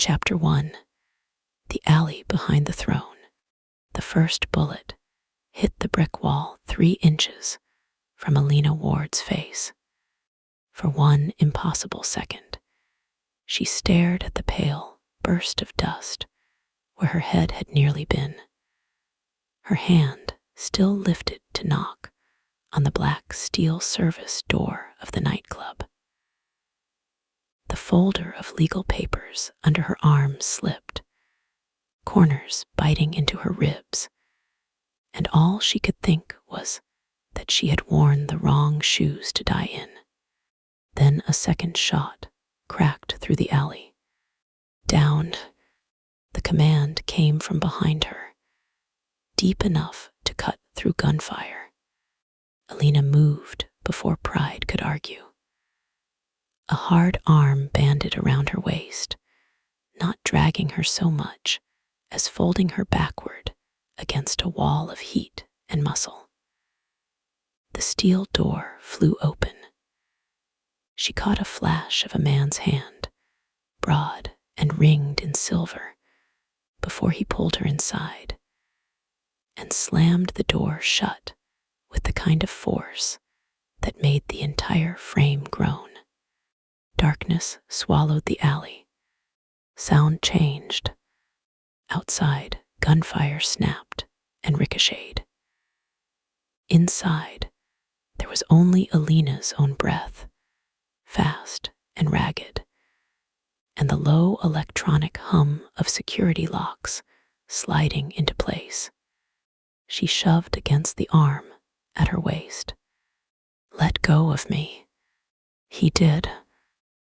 Chapter 1. The Alley Behind the Throne. The first bullet hit the brick wall 3 inches from Alina Ward's face. For one impossible second, she stared at the pale burst of dust where her head had nearly been, her hand still lifted to knock on the black steel service door of the nightclub. The folder of legal papers under her arm slipped, corners biting into her ribs, and all she could think was that she had worn the wrong shoes to die in. Then a second shot cracked through the alley. Down. The command came from behind her, deep enough to cut through gunfire. Alina moved before pride could argue. A hard arm banded around her waist, not dragging her so much as folding her backward against a wall of heat and muscle. The steel door flew open. She caught a flash of a man's hand, broad and ringed in silver, before he pulled her inside and slammed the door shut with the kind of force that made the entire frame groan. Darkness swallowed the alley. Sound changed. Outside, gunfire snapped and ricocheted. Inside, there was only Alina's own breath, fast and ragged, and the low electronic hum of security locks sliding into place. She shoved against the arm at her waist. "Let go of me." He did.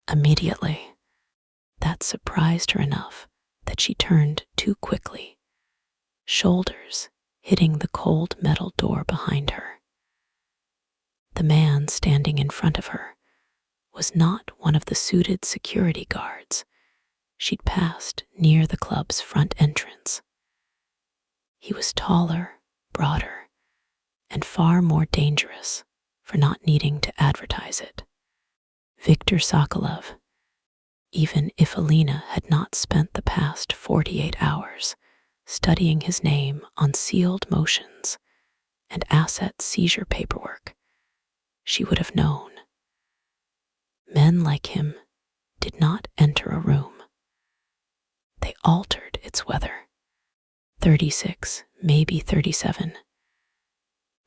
Immediately. That surprised her enough that she turned too quickly, shoulders hitting the cold metal door behind her. The man standing in front of her was not one of the suited security guards she'd passed near the club's front entrance. He was taller, broader, and far more dangerous for not needing to advertise it. Viktor Sokolov, even if Alina had not spent the past 48 hours studying his name on sealed motions and asset seizure paperwork, she would have known. Men like him did not enter a room. They altered its weather. 36, maybe 37.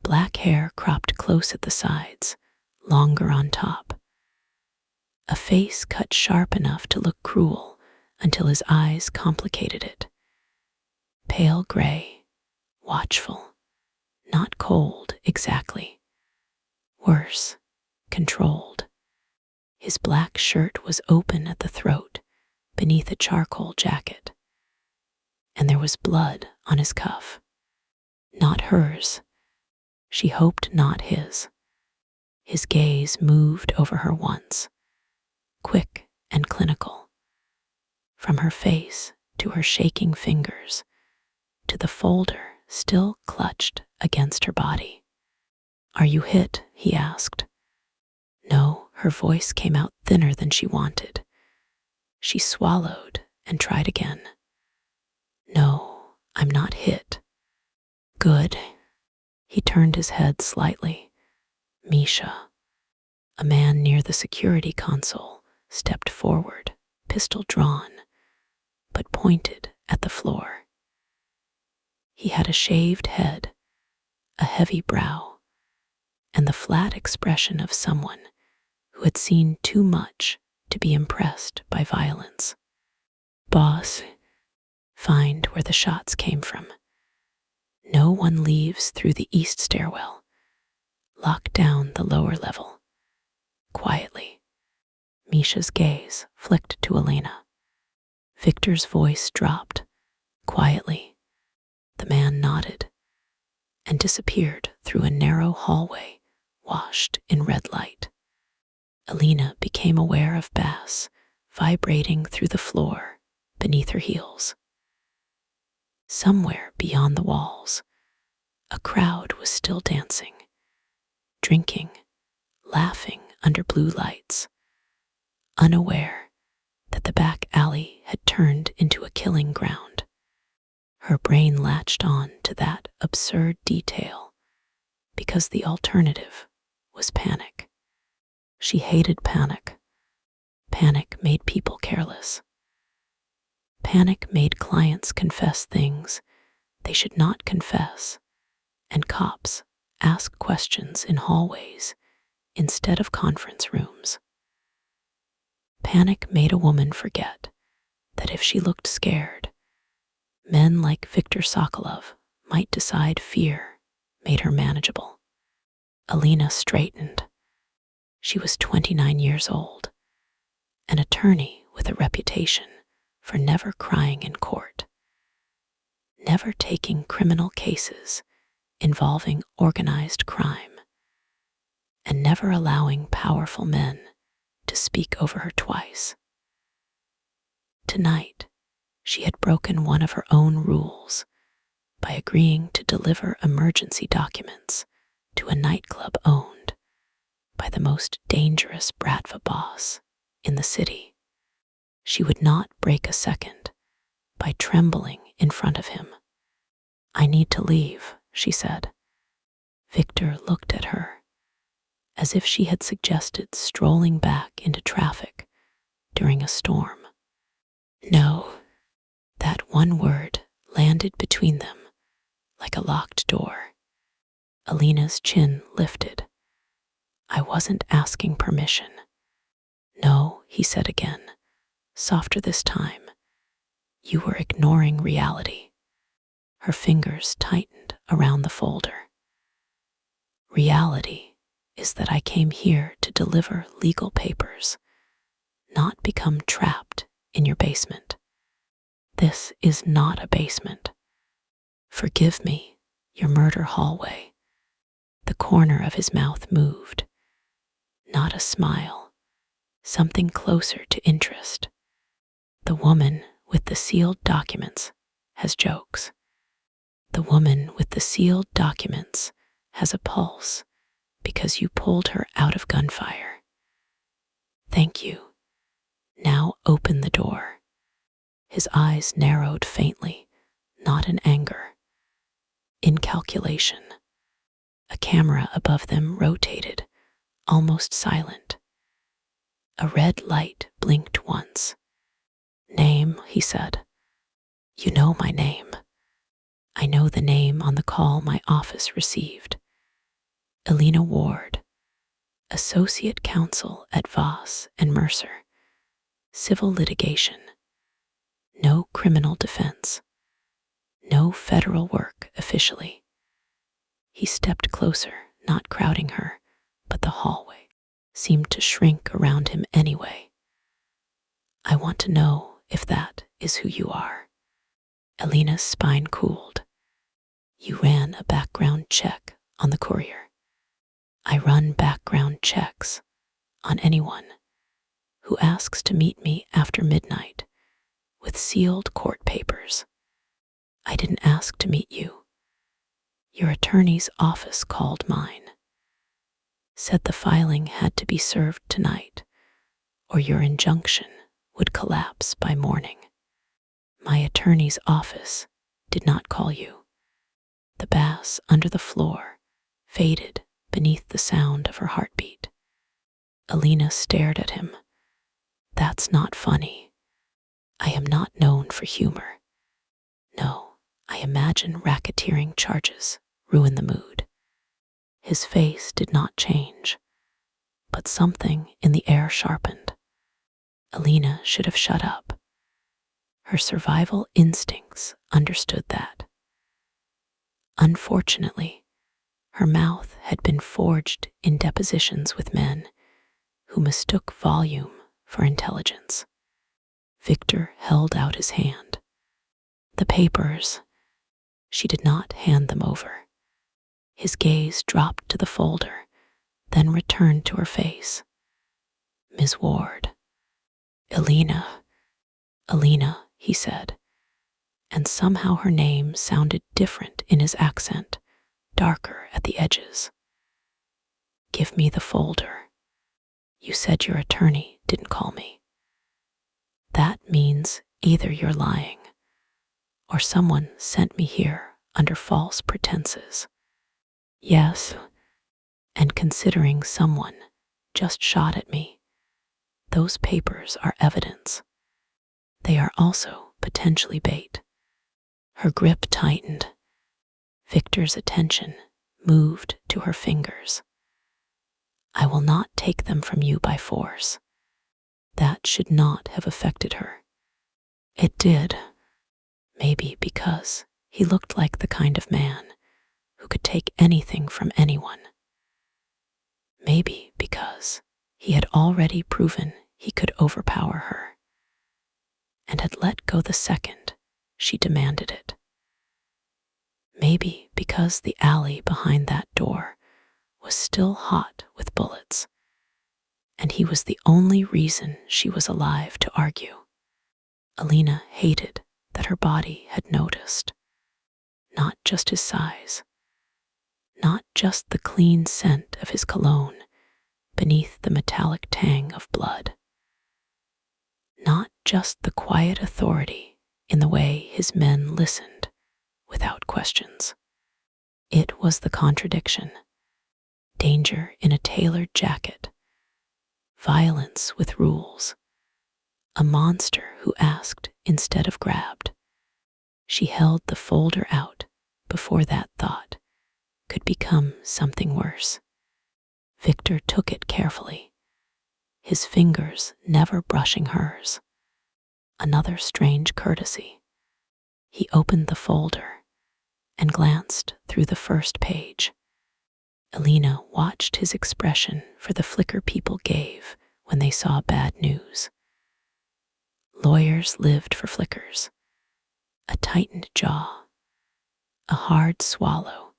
Black hair cropped close at the sides, longer on top. A face cut sharp enough to look cruel until his eyes complicated it. Pale gray, watchful, not cold exactly. Worse, controlled. His black shirt was open at the throat beneath a charcoal jacket, and there was blood on his cuff. Not hers. She hoped not his. His gaze moved over her once, quick and clinical, from her face to her shaking fingers, to the folder still clutched against her body. "Are you hit?" he asked. No, her voice came out thinner than she wanted. She swallowed and tried again. "No, I'm not hit." "Good." He turned his head slightly. Misha. A man near the security console stepped forward, pistol drawn, but pointed at the floor. He had a shaved head, a heavy brow, and the flat expression of someone who had seen too much to be impressed by violence. "Boss, find where the shots came from. No one leaves through the east stairwell. Lock down the lower level. Quietly." Misha's gaze flicked to Alina. Victor's voice dropped. Quietly. The man nodded and disappeared through a narrow hallway washed in red light. Alina became aware of bass vibrating through the floor beneath her heels. Somewhere beyond the walls, a crowd was still dancing, drinking, laughing under blue lights, unaware that the back alley had turned into a killing ground. Her brain latched on to that absurd detail because the alternative was panic. She hated panic. Panic made people careless. Panic made clients confess things they should not confess, and cops ask questions in hallways instead of conference rooms. Panic made a woman forget that if she looked scared, men like Viktor Sokolov might decide fear made her manageable. Alina straightened. She was 29 years old, an attorney with a reputation for never crying in court, never taking criminal cases involving organized crime, and never allowing powerful men to speak over her twice. Tonight, she had broken one of her own rules by agreeing to deliver emergency documents to a nightclub owned by the most dangerous Bratva boss in the city. She would not break a second by trembling in front of him. "I need to leave," she said. Victor looked at her as if she had suggested strolling back into traffic during a storm. No, that one word landed between them like a locked door. Alina's chin lifted. "I wasn't asking permission." "No," he said again, softer this time. "You were ignoring reality." Her fingers tightened around the folder. "Reality is that I came here to deliver legal papers, not become trapped in your basement. This is not a basement. Forgive me, your murder hallway." The corner of his mouth moved. Not a smile, something closer to interest. "The woman with the sealed documents has jokes. The woman with the sealed documents has a pulse because you pulled her out of gunfire. Thank you. Now open the door." His eyes narrowed faintly, not in anger, in calculation. A camera above them rotated, almost silent. A red light blinked once. "Name," he said. "You know my name. I know the name on the call my office received. Alina Ward, Associate Counsel at Voss and Mercer. Civil litigation. No criminal defense. No federal work officially." He stepped closer, not crowding her, but the hallway seemed to shrink around him anyway. "I want to know if that is who you are." Alina's spine cooled. "You ran a background check on the courier." "I run background checks on anyone who asks to meet me after midnight with sealed court papers. I didn't ask to meet you. Your attorney's office called mine. Said the filing had to be served tonight, or your injunction would collapse by morning. My attorney's office did not call you." The bass under the floor faded beneath the sound of her heartbeat. Alina stared at him. "That's not funny. I am not known for humor. No, I imagine racketeering charges ruin the mood." His face did not change, but something in the air sharpened. Alina should have shut up. Her survival instincts understood that. Unfortunately, her mouth had been forged in depositions with men who mistook volume for intelligence. Victor held out his hand. "The papers." She did not hand them over. His gaze dropped to the folder, then returned to her face. "Ms. Ward." "Alina." "Alina," he said, and somehow her name sounded different in his accent, darker at the edges. "Give me the folder. You said your attorney didn't call me." That means either you're lying, or someone sent me here under false pretenses. Yes, and considering someone just shot at me, those papers are evidence. They are also potentially bait. Her grip tightened. Victor's attention moved to her fingers. I will not take them from you by force. That should not have affected her. It did. Maybe because he looked like the kind of man who could take anything from anyone. Maybe because he had already proven he could overpower her and had let go the second she demanded it. Maybe because the alley behind that door was still hot with bullets, and he was the only reason she was alive to argue. Alina hated that her body had noticed. Not just his size, not just the clean scent of his cologne beneath the metallic tang of blood, not just the quiet authority in the way his men listened without questions. It was the contradiction. Danger in a tailored jacket, violence with rules, a monster who asked instead of grabbed. She held the folder out before that thought could become something worse. Victor took it carefully, his fingers never brushing hers. Another strange courtesy. He opened the folder and glanced through the first page. Alina watched his expression for the flicker people gave when they saw bad news. Lawyers lived for flickers. A tightened jaw, a hard swallow,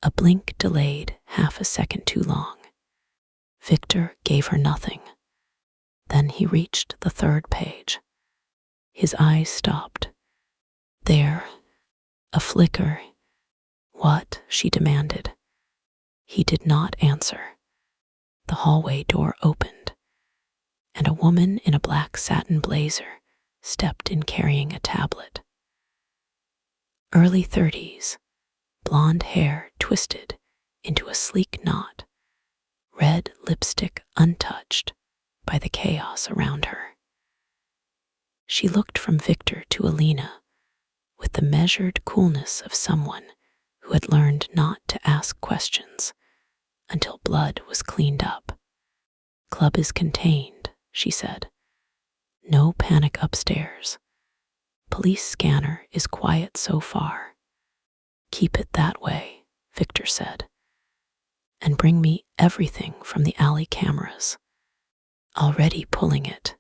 a blink delayed half a second too long. Victor gave her nothing. Then he reached the third page. His eyes stopped. There, a flicker. What? She demanded. He did not answer. The hallway door opened, and a woman in a black satin blazer stepped in carrying a tablet. Early 30s, blonde hair twisted into a sleek knot, red lipstick untouched by the chaos around her. She looked from Victor to Alina with the measured coolness of someone who had learned not to ask questions until blood was cleaned up. Club is contained, she said. No panic upstairs. Police scanner is quiet so far. Keep it that way, Victor said. And bring me everything from the alley cameras. Already pulling it.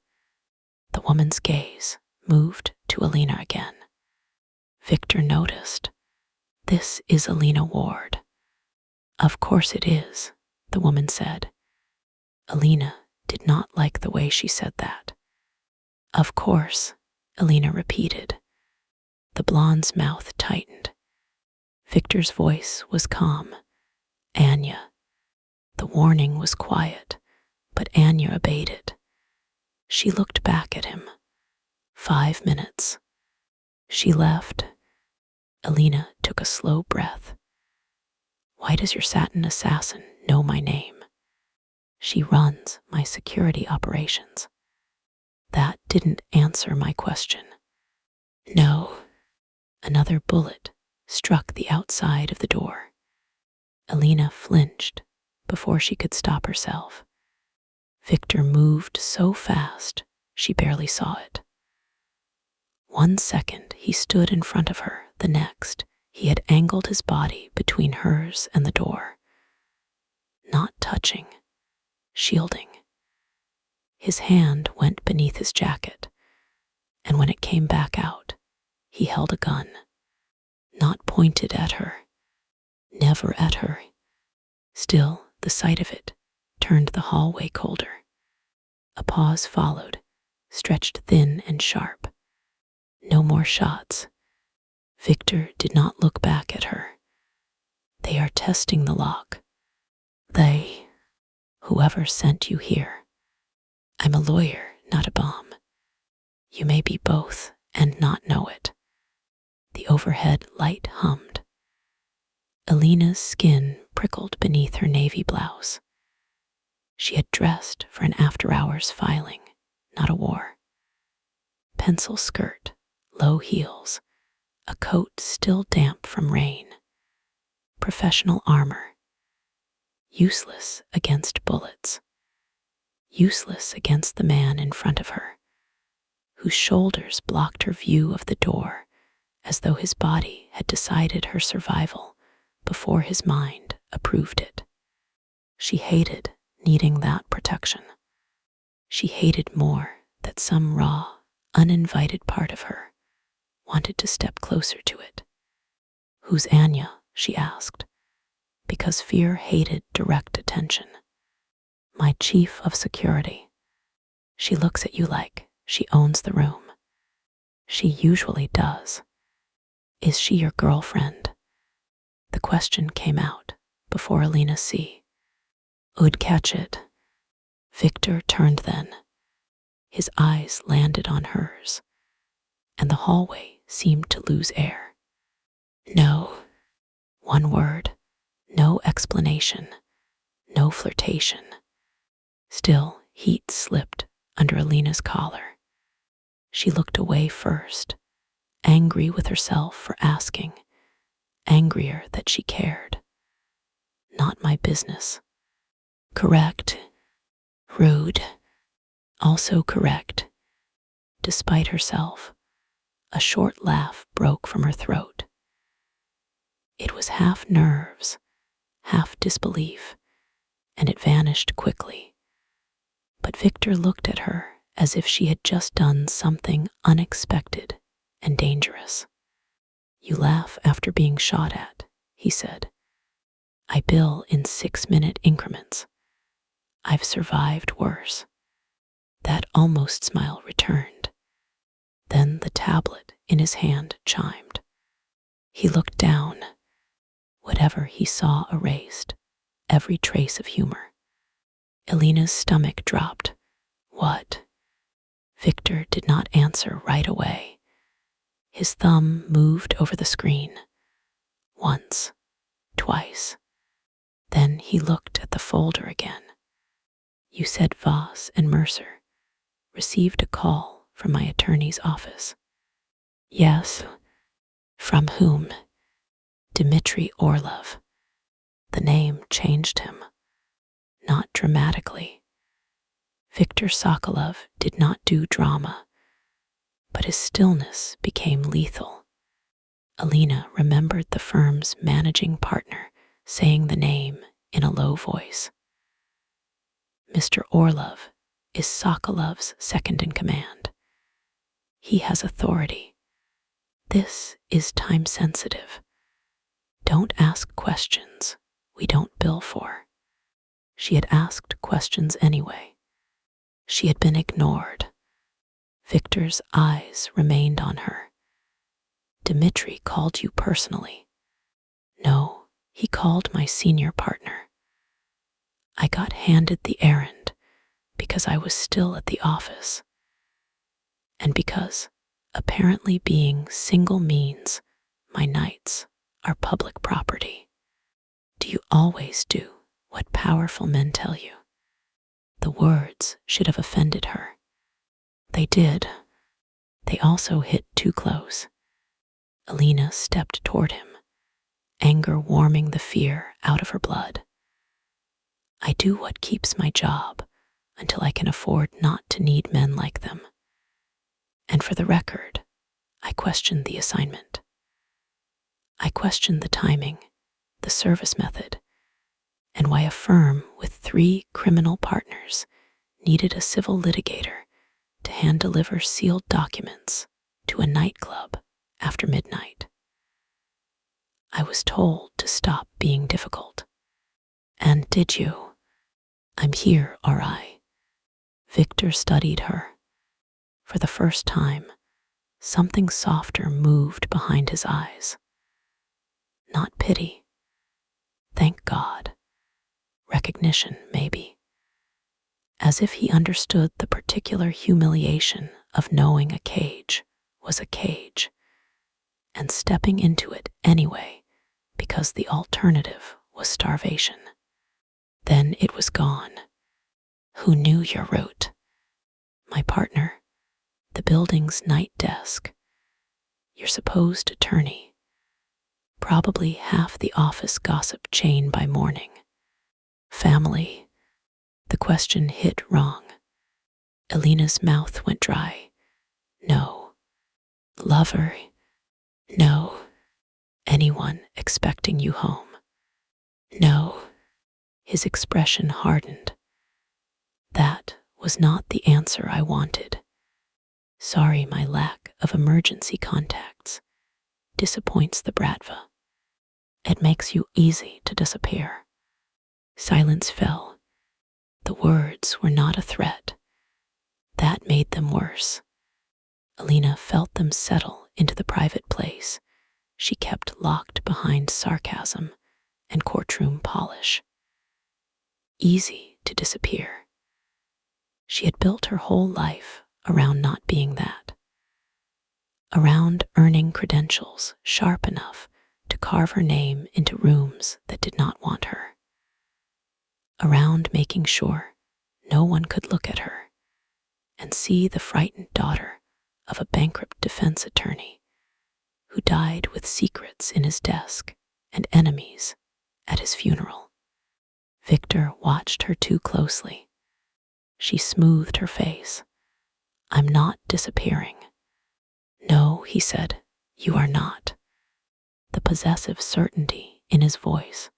The woman's gaze moved to Alina again. Victor noticed. This is Alina Ward. Of course it is, the woman said. Alina did not like the way she said that. Of course, Alina repeated. The blonde's mouth tightened. Victor's voice was calm. Anya. The warning was quiet, but Anya obeyed it. She looked back at him. 5 minutes. She left. Alina took a slow breath. Why does your satin assassin know my name? She runs my security operations. That didn't answer my question. No. Another bullet struck the outside of the door. Alina flinched before she could stop herself. Victor moved so fast she barely saw it. 1 second he stood in front of her, the next he had angled his body between hers and the door. Not touching, shielding. His hand went beneath his jacket, and when it came back out, he held a gun. Not pointed at her, never at her. Still, the sight of it turned the hallway colder. A pause followed, stretched thin and sharp. No more shots. Victor did not look back at her. They are testing the lock. They, whoever sent you here. I'm a lawyer, not a bomb. You may be both and not know it. The overhead light hummed. Alina's skin prickled beneath her navy blouse. She had dressed for an after-hours filing, not a war. Pencil skirt, low heels, a coat still damp from rain. Professional armor. Useless against bullets. Useless against the man in front of her, whose shoulders blocked her view of the door as though his body had decided her survival before his mind approved it. She hated needing that protection. She hated more that some raw, uninvited part of her wanted to step closer to it. Who's Anya? She asked, because fear hated direct attention. My chief of security. She looks at you like she owns the room. She usually does. Is she your girlfriend? The question came out before Alina see. Ud catch it. Victor turned then. His eyes landed on hers, and the hallway seemed to lose air. No. One word. No explanation. No flirtation. Still, heat slipped under Alina's collar. She looked away first, angry with herself for asking, angrier that she cared. Not my business. Correct. Rude. Also correct. Despite herself, a short laugh broke from her throat. It was half nerves, half disbelief, and it vanished quickly. But Victor looked at her as if she had just done something unexpected and dangerous. You laugh after being shot at, he said. I bill in 6-minute increments. I've survived worse. That almost smile returned. Then the tablet in his hand chimed. He looked down. Whatever he saw erased, every trace of humor. Alina's stomach dropped. What? Victor did not answer right away. His thumb moved over the screen. Once, twice. Then he looked at the folder again. You said Voss and Mercer received a call from my attorney's office. Yes. From whom? Dmitry Orlov. The name changed him. Not dramatically. Victor Sokolov did not do drama, but his stillness became lethal. Alina remembered the firm's managing partner saying the name in a low voice. Mr. Orlov is Sokolov's second in command. He has authority. This is time sensitive. Don't ask questions we don't bill for. She had asked questions anyway. She had been ignored. Victor's eyes remained on her. Dmitry called you personally. No, he called my senior partner. I got handed the errand because I was still at the office, and because apparently being single means my nights are public property. Do you always do what powerful men tell you? The words should have offended her. They did. They also hit too close. Alina stepped toward him, anger warming the fear out of her blood. I do what keeps my job until I can afford not to need men like them. And for the record, I questioned the assignment. I questioned the timing, the service method, and why a firm with 3 criminal partners needed a civil litigator to hand-deliver sealed documents to a nightclub after midnight. I was told to stop being difficult. And did you? I'm here, R.I. Victor studied her. For the first time, something softer moved behind his eyes. Not pity. Thank God. Recognition, maybe. As if he understood the particular humiliation of knowing a cage was a cage and stepping into it anyway because the alternative was starvation. Then it was gone. Who knew your route? My partner, the building's night desk, your supposed attorney, probably half the office gossip chain by morning. Family. The question hit wrong. Alina's mouth went dry. No. Lover. No. Anyone expecting you home. No. His expression hardened. That was not the answer I wanted. Sorry, my lack of emergency contacts disappoints the Bratva. It makes you easy to disappear. Silence fell. The words were not a threat. That made them worse. Alina felt them settle into the private place she kept locked behind sarcasm and courtroom polish. Easy to disappear. She had built her whole life around not being that. Around earning credentials sharp enough to carve her name into rooms that did not want her. Around making sure no one could look at her and see the frightened daughter of a bankrupt defense attorney who died with secrets in his desk and enemies at his funeral. Victor watched her too closely. She smoothed her face. I'm not disappearing. No, he said, you are not. The possessive certainty in his voice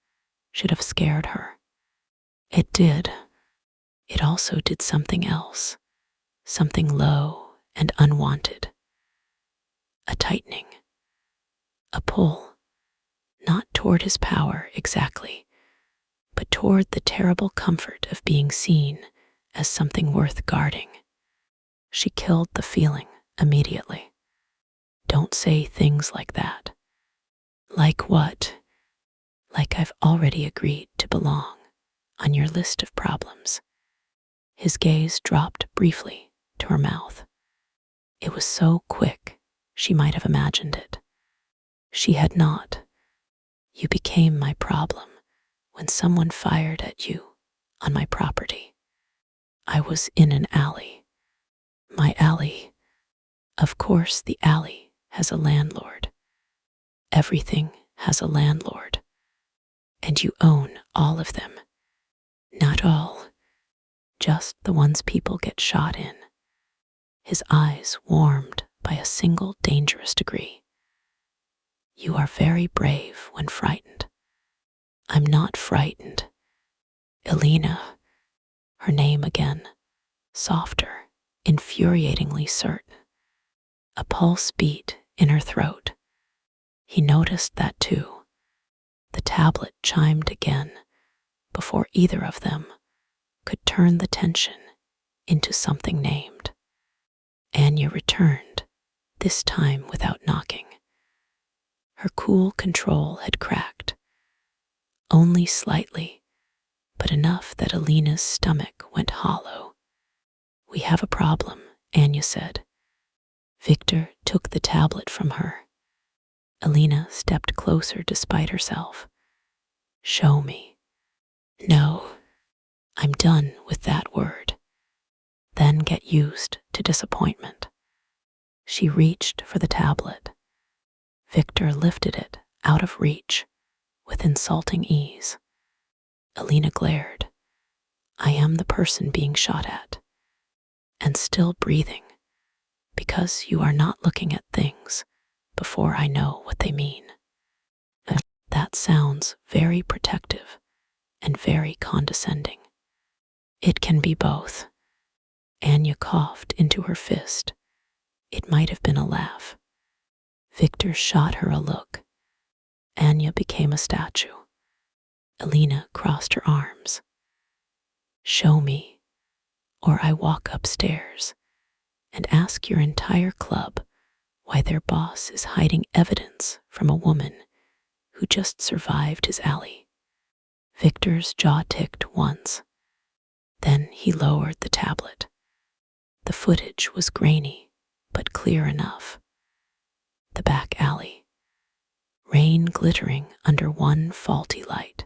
should have scared her. It did. It also did something else, something low and unwanted. A tightening, a pull, not toward his power exactly, but toward the terrible comfort of being seen as something worth guarding. She killed the feeling immediately. Don't say things like that. Like what? Like I've already agreed to belong on your list of problems. His gaze dropped briefly to her mouth. It was so quick, she might have imagined it. She had not. You became my problem when someone fired at you on my property. I was in an alley. My alley. Of course, the alley has a landlord. Everything has a landlord. And you own all of them. Not all. Just the ones people get shot in. His eyes warmed by a single dangerous degree. You are very brave when frightened. I'm not frightened. Alina, her name again, softer, infuriatingly certain. A pulse beat in her throat. He noticed that too. The tablet chimed again before either of them could turn the tension into something named. Anya returned, this time without knocking. Her cool control had cracked. Only slightly, but enough that Alina's stomach went hollow. We have a problem, Anya said. Victor took the tablet from her. Alina stepped closer despite herself. Show me. No, I'm done with that word. Then get used to disappointment. She reached for the tablet. Victor lifted it out of reach with insulting ease. Alina glared. I am the person being shot at, and still breathing, because you are not looking at things before I know what they mean. That sounds very protective and very condescending. It can be both. Anya coughed into her fist. It might have been a laugh. Victor shot her a look. Anya became a statue. Alina crossed her arms. Show me, or I walk upstairs and ask your entire club why their boss is hiding evidence from a woman who just survived his alley. Victor's jaw ticked once. Then he lowered the tablet. The footage was grainy, but clear enough. The back alley. Rain glittering under one faulty light.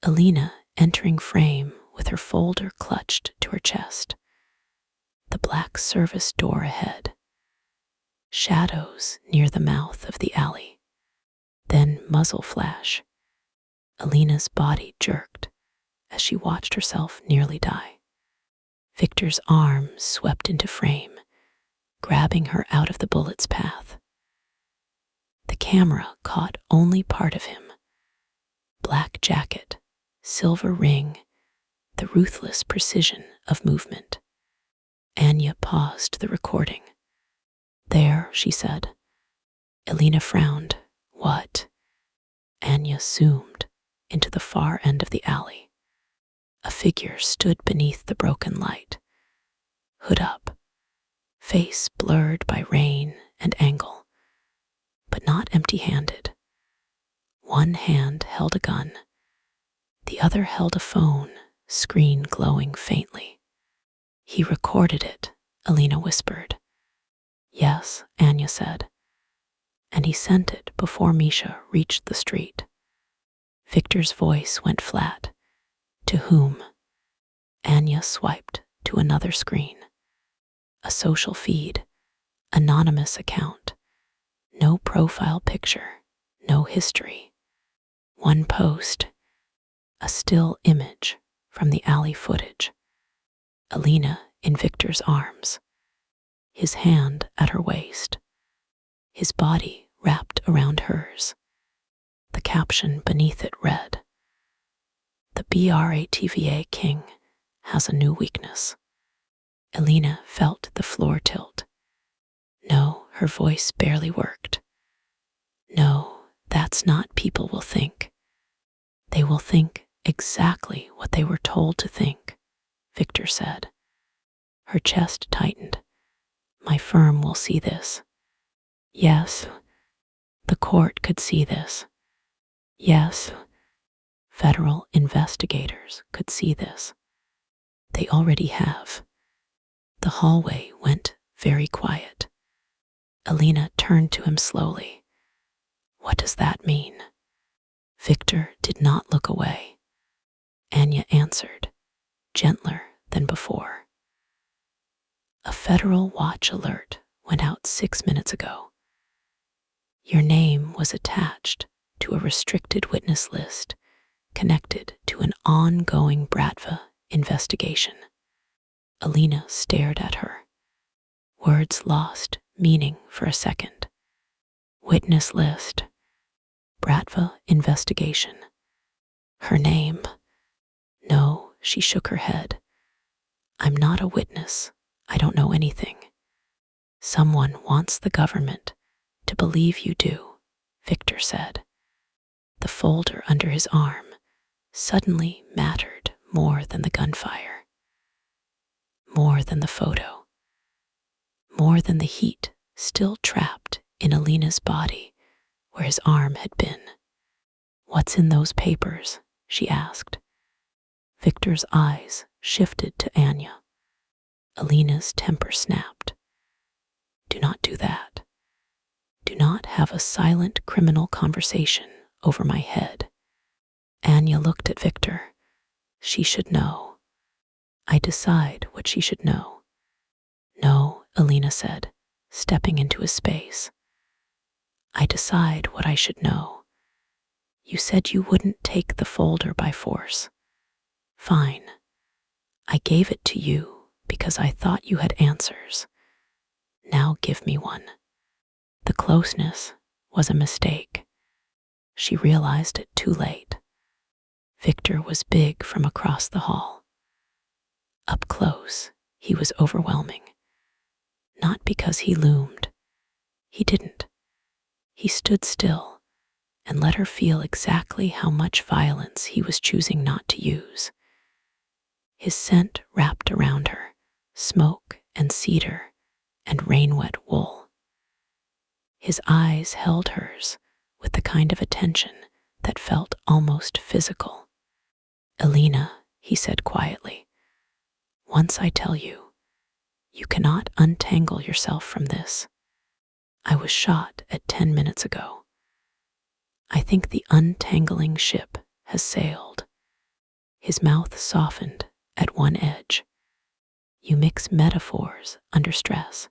Alina entering frame with her folder clutched to her chest. The black service door ahead. Shadows near the mouth of the alley. Then muzzle flash. Alina's body jerked as she watched herself nearly die. Victor's arm swept into frame, grabbing her out of the bullet's path. The camera caught only part of him. Black jacket, silver ring, the ruthless precision of movement. Anya paused the recording. "There," she said. Alina frowned. "What?" Anya zoomed into the far end of the alley. A figure stood beneath the broken light. Hood up, face blurred by rain and angle, but not empty-handed. One hand held a gun. The other held a phone, screen glowing faintly. "He recorded it," Alina whispered. "Yes," Anya said. "And he sent it before Misha reached the street." Victor's voice went flat. "To whom?" Anya swiped to another screen. A social feed, anonymous account. No profile picture, no history. One post, a still image from the alley footage. Alina in Victor's arms, his hand at her waist, his body wrapped around hers. The caption beneath it read, "The Bratva king has a new weakness." Alina felt the floor tilt. No, her voice barely worked. "No, that's not people will think. They will think exactly what they were told to think," Victor said. Her chest tightened. "My firm will see this." "Yes, the court could see this." "Yes, federal investigators could see this." "They already have." The hallway went very quiet. Alina turned to him slowly. "What does that mean?" Victor did not look away. Anya answered, gentler than before. "A federal watch alert went out 6 minutes ago. Your name was attached to a restricted witness list connected to an ongoing Bratva investigation." Alina stared at her. Words lost meaning for a second. Witness list. Bratva investigation. Her name. No, she shook her head. "I'm not a witness. I don't know anything." "Someone wants the government to believe you do," Victor said. The folder under his arm suddenly mattered more than the gunfire, more than the photo, more than the heat still trapped in Alina's body where his arm had been. "What's in those papers?" she asked. Victor's eyes shifted to Anya. Alina's temper snapped. "Do not do that. Do not have a silent criminal conversation over my head." Anya looked at Victor. "She should know." "I decide what she should know." "No," Alina said, stepping into his space. "I decide what I should know. You said you wouldn't take the folder by force. Fine. I gave it to you because I thought you had answers. Now give me one." The closeness was a mistake. She realized it too late. Victor was big from across the hall. Up close, he was overwhelming. Not because he loomed. He didn't. He stood still and let her feel exactly how much violence he was choosing not to use. His scent wrapped around her, smoke and cedar and rain-wet wool. His eyes held hers with the kind of attention that felt almost physical. "Alina," he said quietly, "once I tell you, You cannot untangle yourself from this. I was shot at 10 minutes ago. I think the untangling ship has sailed. His mouth softened at one edge. You mix metaphors under stress.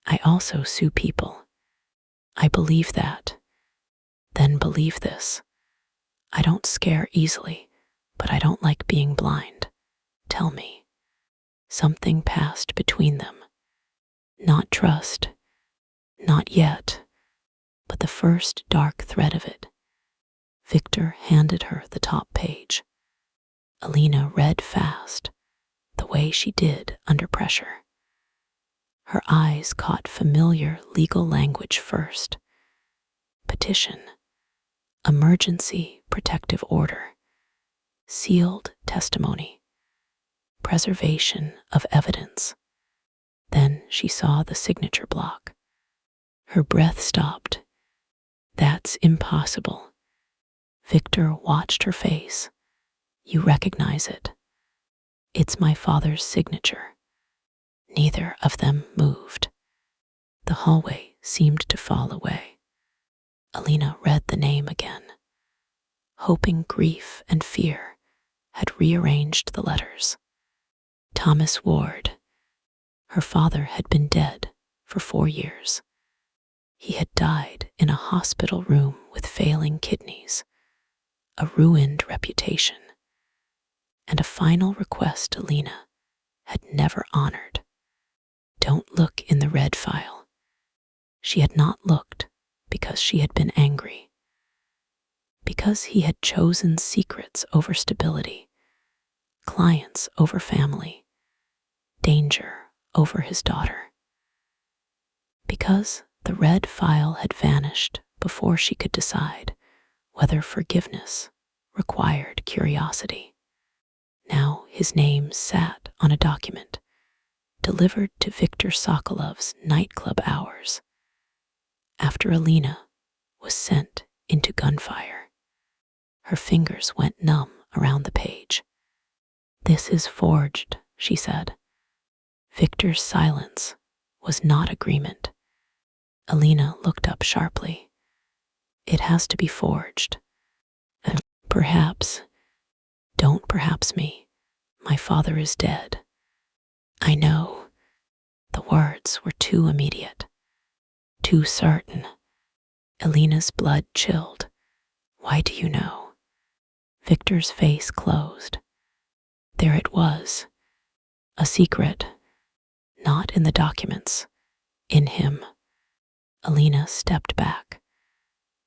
I also sue people. I believe that. Then believe this. I don't scare easily, but I don't like being blind. Tell me. Something passed between them. Not trust. Not yet. But the first dark thread of it. Victor handed her the top page. Alina read fast, the way she did under pressure. Her eyes caught familiar legal language first. Petition. Emergency protective order. Sealed testimony. Preservation of evidence. Then she saw the signature block. Her breath stopped. That's impossible. Victor watched her face. You recognize it. It's my father's signature. Neither of them moved. The hallway seemed to fall away. Alina read the name again, hoping grief and fear had rearranged the letters. Thomas Ward. Her father had been dead for 4 years. He had died in a hospital room with failing kidneys, a ruined reputation, and a final request Alina had never honored. Don't look in the red file. She had not looked because she had been angry. Because he had chosen secrets over stability, clients over family, danger over his daughter. Because the red file had vanished before she could decide whether forgiveness required curiosity. Now his name sat on a document delivered to Viktor Sokolov's nightclub hours after Alina was sent into gunfire. Her fingers went numb around the page. This is forged, she said. Victor's silence was not agreement. Alina looked up sharply. It has to be forged. Perhaps. Don't perhaps me. My father is dead. I know. The words were too immediate, too certain. Alina's blood chilled. Why do you know? Victor's face closed. There it was. A secret. Not in the documents. In him. Alina stepped back,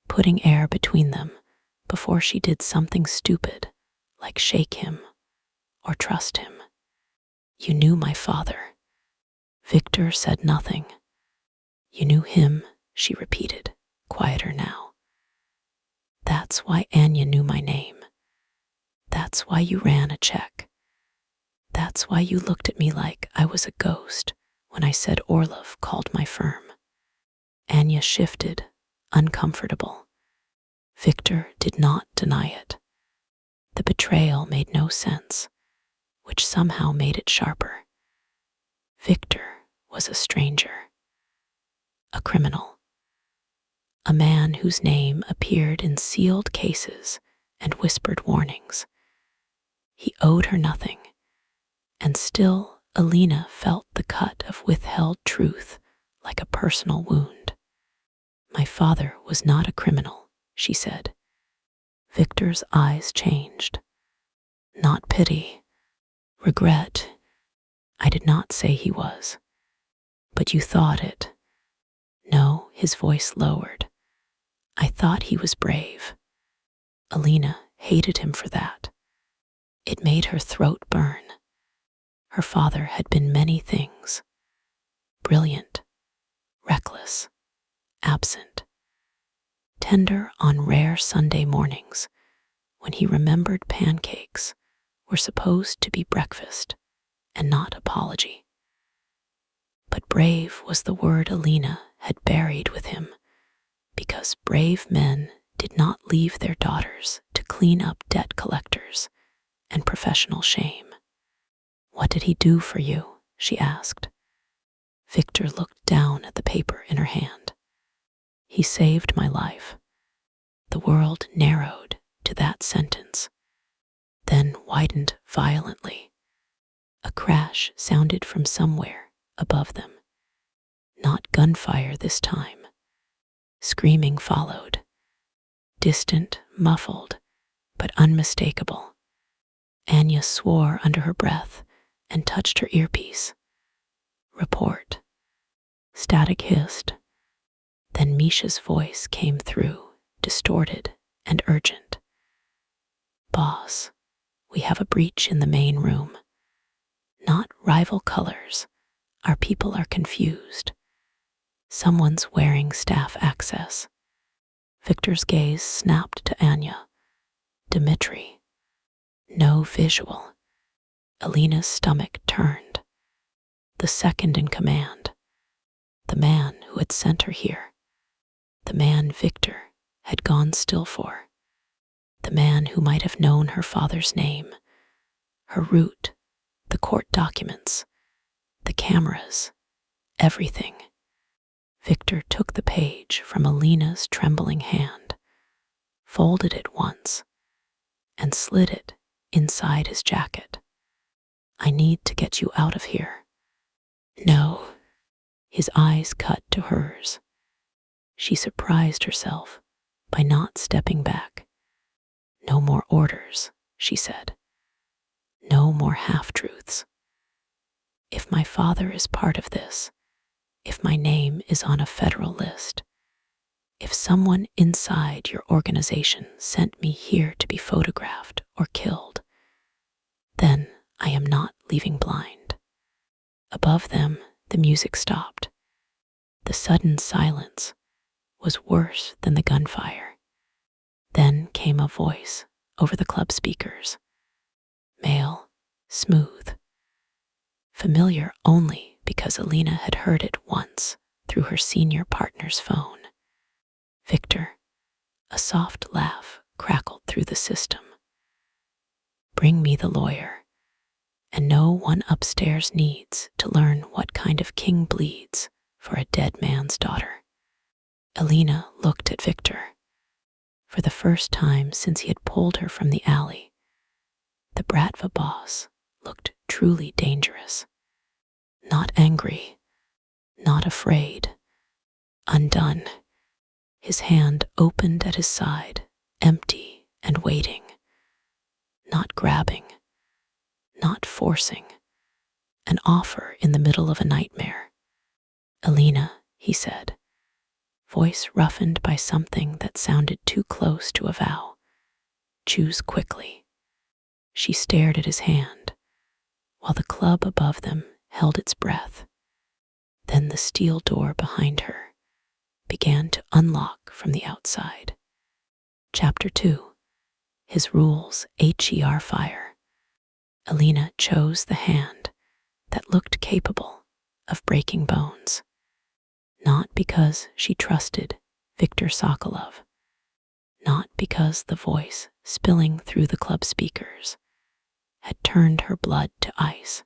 putting air between them before she did something stupid like shake him or trust him. You knew my father. Victor said nothing. You knew him, she repeated, quieter now. That's why Anya knew my name. That's why you ran a check. That's why you looked at me like I was a ghost when I said Orlov called my firm. Anya shifted, uncomfortable. Victor did not deny it. The betrayal made no sense, which somehow made it sharper. Victor was a stranger, a criminal, a man whose name appeared in sealed cases and whispered warnings. He owed her nothing, and still Alina felt the cut of withheld truth like a personal wound. My father was not a criminal, she said. Victor's eyes changed. Not pity, regret. I did not say he was. But you thought it. No, his voice lowered. I thought he was brave. Alina hated him for that. It made her throat burn. Her father had been many things. Brilliant, reckless, absent, tender on rare Sunday mornings when he remembered pancakes were supposed to be breakfast and not apology. But brave was the word Alina had buried with him, because brave men did not leave their daughters to clean up debt collectors and professional shame. What did he do for you? She asked. Victor looked down at the paper in her hand. He saved my life. The world narrowed to that sentence, then widened violently. A crash sounded from somewhere above them. Not gunfire this time. Screaming followed. Distant, muffled, but unmistakable. Anya swore under her breath and touched her earpiece. Report. Static hissed. Then Misha's voice came through, distorted and urgent. Boss, we have a breach in the main room. Not rival colors. Our people are confused. Someone's wearing staff access. Victor's gaze snapped to Anya. Dmitri. No visual. Alina's stomach turned. The second in command. The man who had sent her here. The man Victor had gone still for. The man who might have known her father's name, her route, the court documents, the cameras, everything. Victor took the page from Alina's trembling hand, folded it once, and slid it inside his jacket. I need to get you out of here. No. His eyes cut to hers. She surprised herself by not stepping back. No more orders, she said. No more half-truths. If my father is part of this, if my name is on a federal list, if someone inside your organization sent me here to be photographed or killed, then I am not leaving blind. Above them, the music stopped. The sudden silence was worse than the gunfire. Then came a voice over the club speakers. Male, smooth. Familiar only because Alina had heard it once through her senior partner's phone. Victor. A soft laugh crackled through the system. Bring me the lawyer, and no one upstairs needs to learn what kind of king bleeds for a dead man's daughter. Alina looked at Victor. For the first time since he had pulled her from the alley, the Bratva Boss looked truly dangerous. Not angry, not afraid, undone. His hand opened at his side, empty and waiting. Not grabbing, not forcing. An offer in the middle of a nightmare. Alina, he said, voice roughened by something that sounded too close to a vow. Choose quickly. She stared at his hand, while the club above them held its breath. Then the steel door behind her began to unlock from the outside. Chapter 2. His rules, HER fire. Alina chose the hand that looked capable of breaking bones. Not because she trusted Viktor Sokolov, not because the voice spilling through the club speakers had turned her blood to ice,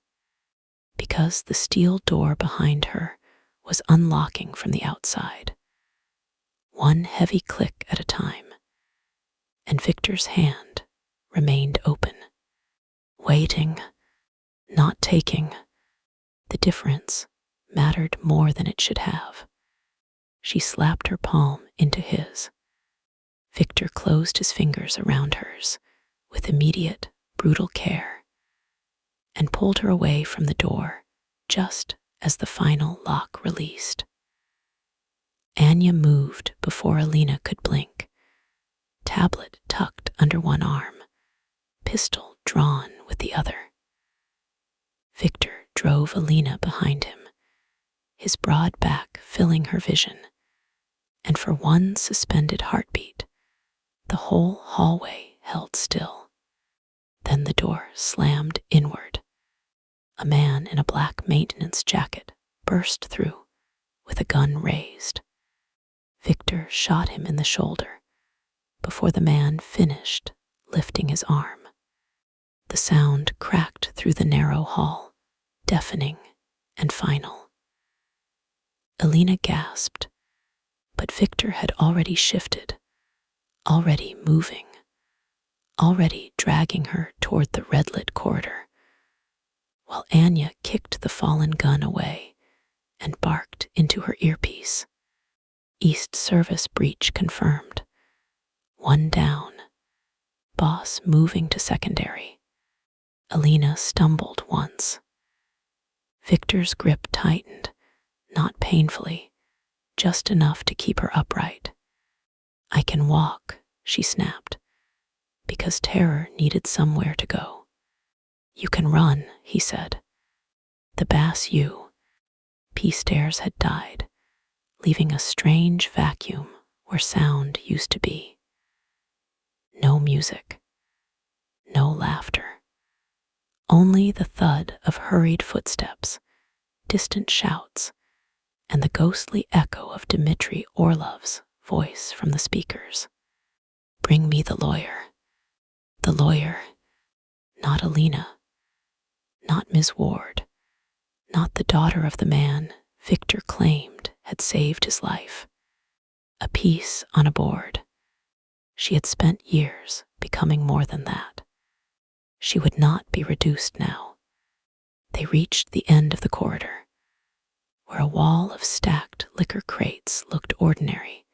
because the steel door behind her was unlocking from the outside, one heavy click at a time, and Victor's hand remained open, waiting, not taking. The difference mattered more than it should have. She slapped her palm into his. Victor closed his fingers around hers with immediate, brutal care and pulled her away from the door just as the final lock released. Anya moved before Alina could blink, tablet tucked under one arm, pistol drawn with the other. Victor drove Alina behind him, his broad back filling her vision, and for one suspended heartbeat, the whole hallway held still. Then the door slammed inward. A man in a black maintenance jacket burst through with a gun raised. Victor shot him in the shoulder before the man finished lifting his arm. The sound cracked through the narrow hall, deafening and final. Alina gasped, but Victor had already shifted, already moving, already dragging her toward the red-lit corridor, while Anya kicked the fallen gun away and barked into her earpiece. East service breach confirmed. One down. Boss moving to secondary. Alina stumbled once. Victor's grip tightened, not painfully, just enough to keep her upright. I can walk, she snapped, because terror needed somewhere to go. You can run, he said. The bass P stairs had died, leaving a strange vacuum where sound used to be. No music, no laughter, only the thud of hurried footsteps, distant shouts, and the ghostly echo of Dmitri Orlov's voice from the speakers. Bring me the lawyer. The lawyer, not Alina, not Ms. Ward, not the daughter of the man Victor claimed had saved his life. A piece on a board. She had spent years becoming more than that. She would not be reduced now. They reached the end of the corridor, where a wall of stacked liquor crates looked ordinary,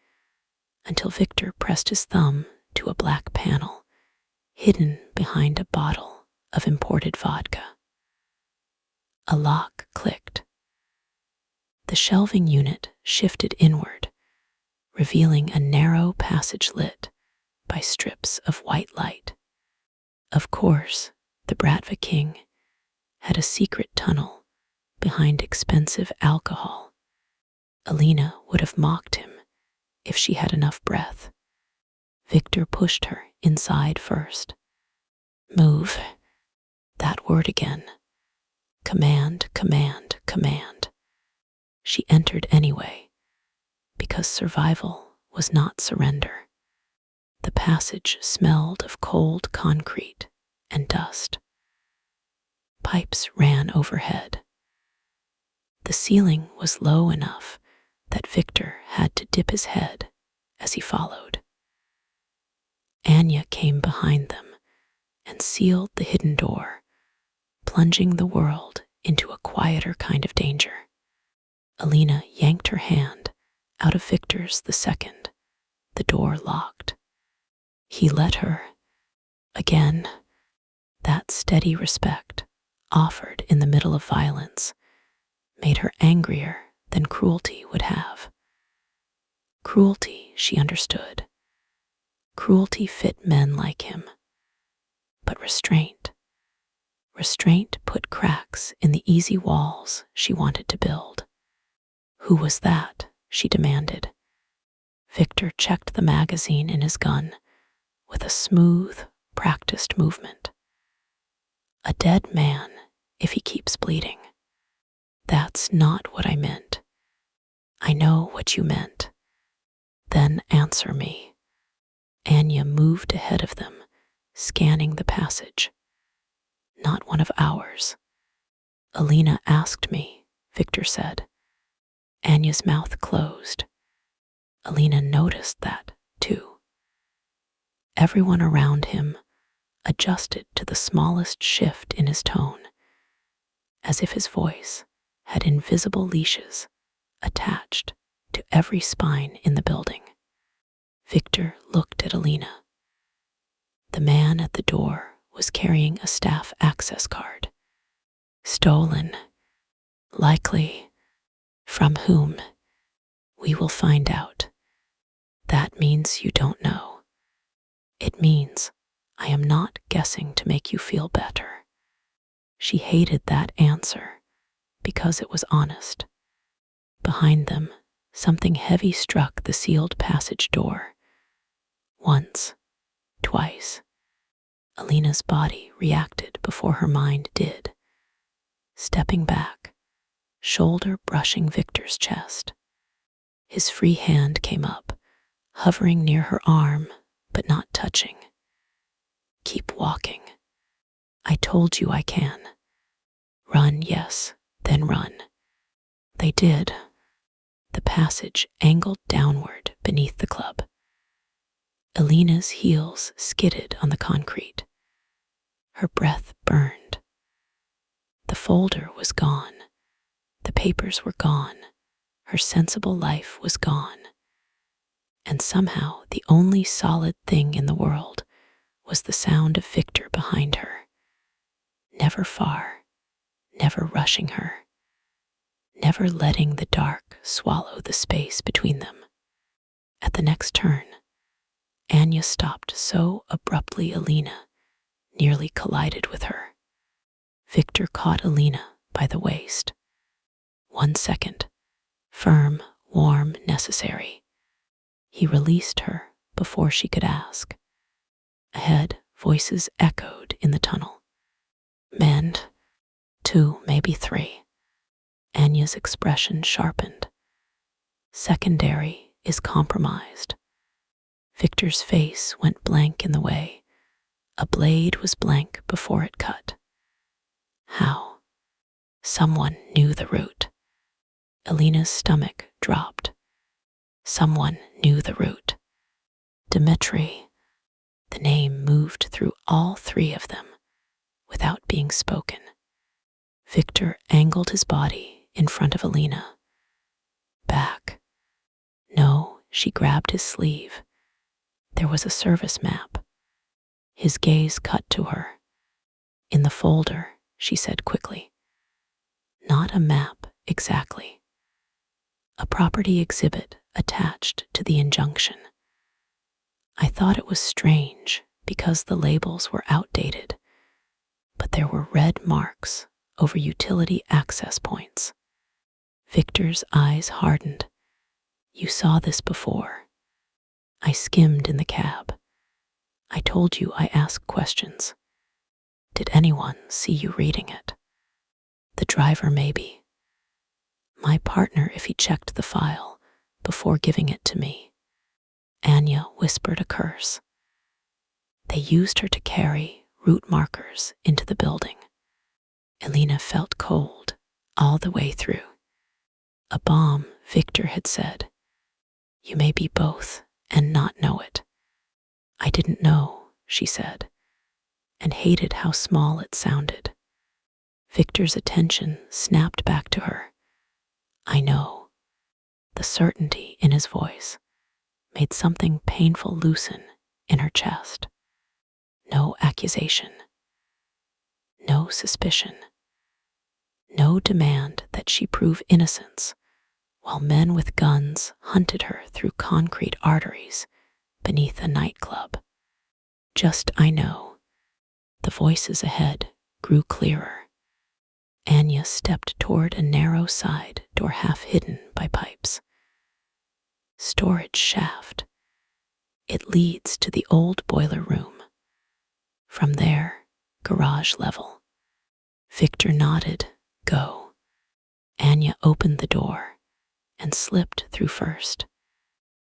until Victor pressed his thumb to a black panel hidden behind a bottle of imported vodka. A lock clicked. The shelving unit shifted inward, revealing a narrow passage lit by strips of white light. Of course, the Bratva King had a secret tunnel behind expensive alcohol. Alina would have mocked him if she had enough breath. Victor pushed her inside first. Move. That word again. Command, command, command. She entered anyway, because survival was not surrender. The passage smelled of cold concrete and dust. Pipes ran overhead. The ceiling was low enough that Victor had to dip his head as he followed. Anya came behind them and sealed the hidden door, plunging the world into a quieter kind of danger. Alina yanked her hand out of Victor's the second the door locked. He let her. Again, that steady respect, offered in the middle of violence, made her angrier than cruelty would have. Cruelty, she understood. Cruelty fit men like him. But restraint put cracks in the easy walls she wanted to build. Who was that? She demanded. Victor checked the magazine in his gun with a smooth, practiced movement. A dead man if he keeps bleeding. That's not what I meant. I know what you meant. Then answer me. Anya moved ahead of them, scanning the passage. Not one of ours. Alina asked me, Victor said. Anya's mouth closed. Alina noticed that, too. Everyone around him adjusted to the smallest shift in his tone, as if his voice had invisible leashes attached to every spine in the building. Victor looked at Alina. The man at the door was carrying a staff access card. Stolen. Likely. From whom? We will find out. That means you don't know. It means I am not guessing to make you feel better. She hated that answer because it was honest. Behind them, something heavy struck the sealed passage door. Once, twice. Alina's body reacted before her mind did. Stepping back, shoulder brushing Victor's chest. His free hand came up, hovering near her arm, but not touching. Keep walking. I told you I can. Run, yes, then run. They did. The passage angled downward beneath the club. Alina's heels skidded on the concrete. Her breath burned. The folder was gone. The papers were gone. Her sensible life was gone. And somehow the only solid thing in the world was the sound of Victor behind her. Never far, never rushing her, never letting the dark swallow the space between them. At the next turn, Anya stopped so abruptly Alina nearly collided with her. Victor caught Alina by the waist. 1 second, firm, warm, necessary. He released her before she could ask. Ahead, voices echoed in the tunnel. Men, 2, maybe 3. Anya's expression sharpened. Secondary is compromised. Victor's face went blank in the way. A blade was blank before it cut. How? Someone knew the route. Alina's stomach dropped. Someone knew the route. Dmitri. The name moved through all 3 of them without being spoken. Victor angled his body in front of Alina. Back. No, she grabbed his sleeve. There was a service map. His gaze cut to her. In the folder, she said quickly. Not a map, exactly. A property exhibit attached to the injunction. I thought it was strange because the labels were outdated, but there were red marks over utility access points. Victor's eyes hardened. You saw this before. I skimmed in the cab. I told you I asked questions. Did anyone see you reading it? The driver, maybe. My partner, if he checked the file before giving it to me. Anya whispered a curse. They used her to carry route markers into the building. Alina felt cold all the way through. A bomb, Victor had said. You may be both and not know it. I didn't know, she said, and hated how small it sounded. Victor's attention snapped back to her. I know. The certainty in his voice made something painful loosen in her chest. No accusation. No suspicion. No demand that she prove innocence while men with guns hunted her through concrete arteries beneath a nightclub. Just I know. The voices ahead grew clearer. Anya stepped toward a narrow side door half hidden by pipes. Storage shaft. It leads to the old boiler room. From there, garage level. Victor nodded. Go. Anya opened the door and slipped through first.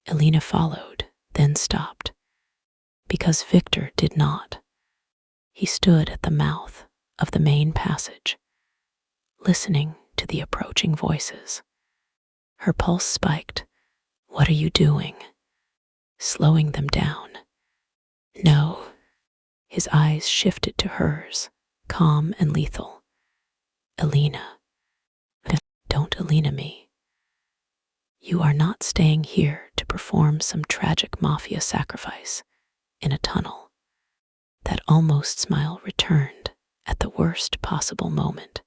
Alina followed, then stopped. Because Victor did not. He stood at the mouth of the main passage, listening to the approaching voices. Her pulse spiked. What are you doing? Slowing them down. No. His eyes shifted to hers, calm and lethal. Alina. Don't Alina me. You are not staying here to perform some tragic mafia sacrifice in a tunnel. That almost smile returned at the worst possible moment.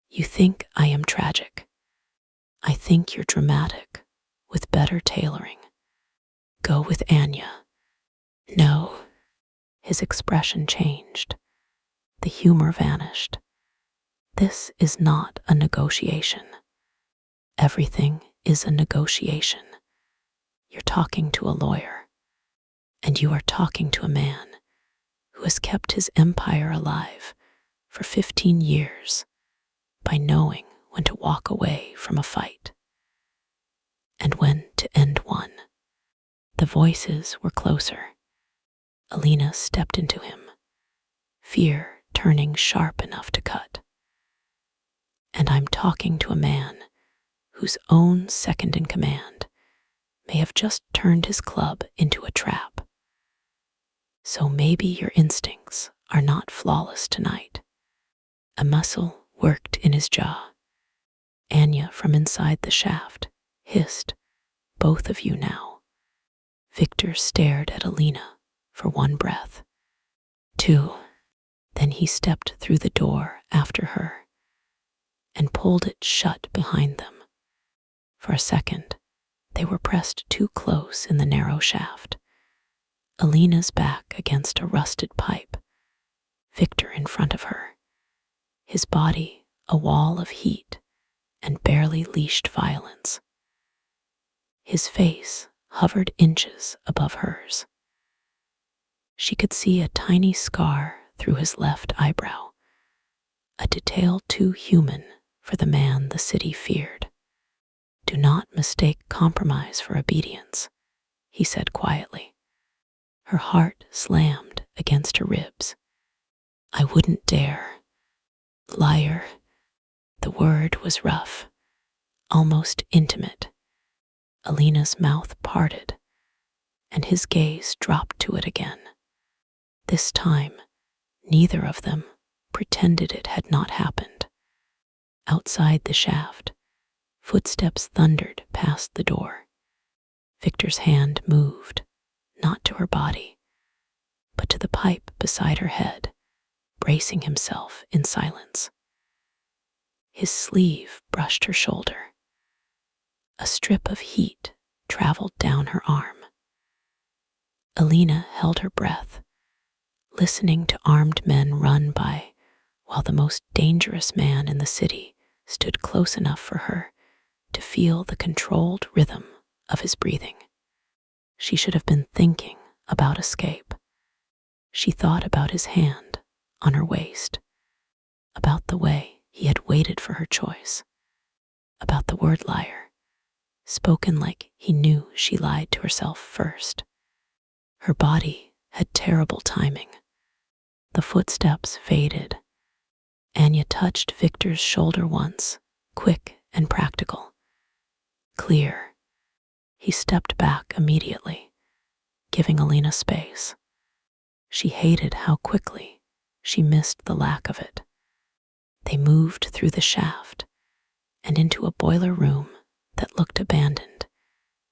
You think I am tragic. I think you're dramatic, with better tailoring. Go with Anya. No. His expression changed. The humor vanished. This is not a negotiation. Everything is a negotiation. You're talking to a lawyer, and you are talking to a man who has kept his empire alive for 15 years by knowing when to walk away from a fight and when to end one. The voices were closer. Alina stepped into him, fear turning sharp enough to cut. And I'm talking to a man whose own second-in-command may have just turned his club into a trap. So maybe your instincts are not flawless tonight. A muscle worked in his jaw. Anya, from inside the shaft, hissed, "Both of you now." Victor stared at Alina for one breath. Two. Then he stepped through the door after her and pulled it shut behind them. For a second, they were pressed too close in the narrow shaft. Alina's back against a rusted pipe, Victor in front of her, his body a wall of heat and barely leashed violence. His face hovered inches above hers. She could see a tiny scar through his left eyebrow, a detail too human for the man the city feared. "Do not mistake compromise for obedience," he said quietly. Her heart slammed against her ribs. "I wouldn't dare." "Liar." The word was rough, almost intimate. Alina's mouth parted, and his gaze dropped to it again. This time, neither of them pretended it had not happened. Outside the shaft, footsteps thundered past the door. Victor's hand moved, not to her body, but to the pipe beside her head, bracing himself in silence. His sleeve brushed her shoulder. A strip of heat traveled down her arm. Alina held her breath, listening to armed men run by, while the most dangerous man in the city stood close enough for her to feel the controlled rhythm of his breathing. She should have been thinking about escape. She thought about his hand on her waist, about the way he had waited for her choice, about the word liar, spoken like he knew she lied to herself first. Her body had terrible timing. The footsteps faded. Anya touched Victor's shoulder once, quick and practical. Clear. He stepped back immediately, giving Alina space. She hated how quickly she missed the lack of it. They moved through the shaft and into a boiler room that looked abandoned,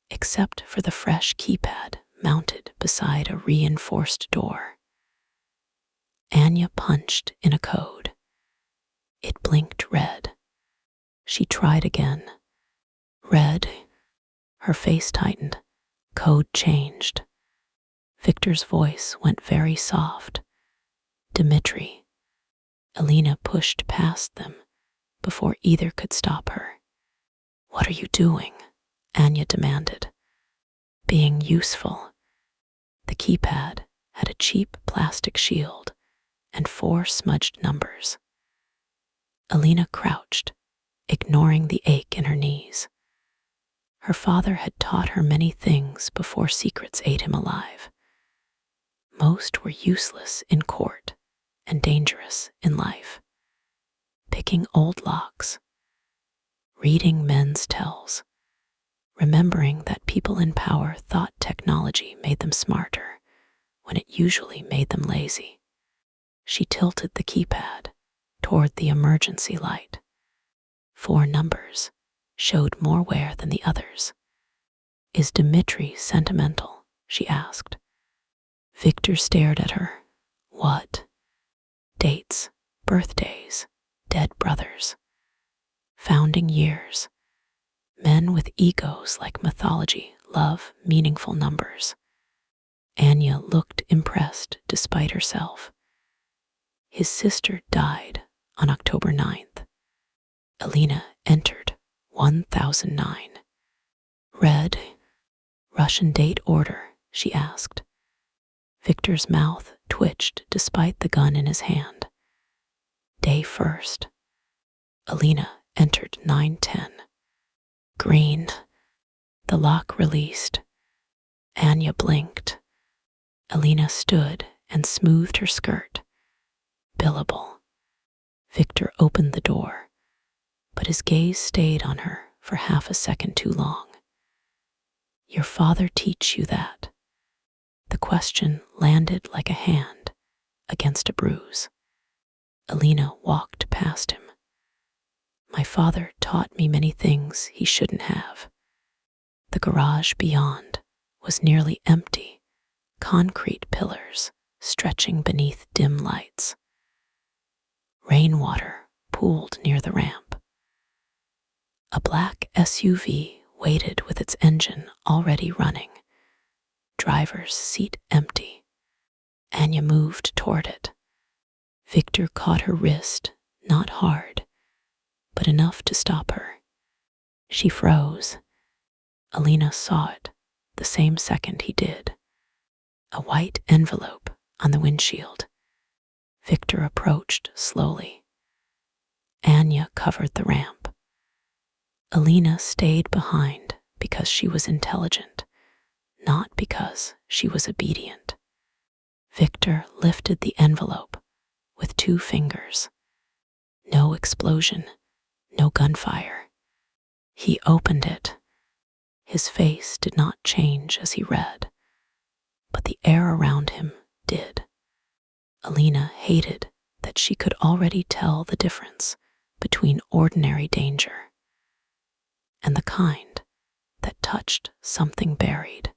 except for the fresh keypad mounted beside a reinforced door. Anya punched in a code. It blinked red. She tried again. Red. Her face tightened. Code changed. Victor's voice went very soft. "Dmitri." Alina pushed past them before either could stop her. "What are you doing?" Anya demanded. "Being useful." The keypad had a cheap plastic shield and 4 smudged numbers. Alina crouched, ignoring the ache in her knees. Her father had taught her many things before secrets ate him alive. Most were useless in court and dangerous in life. Picking old locks, reading men's tells, remembering that people in power thought technology made them smarter when it usually made them lazy. She tilted the keypad toward the emergency light. 4 numbers showed more wear than the others. "Is Dmitri sentimental?" she asked. Victor stared at her. "What?" "Dates, birthdays, dead brothers, founding years. Men with egos like mythology love meaningful numbers." Anya looked impressed despite herself. His sister died on October 9th. Alina entered 1009. "Red, Russian date order?" she asked. Victor's mouth twitched despite the gun in his hand. "Day 1st. Alina entered 910. "Green." The lock released. Anya blinked. Alina stood and smoothed her skirt. Billable. Victor opened the door, but his gaze stayed on her for half a second too long. Your father teach you that? The question landed like a hand against a bruise. Alina walked past him. My father taught me many things he shouldn't have. The garage beyond was nearly empty, concrete pillars stretching beneath dim lights. Rainwater pooled near the ramp. A black SUV waited with its engine already running, driver's seat empty. Anya moved toward it. Victor caught her wrist, not hard, but enough to stop her. She froze. Alina saw it the same second he did. A white envelope on the windshield. Victor approached slowly. Anya covered the ramp. Alina stayed behind because she was intelligent, not because she was obedient. Victor lifted the envelope with 2 fingers. No explosion, no gunfire. He opened it. His face did not change as he read, but the air around him did. Alina hated that she could already tell the difference between ordinary danger and the kind that touched something buried.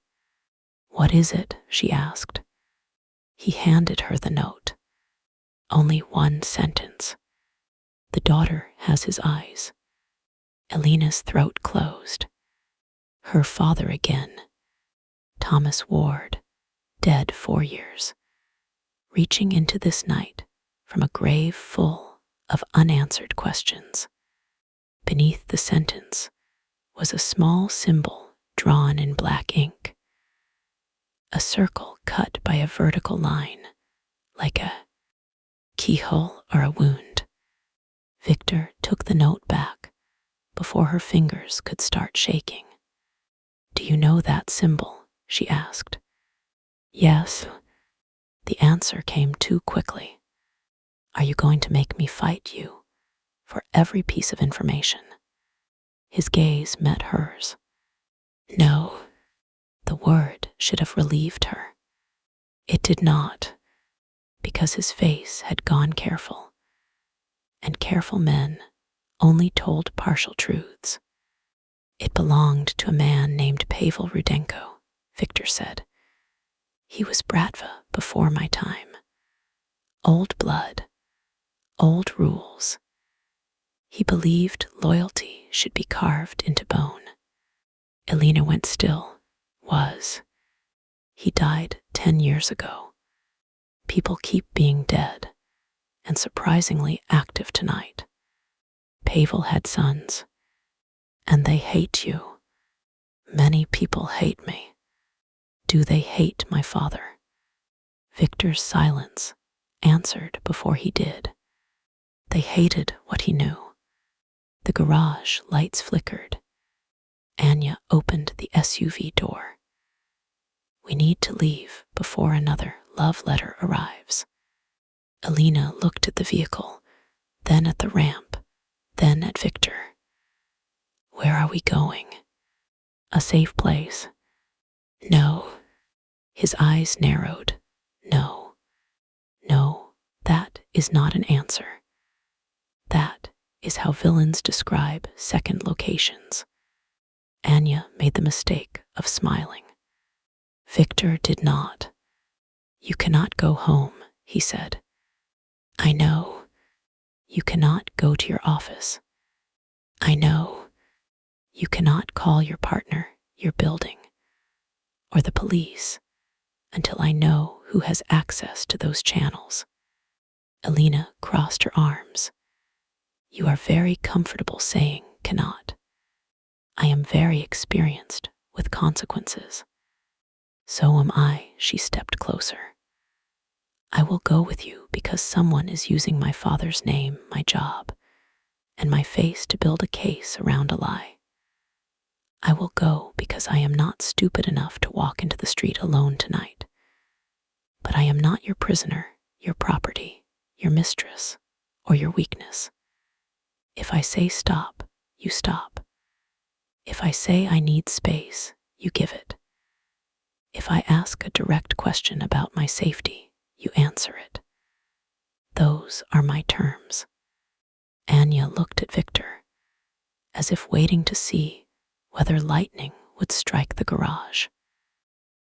What is it? She asked. He handed her the note. Only 1 sentence. The daughter has his eyes. Alina's throat closed. Her father again. Thomas Ward, dead 4 years. Reaching into this night from a grave full of unanswered questions. Beneath the sentence was a small symbol drawn in black ink. A circle cut by a vertical line, like a keyhole or a wound. Victor took the note back before her fingers could start shaking. Do you know that symbol? She asked. Yes. The answer came too quickly. Are you going to make me fight you for every piece of information? His gaze met hers. No. The word should have relieved her. It did not, because his face had gone careful, and careful men only told partial truths. It belonged to a man named Pavel Rudenko, Victor said. He was Bratva before my time. Old blood, old rules. He believed loyalty should be carved into bone. Alina went still. He died 10 years ago. People keep being dead, and surprisingly active tonight. Pavel had sons, and they hate you. Many people hate me. Do they hate my father? Victor's silence answered before he did. They hated what he knew. The garage lights flickered. Anya opened the SUV door. We need to leave before another love letter arrives. Alina looked at the vehicle, then at the ramp, then at Victor. Where are we going? A safe place. No. His eyes narrowed. No. No, that is not an answer. That is how villains describe second locations. Anya made the mistake of smiling. Victor did not. You cannot go home, he said. I know. You cannot go to your office. I know. You cannot call your partner, your building, or the police until I know who has access to those channels. Alina crossed her arms. You are very comfortable saying cannot. I am very experienced with consequences. So am I, she stepped closer. I will go with you because someone is using my father's name, my job, and my face to build a case around a lie. I will go because I am not stupid enough to walk into the street alone tonight. But I am not your prisoner, your property, your mistress, or your weakness. If I say stop, you stop. If I say I need space, you give it. If I ask a direct question about my safety, you answer it. Those are my terms. Anya looked at Victor, as if waiting to see whether lightning would strike the garage.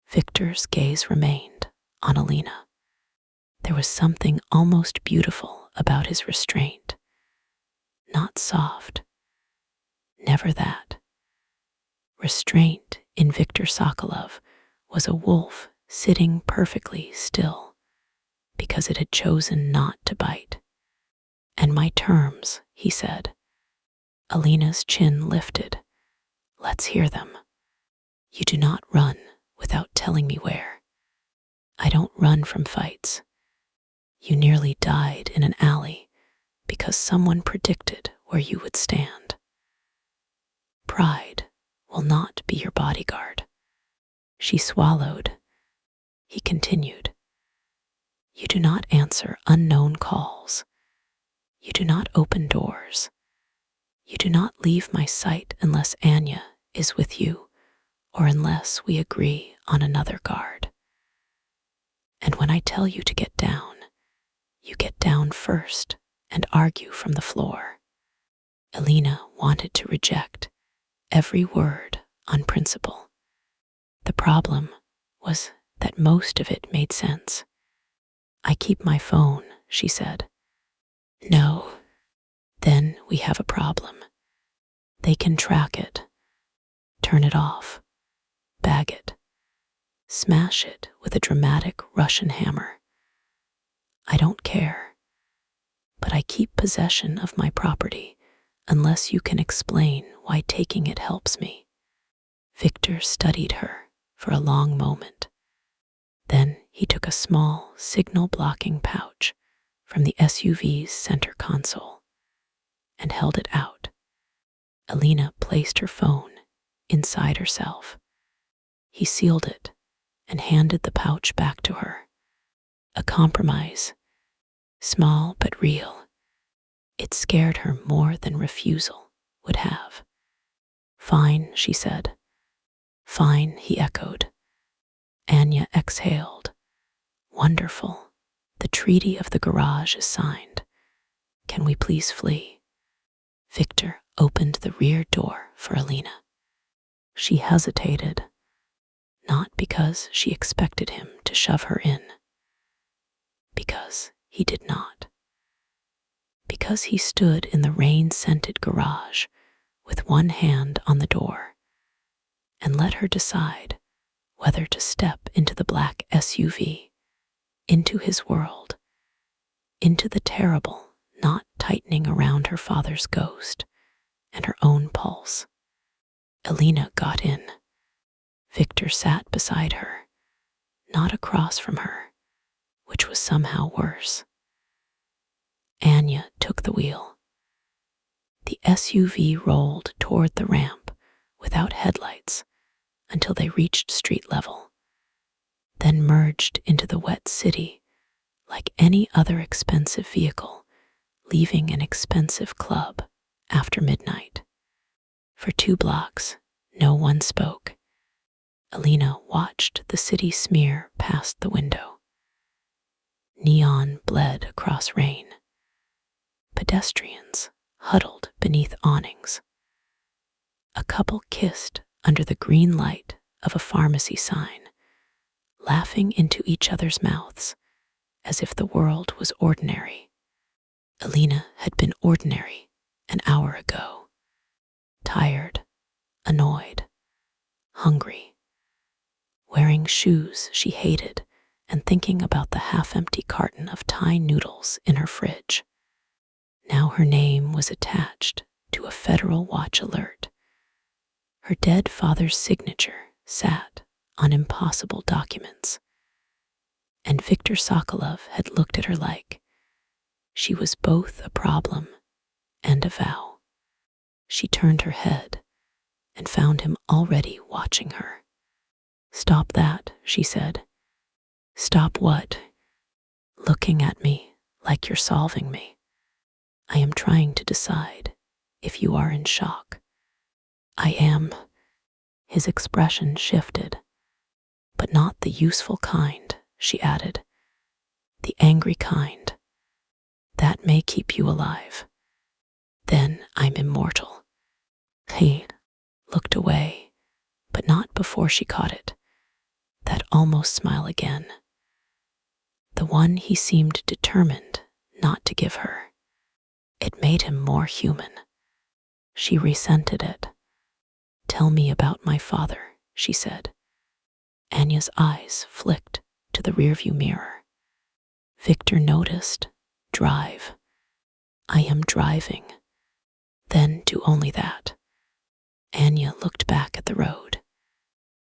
Victor's gaze remained on Alina. There was something almost beautiful about his restraint. Not soft. Never that. Restraint in Viktor Sokolov was a wolf sitting perfectly still because it had chosen not to bite. And my terms, he said. Alina's chin lifted. Let's hear them. You do not run without telling me where. I don't run from fights. You nearly died in an alley because someone predicted where you would stand. Pride will not be your bodyguard. She swallowed. He continued. You do not answer unknown calls. You do not open doors. You do not leave my sight unless Anya is with you or unless we agree on another guard. And when I tell you to get down, you get down first and argue from the floor. Alina wanted to reject every word on principle. The problem was that most of it made sense. I keep my phone, she said. No. Then we have a problem. They can track it, turn it off, bag it, smash it with a dramatic Russian hammer. I don't care, but I keep possession of my property unless you can explain why taking it helps me. Victor studied her for a long moment. Then he took a small signal-blocking pouch from the SUV's center console and held it out. Alina placed her phone inside herself. He sealed it and handed the pouch back to her. A compromise, small but real. It scared her more than refusal would have. Fine, she said. Fine, he echoed. Anya exhaled. Wonderful. The treaty of the garage is signed. Can we please flee? Victor opened the rear door for Alina. She hesitated, not because she expected him to shove her in, because he did not. Because he stood in the rain-scented garage with one hand on the door and let her decide whether to step into the black SUV, into his world, into the terrible knot tightening around her father's ghost and her own pulse. Alina got in. Victor sat beside her, not across from her, which was somehow worse. Anya took the wheel. The SUV rolled toward the ramp without headlights until they reached street level, then merged into the wet city like any other expensive vehicle leaving an expensive club after midnight. For 2 blocks, no one spoke. Alina watched the city smear past the window. Neon bled across rain. Pedestrians huddled beneath awnings. A couple kissed under the green light of a pharmacy sign, laughing into each other's mouths as if the world was ordinary. Alina had been ordinary an hour ago. Tired, annoyed, hungry, wearing shoes she hated and thinking about the half-empty carton of Thai noodles in her fridge. Now her name was attached to a federal watch alert. Her dead father's signature sat on impossible documents. And Viktor Sokolov had looked at her like she was both a problem and a vow. She turned her head and found him already watching her. Stop that, she said. Stop what? Looking at me like you're solving me. I am trying to decide if you are in shock. I am. His expression shifted. But not the useful kind, she added. The angry kind. That may keep you alive. Then I'm immortal. He looked away, but not before she caught it. That almost smile again. The one he seemed determined not to give her. It made him more human. She resented it. Tell me about my father, she said. Anya's eyes flicked to the rearview mirror. Victor noticed. Drive. I am driving. Then do only that. Anya looked back at the road.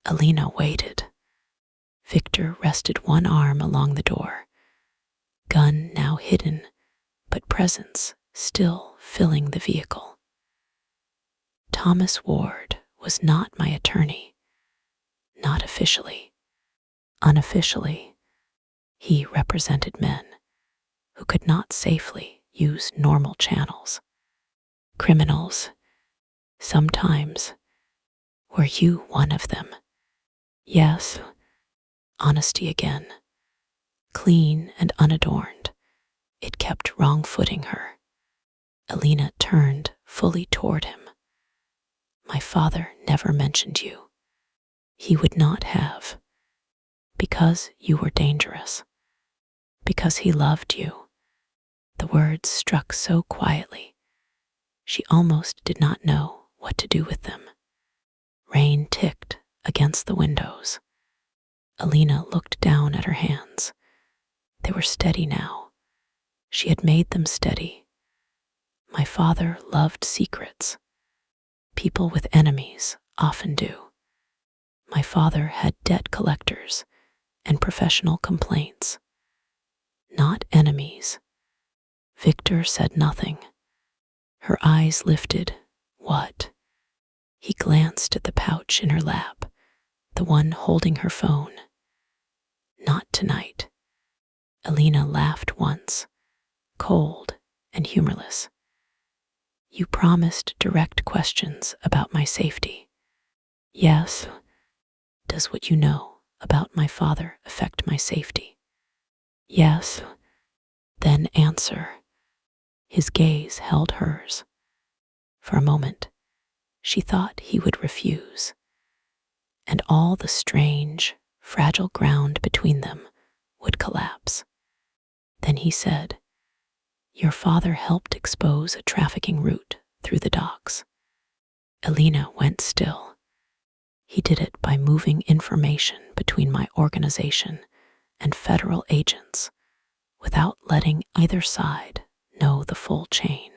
Alina waited. Victor rested one arm along the door. Gun now hidden, but presence still filling the vehicle. Thomas Ward was not my attorney. Not officially. Unofficially, he represented men who could not safely use normal channels. Criminals. Sometimes. Were you one of them? Yes. Honesty again. Clean and unadorned. It kept wrong-footing her. Alina turned fully toward him. My father never mentioned you. He would not have. Because you were dangerous. Because he loved you. The words struck so quietly. She almost did not know what to do with them. Rain ticked against the windows. Alina looked down at her hands. They were steady now. She had made them steady. My father loved secrets. People with enemies often do. My father had debt collectors and professional complaints. Not enemies. Victor said nothing. Her eyes lifted. What? He glanced at the pouch in her lap, the one holding her phone. Not tonight. Alina laughed once, cold and humorless. You promised direct questions about my safety. Yes. Does what you know about my father affect my safety? Yes. Then answer. His gaze held hers. For a moment, she thought he would refuse, and all the strange, fragile ground between them would collapse. Then he said, Your father helped expose a trafficking route through the docks. Alina went still. He did it by moving information between my organization and federal agents without letting either side know the full chain.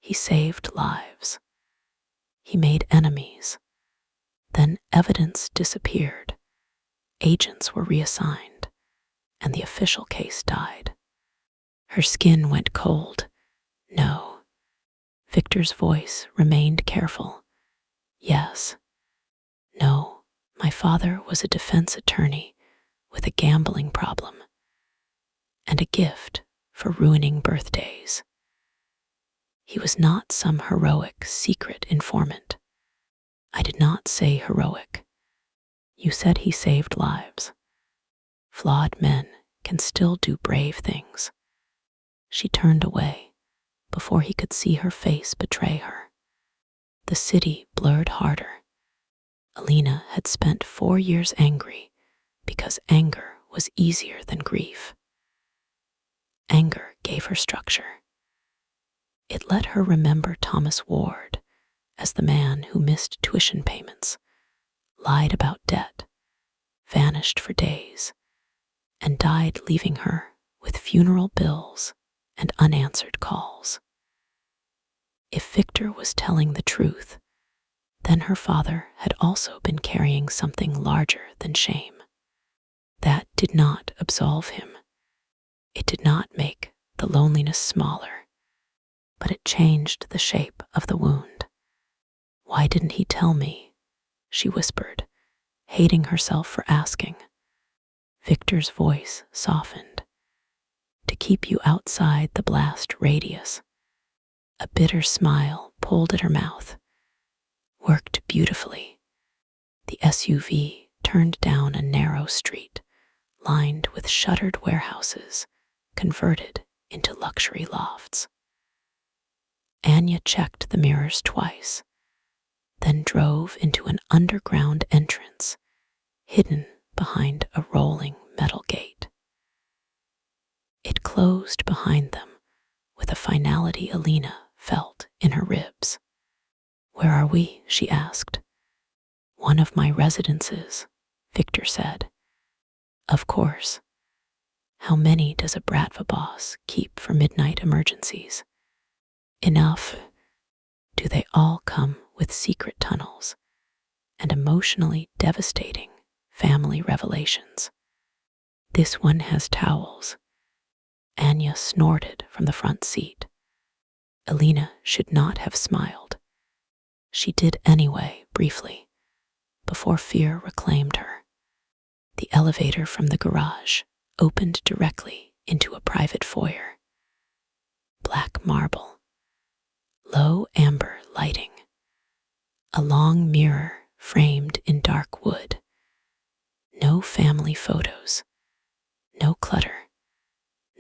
He saved lives. He made enemies. Then evidence disappeared. Agents were reassigned, and the official case died. Her skin went cold. No. Victor's voice remained careful. Yes. No, my father was a defense attorney with a gambling problem and a gift for ruining birthdays. He was not some heroic secret informant. I did not say heroic. You said he saved lives. Flawed men can still do brave things. She turned away before he could see her face betray her. The city blurred harder. Alina had spent 4 years angry because anger was easier than grief. Anger gave her structure. It let her remember Thomas Ward as the man who missed tuition payments, lied about debt, vanished for days, and died leaving her with funeral bills and unanswered calls. If Victor was telling the truth, then her father had also been carrying something larger than shame. That did not absolve him. It did not make the loneliness smaller, but it changed the shape of the wound. Why didn't he tell me? She whispered, hating herself for asking. Victor's voice softened. To keep you outside the blast radius. A bitter smile pulled at her mouth. worked beautifully. The SUV turned down a narrow street lined with shuttered warehouses converted into luxury lofts. Anya checked the mirrors twice, then drove into an underground entrance hidden behind a rolling metal gate. It closed behind them with a finality Alina felt in her ribs. "Where are we?" she asked. "One of my residences," Victor said. "Of course. How many does a Bratva boss keep for midnight emergencies?" "Enough." "Do they all come with secret tunnels and emotionally devastating family revelations?" "This one has towels." Anya snorted from the front seat. Alina should not have smiled. She did anyway, briefly, before fear reclaimed her. The elevator from the garage opened directly into a private foyer. Black marble, low amber lighting, a long mirror framed in dark wood. No family photos, no clutter,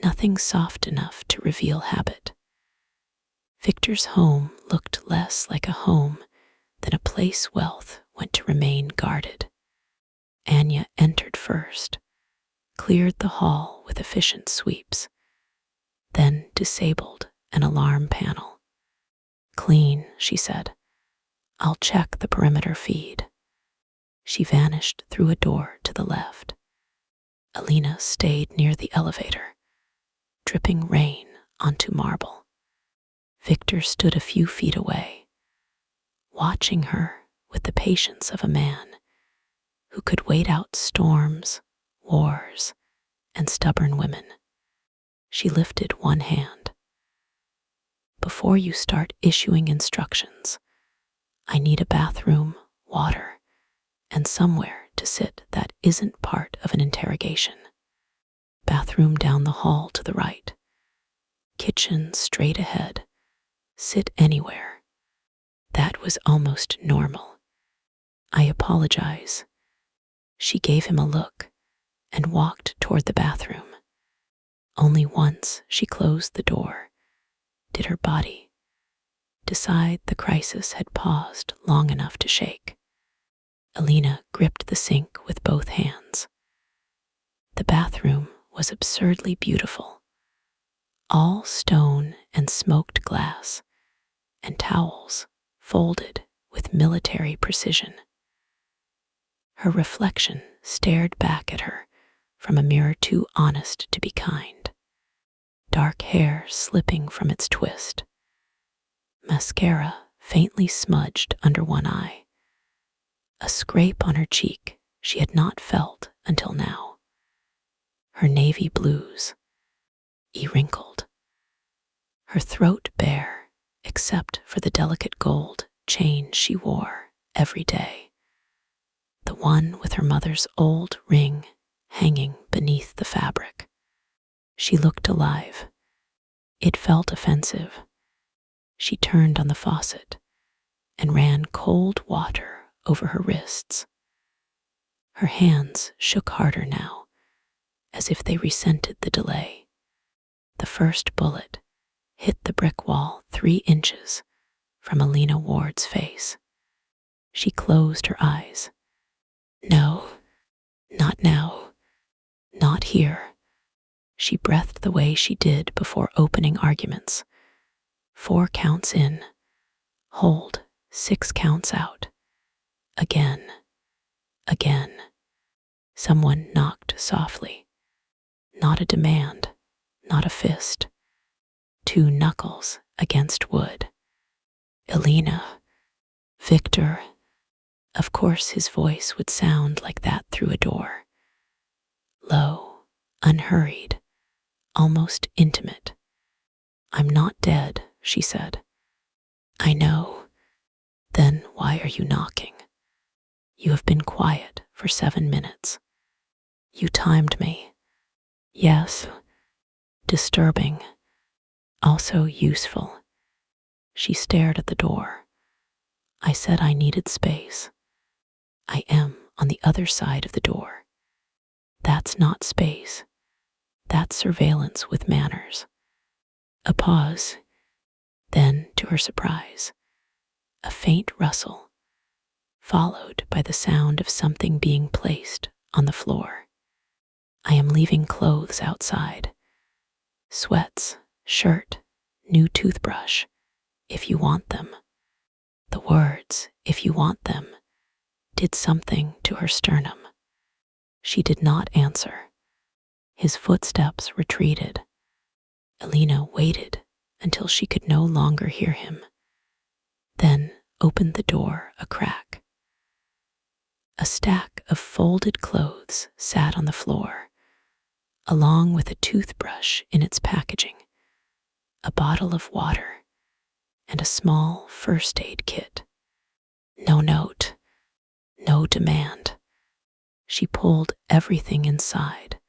nothing soft enough to reveal habit. Victor's home looked less like a home than a place wealth went to remain guarded. Anya entered first, cleared the hall with efficient sweeps, then disabled an alarm panel. "Clean," she said. "I'll check the perimeter feed." She vanished through a door to the left. Alina stayed near the elevator, dripping rain onto marble. Victor stood a few feet away, watching her with the patience of a man who could wait out storms, wars, and stubborn women. She lifted one hand. "Before you start issuing instructions, I need a bathroom, water, and somewhere to sit that isn't part of an interrogation. Bathroom down the hall to the right. Kitchen straight ahead. Sit anywhere." That was almost normal. "I apologize." She gave him a look and walked toward the bathroom. Only once she closed the door did her body decide the crisis had paused long enough to shake. Alina gripped the sink with both hands. The bathroom was absurdly beautiful, all stone and smoked glass, and towels folded with military precision. Her reflection stared back at her from a mirror too honest to be kind. Dark hair slipping from its twist. Mascara faintly smudged under one eye. A scrape on her cheek she had not felt until now. Her navy blues, wrinkled. Her throat bare, except for the delicate gold chain she wore every day. The one with her mother's old ring hanging beneath the fabric. She looked alive. It felt offensive. She turned on the faucet and ran cold water over her wrists. Her hands shook harder now, as if they resented the delay. The first bullet hit the brick wall 3 inches from Alina Ward's face. She closed her eyes. "No, not now, not here." She breathed the way she did before opening arguments. 4 counts in. Hold, 6 counts out. Again, again. Someone knocked softly. Not a demand, not a fist. 2 knuckles against wood. "Alina." "Victor." Of course his voice would sound like that through a door. Low, unhurried, almost intimate. "I'm not dead," she said. "I know." "Then why are you knocking? You have been quiet for 7 minutes. You timed me." "Yes." "Disturbing. Also useful." She stared at the door. I said I needed space. I am on the other side of the door. That's not space. That's surveillance with manners. A pause. Then, to her surprise, a faint rustle, followed by the sound of something being placed on the floor. I am leaving clothes outside. Sweats, shirt, new toothbrush, if you want them. The words, if you want them, did something to her sternum. She did not answer. His footsteps retreated. Alina waited until she could no longer hear him, then opened the door a crack. A stack of folded clothes sat on the floor, along with a toothbrush in its packaging, a bottle of water, and a small first aid kit. No note, no demand. She pulled everything inside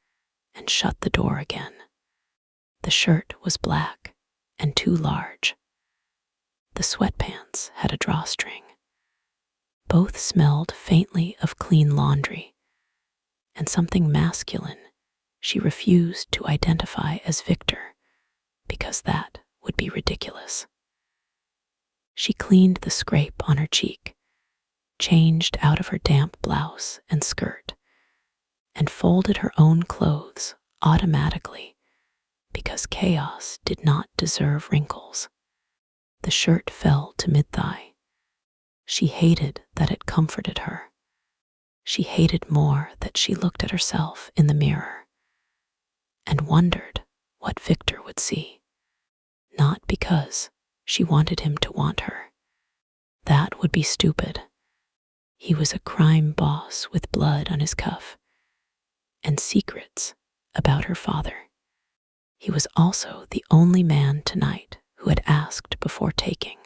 and shut the door again. The shirt was black and too large. The sweatpants had a drawstring. Both smelled faintly of clean laundry and something masculine she refused to identify as Victor because that would be ridiculous. She cleaned the scrape on her cheek, changed out of her damp blouse and skirt, and folded her own clothes automatically because chaos did not deserve wrinkles. The shirt fell to mid-thigh. She hated that it comforted her. She hated more that she looked at herself in the mirror and wondered what Victor would see. Not because she wanted him to want her. That would be stupid. He was a crime boss with blood on his cuff and secrets about her father. He was also the only man tonight who had asked before taking,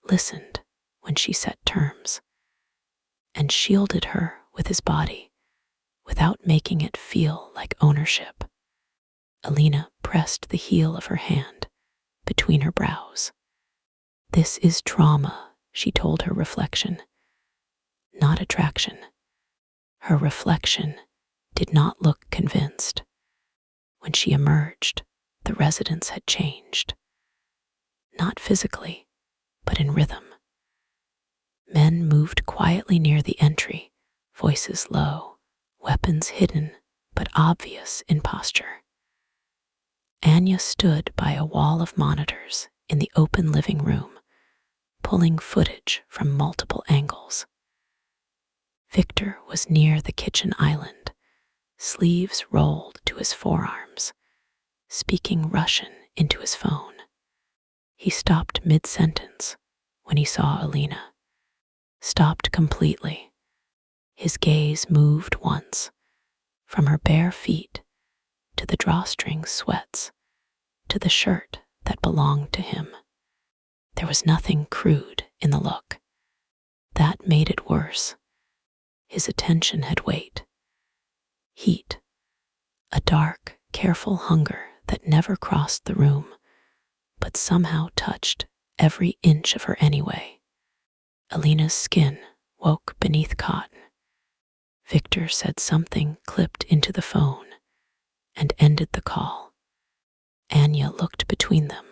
listened when she set terms, and shielded her with his body without making it feel like ownership. Alina pressed the heel of her hand between her brows. This is trauma, she told her reflection, not attraction. Her reflection did not look convinced. When she emerged, the residence had changed. Not physically, but in rhythm. Men moved quietly near the entry, voices low, weapons hidden but obvious in posture. Anya stood by a wall of monitors in the open living room, pulling footage from multiple angles. Victor was near the kitchen island, sleeves rolled to his forearms, speaking Russian into his phone. He stopped mid-sentence when he saw Alina. Stopped completely. His gaze moved once, from her bare feet to the drawstring sweats to the shirt that belonged to him. There was nothing crude in the look. That made it worse. His attention had weight. Heat. A dark, careful hunger that never crossed the room, but somehow touched every inch of her anyway. Alina's skin woke beneath cotton. Victor said something clipped into the phone and ended the call. Anya looked between them,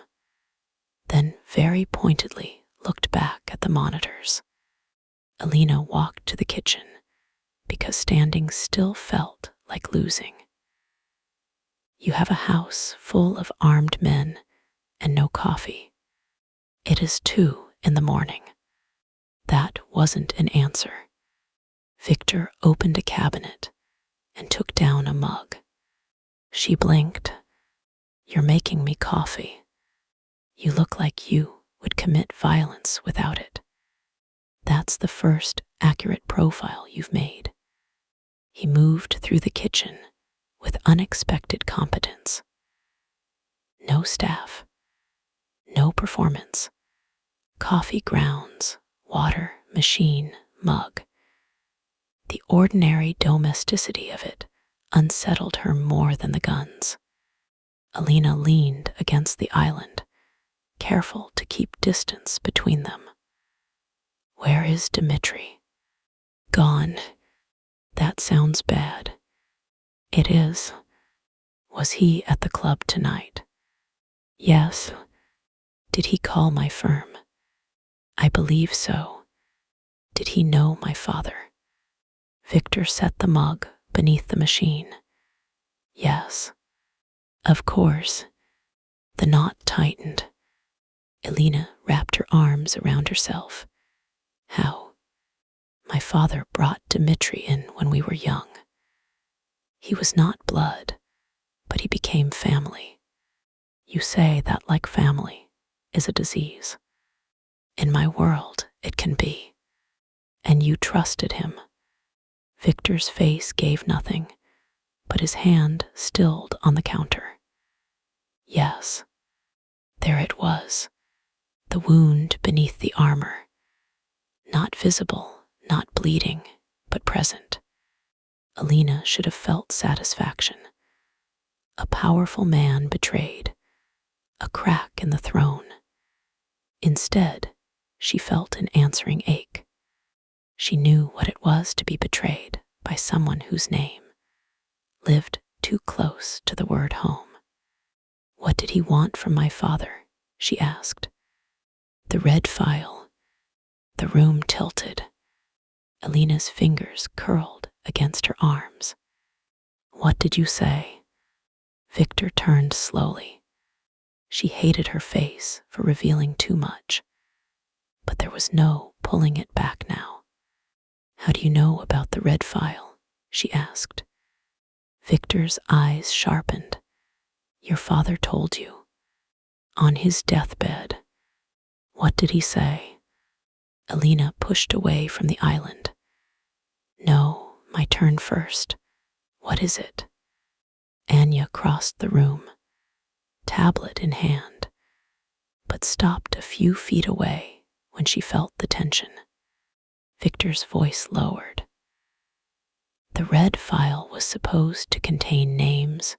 then very pointedly looked back at the monitors. Alina walked to the kitchen because standing still felt like losing. You have a house full of armed men and no coffee. It is 2 a.m. That wasn't an answer. Victor opened a cabinet and took down a mug. She blinked. You're making me coffee. You look like you would commit violence without it. That's the first accurate profile you've made. He moved through the kitchen with unexpected competence. No staff, no performance. Coffee grounds, water, machine, mug. The ordinary domesticity of it unsettled her more than the guns. Alina leaned against the island, careful to keep distance between them. Where is Dmitri? Gone. That sounds bad. It is. Was he at the club tonight? Yes. Did he call my firm? I believe so. Did he know my father? Victor set the mug beneath the machine. Yes. Of course. The knot tightened. Elena wrapped her arms around herself. How? My father brought Dmitri in when we were young. He was not blood, but he became family. You say that like family is a disease. In my world, it can be. And you trusted him. Victor's face gave nothing, but his hand stilled on the counter. Yes, there it was, the wound beneath the armor. Not visible, not bleeding, but present. Elena should have felt satisfaction. A powerful man betrayed, a crack in the throne. Instead, she felt an answering ache. She knew what it was to be betrayed by someone whose name lived too close to the word home. What did he want from my father? She asked. The red file. The room tilted. Elena's fingers curled against her arms. What did you say? Victor turned slowly. She hated her face for revealing too much, but there was no pulling it back now. How do you know about the red file? She asked. Victor's eyes sharpened. Your father told you. On his deathbed. What did he say? Elena pushed away from the island. No, my turn first. What is it? Anya crossed the room, tablet in hand, but stopped a few feet away when she felt the tension. Victor's voice lowered. The red file was supposed to contain names,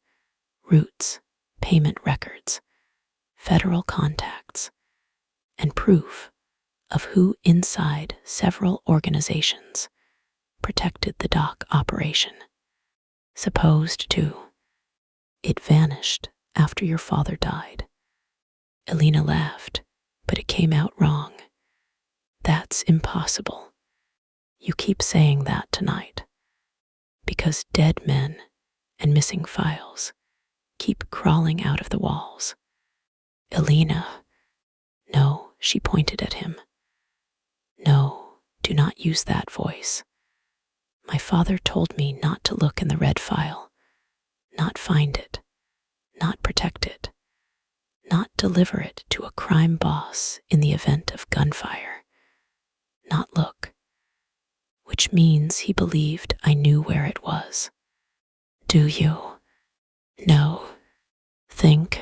routes, payment records, federal contacts, and proof of who inside several organizations protected the dock operation. Supposed to. It vanished after your father died. Elena laughed, but it came out wrong. That's impossible. You keep saying that tonight. Because dead men and missing files keep crawling out of the walls. Elena. No, she pointed at him. No, do not use that voice. My father told me not to look in the red file, not find it, not protect it, not deliver it to a crime boss in the event of gunfire, not look, which means he believed I knew where it was. Do you? No. Think.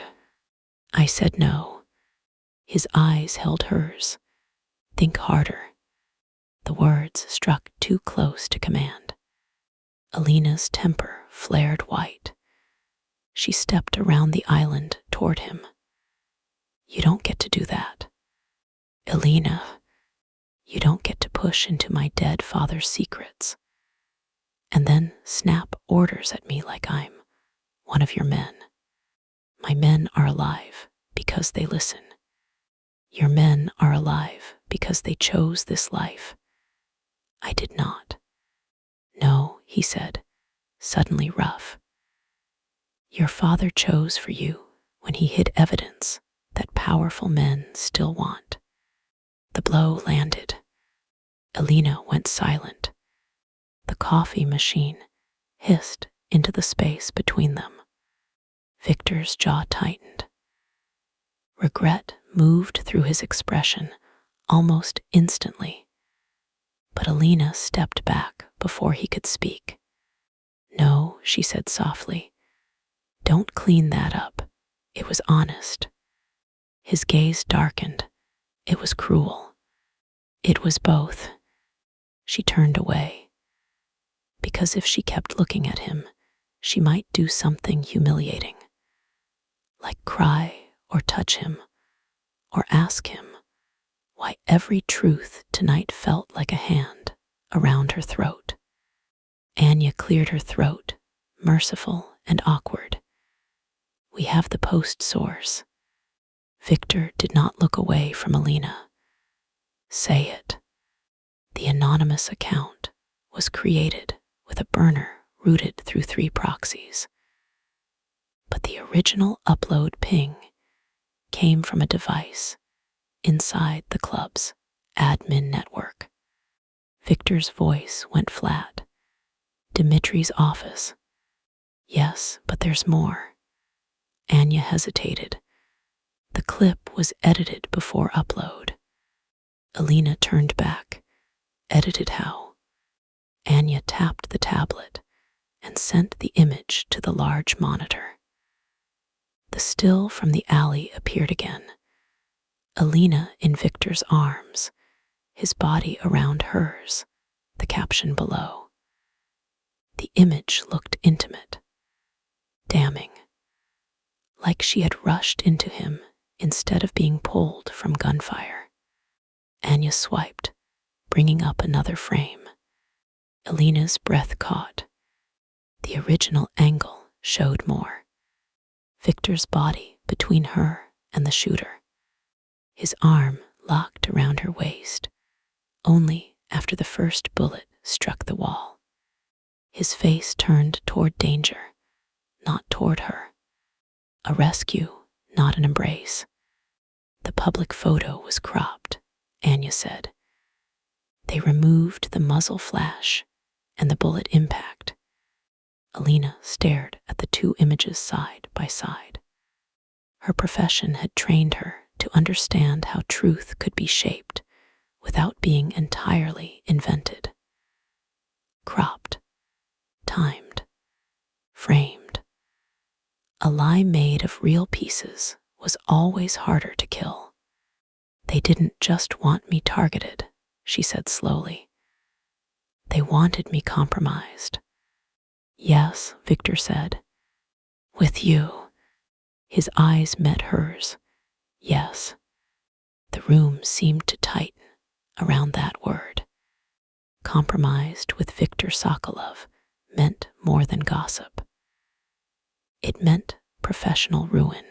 I said no. His eyes held hers. Think harder. The words struck too close to command. Elena's temper flared white. She stepped around the island toward him. You don't get to do that. Elena, you don't get to push into my dead father's secrets. And then snap orders at me like I'm one of your men. My men are alive because they listen. Your men are alive because they chose this life. I did not. No, he said, suddenly rough. Your father chose for you when he hid evidence that powerful men still want. The blow landed. Elena went silent. The coffee machine hissed into the space between them. Victor's jaw tightened. Regret moved through his expression almost instantly, but Elena stepped back before he could speak. No, she said softly. Don't clean that up. It was honest. His gaze darkened. It was cruel. It was both. She turned away, because if she kept looking at him, she might do something humiliating, like cry or touch him or ask him why every truth tonight felt like a hand around her throat. Anya cleared her throat, merciful and awkward. We have the post source. Victor did not look away from Alina. Say it. The anonymous account was created with a burner routed through 3 proxies. But the original upload ping came from a device inside the club's admin network. Victor's voice went flat. Dimitri's office. Yes, but there's more. Anya hesitated. The clip was edited before upload. Alina turned back. Edited how? Anya tapped the tablet and sent the image to the large monitor. The still from the alley appeared again. Alina in Victor's arms, his body around hers, the caption below. The image looked intimate, damning, like she had rushed into him instead of being pulled from gunfire. Anya swiped, bringing up another frame. Alina's breath caught. The original angle showed more. Victor's body between her and the shooter. His arm locked around her waist, only after the first bullet struck the wall. His face turned toward danger, not toward her. A rescue, not an embrace. The public photo was cropped, Anya said. They removed the muzzle flash and the bullet impact. Alina stared at the 2 images side by side. Her profession had trained her to understand how truth could be shaped without being entirely invented. Cropped, timed, framed. A lie made of real pieces was always harder to kill. They didn't just want me targeted, she said slowly. They wanted me compromised. Yes, Victor said. With you. His eyes met hers. Yes. The room seemed to tighten around that word. Compromised with Victor Sokolov meant more than gossip. It meant professional ruin,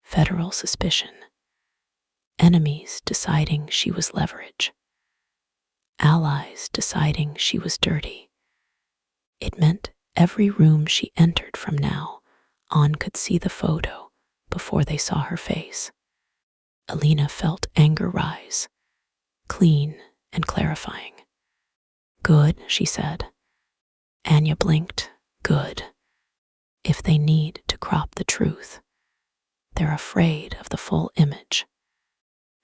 federal suspicion, enemies deciding she was leverage, allies deciding she was dirty. It meant every room she entered from now on could see the photo before they saw her face. Alina felt anger rise, clean and clarifying. Good, she said. Anya blinked. Good. If they need to crop the truth, they're afraid of the full image.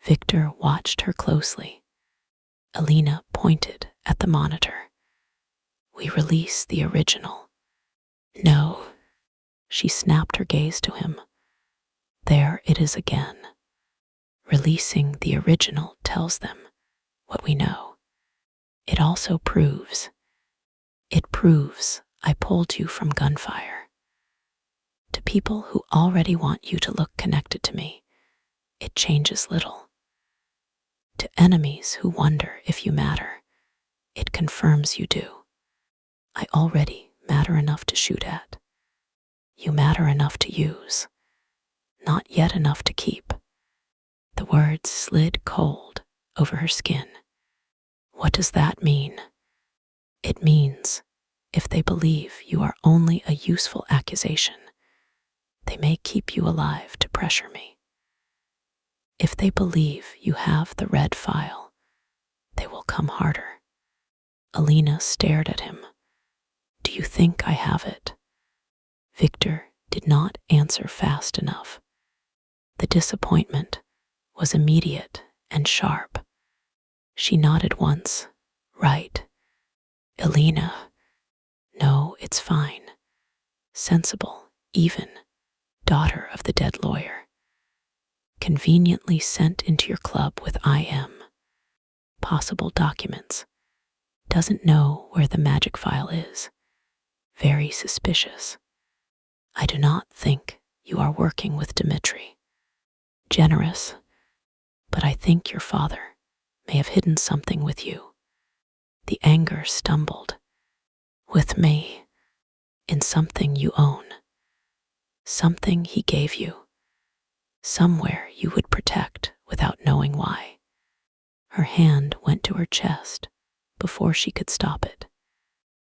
Victor watched her closely. Alina pointed at the monitor. We release the original. No. She snapped her gaze to him. There it is again. Releasing the original tells them what we know. It also proves. It proves I pulled you from gunfire. To people who already want you to look connected to me, it changes little. To enemies who wonder if you matter, it confirms you do. I already matter enough to shoot at. You matter enough to use, not yet enough to keep. The words slid cold over her skin. What does that mean? It means, if they believe you are only a useful accusation, they may keep you alive to pressure me. If they believe you have the red file, they will come harder. Alina stared at him. Do you think I have it? Victor did not answer fast enough. The disappointment was immediate and sharp. She nodded once. Right. Alina. No, it's fine. Sensible, even. Daughter of the dead lawyer. Conveniently sent into your club with IM. Possible documents. Doesn't know where the magic file is. Very suspicious. I do not think you are working with Dmitri. Generous, But I think your father may have hidden something with you. The anger stumbled. With me, in something you own, something he gave you, somewhere you would protect without knowing why. Her hand went to her chest before she could stop it,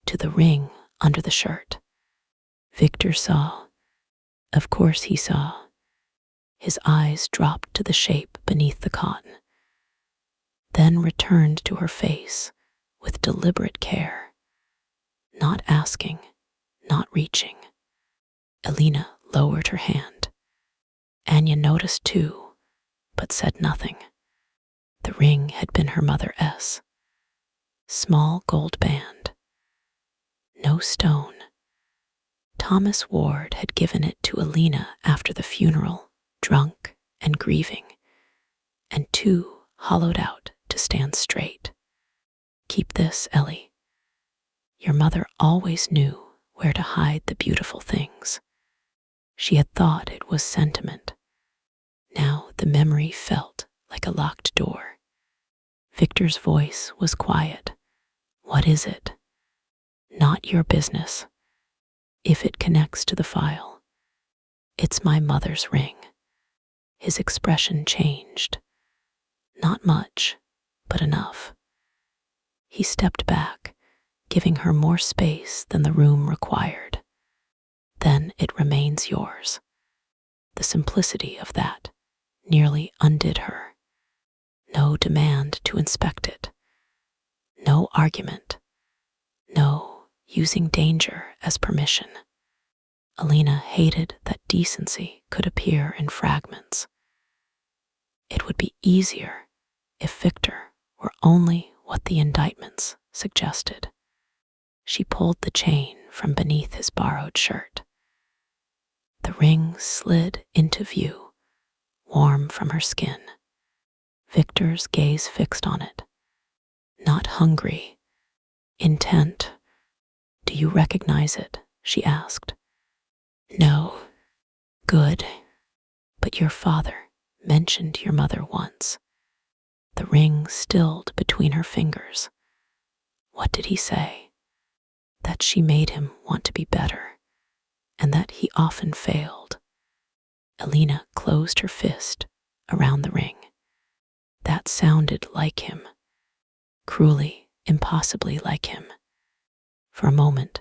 to the ring under the shirt. Victor saw. Of course he saw. His eyes dropped to the shape beneath the cotton, then returned to her face with deliberate care, not asking, not reaching. Alina lowered her hand. Anya noticed too, but said nothing. The ring had been her mother's. Small gold band. No stone. Thomas Ward had given it to Alina after the funeral, drunk and grieving, and two hollowed out to stand straight. Keep this, Ellie. Your mother always knew where to hide the beautiful things. She had thought it was sentiment. Now the memory felt like a locked door. Victor's voice was quiet. What is it? Not your business. If it connects to the file, it's my mother's ring. His expression changed. Not much, but enough. He stepped back, giving her more space than the room required. Then it remains yours. The simplicity of that nearly undid her. No demand to inspect it. No argument. No using danger as permission. Alina hated that decency could appear in fragments. It would be easier if Victor were only what the indictments suggested. She pulled the chain from beneath his borrowed shirt. The ring slid into view, warm from her skin. Victor's gaze fixed on it. Not hungry, intent. Do you recognize it? She asked. No. Good. But your father mentioned your mother once. The ring stilled between her fingers. What did he say? That she made him want to be better, and that he often failed. Alina closed her fist around the ring. That sounded like him. Cruelly, impossibly like him. For a moment,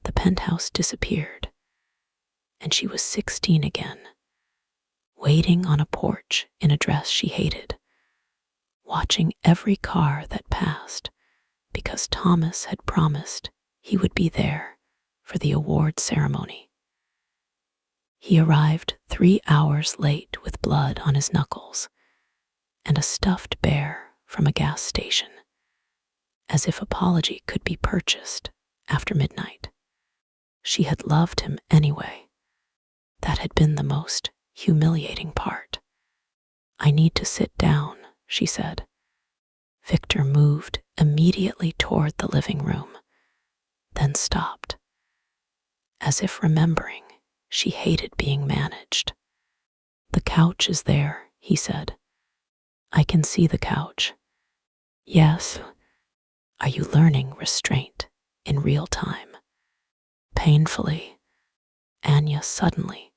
the penthouse disappeared, and she was 16 again, waiting on a porch in a dress she hated, watching every car that passed because Thomas had promised he would be there for the award ceremony. He arrived 3 hours late with blood on his knuckles and a stuffed bear from a gas station, as if apology could be purchased after midnight. She had loved him anyway. That had been the most humiliating part. I need to sit down, she said. Victor moved immediately toward the living room, then stopped. As if remembering, she hated being managed. The couch is there, he said. I can see the couch. Yes. Are you learning restraint in real time? Painfully, Anya suddenly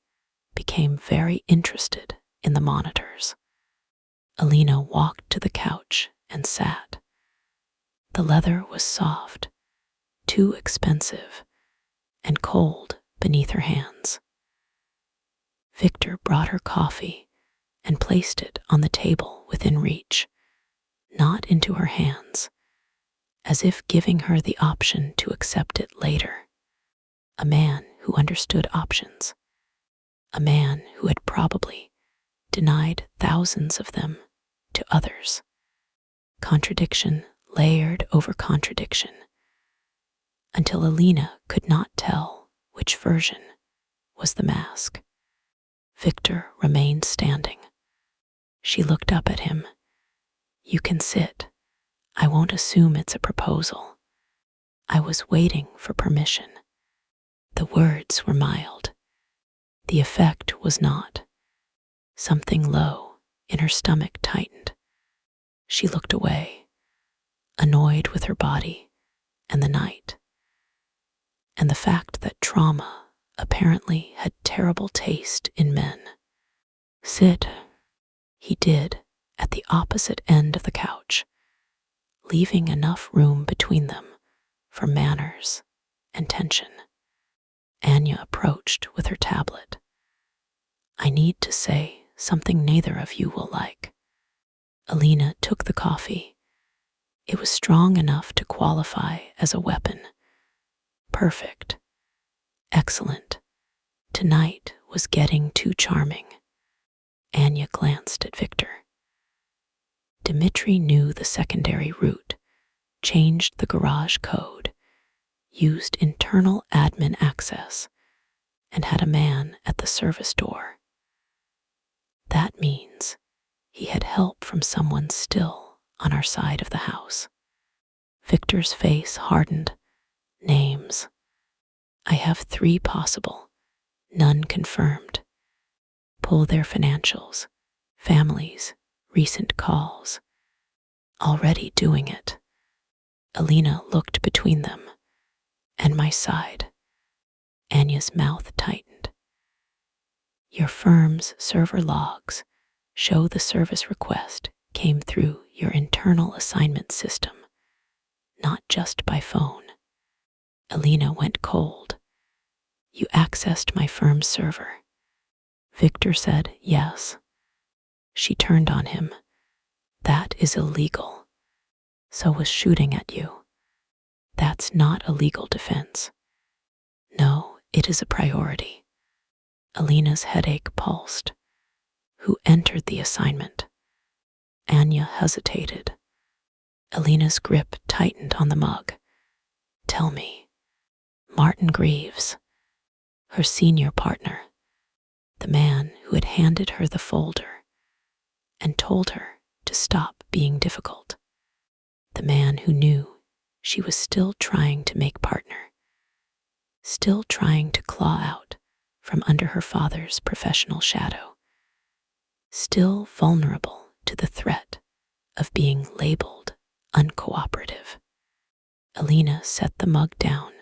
became very interested in the monitors. Alina walked to the couch and sat. The leather was soft, too expensive, and cold beneath her hands. Victor brought her coffee and placed it on the table within reach, not into her hands, as if giving her the option to accept it later. A man who understood options. A man who had probably denied thousands of them to others. Contradiction layered over contradiction, until Alina could not tell which version was the mask. Victor remained standing. She looked up at him. You can sit. I won't assume it's a proposal. I was waiting for permission. The words were mild. The effect was not. Something low, in her stomach tightened. She looked away, annoyed with her body and the night, and the fact that trauma apparently had terrible taste in men. Sit, he did, at the opposite end of the couch, leaving enough room between them for manners and tension. Anya approached with her tablet. I need to say something neither of you will like. Alina took the coffee. It was strong enough to qualify as a weapon. Perfect. Excellent. Tonight was getting too charming. Anya glanced at Victor. Dmitri knew the secondary route, changed the garage code, used internal admin access, and had a man at the service door. That means he had help from someone still on our side of the house. Victor's face hardened. Names. I have 3 possible, none confirmed. Pull their financials, families, recent calls. Already doing it. Alina looked between them and my side. Anya's mouth tightened. Your firm's server logs show the service request came through your internal assignment system, not just by phone. Alina went cold. You accessed my firm's server. Victor said yes. She turned on him. That is illegal. So was shooting at you. That's not a legal defense. No, it is a priority. Alina's headache pulsed. Who entered the assignment? Anya hesitated. Alina's grip tightened on the mug. Tell me. Martin Greaves, her senior partner, the man who had handed her the folder and told her to stop being difficult, the man who knew she was still trying to make partner, still trying to claw out from under her father's professional shadow, still vulnerable to the threat of being labeled uncooperative. Alina set the mug down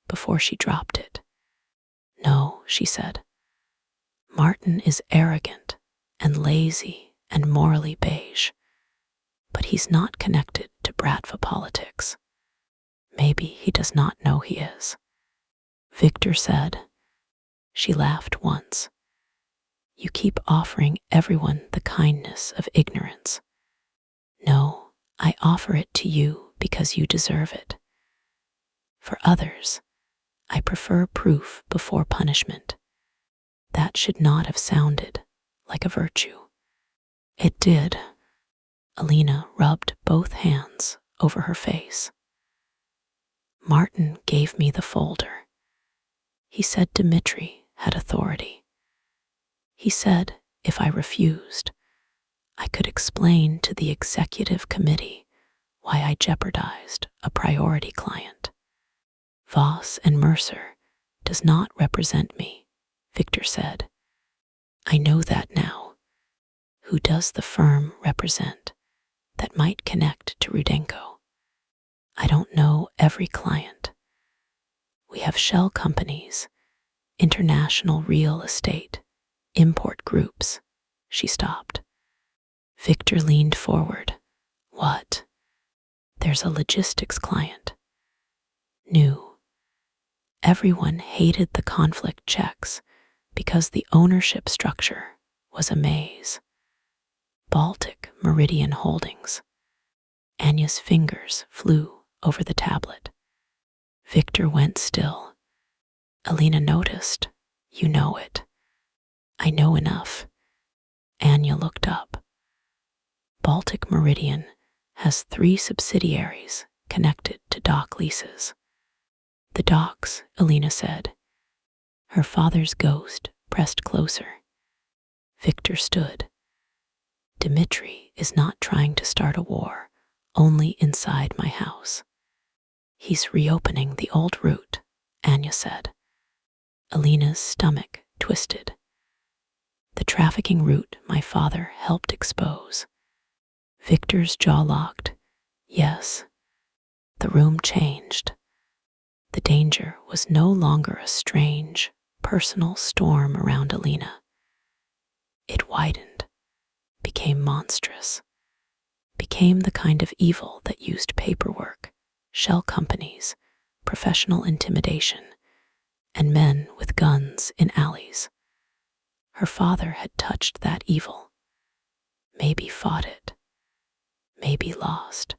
before she dropped it. No, she said. Martin is arrogant and lazy and morally beige, but he's not connected to Bratva politics. Maybe he does not know he is. Victor said. She laughed once. You keep offering everyone the kindness of ignorance. No, I offer it to you because you deserve it. For others, I prefer proof before punishment. That should not have sounded like a virtue. It did. Alina rubbed both hands over her face. Martin gave me the folder. He said Dmitri had authority. He said if I refused, I could explain to the executive committee why I jeopardized a priority client. Voss and Mercer does not represent me, Victor said. I know that now. Who does the firm represent that might connect to Rudenko? I don't know every client. We have shell companies, international real estate, import groups. She stopped. Victor leaned forward. What? There's a logistics client. New. Everyone hated the conflict checks because the ownership structure was a maze. Baltic Meridian Holdings. Anya's fingers flew over the tablet. Victor went still. Alina noticed. You know it. I know enough. Anya looked up. Baltic Meridian has 3 subsidiaries connected to dock leases. The docks, Alina said. Her father's ghost pressed closer. Victor stood. Dmitri is not trying to start a war, only inside my house. He's reopening the old route, Anya said. Alina's stomach twisted. the trafficking route my father helped expose. Victor's jaw locked. Yes, the room changed. The danger was no longer a strange, personal storm around Alina. It widened, became monstrous, became the kind of evil that used paperwork, shell companies, professional intimidation, and men with guns in alleys. Her father had touched that evil, maybe fought it, maybe lost,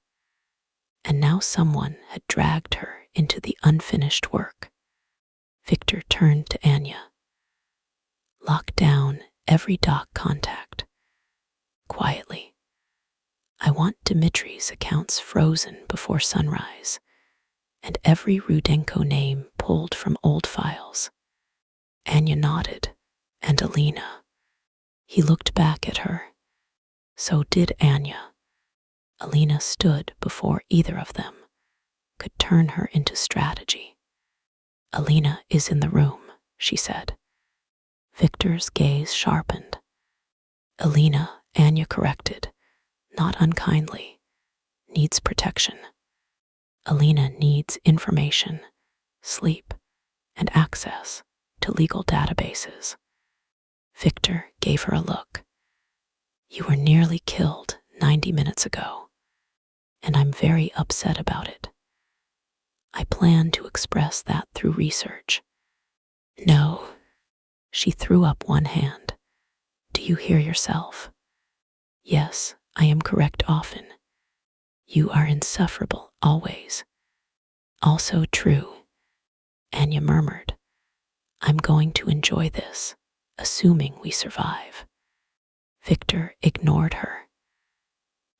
and now someone had dragged her into the unfinished work. Victor turned to Anya. Lock down every dock contact. Quietly. I want Dmitri's accounts frozen before sunrise, and every Rudenko name pulled from old files. Anya nodded, and Alina. He looked back at her. So did Anya. Alina stood before either of them could turn her into strategy. Alina is in the room, she said. Victor's gaze sharpened. Alina, Anya corrected, not unkindly, needs protection. Alina needs information, sleep, and access to legal databases. Victor gave her a look. You were nearly killed 90 minutes ago, and I'm very upset about it. I plan to express that through research. No, she threw up one hand. Do you hear yourself? Yes, I am correct often. You are insufferable always. Also true, Anya murmured. I'm going to enjoy this, assuming we survive. Victor ignored her.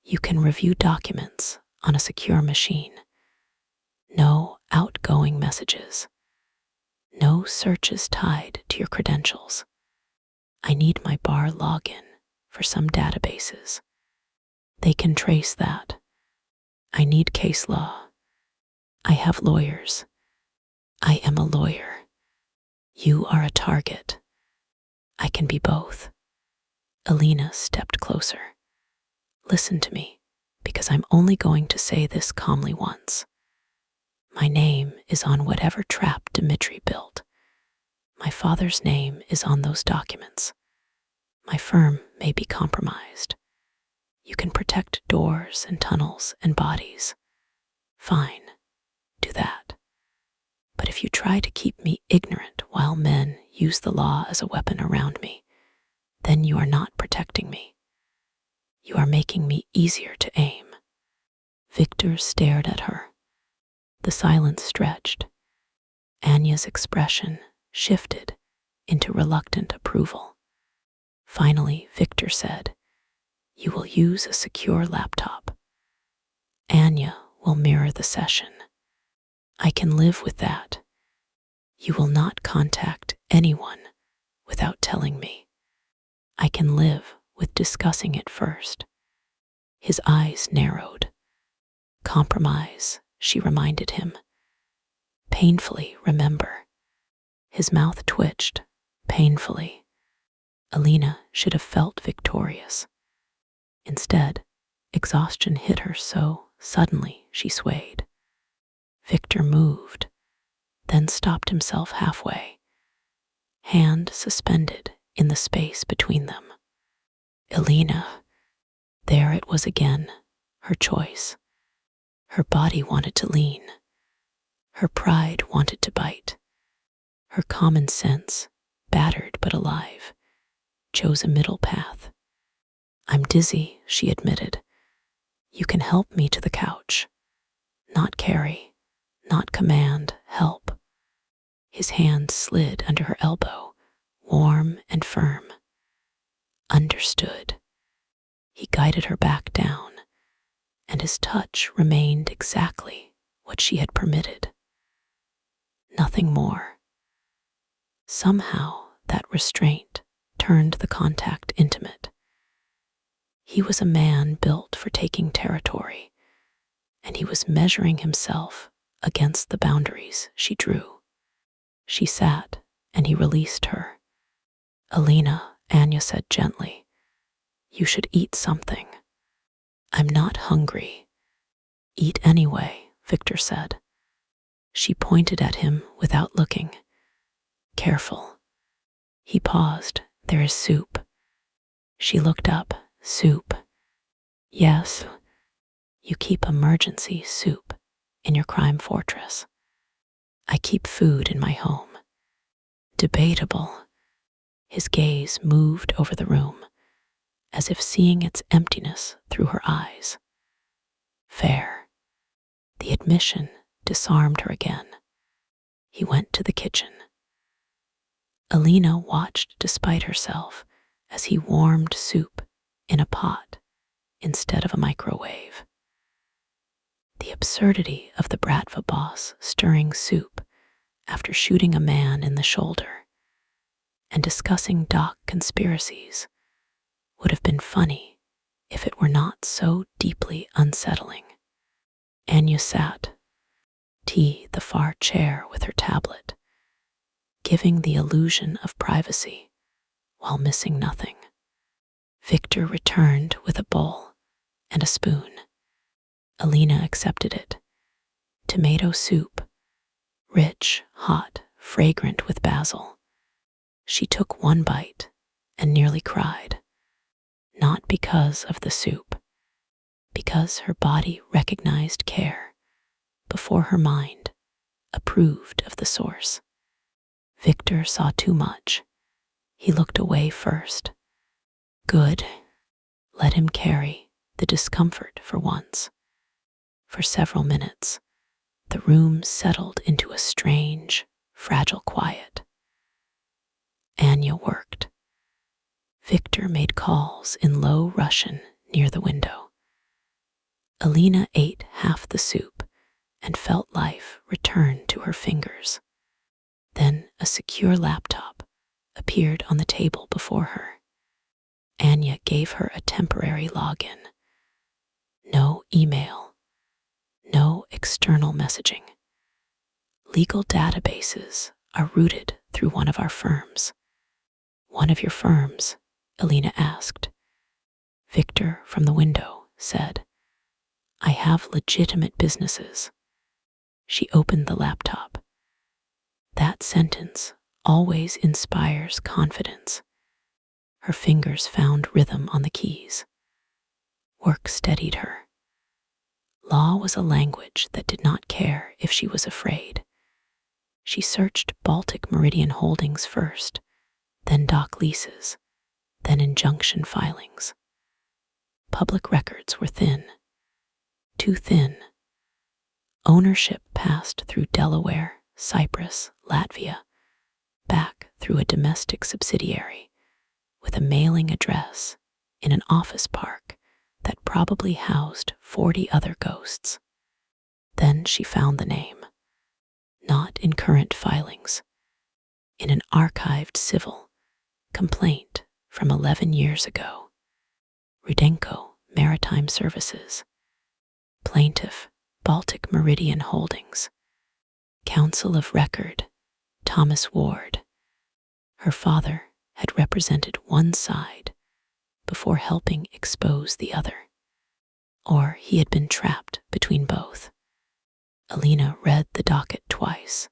You can review documents on a secure machine. No outgoing messages. No searches tied to your credentials. I need my bar login for some databases. They can trace that. I need case law. I have lawyers. I am a lawyer. You are a target. I can be both. Alina stepped closer. Listen to me, because I'm only going to say this calmly once. My name is on whatever trap Dmitri built. My father's name is on those documents. My firm may be compromised. You can protect doors and tunnels and bodies. Fine, do that. But if you try to keep me ignorant while men use the law as a weapon around me, then you are not protecting me. You are making me easier to aim. Victor stared at her. The silence stretched. Anya's expression shifted into reluctant approval. Finally, Victor said, You will use a secure laptop. Anya will mirror the session. I can live with that. You will not contact anyone without telling me. I can live with discussing it first. His eyes narrowed. Compromise, she reminded him. Painfully, remember. His mouth twitched, painfully. Alina should have felt victorious. Instead, exhaustion hit her so suddenly she swayed. Victor moved, then stopped himself halfway, hand suspended in the space between them. Alina, there it was again, her choice. Her body wanted to lean. Her pride wanted to bite. Her common sense, battered but alive, chose a middle path. I'm dizzy, she admitted. You can help me to the couch. Not carry, not command, help. His hand slid under her elbow, warm and firm. Understood. He guided her back down, and his touch remained exactly what she had permitted. Nothing more. Somehow that restraint turned the contact intimate. He was a man built for taking territory, and he was measuring himself against the boundaries she drew. She sat, and he released her. Alina, Anya said gently. You should eat something. I'm not hungry. Eat anyway, Victor said. She pointed at him without looking. Careful. He paused. There is soup. She looked up. Soup. Yes. You keep emergency soup in your crime fortress. I keep food in my home. Debatable. His gaze moved over the room, as if seeing its emptiness through her eyes. Fair. The admission disarmed her again. He went to the kitchen. Alina watched despite herself as he warmed soup in a pot instead of a microwave. The absurdity of the Bratva Boss stirring soup after shooting a man in the shoulder and discussing doc conspiracies would have been funny if it were not so deeply unsettling. Anya sat, the far chair with her tablet, giving the illusion of privacy while missing nothing. Victor returned with a bowl and a spoon. Alina accepted it. Tomato soup, rich, hot, fragrant with basil. She took one bite and nearly cried, not because of the soup, because her body recognized care before her mind approved of the source. Victor saw too much. He looked away first. Good. Let him carry the discomfort for once. For several minutes, the room settled into a strange, fragile quiet. Anya worked. Victor made calls in low Russian near the window. Alina ate half the soup and felt life return to her fingers. Then a secure laptop appeared on the table before her. Anya gave her a temporary login. No email, no external messaging. Legal databases are routed through one of our firms. One of your firms? Alina asked. Victor, from the window, said, I have legitimate businesses. She opened the laptop. That sentence always inspires confidence. Her fingers found rhythm on the keys. Work steadied her. Law was a language that did not care if she was afraid. She searched Baltic Meridian Holdings first, then dock leases, then injunction filings. Public records were thin, too thin. Ownership passed through Delaware, Cyprus, Latvia, back through a domestic subsidiary with a mailing address in an office park that probably housed 40 other ghosts. Then she found the name, not in current filings, in an archived civil complaint from 11 years ago. Rudenko Maritime Services. Plaintiff, Baltic Meridian Holdings. Counsel of Record, Thomas Ward. Her father had represented one side before helping expose the other. Or he had been trapped between both. Alina read the docket twice,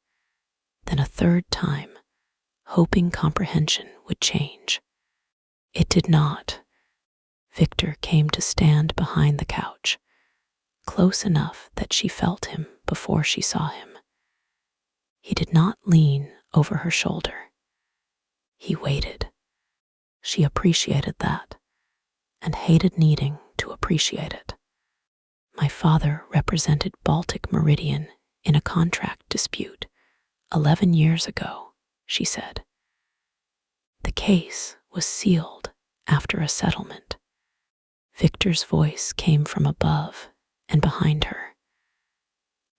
then a third time, hoping comprehension would change. It did not. Victor came to stand behind the couch, close enough that she felt him before she saw him. He did not lean over her shoulder. He waited. She appreciated that, and hated needing to appreciate it. My father represented Baltic Meridian in a contract dispute 11 years ago, she said. The case was sealed after a settlement. Victor's voice came from above and behind her.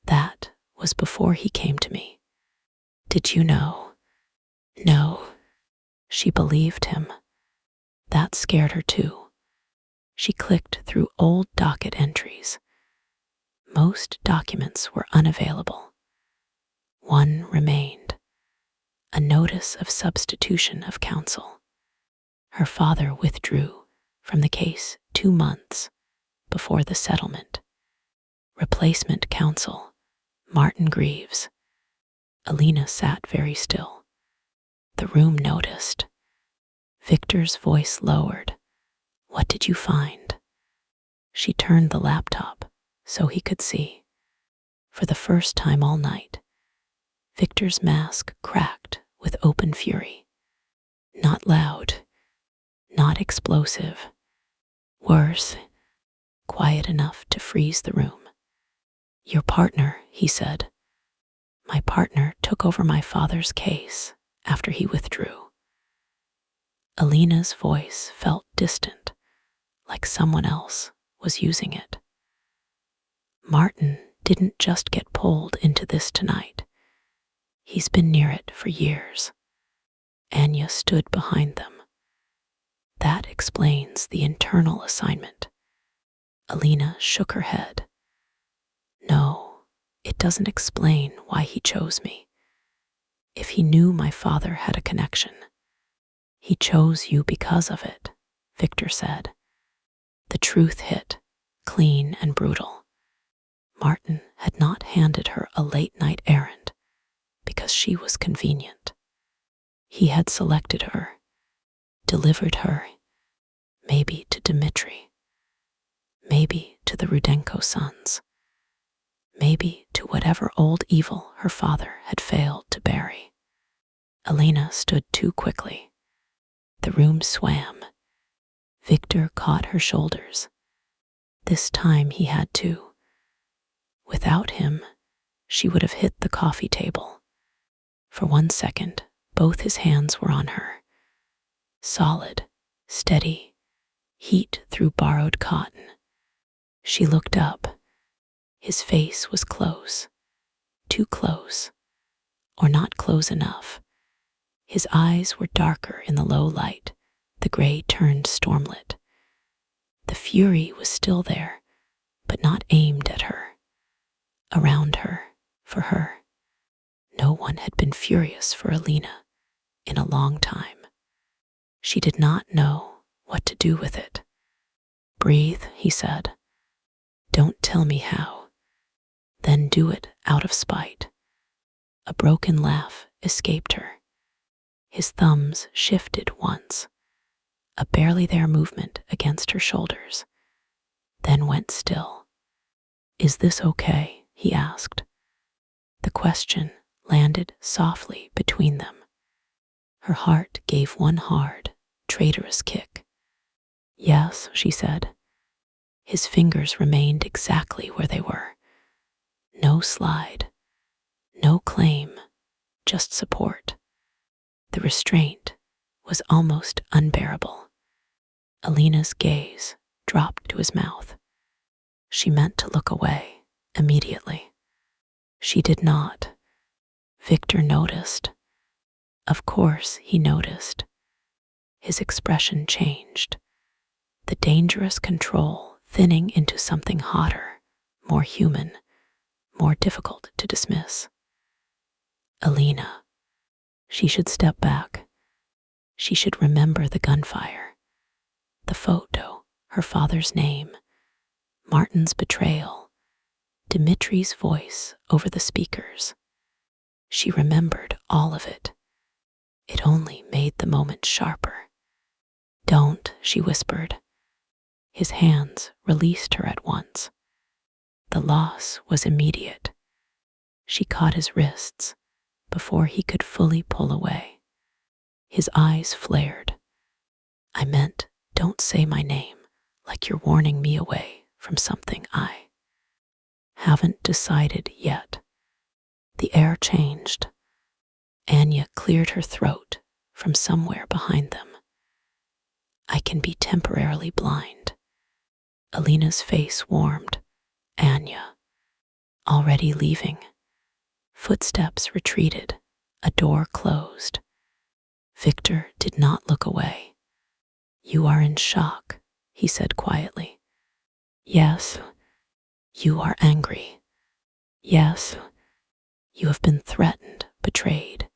That was before he came to me. Did you know? No. She believed him. That scared her too. She clicked through old docket entries. Most documents were unavailable. One remained, a notice of substitution of counsel. Her father withdrew from the case 2 months before the settlement. Replacement counsel, Martin Greaves. Alina sat very still. The room noticed. Victor's voice lowered. What did you find? She turned the laptop so he could see. For the first time all night, Victor's mask cracked with open fury. Not loud, not explosive. Worse, quiet enough to freeze the room. Your partner, he said. My partner took over my father's case after he withdrew. Alina's voice felt distant, like someone else was using it. Martin didn't just get pulled into this tonight. He's been near it for years. Anya stood behind them. That explains the internal assignment. Alina shook her head. No, it doesn't explain why he chose me. If he knew my father had a connection, he chose you because of it, Victor said. The truth hit, clean and brutal. Martin had not handed her a late-night errand because she was convenient. He had selected her, delivered her, maybe to Dmitri, maybe to the Rudenko sons, maybe to whatever old evil her father had failed to bury. Alina stood too quickly. The room swam. Victor caught her shoulders. This time he had to. Without him, she would have hit the coffee table. For 1 second, both his hands were on her. Solid, steady, heat through borrowed cotton. She looked up. His face was close, too close, or not close enough. His eyes were darker in the low light, the gray turned stormlit. The fury was still there, but not aimed at her. Around her, for her. No one had been furious for Alina in a long time. She did not know what to do with it. Breathe, he said. Don't tell me how. Then do it out of spite. A broken laugh escaped her. His thumbs shifted once, a barely there movement against her shoulders, then went still. Is this okay? He asked. The question landed softly between them. Her heart gave one hard, traitorous kick. Yes, she said. His fingers remained exactly where they were. No slide, no claim, just support. The restraint was almost unbearable. Alina's gaze dropped to his mouth. She meant to look away immediately. She did not. Victor noticed. Of course he noticed. His expression changed. The dangerous control thinning into something hotter, more human, more difficult to dismiss. Alina. She should step back. She should remember the gunfire, the photo, her father's name, Martin's betrayal, Dmitri's voice over the speakers. She remembered all of it. It only made the moment sharper. Don't, she whispered. His hands released her at once. The loss was immediate. She caught his wrists before he could fully pull away. His eyes flared. I meant, don't say my name like you're warning me away from something I haven't decided yet. The air changed. Anya cleared her throat from somewhere behind them. I can be temporarily blind. Alina's face warmed. Anya. Already leaving. Footsteps retreated. A door closed. Victor did not look away. You are in shock, he said quietly. Yes. You are angry. Yes. You have been threatened, betrayed,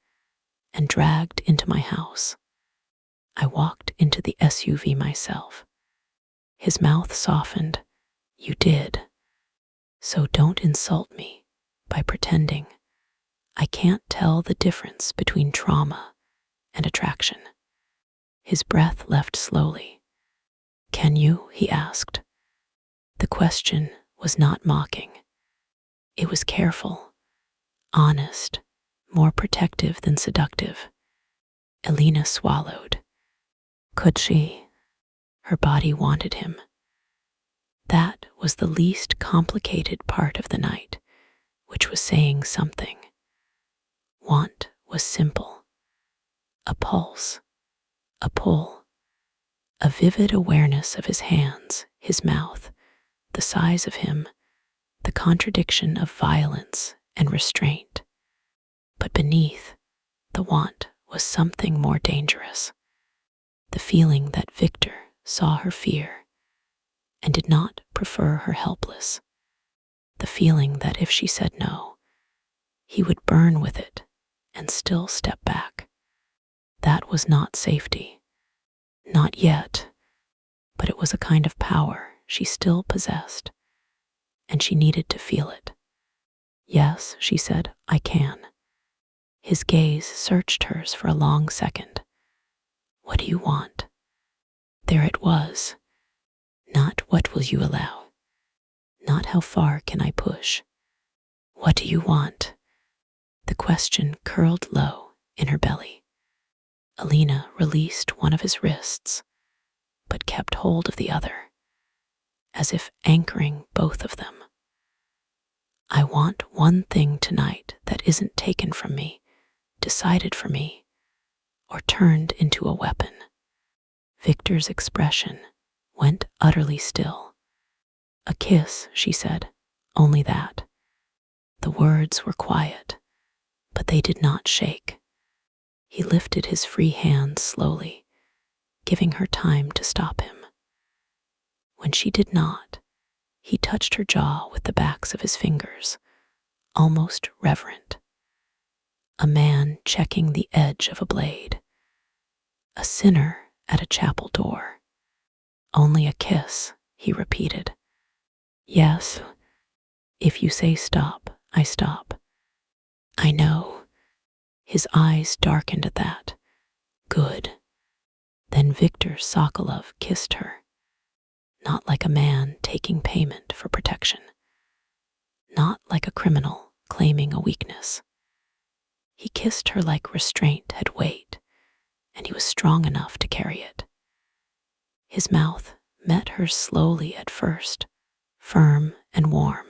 and dragged into my house. I walked into the SUV myself. His mouth softened. You did. So don't insult me by pretending I can't tell the difference between trauma and attraction. His breath left slowly. Can you? He asked. The question was not mocking. It was careful, honest, more protective than seductive. Elena swallowed. Could she? Her body wanted him. That was the least complicated part of the night, which was saying something. Want was simple. A pulse, a pull, a vivid awareness of his hands, his mouth, the size of him, the contradiction of violence and restraint. But beneath the want was something more dangerous. The feeling that Victor saw her fear and did not prefer her helpless. The feeling that if she said no, he would burn with it and still step back. That was not safety. Not yet, but it was a kind of power she still possessed, and she needed to feel it. Yes, she said, I can. His gaze searched hers for a long second. What do you want? There it was. Not what will you allow. Not how far can I push. What do you want? The question curled low in her belly. Elena released one of his wrists, but kept hold of the other, as if anchoring both of them. I want one thing tonight that isn't taken from me, decided for me, or turned into a weapon. Victor's expression went utterly still. A kiss, she said, only that. The words were quiet, but they did not shake. He lifted his free hand slowly, giving her time to stop him. When she did not, he touched her jaw with the backs of his fingers, almost reverent. A man checking the edge of a blade. A sinner at a chapel door. Only a kiss, he repeated. Yes, if you say stop, I stop. I know. His eyes darkened at that. Good. Then Viktor Sokolov kissed her, not like a man taking payment for protection, not like a criminal claiming a weakness. He kissed her like restraint had weight, and he was strong enough to carry it. His mouth met hers slowly at first, firm and warm,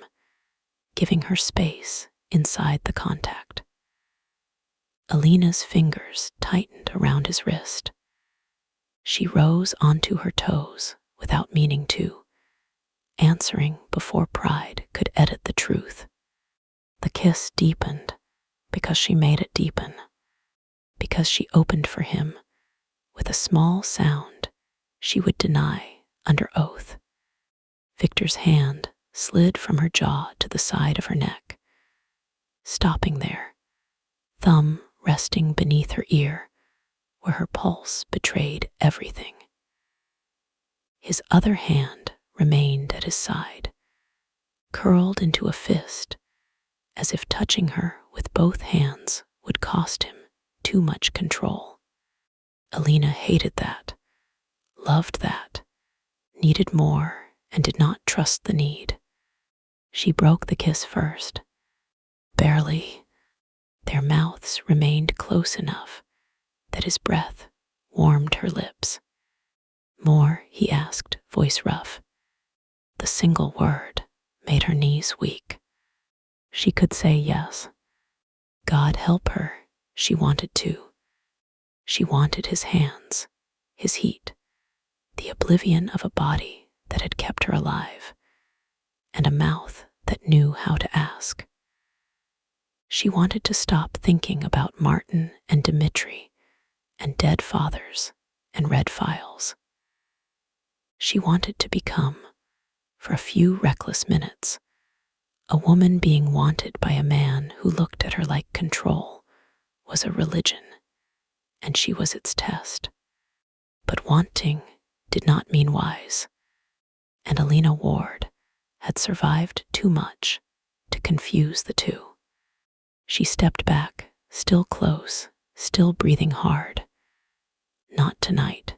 giving her space inside the contact. Elena's fingers tightened around his wrist. She rose onto her toes without meaning to, answering before pride could edit the truth. The kiss deepened because she made it deepen, because she opened for him with a small sound she would deny under oath. Victor's hand slid from her jaw to the side of her neck, stopping there, thumb resting beneath her ear where her pulse betrayed everything. His other hand remained at his side, curled into a fist, as if touching her with both hands would cost him too much control. Elena hated that, loved that, needed more, and did not trust the need. She broke the kiss first. Barely. Their mouths remained close enough that his breath warmed her lips. More, he asked, voice rough. The single word made her knees weak. She could say yes. God help her, she wanted to. She wanted his hands, his heat, the oblivion of a body that had kept her alive, and a mouth that knew how to ask. She wanted to stop thinking about Martin and Dmitri and dead fathers and red files. She wanted to become, for a few reckless minutes, a woman being wanted by a man who looked at her like control was a religion, and she was its test. But wanting did not mean wise, and Alina Ward had survived too much to confuse the two. She stepped back, still close, still breathing hard. Not tonight.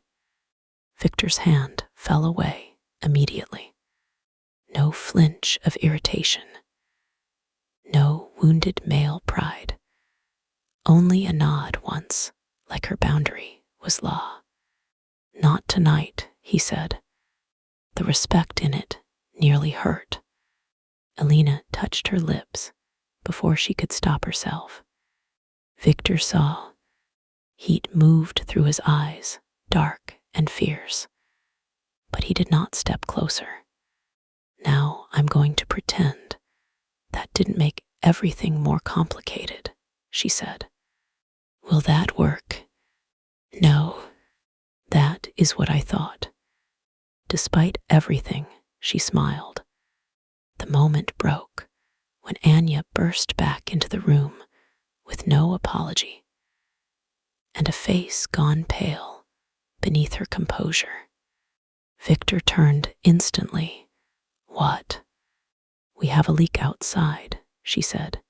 Victor's hand fell away immediately. No flinch of irritation. No wounded male pride. Only a nod once, like her boundary was law. Not tonight, he said. The respect in it nearly hurt. Alina touched her lips before she could stop herself. Victor saw. Heat moved through his eyes, dark and fierce. But he did not step closer. Now I'm going to pretend. That didn't make everything more complicated, she said. Will that work? No. That is what I thought. Despite everything, she smiled. The moment broke when Anya burst back into the room with no apology, and a face gone pale beneath her composure. Victor turned instantly. What? We have a leak outside, she said.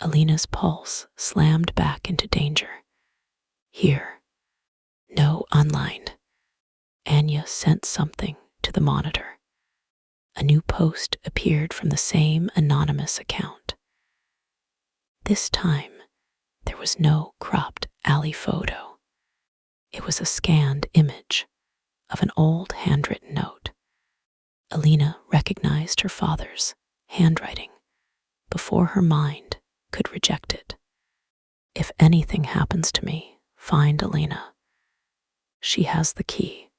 Alina's pulse slammed back into danger. Here. No online. Anya sent something to the monitor. A new post appeared from the same anonymous account. This time, there was no cropped alley photo. It was a scanned image of an old handwritten note. Alina recognized her father's handwriting before her mind could reject it. If anything happens to me, find Alina. She has the key.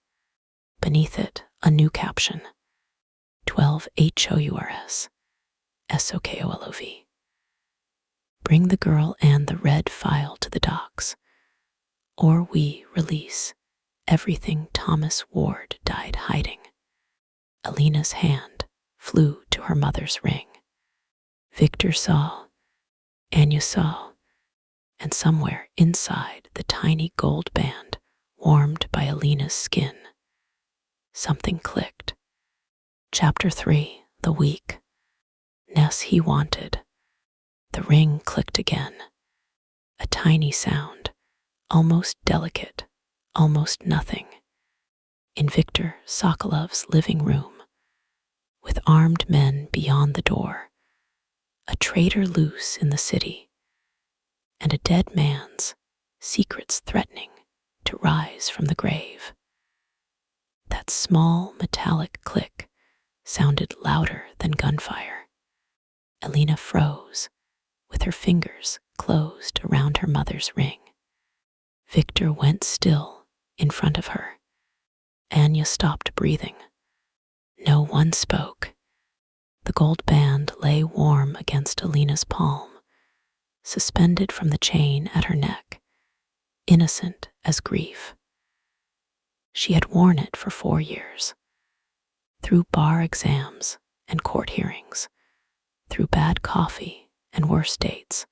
Beneath it, a new caption. 12 HOURS SOKOLOV. Bring the girl and the red file to the docks, or we release everything Thomas Ward died hiding. Alina's hand flew to her mother's ring. Victor saw, Anya saw, and somewhere inside the tiny gold band warmed by Alina's skin, something clicked. Chapter 3, The Week. Ness he wanted. The ring clicked again. A tiny sound, almost delicate, almost nothing. In Victor Sokolov's living room, with armed men beyond the door, a traitor loose in the city, and a dead man's secrets threatening to rise from the grave. That small metallic click sounded louder than gunfire. Alina froze, with her fingers closed around her mother's ring. Victor went still in front of her. Anya stopped breathing. No one spoke. The gold band lay warm against Alina's palm, suspended from the chain at her neck, innocent as grief. She had worn it for 4 years. Through bar exams and court hearings, through bad coffee and worse dates,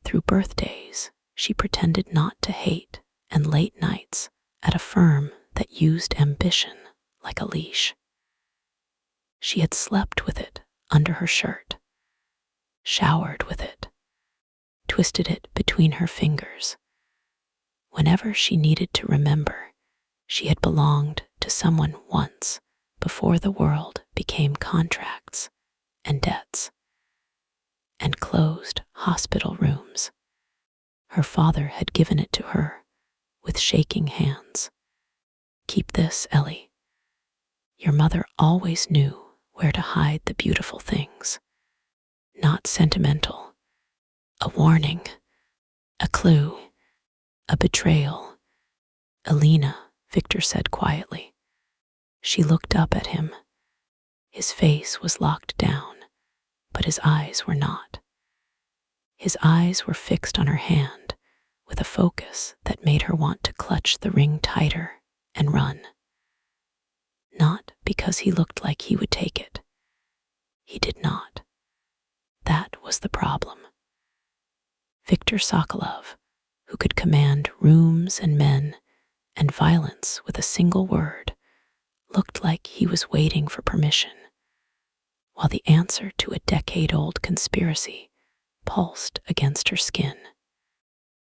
through birthdays she pretended not to hate and late nights at a firm that used ambition like a leash. She had slept with it under her shirt, showered with it, twisted it between her fingers. Whenever she needed to remember, she had belonged to someone once before the world became contracts and debts and closed hospital rooms. Her father had given it to her with shaking hands. Keep this, Ellie. Your mother always knew where to hide the beautiful things. Not sentimental. A warning. A clue. A betrayal. Alina, Victor said quietly. She looked up at him. His face was locked down, but his eyes were not. His eyes were fixed on her hand with a focus that made her want to clutch the ring tighter and run. Not because he looked like he would take it. He did not. That was the problem. Victor Sokolov, who could command rooms and men, and violence with a single word looked like he was waiting for permission, while the answer to a decade-old conspiracy pulsed against her skin.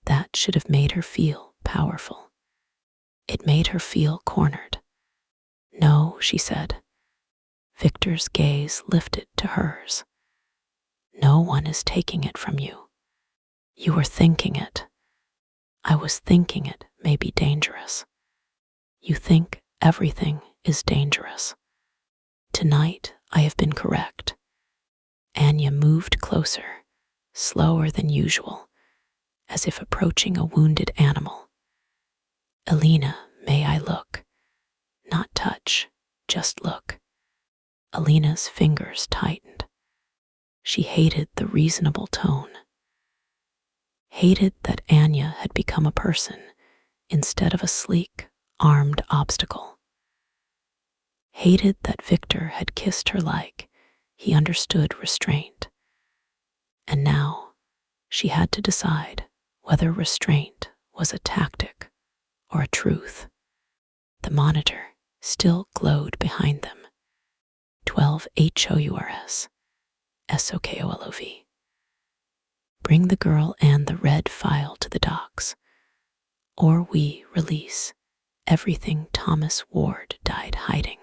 That should have made her feel powerful. It made her feel cornered. "No," she said. Victor's gaze lifted to hers. "No one is taking it from you. You were thinking it. I was thinking it may be dangerous. You think everything is dangerous. Tonight I have been correct." Anya moved closer, slower than usual, as if approaching a wounded animal. "Alina, may I look?" "Not touch, just look." Alina's fingers tightened. She hated the reasonable tone. Hated that Anya had become a person instead of a sleek, armed obstacle. Hated that Victor had kissed her like he understood restraint. And now she had to decide whether restraint was a tactic or a truth. The monitor still glowed behind them. 12 HOURS SOKOLOV. Bring the girl and the red file to the docks, or we release everything Thomas Ward died hiding.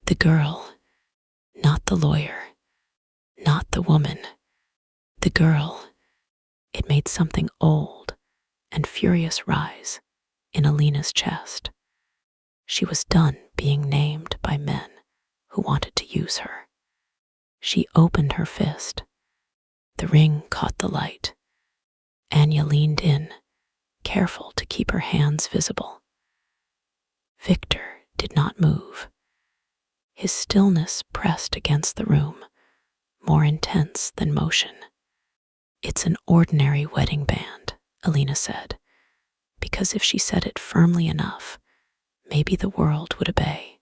The girl, not the lawyer, not the woman. The girl. It made something old and furious rise in Alina's chest. She was done being named by men who wanted to use her. She opened her fist. The ring caught the light. Anya leaned in, careful to keep her hands visible. Victor did not move. His stillness pressed against the room, more intense than motion. "It's an ordinary wedding band," Alina said, because if she said it firmly enough, maybe the world would obey.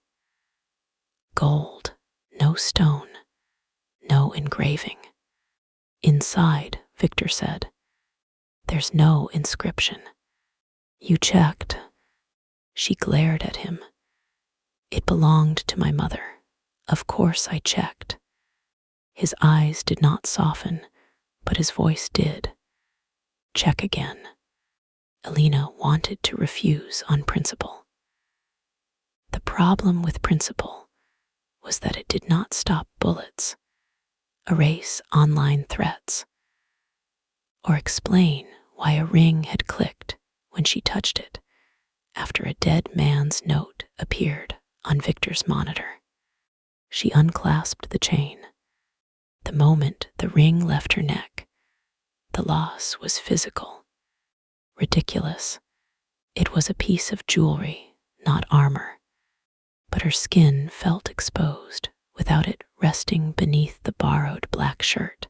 Gold, no stone, no engraving. "Inside," Victor said, "there's no inscription." "You checked." She glared at him. "It belonged to my mother. Of course I checked." His eyes did not soften, but his voice did. "Check again." Alina wanted to refuse on principle. The problem with principle was that it did not stop bullets, erase online threats, or explain why a ring had clicked when she touched it after a dead man's note appeared on Victor's monitor. She unclasped the chain. The moment the ring left her neck, the loss was physical. Ridiculous. It was a piece of jewelry, not armor, but her skin felt exposed without it resting beneath the borrowed black shirt,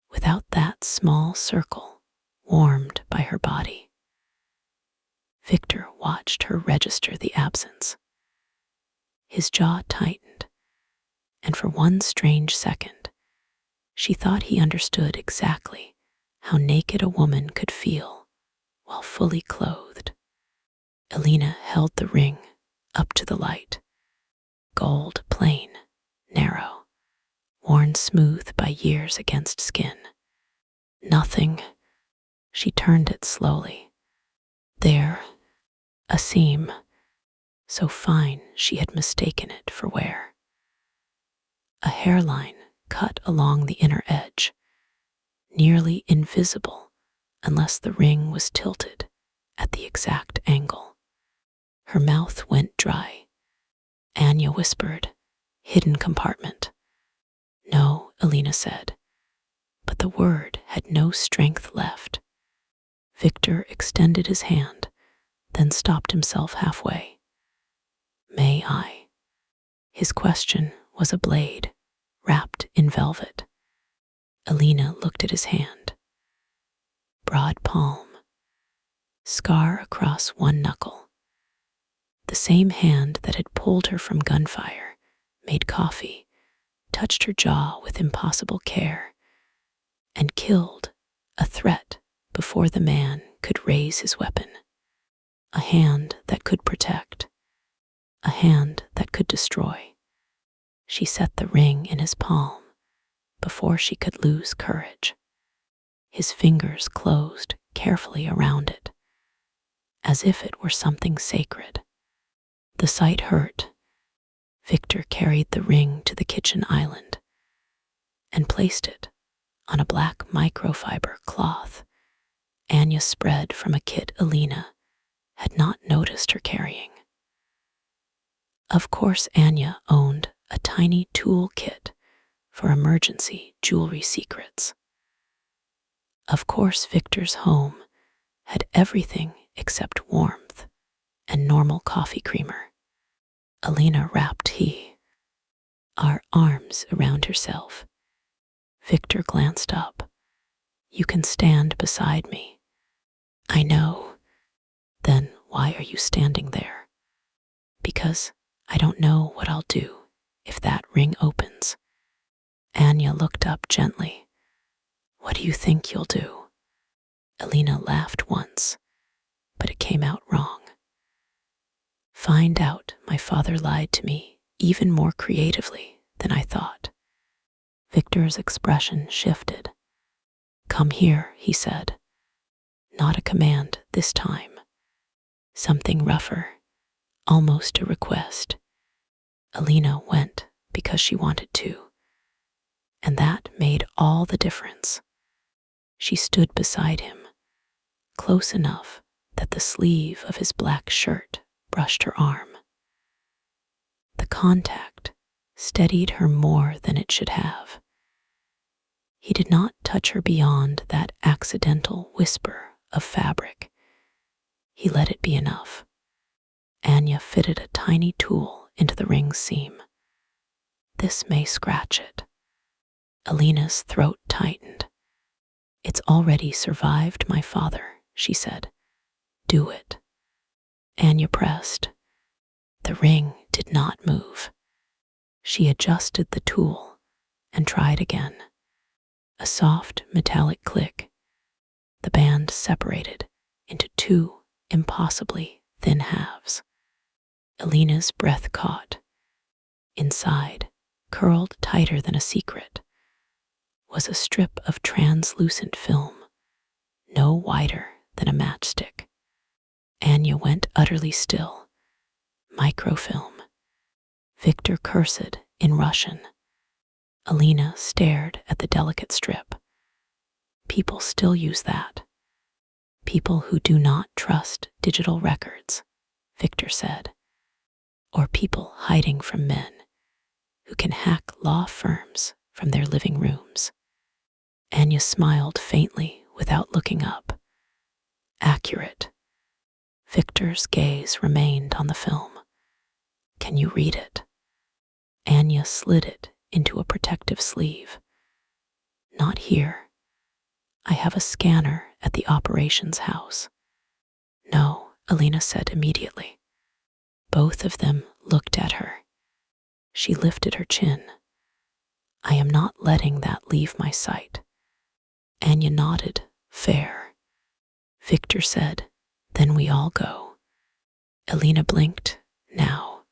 without that small circle warmed by her body. Victor watched her register the absence. His jaw tightened, and for one strange second, she thought he understood exactly how naked a woman could feel while fully clothed. Alina held the ring up to the light. Gold, plain, narrow, worn smooth by years against skin. Nothing. She turned it slowly. There, a seam, so fine she had mistaken it for wear. A hairline cut along the inner edge, nearly invisible unless the ring was tilted at the exact angle. Her mouth went dry. Anya whispered, "Hidden compartment." "No," Alina said, but the word had no strength left. Victor extended his hand, then stopped himself halfway. "May I?" His question was a blade, wrapped in velvet. Alina looked at his hand. Broad palm, scar across one knuckle. The same hand that had pulled her from gunfire, made coffee, touched her jaw with impossible care, and killed a threat before the man could raise his weapon. a hand that could protect, a hand that could destroy. She set the ring in his palm before she could lose courage. His fingers closed carefully around it, as if it were something sacred. The sight hurt. Victor carried the ring to the kitchen island and placed it on a black microfiber cloth Anya spread from a kit Alina had not noticed her carrying. Of course, Anya owned a tiny tool kit for emergency jewelry secrets. Of course, Victor's home had everything except warmth and normal coffee creamer. Alina wrapped our arms around herself. Victor glanced up. You can stand beside me. I know. Then why are you standing there? Because I don't know what I'll do if that ring opens. Anya looked up gently. What do you think you'll do? Alina laughed once, but it came out wrong. Find out my father lied to me even more creatively than I thought. Victor's expression shifted. Come here, he said. Not a command this time. Something rougher, almost a request. Alina went because she wanted to, and that made all the difference. She stood beside him, close enough that the sleeve of his black shirt brushed her arm. The contact steadied her more than it should have. He did not touch her beyond that accidental whisper of fabric. He let it be enough. Anya fitted a tiny tool into the ring's seam. This may scratch it. Alina's throat tightened. It's already survived my father, she said. Do it. Anya pressed. The ring did not move. She adjusted the tool and tried again. A soft metallic click. The band separated into two impossibly thin halves. Alina's breath caught. Inside, curled tighter than a secret, was a strip of translucent film, no wider than a matchstick. Anya went utterly still. Microfilm. Victor cursed in Russian. Alina stared at the delicate strip. People still use that. People who do not trust digital records, Victor said. Or people hiding from men who can hack law firms from their living rooms. Anya smiled faintly without looking up. Accurate. Victor's gaze remained on the film. Can you read it? Anya slid it into a protective sleeve. Not here. I have a scanner at the operations house. No, Alina said immediately. Both of them looked at her. She lifted her chin. I am not letting that leave my sight. Anya nodded. Fair. Victor said, then we all go. Alina blinked. Now.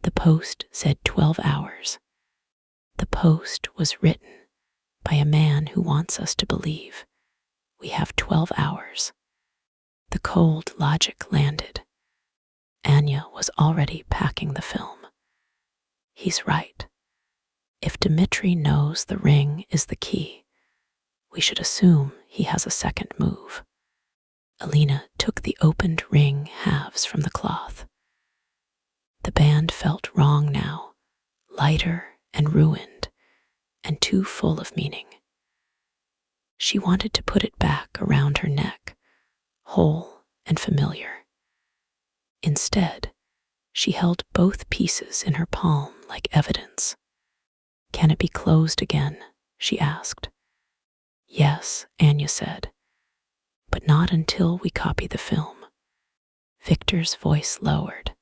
The post said 12 hours. The post was written by a man who wants us to believe we have 12 hours. The cold logic landed. Anya was already packing the film. He's right. If Dmitri knows the ring is the key, we should assume he has a second move. Alina took the opened ring halves from the cloth. The band felt wrong now, lighter and ruined, and too full of meaning. She wanted to put it back around her neck, whole and familiar. Instead, she held both pieces in her palm like evidence. Can it be closed again? She asked. Yes, Anya said, but not until we copy the film. Victor's voice lowered.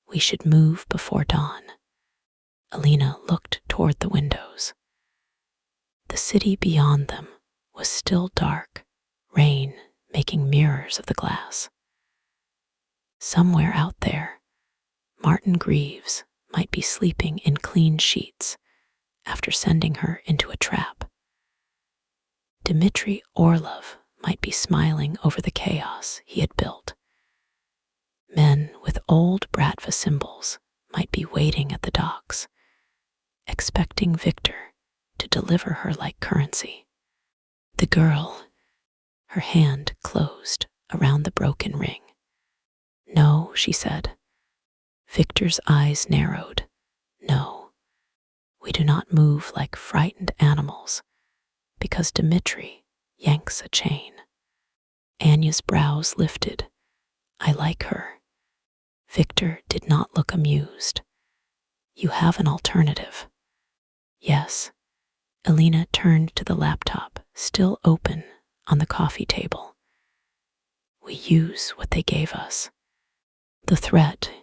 We should move before dawn. Alina looked toward the windows. The city beyond them was still dark, rain making mirrors of the glass. Somewhere out there, Martin Greaves might be sleeping in clean sheets after sending her into a trap. Dmitry Orlov might be smiling over the chaos he had built. Men with old Bratva symbols might be waiting at the docks, expecting Victor to deliver her like currency. The girl, her hand closed around the broken ring. "No," she said. Victor's eyes narrowed. "No, we do not move like frightened animals because Dmitri yanks a chain." Anya's brows lifted. "I like her." Victor did not look amused. "You have an alternative." "Yes." Alina turned to the laptop, still open on the coffee table. "We use what they gave us. The threat,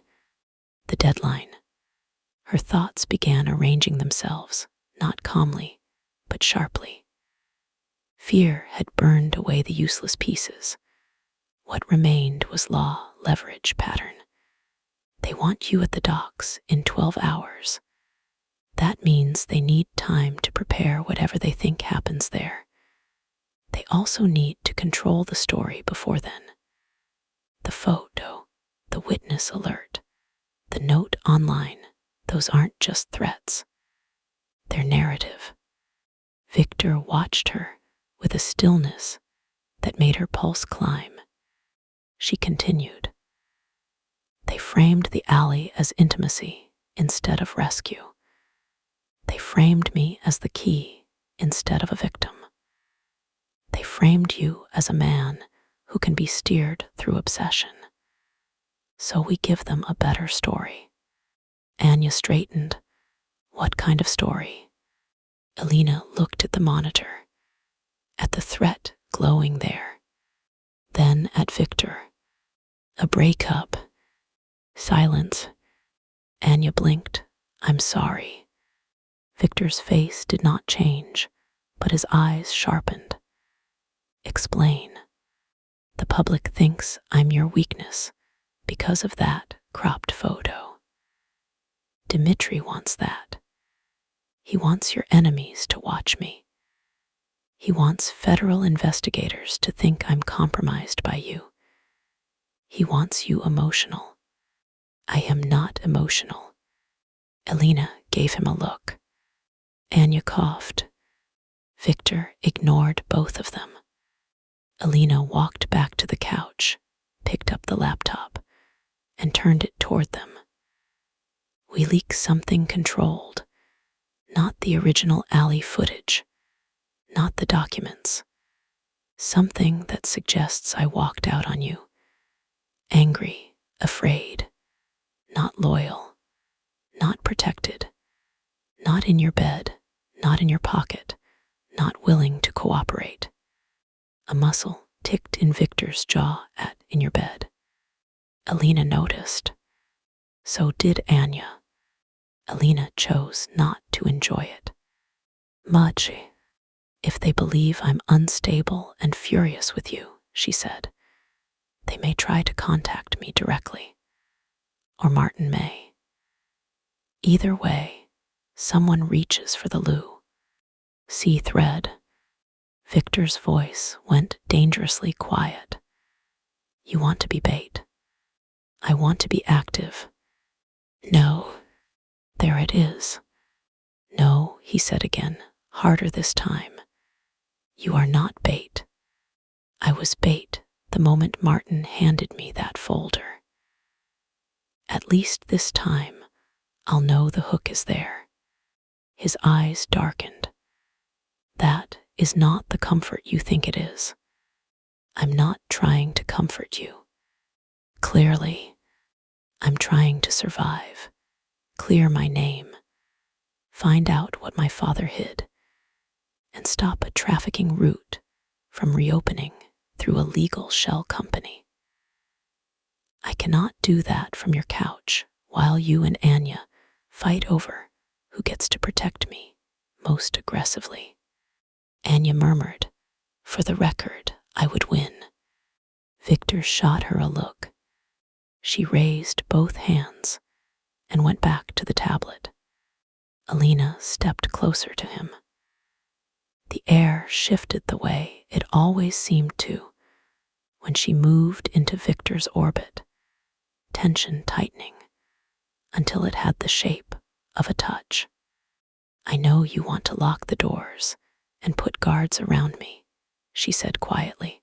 the deadline." Her thoughts began arranging themselves, not calmly, but sharply. Fear had burned away the useless pieces. What remained was law, leverage, pattern. They want you at the docks in 12 hours. That means they need time to prepare whatever they think happens there. They also need to control the story before then. The photo, the witness alert, the note online, those aren't just threats. They're narrative. Victor watched her with a stillness that made her pulse climb. She continued. They framed the alley as intimacy instead of rescue. They framed me as the key instead of a victim. They framed you as a man who can be steered through obsession. So we give them a better story. Anya straightened. What kind of story? Alina looked at the monitor, at the threat glowing there, then at Victor. A breakup. Silence. Anya blinked. "I'm sorry." Victor's face did not change, but his eyes sharpened. "Explain." "The public thinks I'm your weakness because of that cropped photo. Dmitri wants that. He wants your enemies to watch me. He wants federal investigators to think I'm compromised by you. He wants you emotional. I am not emotional." Alina gave him a look. Anya coughed. Victor ignored both of them. Alina walked back to the couch, picked up the laptop, and turned it toward them. "We leak something controlled, not the original alley footage, not the documents. Something that suggests I walked out on you. Angry, afraid, not loyal, not protected, not in your bed, not in your pocket, not willing to cooperate." A muscle ticked in Victor's jaw at "in your bed." Alina noticed. So did Anya. Alina chose not to enjoy it. "Much. If they believe I'm unstable and furious with you," she said, "they may try to contact me directly. Or Martin may. Either way, someone reaches for the loo." "See thread." Victor's voice went dangerously quiet. "You want to be bait. I want to be active." "No." "There it is." "No," he said again, harder this time. "You are not bait. I was bait the moment Martin handed me that folder. At least this time, I'll know the hook is there." His eyes darkened. "That is not the comfort you think it is. I'm not trying to comfort you. Clearly, I'm trying to survive, clear my name, find out what my father hid, and stop a trafficking route from reopening through a legal shell company. I cannot do that from your couch while you and Anya fight over who gets to protect me most aggressively." Anya murmured, "For the record, I would win." Victor shot her a look. She raised both hands and went back to the tablet. Alina stepped closer to him. The air shifted the way it always seemed to when she moved into Victor's orbit, tension tightening until it had the shape of a touch. "I know you want to lock the doors and put guards around me," she said quietly.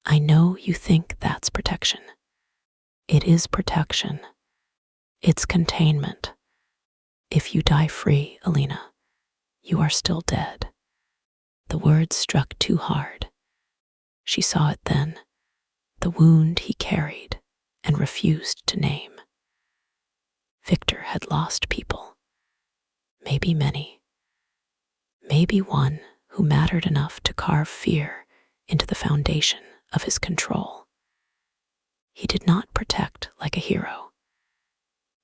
"I know you think that's protection. It is protection. It's containment. If you die free, Alina, you are still dead." The words struck too hard. She saw it then, the wound he carried and refused to name. Victor had lost people, maybe many, maybe one who mattered enough to carve fear into the foundation of his control. He did not protect like a hero.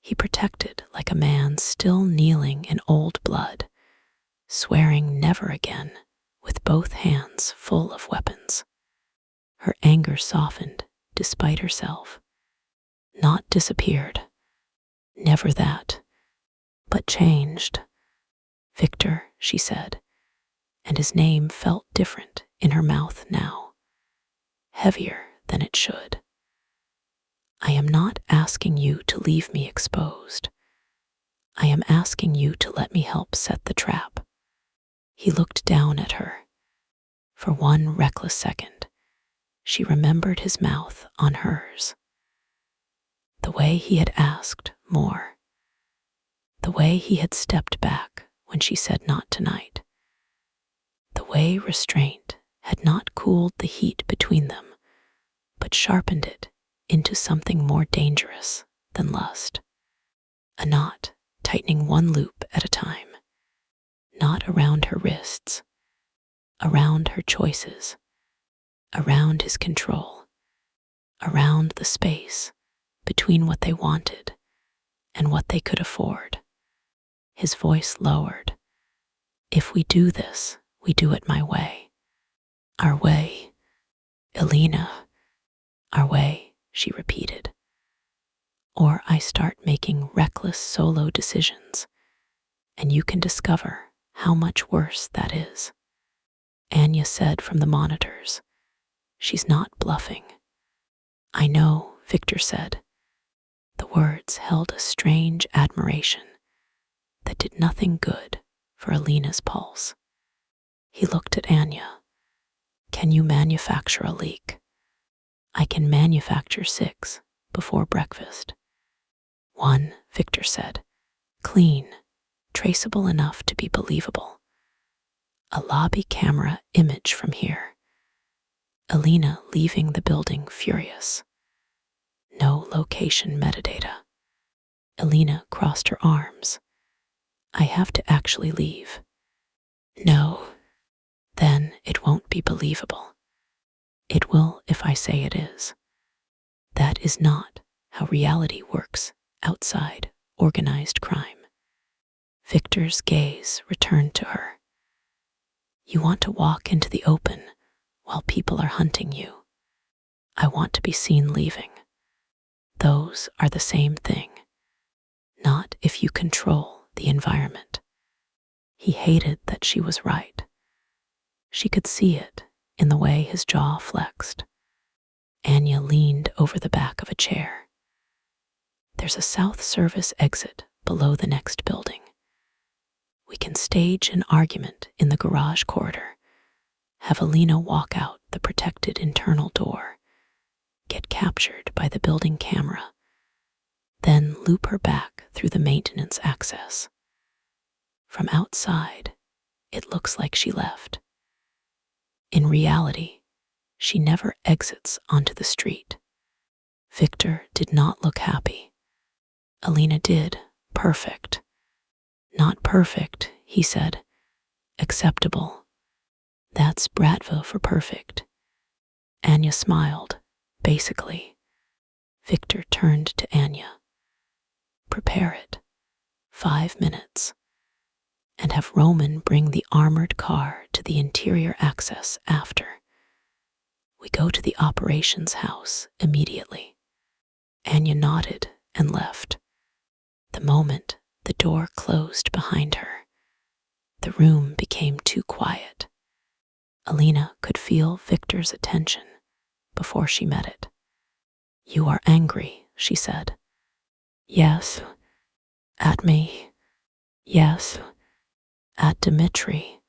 He protected like a man still kneeling in old blood, swearing never again with both hands full of weapons. Her anger softened despite herself, not disappeared, never that, but changed. "Victor," she said, and his name felt different in her mouth now, heavier than it should. "I am not asking you to leave me exposed. I am asking you to let me help set the trap." He looked down at her. For one reckless second, she remembered his mouth on hers. The way he had asked more. The way he had stepped back when she said not tonight. The way restraint had not cooled the heat between them, but sharpened it into something more dangerous than lust. A knot tightening one loop at a time, not around her wrists, around her choices, around his control, around the space between what they wanted and what they could afford. His voice lowered. "If we do this, we do it my way. Our way, Alina, our way," she repeated. "Or I start making reckless solo decisions, and you can discover how much worse that is." Anya said from the monitors, "She's not bluffing." "I know," Victor said. The words held a strange admiration that did nothing good for Alina's pulse. He looked at Anya. "Can you manufacture a leak?" "I can manufacture 6 before breakfast." "1," Victor said. "Clean, traceable enough to be believable. A lobby camera image from here. Alina leaving the building furious. No location metadata." Alina crossed her arms. "I have to actually leave." "No, then it won't be believable." "It will if I say it is." That is not how reality works outside organized crime. Victor's gaze returned to her. "You want to walk into the open while people are hunting you. I want to be seen leaving. Those are the same thing. Not if you control the environment." He hated that she was right. She could see it in the way his jaw flexed. Anya leaned over the back of a chair. "There's a South Service exit below the next building. We can stage an argument in the garage corridor, have Alina walk out the protected internal door, get captured by the building camera, then loop her back through the maintenance access. From outside, it looks like she left. In reality, she never exits onto the street." Victor did not look happy. Alina did. Perfect. "Not perfect," he said. "Acceptable. That's Bratva for perfect." Anya smiled, basically. Victor turned to Anya. "Prepare it. 5 minutes. And have Roman bring the armored car to the interior access after. We go to the operations house immediately. Anya nodded and left. The moment the door closed behind her, the room became too quiet. Alina could feel Victor's attention before she met it. "You are angry," she said. "Yes." "At me?" "Yes." "At Dmitri?"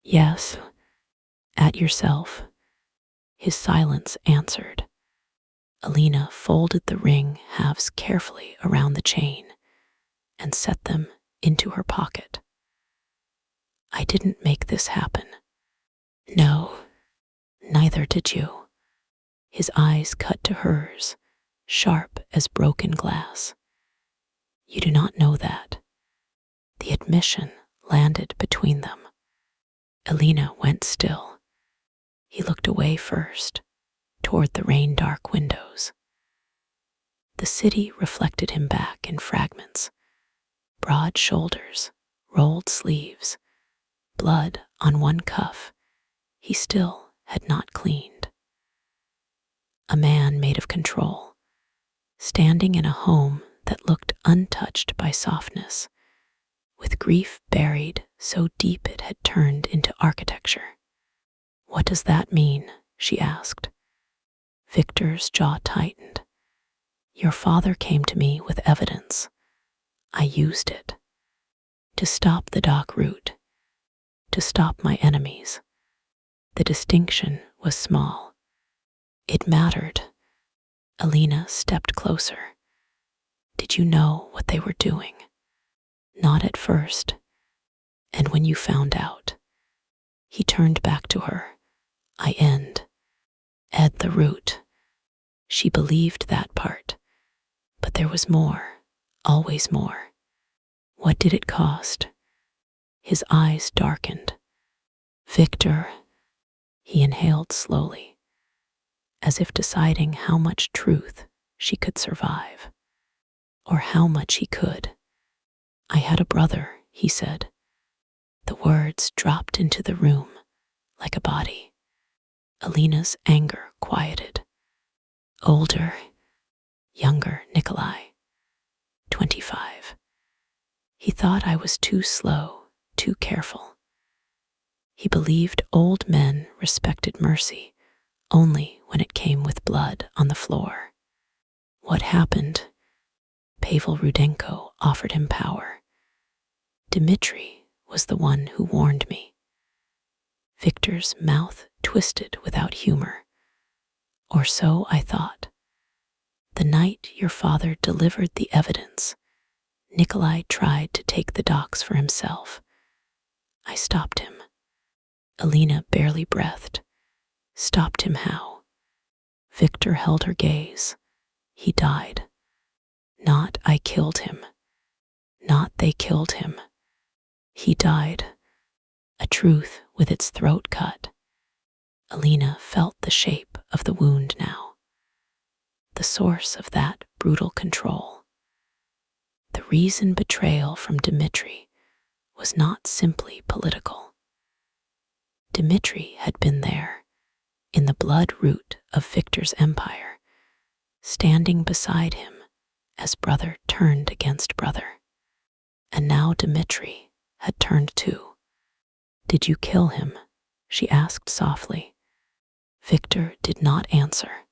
"Yes." "At yourself?" His silence answered. Alina folded the ring halves carefully around the chain and set them into her pocket. "I didn't make this happen." "No, neither did you." His eyes cut to hers, sharp as broken glass. "You do not know that." The admission landed between them. Alina went still. He looked away first, toward the rain-dark windows. The city reflected him back in fragments. Broad shoulders, rolled sleeves, blood on one cuff he still had not cleaned. A man made of control, standing in a home that looked untouched by softness, with grief buried so deep it had turned into architecture. "What does that mean?" she asked. Victor's jaw tightened. "Your father came to me with evidence. I used it. To stop the dock route. To stop my enemies." The distinction was small. It mattered. Alina stepped closer. "Did you know what they were doing?" "Not at first. And when you found out?" He turned back to her. "I ed the route." She believed that part. But there was more, always more. "What did it cost?" His eyes darkened. "Victor." He inhaled slowly, as if deciding how much truth she could survive, or how much he could. "I had a brother," he said. The words dropped into the room like a body. Alina's anger quieted. "Older?" "Younger, Nikolai. 25. He thought I was too slow, too careful. He believed old men respected mercy only when it came with blood on the floor." "What happened?" Pavel Rudenko offered him power. "Dmitri was the one who warned me." Victor's mouth twisted without humor. "Or so I thought. The night your father delivered the evidence, Nikolai tried to take the docks for himself. I stopped him." Alina barely breathed. "Stopped him how?" Victor held her gaze. "He died. Not I killed him. Not they killed him. He died." A truth with its throat cut. Alina felt the shape of the wound now. The source of that brutal control. The reason betrayal from Dmitri was not simply political. Dmitri had been there, in the blood root of Victor's empire, standing beside him as brother turned against brother. And now Dmitri had turned too. "Did you kill him?" she asked softly. Victor did not answer.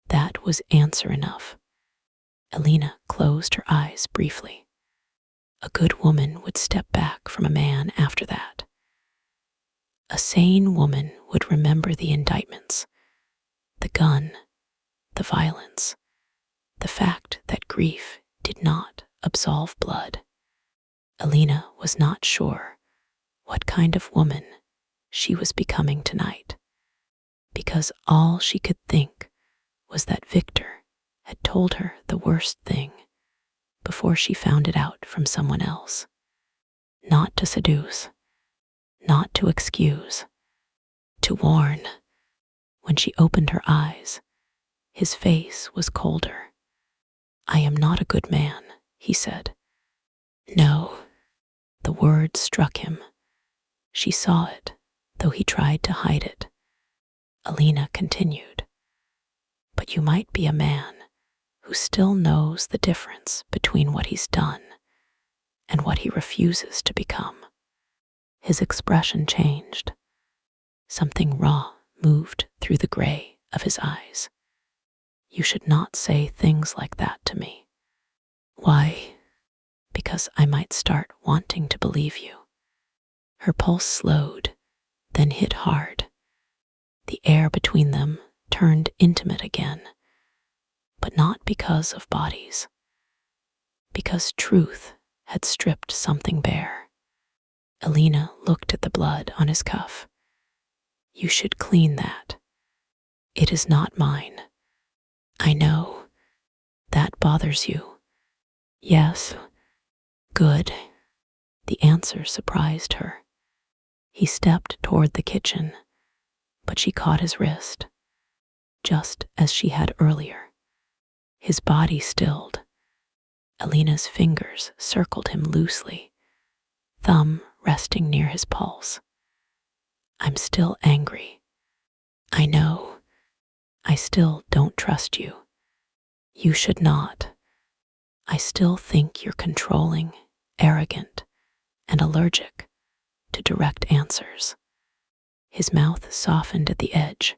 That was answer enough. Alina closed her eyes briefly. A good woman would step back from a man after that. A sane woman would remember the indictments, the gun, the violence, the fact that grief did not absolve blood. Alina was not sure what kind of woman she was becoming tonight, because all she could think was that Victor had told her the worst thing before she found it out from someone else. Not to seduce, not to excuse, to warn. When she opened her eyes, his face was colder. "I am not a good man," he said. "No." The word struck him. She saw it, though he tried to hide it. Alina continued. But you might be a man who still knows the difference between what he's done and what he refuses to become. His expression changed. Something raw moved through the gray of his eyes. You should not say things like that to me. Why? Because I might start wanting to believe you. Her pulse slowed, then hit hard. The air between them turned intimate again, but not because of bodies. Because truth had stripped something bare. Alina looked at the blood on his cuff. You should clean that. It is not mine. I know. That bothers you. Yes. Good. The answer surprised her. He stepped toward the kitchen, but she caught his wrist, just as she had earlier. His body stilled. Alina's fingers circled him loosely, thumb resting near his pulse. I'm still angry. I know. I still don't trust you. You should not. I still think you're controlling, arrogant, and allergic to direct answers. His mouth softened at the edge.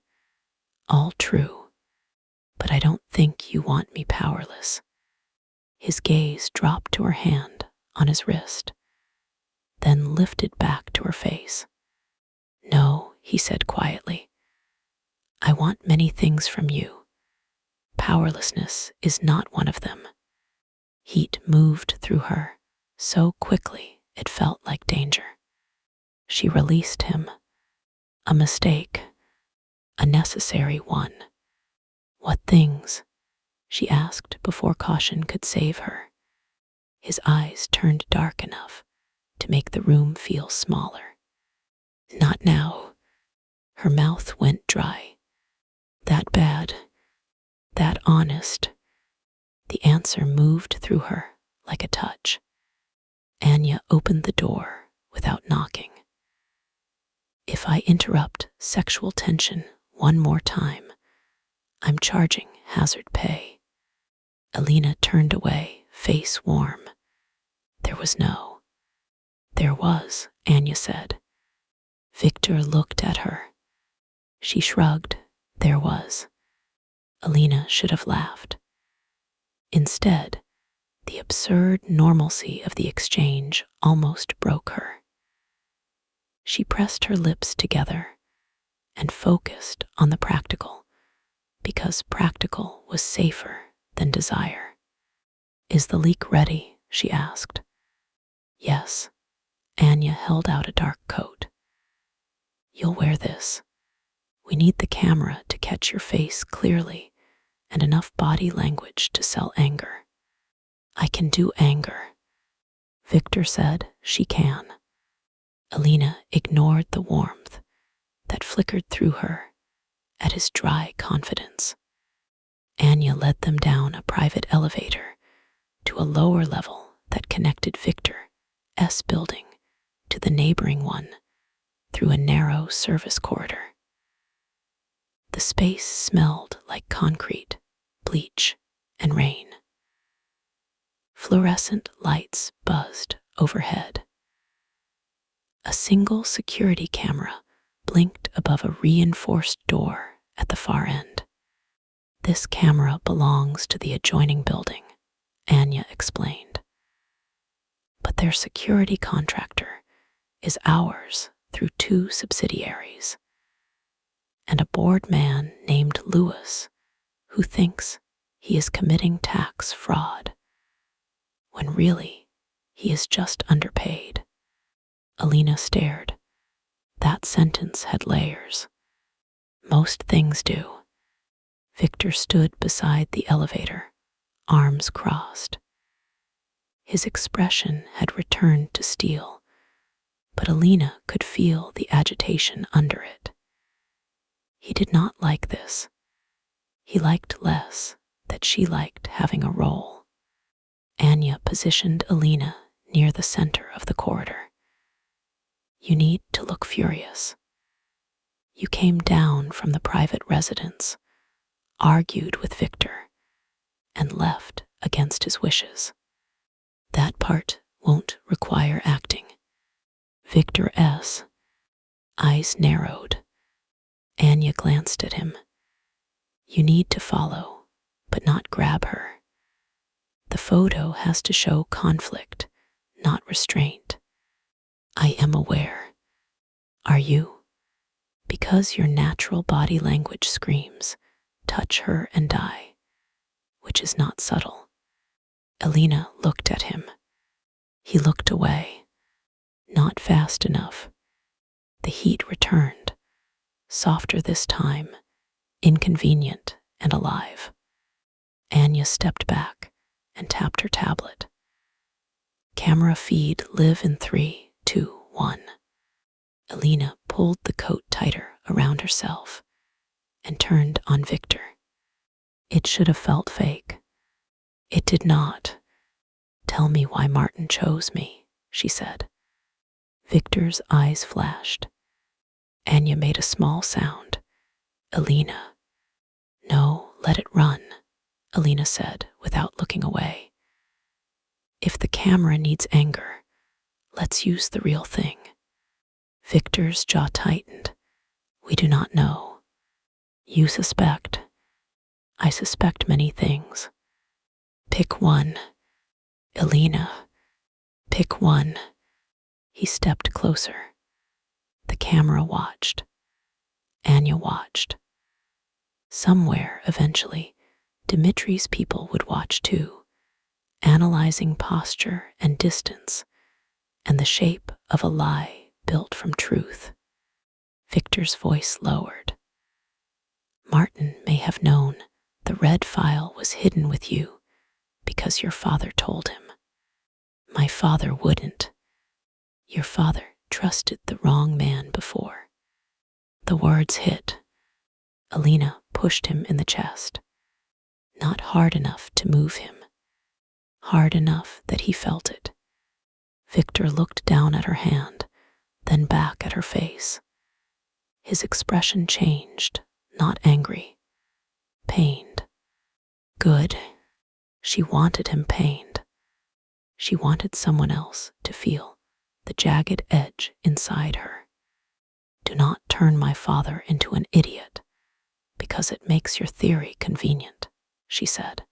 All true, but I don't think you want me powerless. His gaze dropped to her hand on his wrist, then lifted back to her face. No, he said quietly. I want many things from you. Powerlessness is not one of them. Heat moved through her so quickly it felt like danger. She released him. A mistake, a necessary one. What things? She asked before caution could save her. His eyes turned dark enough to make the room feel smaller. Not now. Her mouth went dry. That bad, that honest. The answer moved through her like a touch. Anya opened the door without knocking. If I interrupt sexual tension one more time, I'm charging hazard pay. Alina turned away, face warm. There was no. There was, Anya said. Victor looked at her. She shrugged. There was. Alina should have laughed. Instead, the absurd normalcy of the exchange almost broke her. She pressed her lips together and focused on the practical, because practical was safer than desire. Is the leak ready? She asked. Yes. Anya held out a dark coat. You'll wear this. We need the camera to catch your face clearly and enough body language to sell anger. I can do anger. Victor said she can. Alina ignored the warmth that flickered through her at his dry confidence. Anya led them down a private elevator to a lower level that connected Victor's building to the neighboring one through a narrow service corridor. The space smelled like concrete, bleach, and rain. Fluorescent lights buzzed overhead. A single security camera blinked above a reinforced door at the far end. This camera belongs to the adjoining building, Anya explained. But their security contractor is ours through 2 subsidiaries, and a bored man named Lewis who thinks he is committing tax fraud, when really he is just underpaid. Alina stared. That sentence had layers. Most things do. Victor stood beside the elevator, arms crossed. His expression had returned to steel, but Alina could feel the agitation under it. He did not like this. He liked less that she liked having a role. Anya positioned Alina near the center of the corridor. You need to look furious. You came down from the private residence, argued with Victor, and left against his wishes. That part won't require acting. Victor S. Eyes narrowed. Anya glanced at him. You need to follow, but not grab her. The photo has to show conflict, not restraint. I am aware. Are you? Because your natural body language screams, touch her and die, which is not subtle. Alina looked at him. He looked away. Not fast enough. The heat returned, softer this time, inconvenient and alive. Anya stepped back and tapped her tablet. Camera feed live in 3, 2, 1. Alina pulled the coat tighter around herself and turned on Victor. It should have felt fake. It did not. Tell me why Martin chose me, she said. Victor's eyes flashed. Anya made a small sound. Alina. No, let it run, Alina said without looking away. If the camera needs anger, let's use the real thing. Victor's jaw tightened. We do not know. You suspect. I suspect many things. Pick one. Alina. Pick one. He stepped closer. The camera watched. Anya watched. Somewhere, eventually, Dimitri's people would watch too, analyzing posture and distance, and the shape of a lie built from truth. Victor's voice lowered. Martin may have known the red file was hidden with you because your father told him. My father wouldn't. Your father trusted the wrong man before. The words hit. Alina pushed him in the chest. Not hard enough to move him. Hard enough that he felt it. Victor looked down at her hand, then back at her face. His expression changed, not angry. Pained. Good. She wanted him pained. She wanted someone else to feel the jagged edge inside her. Do not turn my father into an idiot because it makes your theory convenient, she said.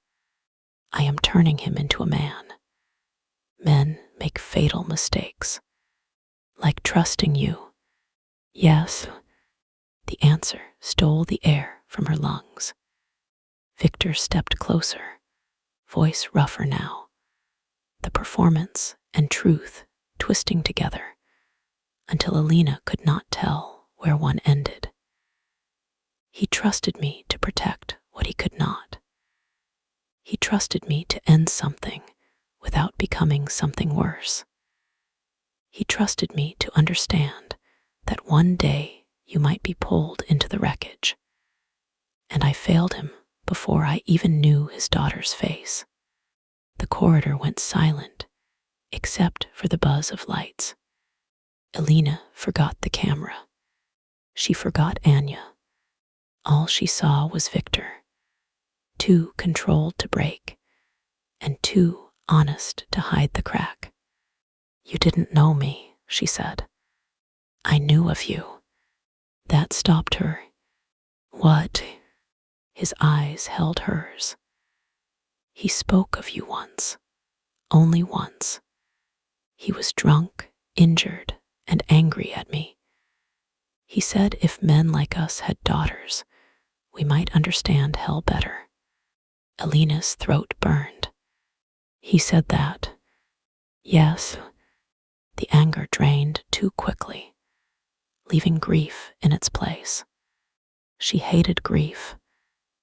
I am turning him into a man. Men make fatal mistakes. Like trusting you. Yes. The answer stole the air from her lungs. Victor stepped closer, voice rougher now. The performance and truth twisting together until Alina could not tell where one ended. He trusted me to protect what he could not. He trusted me to end something without becoming something worse. He trusted me to understand that one day you might be pulled into the wreckage. And I failed him before I even knew his daughter's face. The corridor went silent, except for the buzz of lights. Alina forgot the camera. She forgot Anya. All she saw was Victor, too controlled to break, and too honest to hide the crack. You didn't know me, she said. I knew of you. That stopped her. What? His eyes held hers. He spoke of you once, only once. He was drunk, injured, and angry at me. He said if men like us had daughters, we might understand hell better. Alina's throat burned. He said that. Yes. The anger drained too quickly, leaving grief in its place. She hated grief.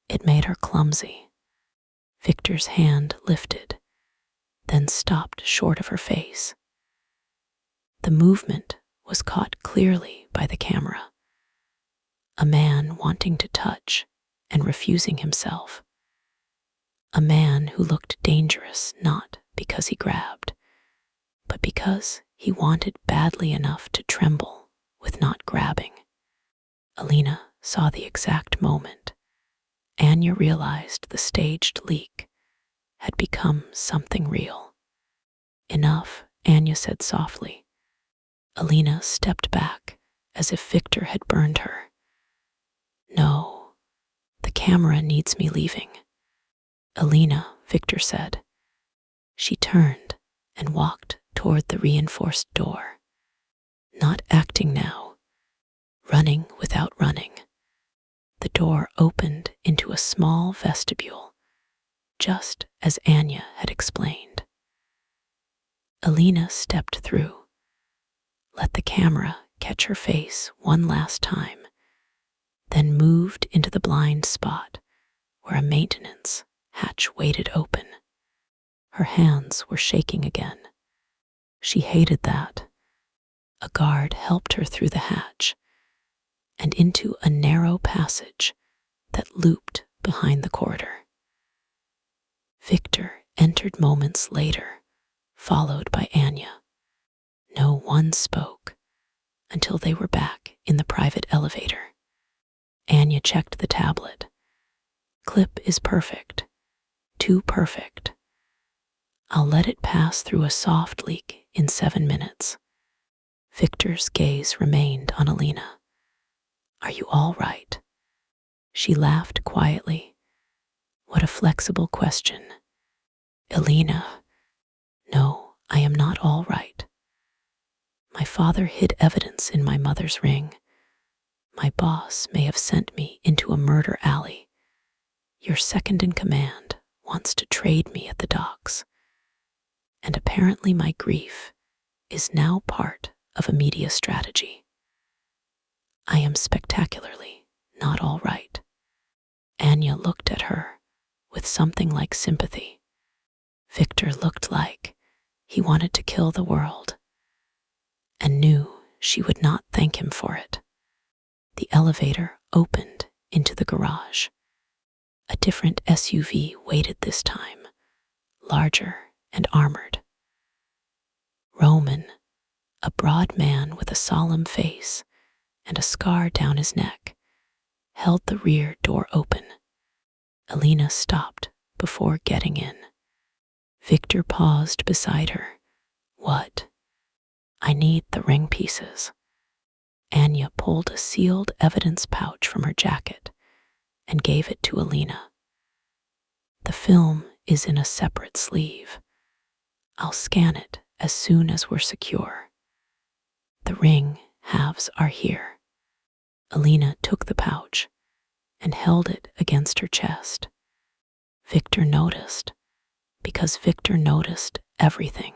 It made her clumsy. Victor's hand lifted, then stopped short of her face. The movement was caught clearly by the camera. A man wanting to touch and refusing himself. A man who looked dangerous not because he grabbed, but because he wanted badly enough to tremble with not grabbing. Alina saw the exact moment Anya realized the staged leak had become something real. Enough, Anya said softly. Alina stepped back as if Victor had burned her. No, the camera needs me leaving. Alina, Victor said. She turned and walked toward the reinforced door. Not acting now, running without running. The door opened into a small vestibule, just as Anya had explained. Alina stepped through, let the camera catch her face one last time, then moved into the blind spot where a maintenance hatch waited open. Her hands were shaking again. She hated that. A guard helped her through the hatch and into a narrow passage that looped behind the corridor. Victor entered moments later, followed by Anya. No one spoke until they were back in the private elevator. Anya checked the tablet. Clip is perfect. Too perfect. I'll let it pass through a soft leak in 7 minutes. Victor's gaze remained on Alina. Are you all right? She laughed quietly. What a flexible question. Alina, no, I am not all right. My father hid evidence in my mother's ring. My boss may have sent me into a murder alley. Your second in command wants to trade me at the docks. And apparently my grief is now part of a media strategy. I am spectacularly not all right. Anya looked at her with something like sympathy. Victor looked like he wanted to kill the world and knew she would not thank him for it. The elevator opened into the garage. A different SUV waited this time, larger and armored. Roman, a broad man with a solemn face and a scar down his neck, held the rear door open. Alina stopped before getting in. Victor paused beside her. What? I need the ring pieces. Anya pulled a sealed evidence pouch from her jacket and gave it to Alina. The film is in a separate sleeve. I'll scan it as soon as we're secure. The ring halves are here. Alina took the pouch and held it against her chest. Victor noticed, because Victor noticed everything.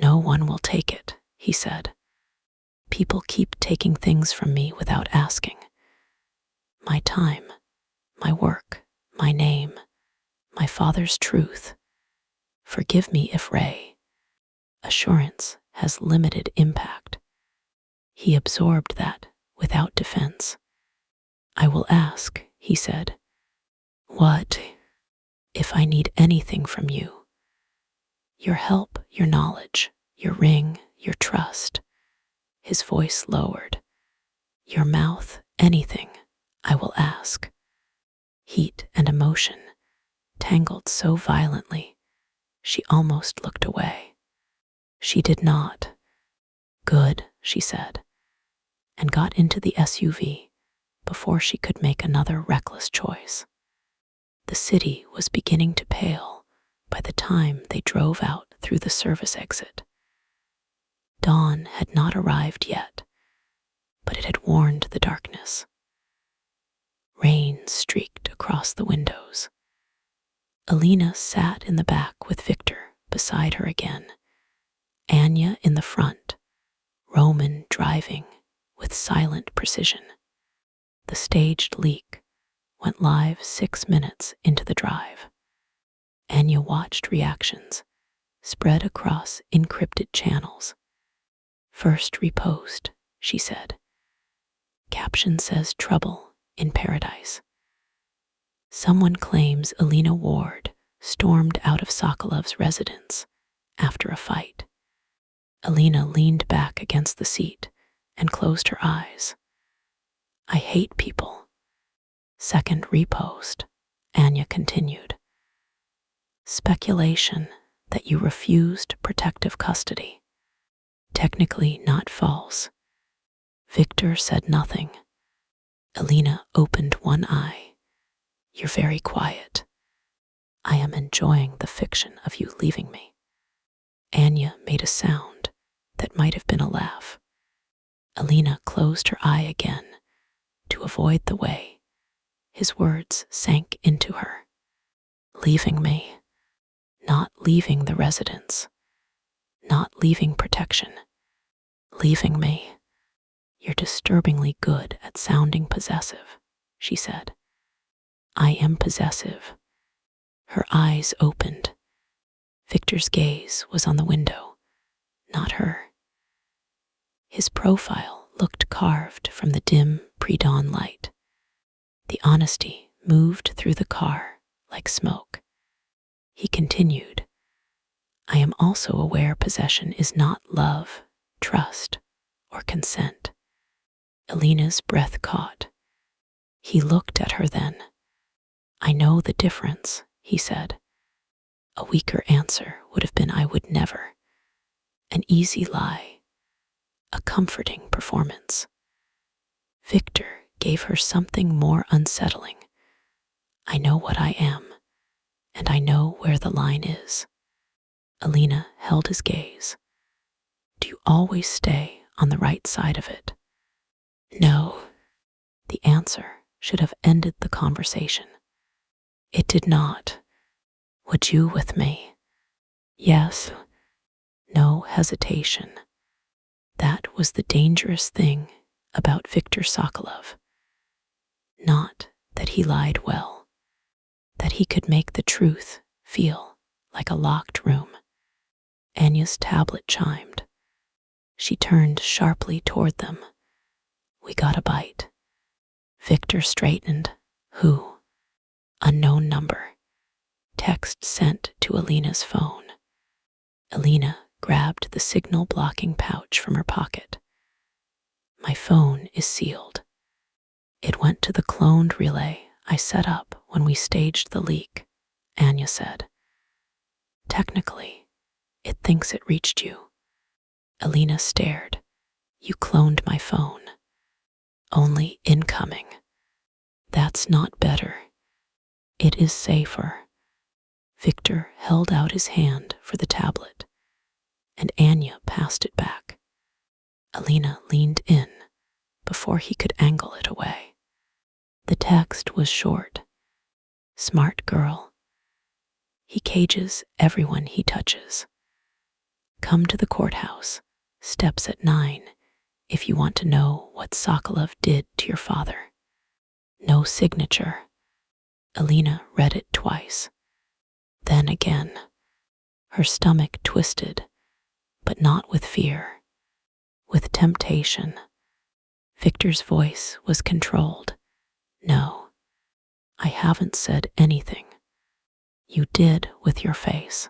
No one will take it, he said. People keep taking things from me without asking. My time, my work, my name, my father's truth. Forgive me if Ray. Assurance has limited impact. He absorbed that without defense. I will ask, he said. What? If I need anything from you. Your help, your knowledge, your ring, your trust. His voice lowered. Your mouth, anything, I will ask. Heat and emotion tangled so violently, she almost looked away. She did not. Good, she said, and got into the SUV before she could make another reckless choice. The city was beginning to pale by the time they drove out through the service exit. Dawn had not arrived yet, but it had warned the darkness. Rain streaked across the windows. Alina sat in the back with Victor beside her again, Anya in the front, Roman driving with silent precision. The staged leak went live 6 minutes into the drive. Anya watched reactions spread across encrypted channels. First repost, she said. Caption says trouble in paradise. Someone claims Alina Ward stormed out of Sokolov's residence after a fight. Alina leaned back against the seat and closed her eyes. I hate people. Second repost, Anya continued. Speculation that you refused protective custody. Technically not false. Victor said nothing. Alina opened one eye. You're very quiet. I am enjoying the fiction of you leaving me. Anya made a sound that might have been a laugh. Alina closed her eye again to avoid the way his words sank into her. Leaving me. Not leaving the residence. Not leaving protection. Leaving me. You're disturbingly good at sounding possessive, she said. I am possessive. Her eyes opened. Victor's gaze was on the window, not her. His profile looked carved from the dim pre-dawn light. The honesty moved through the car like smoke. He continued, I am also aware possession is not love, trust, or consent. Alina's breath caught. He looked at her then. I know the difference, he said. A weaker answer would have been I would never. An easy lie. A comforting performance. Victor gave her something more unsettling. I know what I am, and I know where the line is. Alina held his gaze. Do you always stay on the right side of it? No. The answer should have ended the conversation. It did not. Would you with me? Yes. No hesitation. That was the dangerous thing about Viktor Sokolov. Not that he lied well, that he could make the truth feel like a locked room. Anya's tablet chimed. She turned sharply toward them. We got a bite. Victor straightened. Who? Unknown number. Text sent to Alina's phone. Alina grabbed the signal-blocking pouch from her pocket. My phone is sealed. It went to the cloned relay I set up when we staged the leak, Anya said. Technically, it thinks it reached you. Alina stared. You cloned my phone. Only incoming. That's not better. It is safer. Victor held out his hand for the tablet, and Anya passed it back. Alina leaned in before he could angle it away. The text was short. Smart girl. He cages everyone he touches. Come to the courthouse, steps at 9, if you want to know what Sokolov did to your father. No signature. Alina read it twice. Then again. Her stomach twisted, but not with fear, with temptation. Victor's voice was controlled. No, I haven't said anything. You did with your face.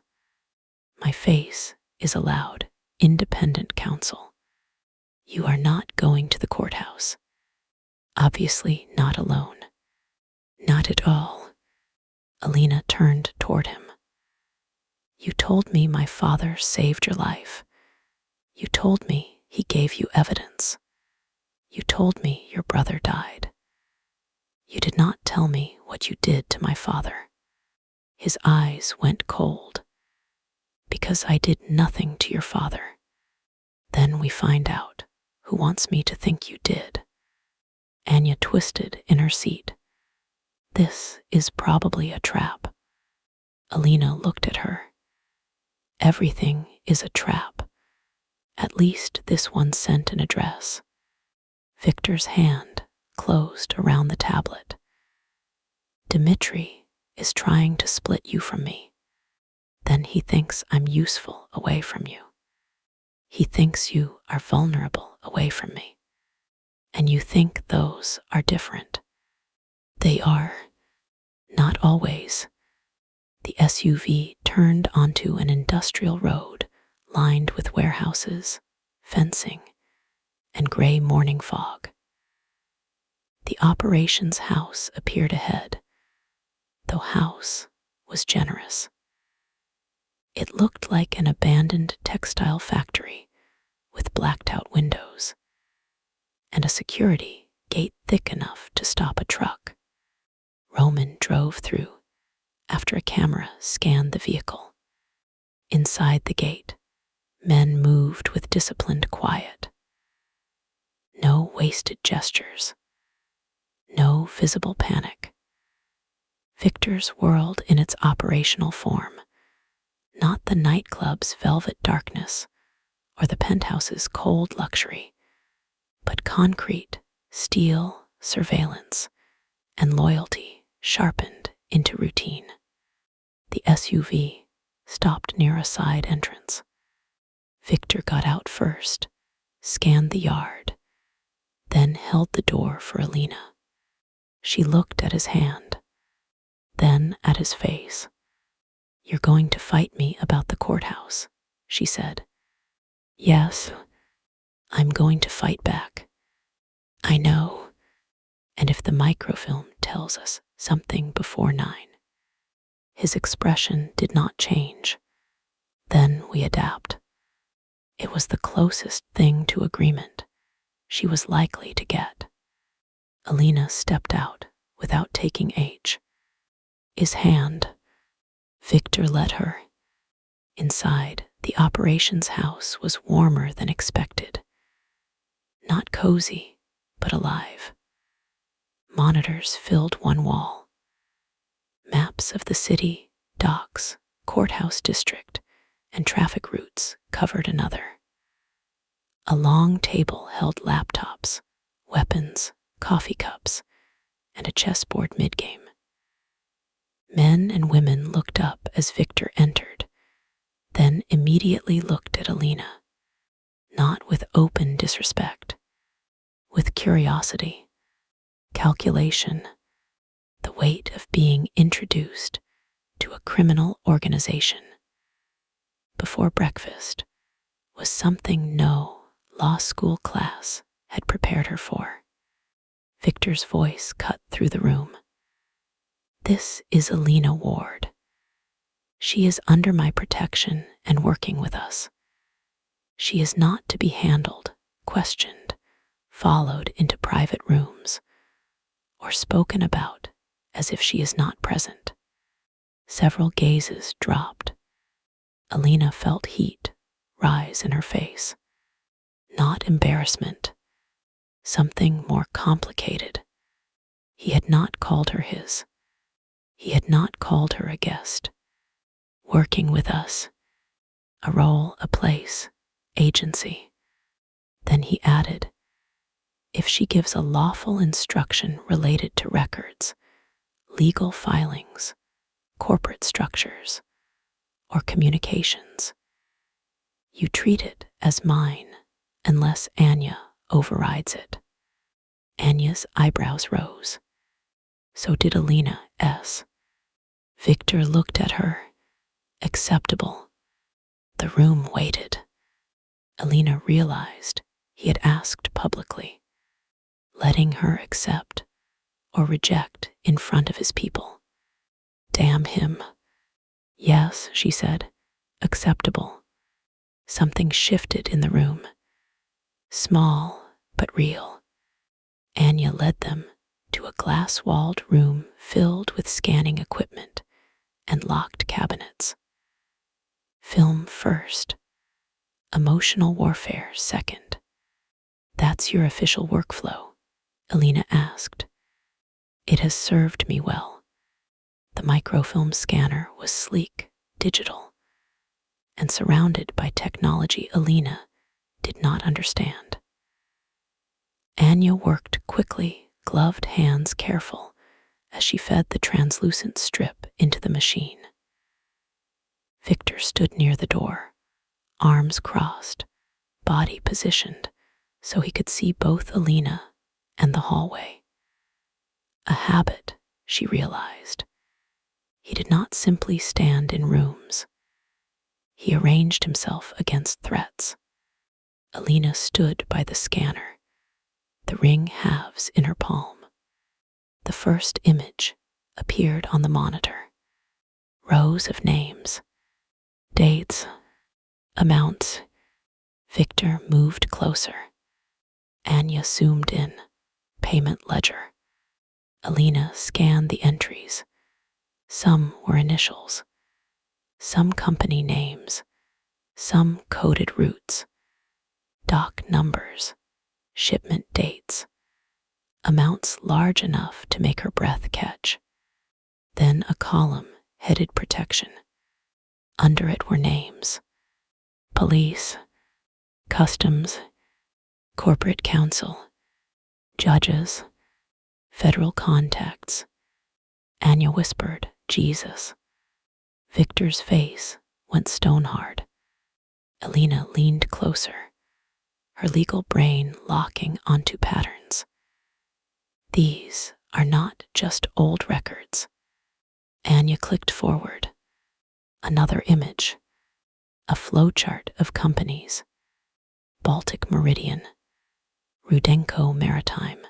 My face is allowed independent counsel. You are not going to the courthouse. Obviously not alone. Not at all. Alina turned toward him. You told me my father saved your life. You told me he gave you evidence. You told me your brother died. You did not tell me what you did to my father. His eyes went cold. Because I did nothing to your father. Then we find out who wants me to think you did. Anya twisted in her seat. This is probably a trap. Alina looked at her. Everything is a trap. At least this one sent an address. Victor's hand closed around the tablet. Dmitri is trying to split you from me. Then he thinks I'm useful away from you. He thinks you are vulnerable away from me. And you think those are different. They are. Not always. The SUV turned onto an industrial road lined with warehouses, fencing, and gray morning fog. The operations house appeared ahead, though house was generous. It looked like an abandoned textile factory with blacked-out windows and a security gate thick enough to stop a truck. Roman drove through after a camera scanned the vehicle. Inside the gate, men moved with disciplined quiet. No wasted gestures, no visible panic. Victor's world in its operational form, not the nightclub's velvet darkness or the penthouse's cold luxury, but concrete, steel, surveillance, and loyalty sharpened into routine. The SUV stopped near a side entrance. Victor got out first, scanned the yard, then held the door for Alina. She looked at his hand, then at his face. "You're going to fight me about the courthouse," she said. "Yes, I'm going to fight back. I know. And if the microfilm tells us something before 9. His expression did not change. "Then we adapt." It was the closest thing to agreement she was likely to get. Alina stepped out without taking his hand. Victor let her. Inside, the operations house was warmer than expected. Not cozy, but alive. Monitors filled one wall. Maps of the city, docks, courthouse district, and traffic routes covered another. A long table held laptops, weapons, coffee cups, and a chessboard midgame. Men and women looked up as Victor entered, then immediately looked at Alina, not with open disrespect, with curiosity, calculation, the weight of being introduced to a criminal organization. Before breakfast was something no law school class had prepared her for. Victor's voice cut through the room. "This is Alina Ward. She is under my protection and working with us. She is not to be handled, questioned, followed into private rooms, or spoken about as if she is not present." Several gazes dropped. Alina felt heat rise in her face. Not embarrassment, something more complicated. He had not called her his. He had not called her a guest. Working with us. A role, a place, agency. Then he added, "If she gives a lawful instruction related to records, legal filings, corporate structures, or communications, you treat it as mine unless Anya overrides it." Anya's eyebrows rose. So did Alina's. Victor looked at her. Acceptable. The room waited. Alina realized he had asked publicly, letting her accept or reject in front of his people. Damn him. "Yes," she said, "acceptable." Something shifted in the room. Small, but real. Anya led them to a glass-walled room filled with scanning equipment and locked cabinets. Film first. Emotional warfare second. "That's your official workflow?" Alina asked. "It has served me well." The microfilm scanner was sleek, digital, and surrounded by technology Alina did not understand. Anya worked quickly, gloved hands careful, as she fed the translucent strip into the machine. Victor stood near the door, arms crossed, body positioned so he could see both Alina and the hallway. A habit, she realized. He did not simply stand in rooms. He arranged himself against threats. Alina stood by the scanner, the ring halves in her palm. The first image appeared on the monitor. Rows of names, dates, amounts. Victor moved closer. Anya zoomed in. Payment ledger. Alina scanned the entries. Some were initials, some company names, some coded routes, dock numbers, shipment dates, amounts large enough to make her breath catch. Then a column headed protection. Under it were names: police, customs, corporate counsel, judges, federal contacts. Anya whispered, "Jesus." Victor's face went stone hard. Alina leaned closer, her legal brain locking onto patterns. These are not just old records. Anya clicked forward. Another image, a flowchart of companies: Baltic Meridian, Rudenko Maritime,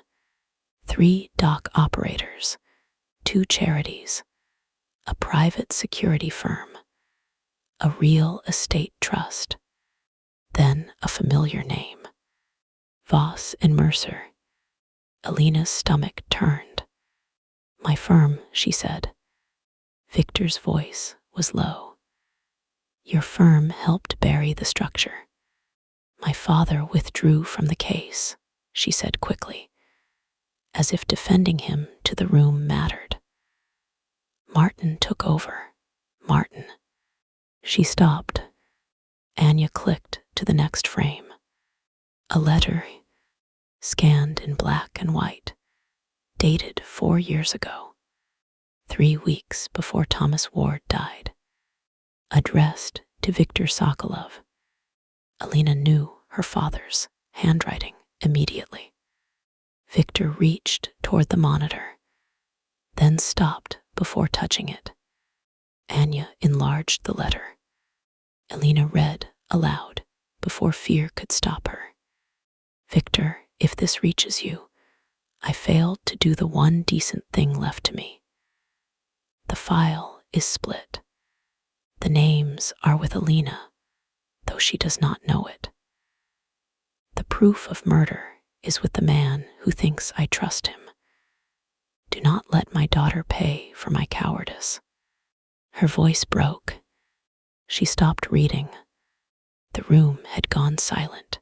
3 dock operators, 2 charities, a private security firm, a real estate trust. Then a familiar name: Voss and Mercer. Alina's stomach turned. "My firm," she said. Victor's voice was low. "Your firm helped bury the structure. My father withdrew from the case," she said quickly, as if defending him to the room mattered. "Martin took over. Martin." She stopped. Anya clicked to the next frame. A letter, scanned in black and white, dated 4 years ago, 3 weeks before Thomas Ward died. Addressed to Viktor Sokolov. Alina knew her father's handwriting immediately. Victor reached toward the monitor, then stopped before touching it. Anya enlarged the letter. Alina read aloud before fear could stop her. "Victor, if this reaches you, I failed to do the one decent thing left to me. The file is split. The names are with Alina, though she does not know it. The proof of murder is with the man who thinks I trust him. Do not let my daughter pay for my cowardice." Her voice broke. She stopped reading. The room had gone silent.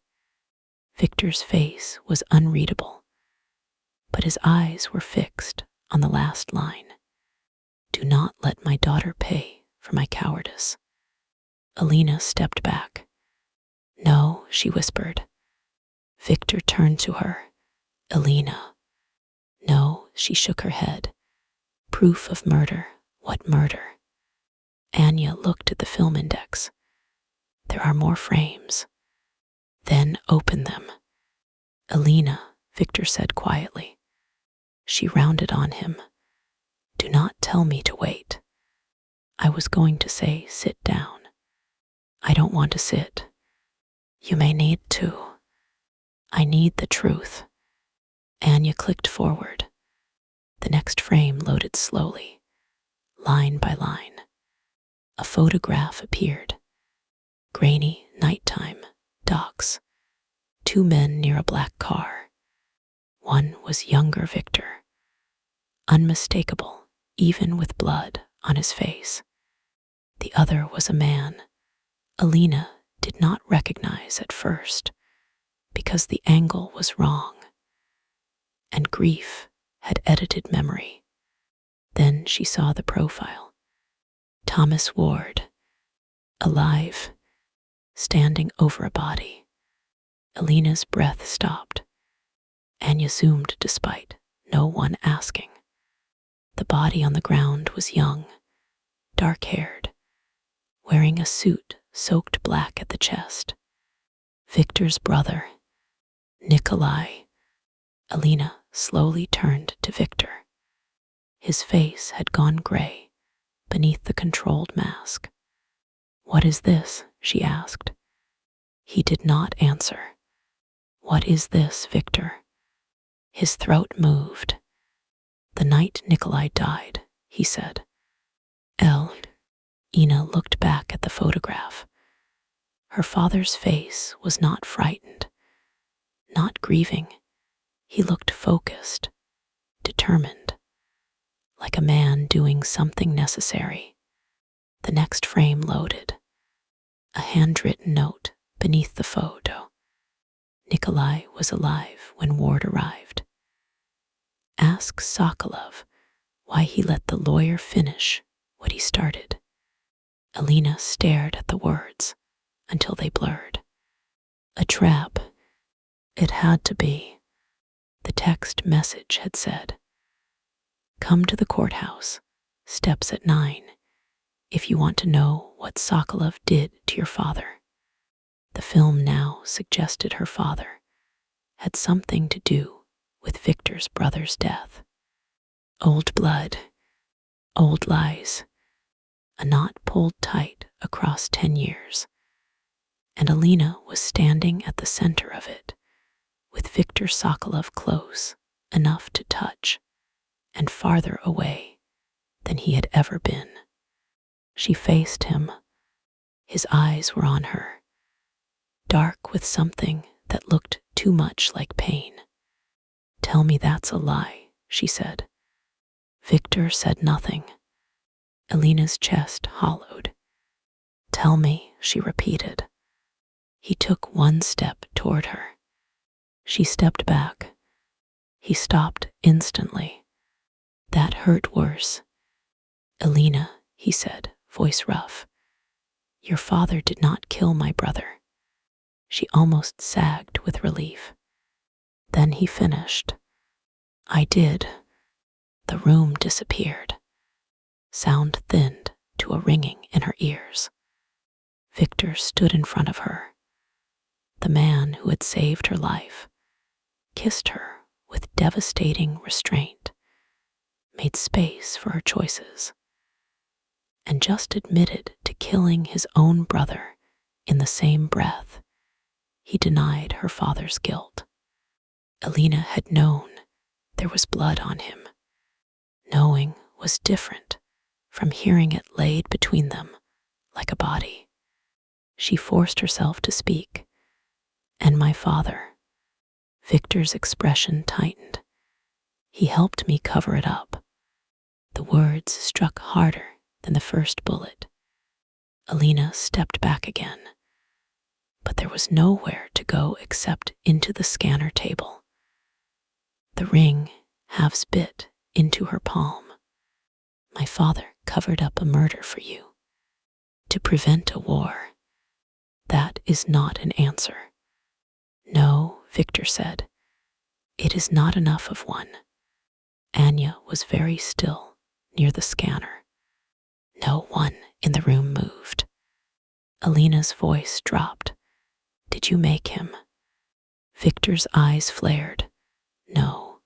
Victor's face was unreadable, but his eyes were fixed on the last line. "Do not let my daughter pay for my cowardice." Alina stepped back. "No," she whispered. Victor turned to her. "Alina." "No," she shook her head. "Proof of murder. What murder?" Anya looked at the film index. "There are more frames." "Then open them." "Alina," Victor said quietly. She rounded on him. "Do not tell me to wait." "I was going to say sit down." "I don't want to sit." "You may need to." "I need the truth." Anya clicked forward. The next frame loaded slowly, line by line. A photograph appeared. Grainy nighttime, docks, 2 men near a black car. One was younger Victor, unmistakable even with blood on his face. The other was a man Alina did not recognize at first because the angle was wrong, and grief had edited memory. Then she saw the profile. Thomas Ward, alive, standing over a body. Alina's breath stopped. Anya zoomed despite no one asking. The body on the ground was young, dark-haired, wearing a suit soaked black at the chest. Victor's brother, Nikolai. Alina slowly turned to Victor. His face had gone gray beneath the controlled mask. "What is this?" she asked. He did not answer. "What is this, Victor?" His throat moved. "The night Nikolai died," he said. Ina looked back at the photograph. Her father's face was not frightened, not grieving. He looked focused, determined, like a man doing something necessary. The next frame loaded. A handwritten note beneath the photo. Nikolai was alive when Ward arrived. Ask Sokolov why he let the lawyer finish what he started. Alina stared at the words until they blurred. A trap. It had to be. The text message had said, "Come to the courthouse, steps at 9, if you want to know what Sokolov did to your father." The film now suggested her father had something to do with Victor's brother's death. Old blood, old lies, a knot pulled tight across 10 years, and Alina was standing at the center of it, with Viktor Sokolov close enough to touch and farther away than he had ever been. She faced him. His eyes were on her, dark with something that looked too much like pain. "Tell me that's a lie," she said. Victor said nothing. Alina's chest hollowed. "Tell me," she repeated. He took one step toward her. She stepped back. He stopped instantly. "That hurt worse." "Alina," he said, voice rough, "your father did not kill my brother." She almost sagged with relief. Then he finished. "I did." The room disappeared. Sound thinned to a ringing in her ears. Victor stood in front of her. The man who had saved her life kissed her with devastating restraint, made space for her choices, and just admitted to killing his own brother in the same breath. He denied her father's guilt. Alina had known there was blood on him. Knowing was different from hearing it laid between them like a body. She forced herself to speak. "And my father." Victor's expression tightened. "He helped me cover it up." The words struck harder than the first bullet. Alina stepped back again. But there was nowhere to go except into the scanner table. The ring halves bit into her palm. "My father covered up a murder for you. To prevent a war. That is not an answer." "No," Victor said. "It is not enough of one." Anya was very still near the scanner. No one in the room moved. Alina's voice dropped. "Did you make him?" Victor's eyes flared. "No."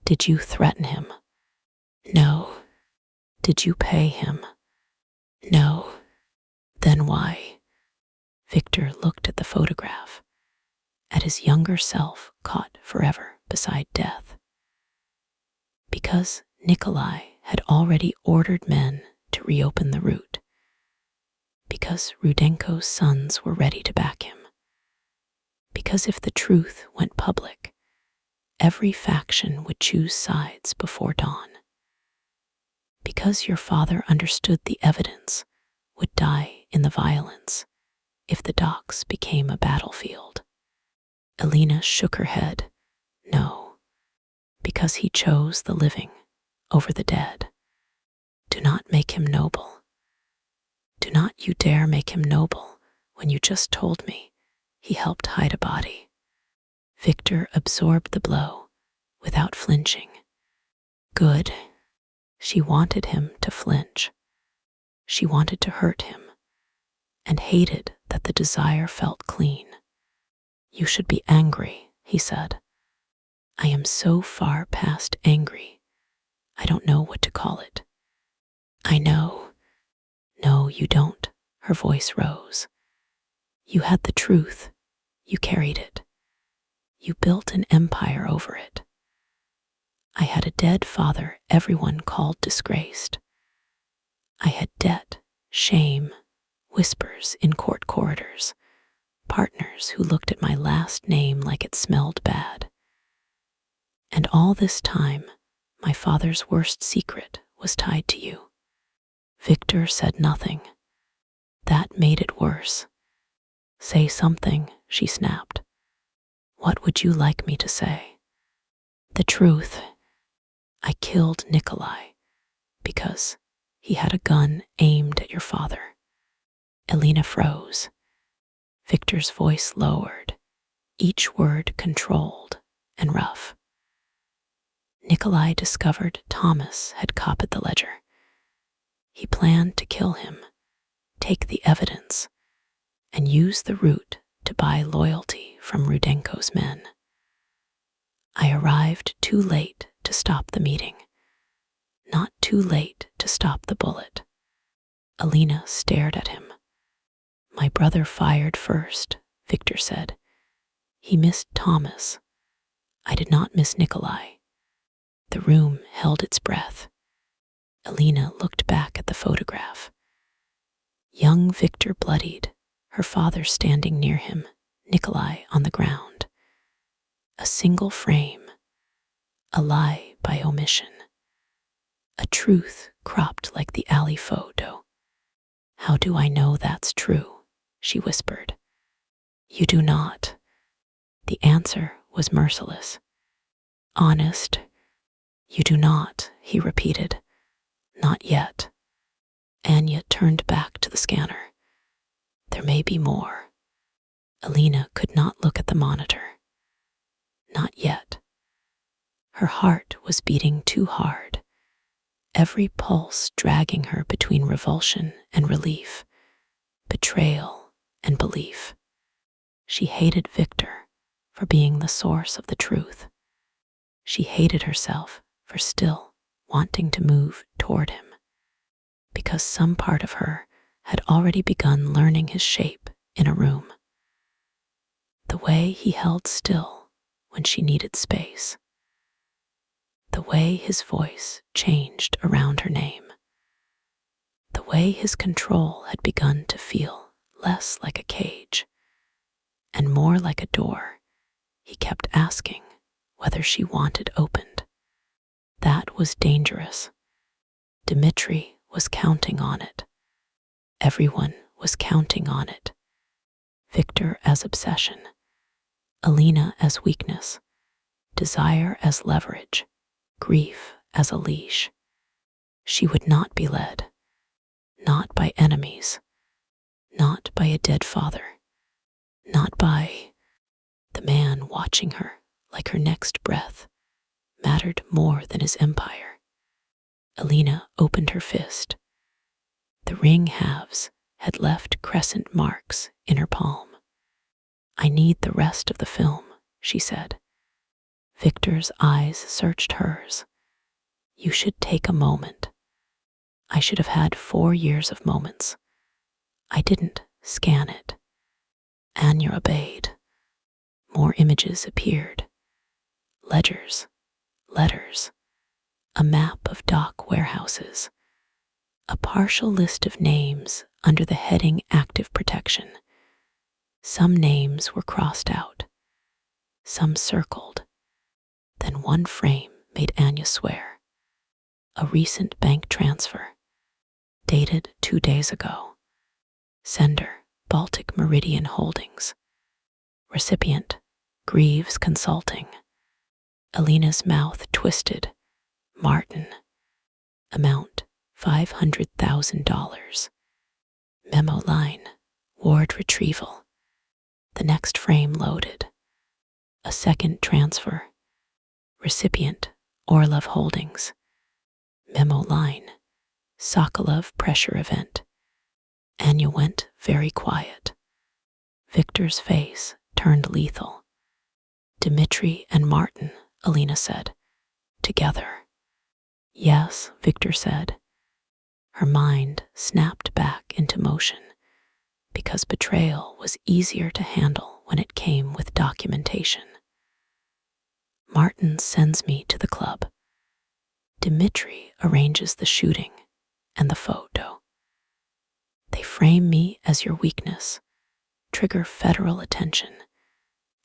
"Did you threaten him?" "No." "Did you pay him?" "No." "Then why?" Victor looked at the photograph, at his younger self caught forever beside death. Because Nikolai had already ordered men to reopen the route. Because Rudenko's sons were ready to back him. Because if the truth went public, every faction would choose sides before dawn. Because your father understood the evidence would die in the violence if the docks became a battlefield. Alina shook her head. No. Because he chose the living over the dead. Do not make him noble. Do not you dare make him noble when you just told me he helped hide a body. Victor absorbed the blow without flinching. Good. She wanted him to flinch. She wanted to hurt him, and hated that the desire felt clean. You should be angry, he said. I am so far past angry, I don't know what to call it. I know. No, you don't, her voice rose. You had the truth. You carried it. You built an empire over it. I had a dead father everyone called disgraced. I had debt, shame, whispers in court corridors, partners who looked at my last name like it smelled bad. And all this time, my father's worst secret was tied to you. Victor said nothing. That made it worse. Say something, she snapped. What would you like me to say? The truth. I killed Nikolai because he had a gun aimed at your father. Elena froze. Victor's voice lowered, each word controlled and rough. Nikolai discovered Thomas had copied the ledger. He planned to kill him, take the evidence, and use the route to buy loyalty from Rudenko's men. I arrived too late to stop the meeting, not too late to stop the bullet. Alina stared at him. My brother fired first, Victor said. He missed Thomas. I did not miss Nikolai. The room held its breath. Alina looked back at the photograph. Young Victor bloodied, her father standing near him, Nikolai on the ground. A single frame, a lie by omission. A truth cropped like the alley photo. How do I know that's true? She whispered. You do not. The answer was merciless. Honest. You do not, he repeated. Not yet. Anya turned back to the scanner. There may be more. Alina could not look at the monitor. Not yet. Her heart was beating too hard, every pulse dragging her between revulsion and relief, betrayal and belief. She hated Victor for being the source of the truth. She hated herself for still wanting to move toward him, because some part of her had already begun learning his shape in a room. The way he held still when she needed space. The way his voice changed around her name. The way his control had begun to feel less like a cage and more like a door he kept asking whether she wanted opened. That was dangerous. Dmitri was counting on it. Everyone was counting on it. Victor as obsession, Alina as weakness, desire as leverage, grief as a leash. She would not be led, not by enemies, not by a dead father, not by the man watching her like her next breath mattered more than his empire. Alina opened her fist. The ring halves had left crescent marks in her palm. I need the rest of the film, she said. Victor's eyes searched hers. You should take a moment. I should have had 4 years of moments. I didn't scan it. Anya obeyed. More images appeared. Ledgers, letters, a map of dock warehouses, a partial list of names under the heading Active Protection. Some names were crossed out, some circled. Then one frame made Anya swear. A recent bank transfer, dated 2 days ago. Sender, Baltic Meridian Holdings. Recipient, Greaves Consulting. Alina's mouth twisted. Martin. Amount, $500,000. Memo line, Ward Retrieval. The next frame loaded. A second transfer. Recipient, Orlov Holdings. Memo line, Sokolov Pressure Event. Anya went very quiet. Victor's face turned lethal. Dmitri and Martin, Alina said. Together. Yes, Victor said. Her mind snapped back into motion because betrayal was easier to handle when it came with documentation. Martin sends me to the club. Dmitri arranges the shooting and the photo. They frame me as your weakness, trigger federal attention,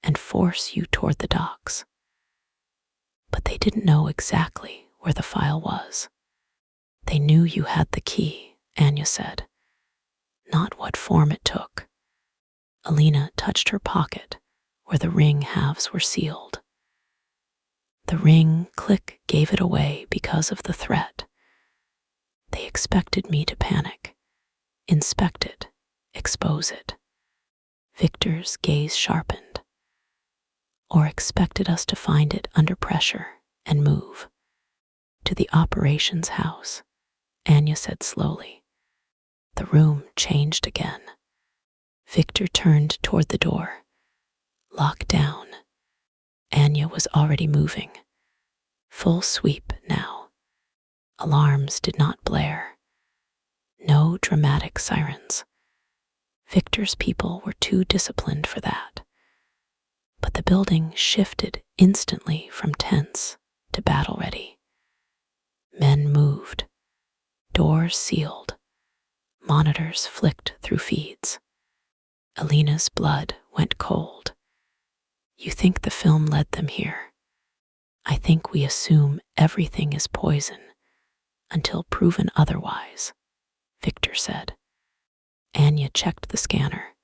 and force you toward the docks. But they didn't know exactly where the file was. They knew you had the key, Anya said, not what form it took. Alina touched her pocket where the ring halves were sealed. The ring click gave it away because of the threat. They expected me to panic, inspect it, expose it. Victor's gaze sharpened. Or expected us to find it under pressure and move. To the operations house, Anya said slowly. The room changed again. Victor turned toward the door. Lock down. Anya was already moving. Full sweep now. Alarms did not blare. No dramatic sirens. Victor's people were too disciplined for that. But the building shifted instantly from tense to battle-ready. Men moved. Doors sealed. Monitors flicked through feeds. Alina's blood went cold. You think the film led them here? I think we assume everything is poison until proven otherwise, Victor said. Anya checked the scanner,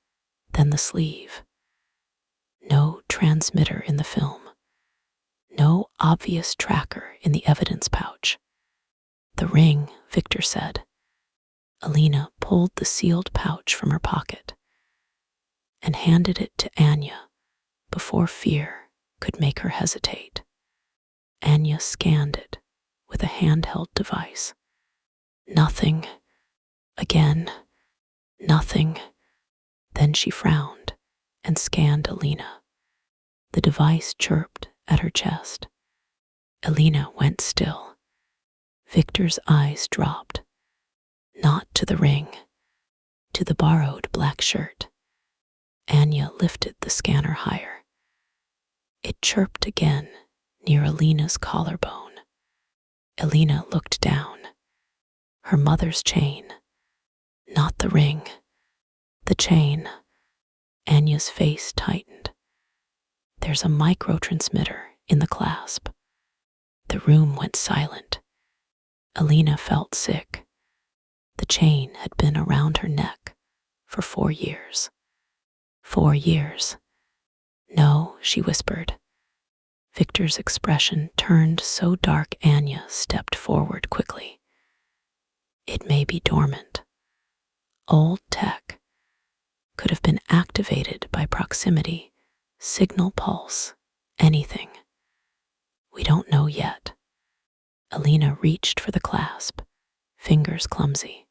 then the sleeve. No transmitter in the film. No obvious tracker in the evidence pouch. The ring, Victor said. Alina pulled the sealed pouch from her pocket and handed it to Anya before fear could make her hesitate. Anya scanned it with a handheld device. Nothing. Again. Nothing. Then she frowned and scanned Alina. The device chirped at her chest. Alina went still. Victor's eyes dropped. Not to the ring, to the borrowed black shirt. Anya lifted the scanner higher. It chirped again near Alina's collarbone. Alina looked down. Her mother's chain. Not the ring. The chain. Anya's face tightened. There's a microtransmitter in the clasp. The room went silent. Alina felt sick. The chain had been around her neck for 4 years. 4 years. No, she whispered. Victor's expression turned so dark Anya stepped forward quickly. It may be dormant. Old tech. Could have been activated by proximity, signal pulse, anything. We don't know yet. Alina reached for the clasp, fingers clumsy.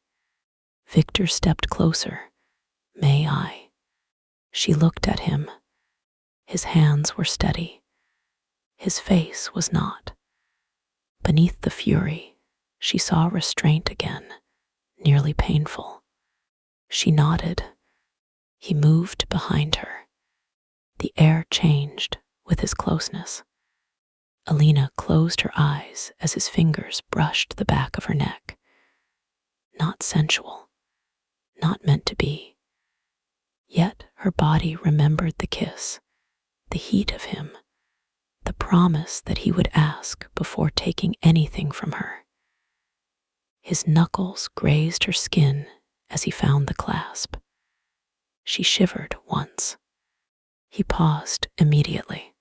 Victor stepped closer. May I? She looked at him. His hands were steady. His face was not. Beneath the fury, she saw restraint again, nearly painful. She nodded. He moved behind her. The air changed with his closeness. Alina closed her eyes as his fingers brushed the back of her neck. Not sensual, not meant to be. Yet her body remembered the kiss, the heat of him, the promise that he would ask before taking anything from her. His knuckles grazed her skin as he found the clasp. She shivered once. He paused immediately.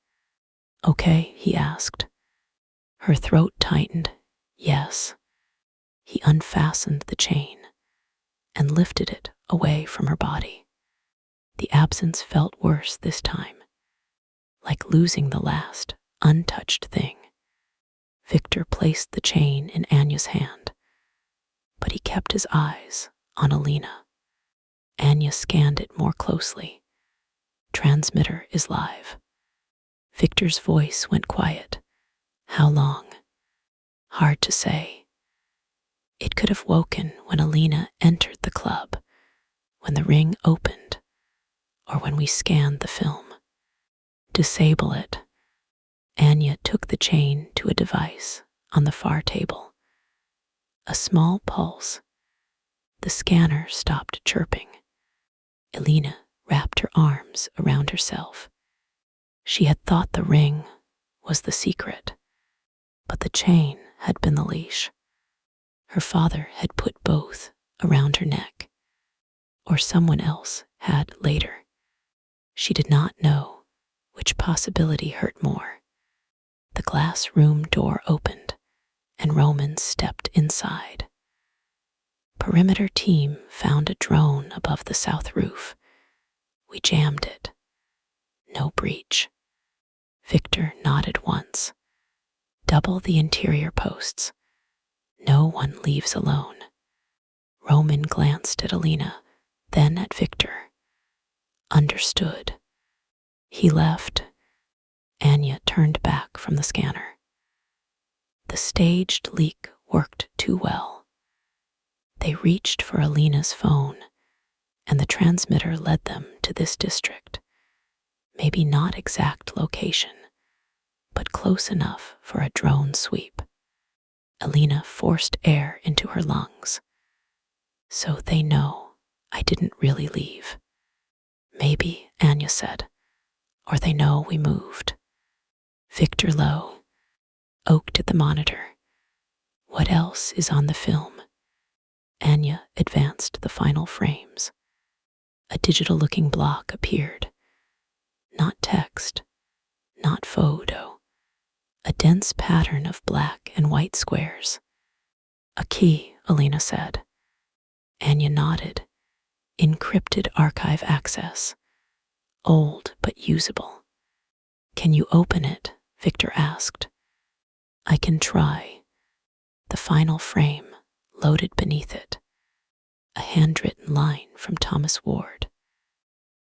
Okay, he asked. Her throat tightened. Yes. He unfastened the chain and lifted it away from her body. The absence felt worse this time, like losing the last untouched thing. Victor placed the chain in Anya's hand, but he kept his eyes on Alina. Anya scanned it more closely. Transmitter is live. Victor's voice went quiet. How long? Hard to say. It could have woken when Alina entered the club, when the ring opened, or when we scanned the film. Disable it. Anya took the chain to a device on the far table. A small pulse. The scanner stopped chirping. Elena wrapped her arms around herself. She had thought the ring was the secret, but the chain had been the leash. Her father had put both around her neck, or someone else had later. She did not know which possibility hurt more. The glass room door opened, and Roman stepped inside. Perimeter team found a drone above the south roof. We jammed it. No breach. Victor nodded once. Double the interior posts. No one leaves alone. Roman glanced at Elena, then at Victor. Understood. He left. Anya turned back from the scanner. The staged leak worked too well. They reached for Elena's phone, and the transmitter led them to this district. Maybe not exact location, but close enough for a drone sweep. Elena forced air into her lungs. So they know I didn't really leave. Maybe, Anya said, or they know we moved. Victor Lowe oaked at the monitor. What else is on the film? Anya advanced the final frames. A digital-looking block appeared. Not text, not photo. A dense pattern of black and white squares. A key, Elena said. Anya nodded. Encrypted archive access. Old but usable. Can you open it? Victor asked. I can try. The final frame loaded beneath it. A handwritten line from Thomas Ward.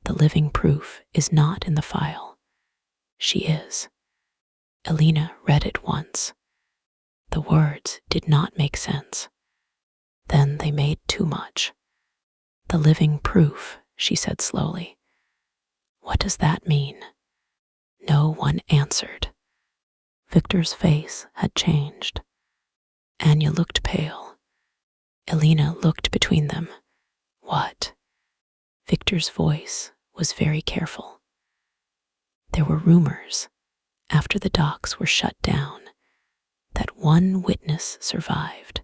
The living proof is not in the file. She is. Elena read it once. The words did not make sense. Then they made too much. The living proof, she said slowly. What does that mean? No one answered. Victor's face had changed. Anya looked pale. Elena looked between them. What? Victor's voice was very careful. There were rumors, after the docks were shut down, that one witness survived.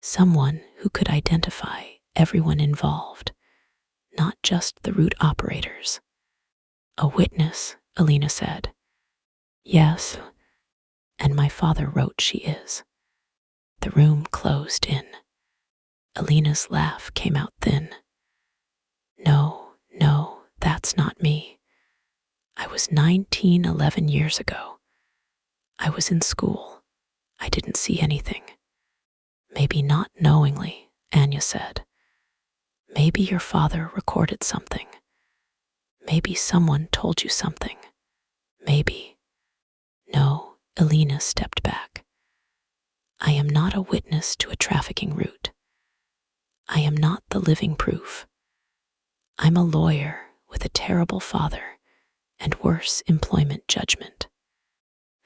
Someone who could identify everyone involved, not just the route operators. A witness, Elena said. Yes, and my father wrote she is. The room closed in. Elena's laugh came out thin. No, that's not me. I was 19 11 years ago. I was in school. I didn't see anything. Maybe not knowingly, Anya said. Maybe your father recorded something. Maybe someone told you something. Maybe. No, Elena stepped back. I am not a witness to a trafficking route. I am not the living proof. I'm a lawyer with a terrible father and worse employment judgment.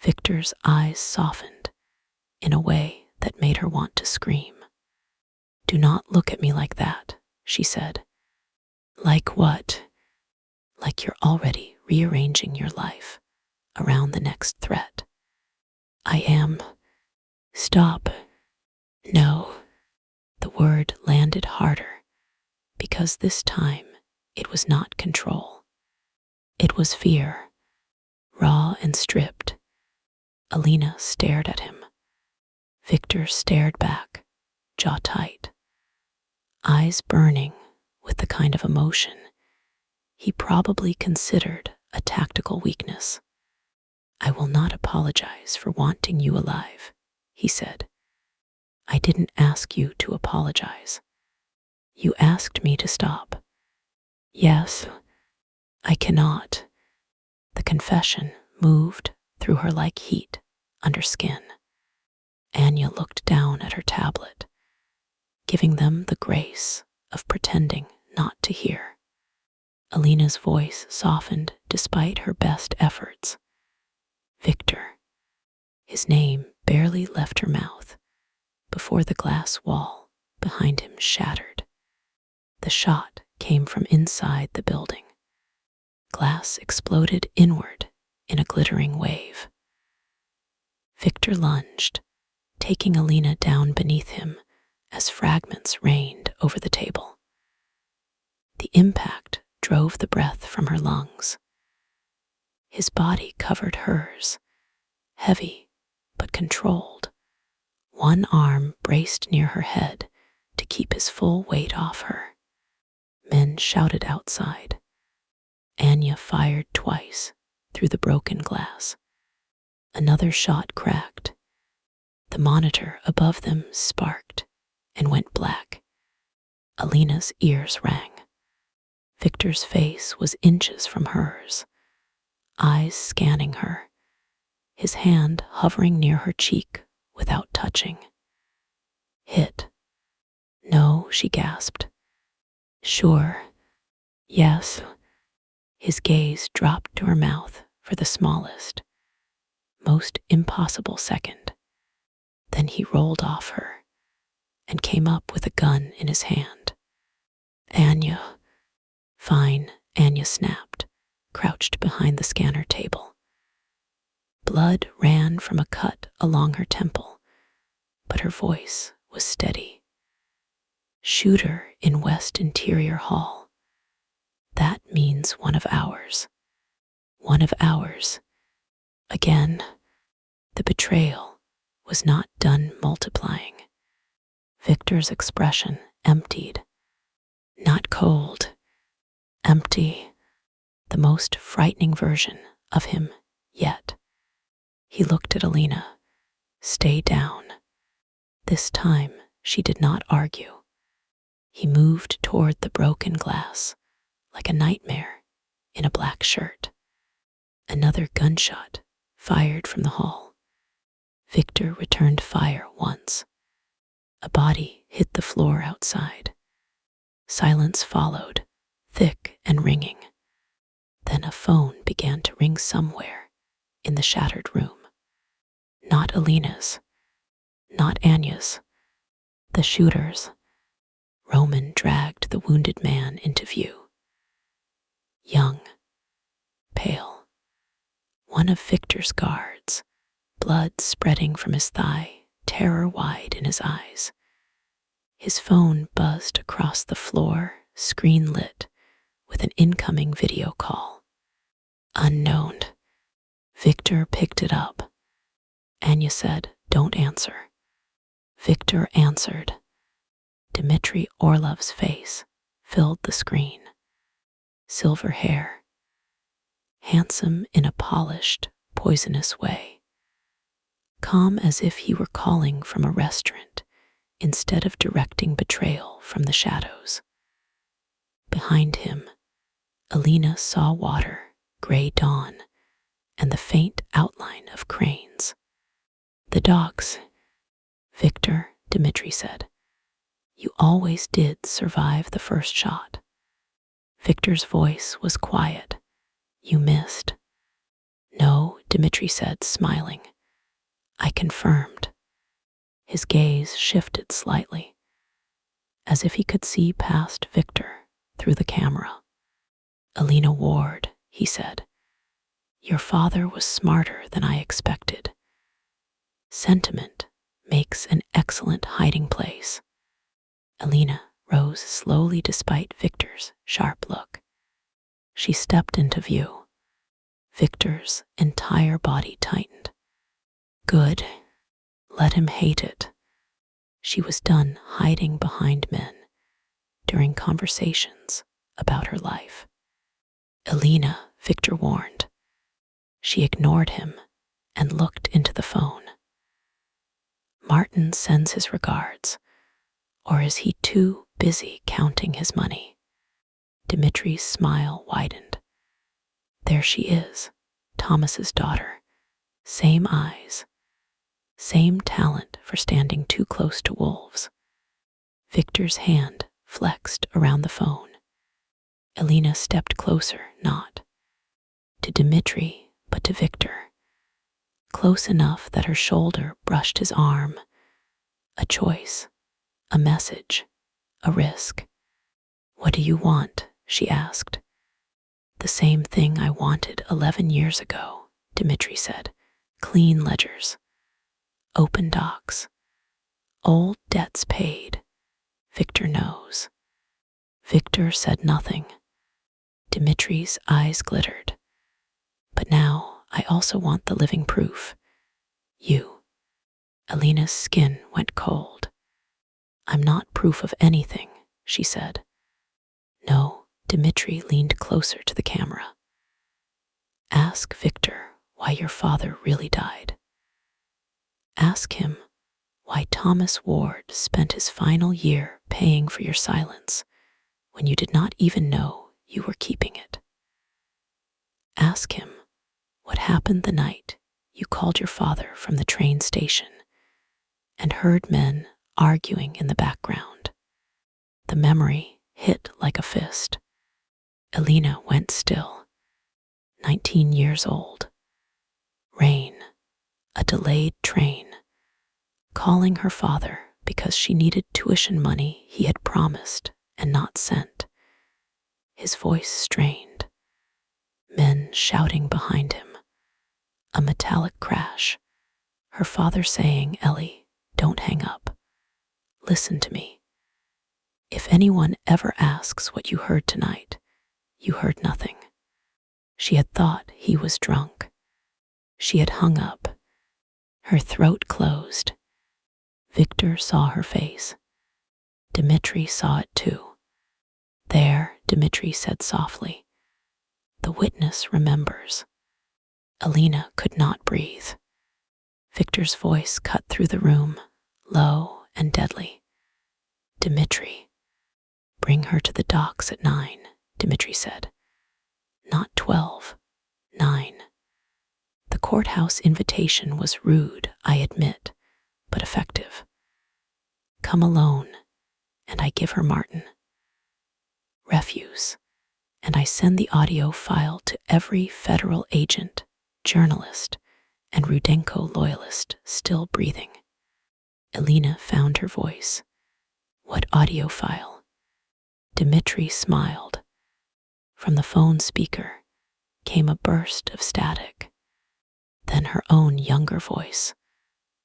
Victor's eyes softened in a way that made her want to scream. Do not look at me like that, she said. Like what? Like you're already rearranging your life around the next threat. I am. Stop. No. The word landed harder because this time it was not control. It was fear, raw and stripped. Elena stared at him. Victor stared back, jaw tight, eyes burning with the kind of emotion he probably considered a tactical weakness. I will not apologize for wanting you alive, he said. I didn't ask you to apologize. You asked me to stop. Yes, I cannot. The confession moved through her like heat under skin. Anya looked down at her tablet, giving them the grace of pretending not to hear. Elena's voice softened despite her best efforts. Victor. His name barely left her mouth before the glass wall behind him shattered. The shot came from inside the building. Glass exploded inward in a glittering wave. Victor lunged, taking Alina down beneath him as fragments rained over the table. The impact drove the breath from her lungs. His body covered hers, heavy but controlled. One arm braced near her head to keep his full weight off her. Men shouted outside. Anya fired twice through the broken glass. Another shot cracked. The monitor above them sparked and went black. Alina's ears rang. Victor's face was inches from hers, eyes scanning her, his hand hovering near her cheek without touching. Hit. No, she gasped. Sure. Yes. His gaze dropped to her mouth for the smallest, most impossible second. Then he rolled off her and came up with a gun in his hand. Anya. Fine, Anya snapped, crouched behind the scanner table. Blood ran from a cut along her temple, but her voice was steady. Shooter in West Interior Hall. That means one of ours. One of ours. Again, the betrayal was not done multiplying. Victor's expression emptied. Not cold. Empty. The most frightening version of him yet. He looked at Alina. Stay down. This time she did not argue. He moved toward the broken glass, like a nightmare in a black shirt. Another gunshot fired from the hall. Victor returned fire once. A body hit the floor outside. Silence followed, thick and ringing. Then a phone began to ring somewhere in the shattered room. Not Alina's, not Anya's, the shooter's. Roman dragged the wounded man into view. Young, pale, one of Victor's guards, blood spreading from his thigh, terror wide in his eyes. His phone buzzed across the floor, screen lit, with an incoming video call. Unknown. Victor picked it up. Anya said, "Don't answer." Victor answered. Dmitry Orlov's face filled the screen. Silver hair. Handsome in a polished, poisonous way. Calm as if he were calling from a restaurant instead of directing betrayal from the shadows. Behind him, Alina saw water, gray dawn, and the faint outline of cranes. The dogs. Victor, Dmitry said. You always did survive the first shot. Victor's voice was quiet. You missed. No, Dmitry said, smiling. I confirmed. His gaze shifted slightly, as if he could see past Victor through the camera. Alina Ward, he said. Your father was smarter than I expected. Sentiment makes an excellent hiding place. Alina rose slowly despite Victor's sharp look. She stepped into view. Victor's entire body tightened. Good. Let him hate it. She was done hiding behind men during conversations about her life. Alina, Victor warned. She ignored him and looked into the phone. Martin sends his regards. Or is he too busy counting his money? Dmitry's smile widened. There she is, Thomas's daughter. Same eyes. Same talent for standing too close to wolves. Victor's hand flexed around the phone. Alina stepped closer, not to Dmitry, but to Victor. close enough that her shoulder brushed his arm. A choice, a message, a risk. "What do you want?" she asked. "The same thing I wanted 11 years ago," Dmitri said. "Clean ledgers, open docs, old debts paid. Victor knows." Victor said nothing. Dmitri's eyes glittered. "But now I also want the living proof. You." Alina's skin went cold. "I'm not proof of anything," she said. "No," Dmitri leaned closer to the camera. "Ask Victor why your father really died. Ask him why Thomas Ward spent his final year paying for your silence when you did not even know you were keeping it. Ask him what happened the night you called your father from the train station and heard men arguing in the background." The memory hit like a fist. Alina went still. 19 years old. Rain. A delayed train. Calling her father because she needed tuition money he had promised and not sent. His voice strained. Men shouting behind him. A metallic crash. Her father saying, "Ellie, don't hang up. Listen to me. If anyone ever asks what you heard tonight, you heard nothing." She had thought he was drunk. She had hung up. Her throat closed. Victor saw her face. Dmitri saw it too. "There," Dmitri said softly. "The witness remembers." Alina could not breathe. Victor's voice cut through the room, low and deadly. "Dmitri." "Bring her to the docks at 9, Dmitri said. "Not 12, 9. The courthouse invitation was rude, I admit, but effective. Come alone, and I give her Martin. Refuse, and I send the audio file to every federal agent, journalist, and Rudenko loyalist still breathing." Alina found her voice. "What audio file?" Dmitri smiled. From the phone speaker came a burst of static. Then her own younger voice,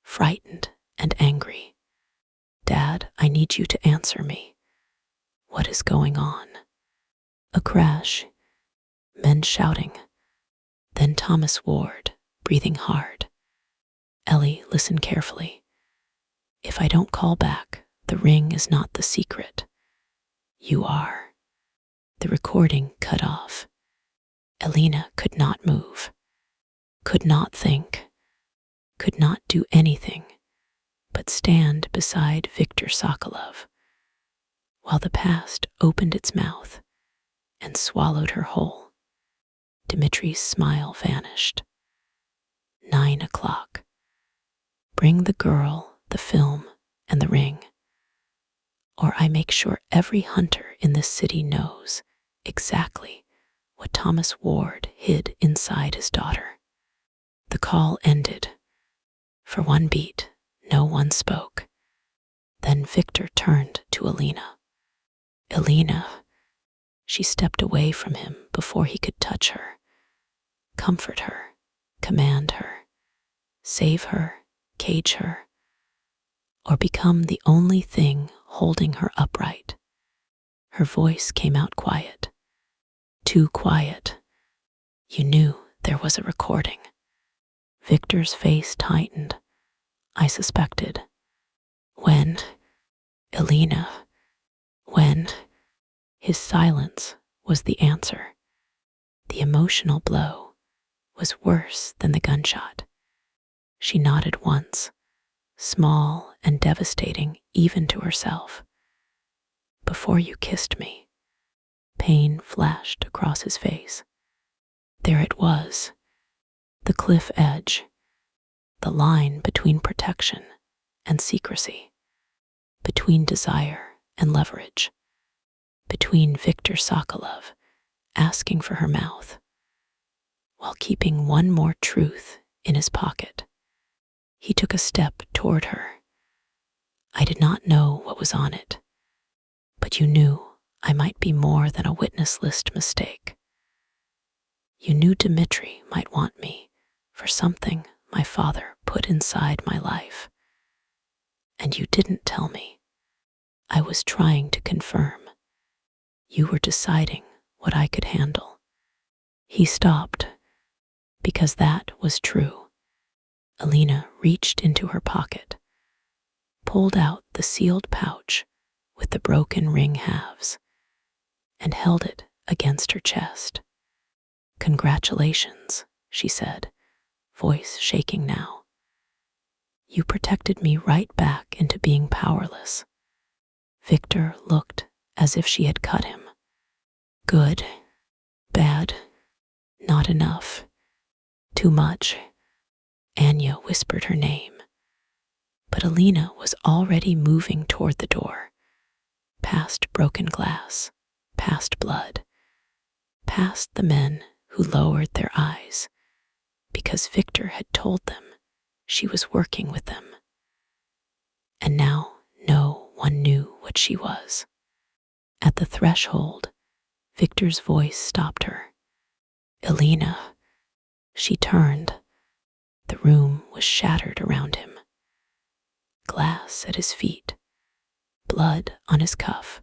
frightened and angry. "Dad, I need you to answer me. What is going on?" A crash, men shouting, then Thomas Ward, breathing hard. "Ellie, listen carefully. If I don't call back, the ring is not the secret. You are." The recording cut off. Alina could not move, could not think, could not do anything but stand beside Viktor Sokolov, while the past opened its mouth and swallowed her whole. Dmitri's smile vanished. 9 o'clock. Bring the girl, the film, and the ring, or I make sure every hunter in this city knows exactly what Thomas Ward hid inside his daughter. The call ended. For one beat, no one spoke. Then Victor turned to Alina. "Alina." She stepped away from him before he could touch her. Comfort her, command her, save her, cage her, or become the only thing holding her upright. Her voice came out quiet. Too quiet. You knew there was a recording. Victor's face tightened. I suspected. "When? Alina, when?" His silence was the answer. The emotional blow was worse than the gunshot. She nodded once, small and devastating even to herself. "Before you kissed me." Pain flashed across his face. There it was, the cliff edge, the line between protection and secrecy, between desire and leverage, between Viktor Sokolov asking for her mouth, while keeping one more truth in his pocket. He took a step toward her. I did not know what was on it, but you knew I might be more than a witness list mistake. You knew Dmitri might want me for something my father put inside my life. And you didn't tell me. I was trying to confirm. You were deciding what I could handle. He stopped, because that was true. Alina reached into her pocket, pulled out the sealed pouch with the broken ring halves, and held it against her chest. Congratulations, she said, voice shaking now. You protected me right back into being powerless. Victor looked as if she had cut him. Good, bad, not enough, too much. Anya whispered her name, but Alina was already moving toward the door, past broken glass, past blood, past the men who lowered their eyes because Victor had told them she was working with them. And now no one knew what she was. At the threshold, Victor's voice stopped her. Alina. She turned. The room was shattered around him. Glass at his feet, blood on his cuff,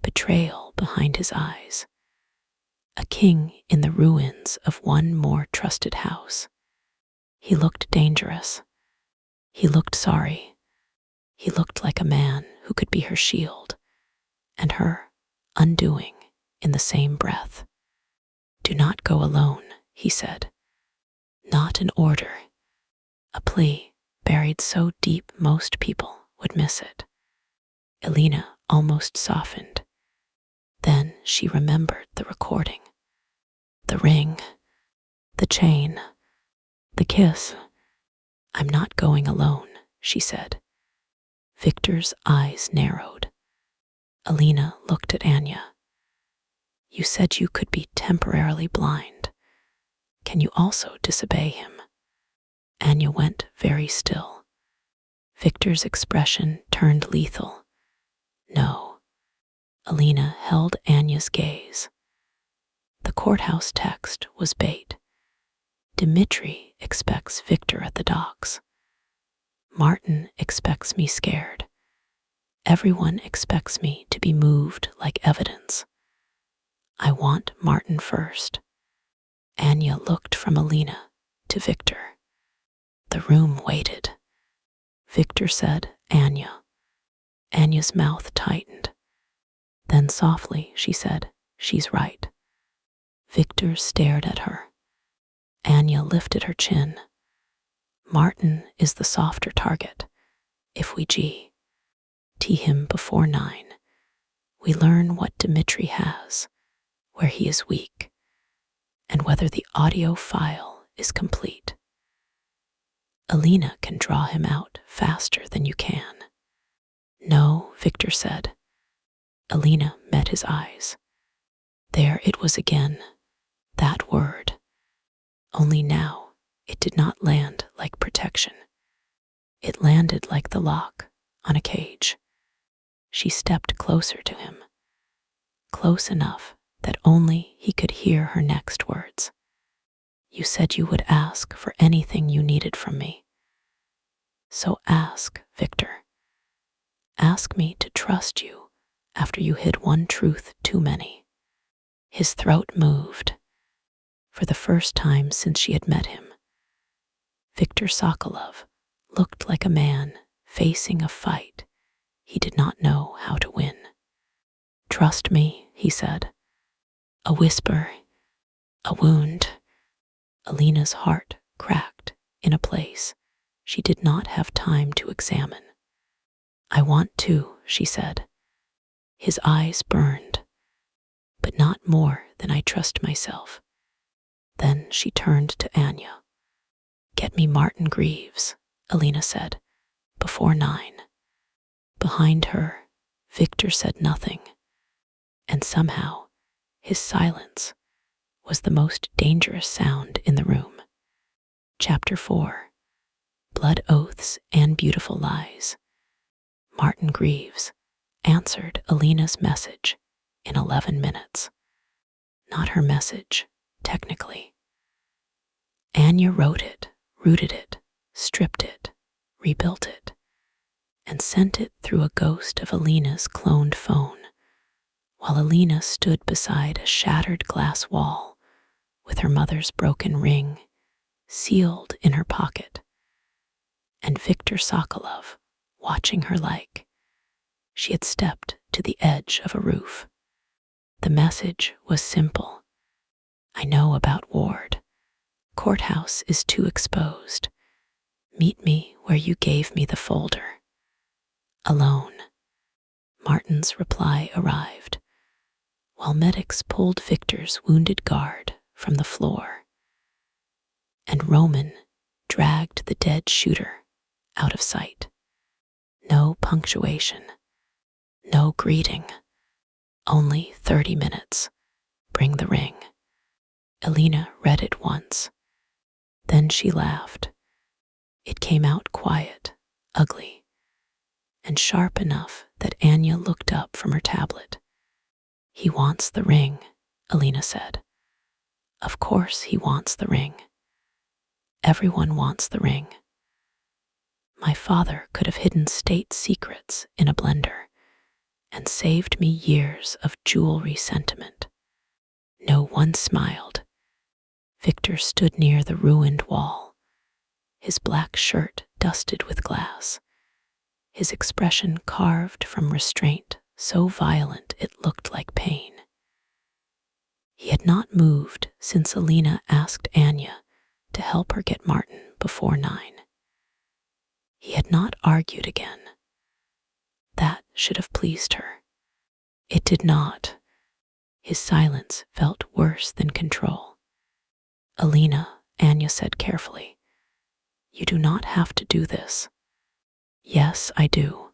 betrayal behind his eyes. A king in the ruins of one more trusted house. He looked dangerous. He looked sorry. He looked like a man who could be her shield, and her undoing in the same breath. Do not go alone, he said. Not an order, a plea buried so deep most people would miss it. Alina almost softened. Then she remembered the recording. The ring, the chain, the kiss. I'm not going alone, she said. Victor's eyes narrowed. Alina looked at Anya. You said you could be temporarily blind. Can you also disobey him? Anya went very still. Victor's expression turned lethal. No. Alina held Anya's gaze. The courthouse text was bait. Dmitri expects Victor at the docks. Martin expects me scared. Everyone expects me to be moved like evidence. I want Martin first. Anya looked from Alina to Victor. The room waited. Victor said, Anya. Anya's mouth tightened. Then softly she said, she's right. Victor stared at her. Anya lifted her chin. Martin is the softer target. If we T him before 9, we learn what Dmitri has, where he is weak, and whether the audio file is complete. Alina can draw him out faster than you can. No, Victor said. Alina met his eyes. There it was again, that word. Only now it did not land like protection. It landed like the lock on a cage. She stepped closer to him, close enough that only he could hear her next words. You said you would ask for anything you needed from me. So ask, Victor. Ask me to trust you after you hid one truth too many. His throat moved. For the first time since she had met him, Victor Sokolov looked like a man facing a fight he did not know how to win. Trust me, he said. A whisper, a wound. Alina's heart cracked in a place she did not have time to examine. I want to, she said. His eyes burned, but not more than I trust myself. Then she turned to Anya. Get me Martin Greaves, Alina said, before 9. Behind her, Victor said nothing, and somehow his silence was the most dangerous sound in the room. Chapter 4. Blood Oaths and Beautiful Lies. Martin Greaves answered Alina's message in 11 minutes. Not her message, technically. Anya wrote it, rooted it, stripped it, rebuilt it, and sent it through a ghost of Alina's cloned phone, while Alina stood beside a shattered glass wall with her mother's broken ring sealed in her pocket, and Viktor Sokolov watching her like she had stepped to the edge of a roof. The message was simple. I know about Ward. Courthouse is too exposed. Meet me where you gave me the folder. Alone. Martin's reply arrived, while medics pulled Victor's wounded guard from the floor, and Roman dragged the dead shooter out of sight. No punctuation, no greeting, only 30 minutes. Bring the ring. Alina read it once. Then she laughed. It came out quiet, ugly, and sharp enough that Anya looked up from her tablet. He wants the ring, Alina said. Of course he wants the ring. Everyone wants the ring. My father could have hidden state secrets in a blender and saved me years of jewelry sentiment. No one smiled. Victor stood near the ruined wall, his black shirt dusted with glass, his expression carved from restraint so violent it looked like pain. He had not moved since Alina asked Anya to help her get Martin before 9. He had not argued again. That should have pleased her. It did not. His silence felt worse than control. Alina, Anya said carefully, you do not have to do this. Yes, I do.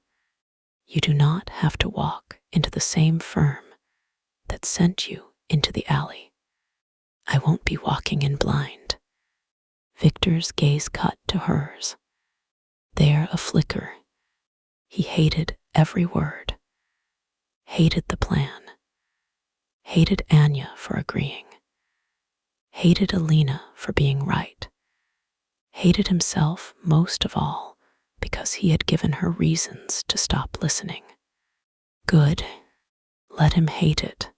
You do not have to walk into the same firm that sent you into the alley. I won't be walking in blind. Victor's gaze cut to hers. There a flicker. He hated every word. Hated the plan. Hated Anya for agreeing. Hated Alina for being right. Hated himself most of all because he had given her reasons to stop listening. Good. Let him hate it.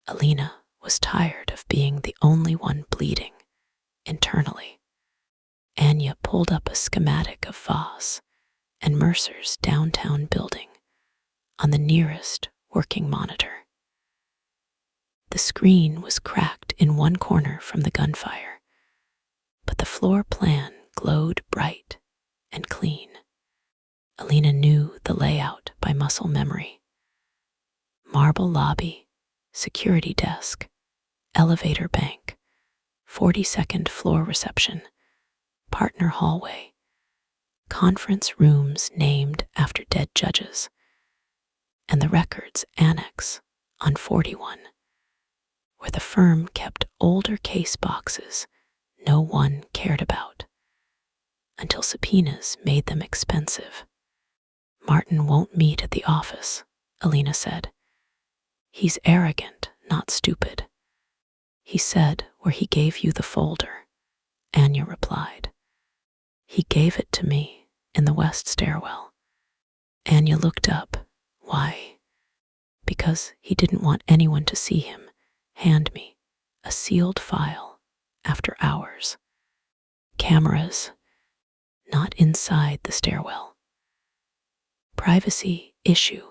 Alina was tired of being the only one bleeding internally. Anya pulled up a schematic of Voss and Mercer's downtown building on the nearest working monitor. The screen was cracked in one corner from the gunfire, but the floor plan glowed bright and clean. Alina knew the layout by muscle memory. Marble lobby, security desk, elevator bank, 42nd floor reception, partner hallway, conference rooms named after dead judges, and the records annex on 41, where the firm kept older case boxes no one cared about, until subpoenas made them expensive. Martin won't meet at the office, Alina said. He's arrogant, not stupid. He said where he gave you the folder, Anya replied. He gave it to me in the west stairwell. Anya looked up. Why? Because he didn't want anyone to see him hand me a sealed file after hours. Cameras, not inside the stairwell. Privacy issue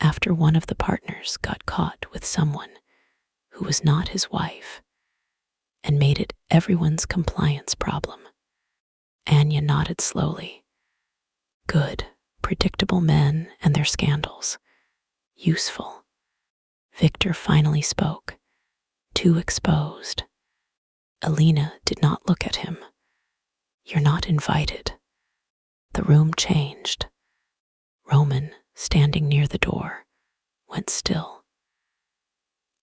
after one of the partners got caught with someone who was not his wife and made it everyone's compliance problem. Anya nodded slowly. Good, predictable men and their scandals. Useful. Victor finally spoke. Too exposed. Alina did not look at him. You're not invited. The room changed. Roman, standing near the door, went still.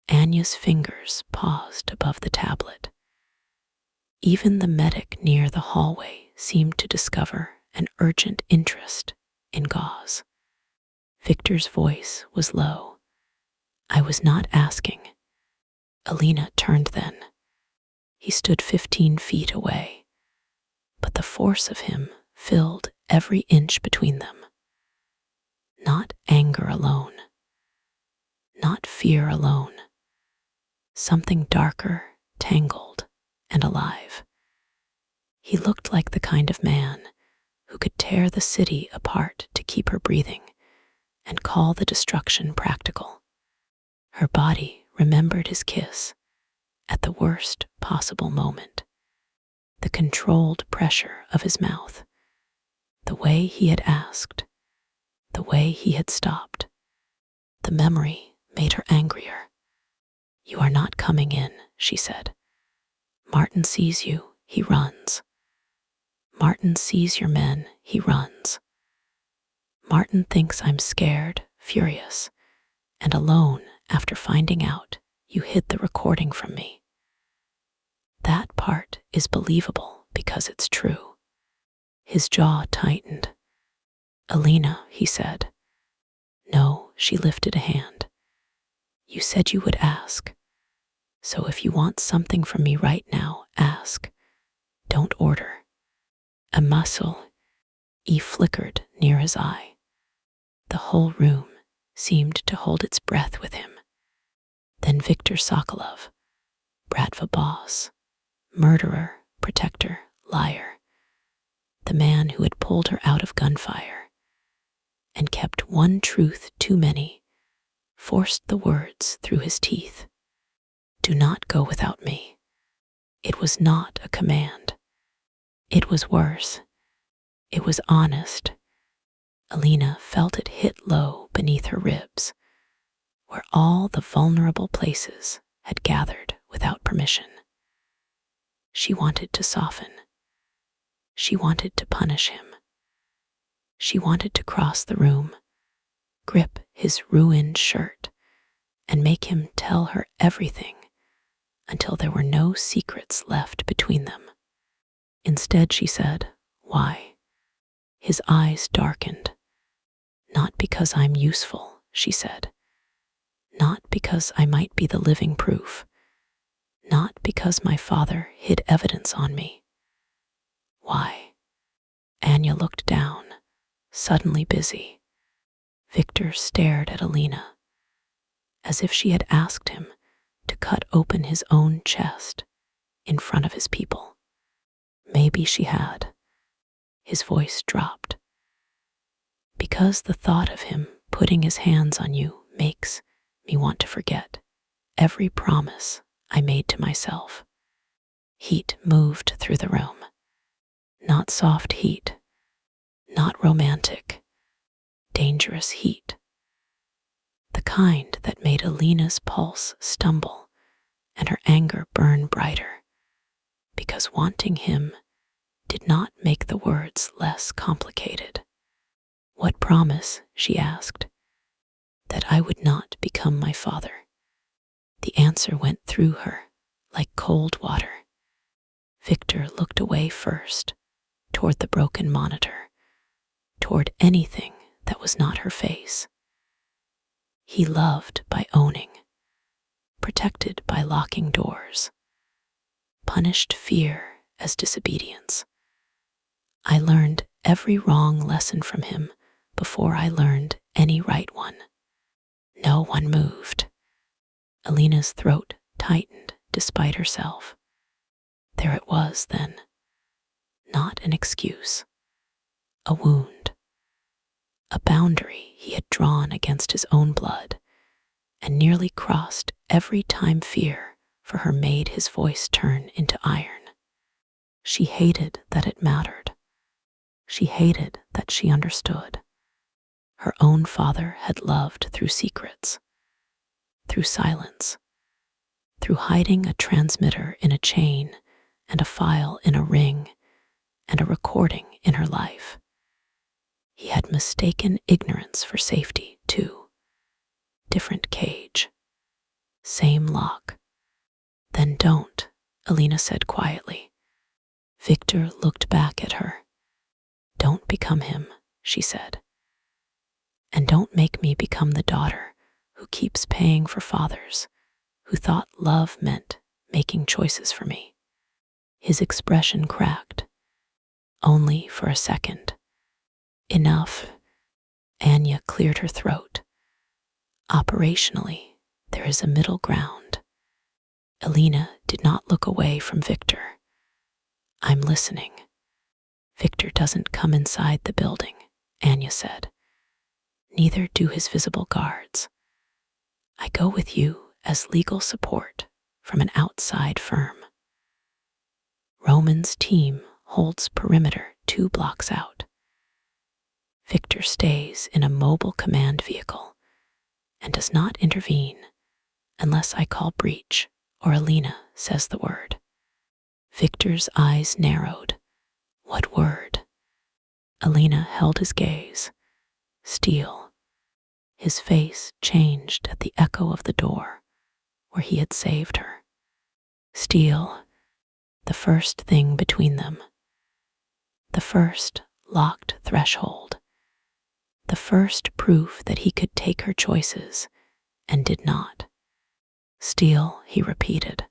Anya's fingers paused above the tablet. Even the medic near the hallway seemed to discover an urgent interest in gauze. Victor's voice was low. "I was not asking." Alina turned then. He stood 15 feet away, but the force of him filled every inch between them. Not anger alone, not fear alone. Something darker, tangled, and alive. He looked like the kind of man who could tear the city apart to keep her breathing and call the destruction practical. Her body remembered his kiss at the worst possible moment, the controlled pressure of his mouth, the way he had asked, the way he had stopped. The memory made her angrier. "You are not coming in," she said. "Martin sees you, he runs. Martin sees your men, he runs. Martin thinks I'm scared, furious, and alone after finding out you hid the recording from me. That part is believable because it's true." His jaw tightened. "Alina," he said. "No," she lifted a hand. "You said you would ask. So if you want something from me right now, ask. Don't order." A muscle, flickered near his eye. The whole room seemed to hold its breath with him. Then Viktor Sokolov, Bratva Boss, murderer, protector, liar, the man who had pulled her out of gunfire and kept one truth too many, forced the words through his teeth. "Do not go without me." It was not a command. It was worse. It was honest. Alina felt it hit low beneath her ribs, where all the vulnerable places had gathered without permission. She wanted to soften. She wanted to punish him. She wanted to cross the room, grip his ruined shirt, and make him tell her everything until there were no secrets left between them. Instead, she said, "Why?" His eyes darkened. "Not because I'm useful," she said. "Not because I might be the living proof. Not because my father hid evidence on me." "Why?" Anya looked down, suddenly busy. Victor stared at Alina, as if she had asked him to cut open his own chest in front of his people. Maybe she had. His voice dropped. "Because the thought of him putting his hands on you makes me want to forget every promise I made to myself." Heat moved through the room. Not soft heat, not romantic, dangerous heat. The kind that made Alina's pulse stumble and her anger burn brighter, because wanting him did not make the words less complicated. "What promise?" she asked. "That I would not become my father." The answer went through her like cold water. Victor looked away first, toward the broken monitor, toward anything that was not her face. He loved by owning, protected by locking doors, punished fear as disobedience. I learned every wrong lesson from him before I learned any right one. No one moved. Alina's throat tightened despite herself. There it was then. Not an excuse. A wound. A boundary he had drawn against his own blood and nearly crossed every time fear for her made his voice turn into iron. She hated that it mattered. She hated that she understood. Her own father had loved through secrets, through silence, through hiding a transmitter in a chain and a file in a ring and a recording in her life. He had mistaken ignorance for safety, too. Different cage. Same lock. "Then don't," Alina said quietly. Victor looked back at her. "Don't become him," she said. "And don't make me become the daughter who keeps paying for fathers who thought love meant making choices for me." His expression cracked. "Only for a second." "Enough." Anya cleared her throat. "Operationally, there is a middle ground." Alina did not look away from Victor. "I'm listening." "Victor doesn't come inside the building," Anya said. "Neither do his visible guards. I go with you as legal support from an outside firm. Roman's team holds perimeter 2 blocks out. Victor stays in a mobile command vehicle and does not intervene unless I call breach or Alina says the word." Victor's eyes narrowed. "What word?" Alina held his gaze. "Steel." His face changed at the echo of the door where he had saved her. "Steel." The first thing between them. The first locked threshold. The first proof that he could take her choices and did not. "Steel," he repeated.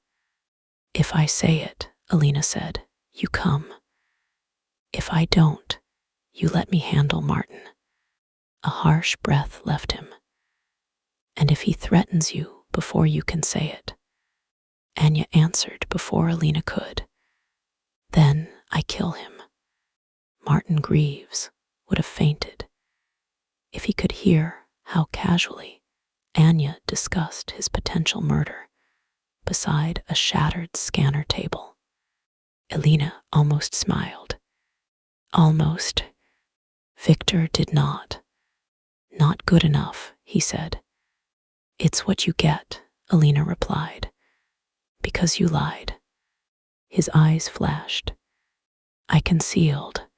"If I say it," Alina said, "you come. If I don't, you let me handle Martin." A harsh breath left him. "And if he threatens you before you can say it?" Anya answered before Alina could. "Then I kill him." Martin Greaves would have fainted if he could hear how casually Anya discussed his potential murder beside a shattered scanner table. Alina almost smiled. Almost. Victor did not. "Not good enough," he said. "It's what you get," Alina replied. "Because you lied." His eyes flashed. "I concealed.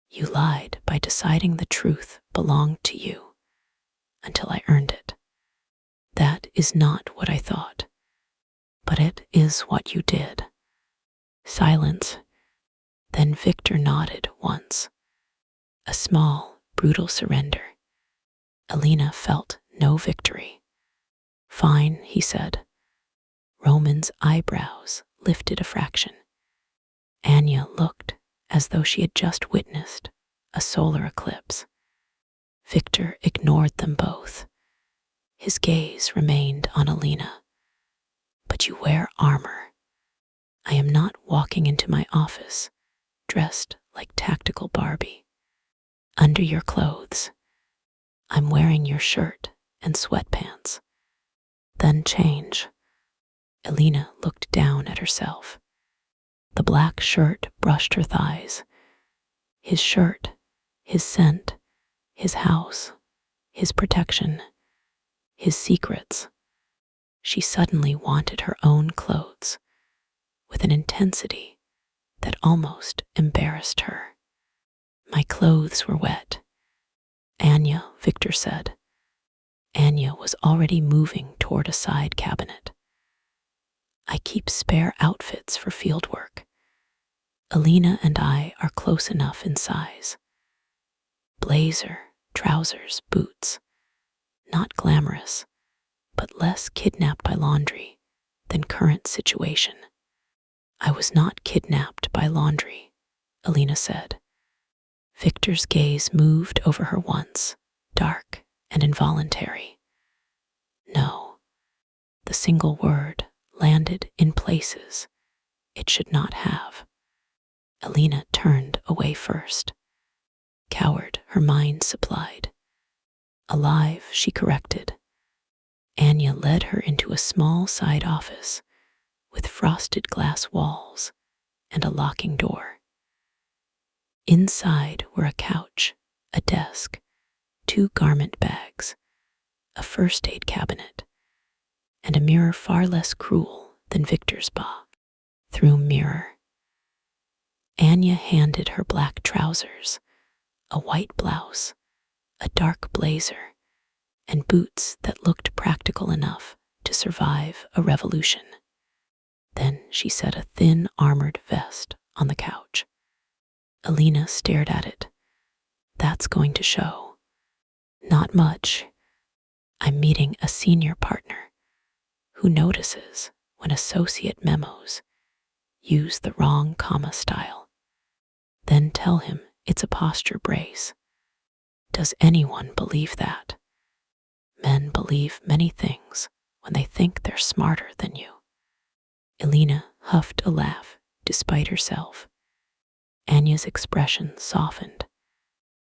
You lied by deciding the truth belonged to you until I earned it. That is not what I thought, but it is what you did." Silence. Then Victor nodded once. A small, brutal surrender. Alina felt no victory. "Fine," he said. Roman's eyebrows lifted a fraction. Anya looked as though she had just witnessed a solar eclipse. Victor ignored them both. His gaze remained on Alina. "But you wear armor. I am not walking into my office dressed like tactical Barbie. Under your clothes, I'm wearing your shirt and sweatpants. Then change." Alina looked down at herself. The black shirt brushed her thighs. His shirt, his scent, his house, his protection, his secrets. She suddenly wanted her own clothes with an intensity that almost embarrassed her. "My clothes were wet." "Anya," Victor said. Anya was already moving toward a side cabinet. "I keep spare outfits for field work. Alina and I are close enough in size. Blazer, trousers, boots. Not glamorous, but less kidnapped by laundry than current situation." "I was not kidnapped by laundry," Alina said. Victor's gaze moved over her once, dark and involuntary. "No." The single word landed in places it should not have. Alina turned away first. Coward, her mind supplied. Alive, she corrected. Anya led her into a small side office with frosted glass walls and a locking door. Inside were a couch, a desk, 2 garment bags, a first aid cabinet, and a mirror far less cruel than Victor's through mirror. Anya handed her black trousers, a white blouse, a dark blazer, and boots that looked practical enough to survive a revolution. Then she set a thin armored vest on the couch. Alina stared at it. That's going to show. Not much. I'm meeting a senior partner who notices when associate memos use the wrong comma style. Then tell him it's a posture brace. Does anyone believe that? Men believe many things when they think they're smarter than you. Alina huffed a laugh despite herself. Anya's expression softened.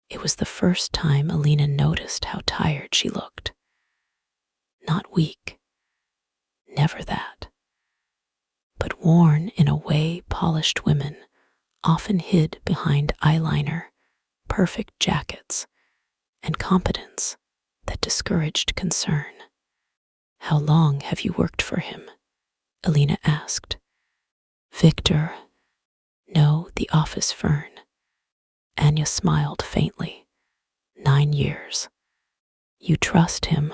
It was the first time Alina noticed how tired she looked. Not weak, never that, but worn in a way polished women often hid behind eyeliner, perfect jackets, and competence that discouraged concern. How long have you worked for him? Alina asked. Victor. No, the office fern. Anya smiled faintly. 9 years. You trust him?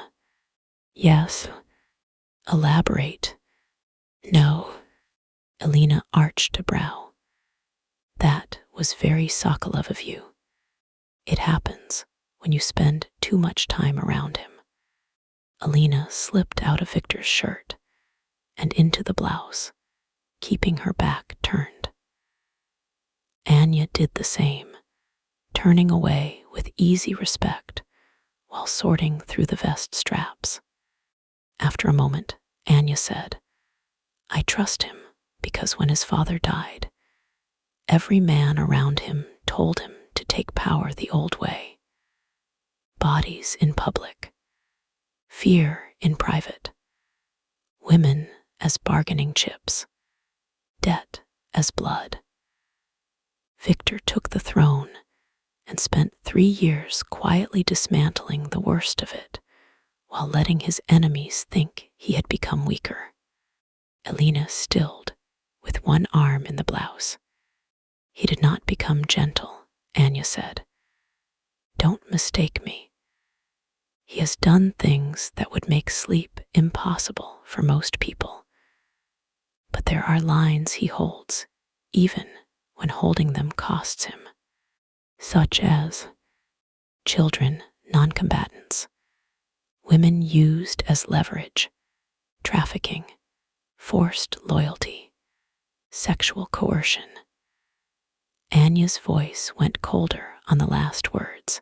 Yes. Elaborate. No. Alina arched a brow. That was very Sokolov of you. It happens when you spend too much time around him. Alina slipped out of Victor's shirt and into the blouse, keeping her back turned. Anya did the same, turning away with easy respect while sorting through the vest straps. After a moment, Anya said, I trust him because when his father died, every man around him told him to take power the old way. Bodies in public, fear in private, women as bargaining chips, debt as blood. Victor took the throne and spent 3 years quietly dismantling the worst of it, while letting his enemies think he had become weaker. Alina stilled, with one arm in the blouse. He did not become gentle, Anya said. Don't mistake me. He has done things that would make sleep impossible for most people. But there are lines he holds, even when holding them costs him, such as children, non-combatants, women used as leverage, trafficking, forced loyalty, sexual coercion. Anya's voice went colder on the last words.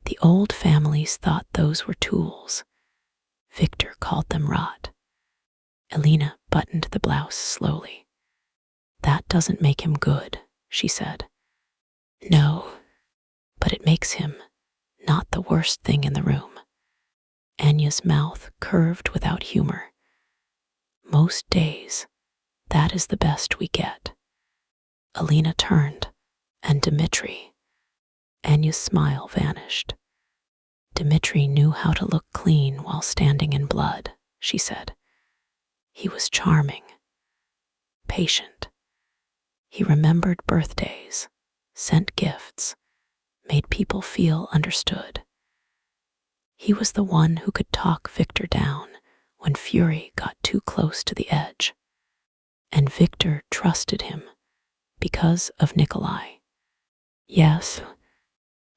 The old families thought those were tools. Victor called them rot. Alina buttoned the blouse slowly. That doesn't make him good, she said. No, but it makes him not the worst thing in the room. Anya's mouth curved without humor. Most days, that is the best we get. Alina turned, and Dmitri. Anya's smile vanished. Dmitri knew how to look clean while standing in blood, she said. He was charming, patient. He remembered birthdays, sent gifts, made people feel understood. He was the one who could talk Victor down when fury got too close to the edge. And Victor trusted him because of Nikolai. Yes,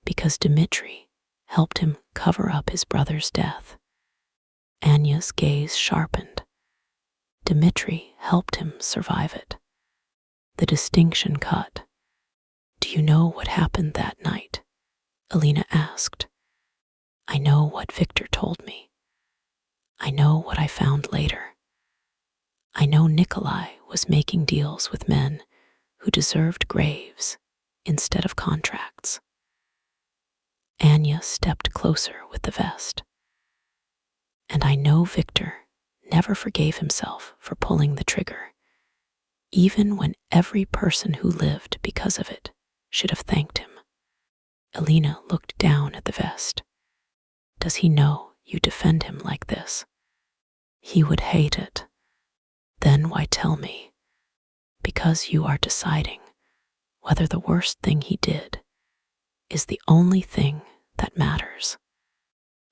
because Dmitri helped him cover up his brother's death. Anya's gaze sharpened. Dmitri helped him survive it. The distinction cut. Do you know what happened that night? Alina asked. I know what Victor told me. I know what I found later. I know Nikolai was making deals with men who deserved graves instead of contracts. Anya stepped closer with the vest. And I know Victor never forgave himself for pulling the trigger, even when every person who lived because of it should have thanked him. Alina looked down at the vest. Does he know you defend him like this? He would hate it. Then why tell me? Because you are deciding whether the worst thing he did is the only thing that matters.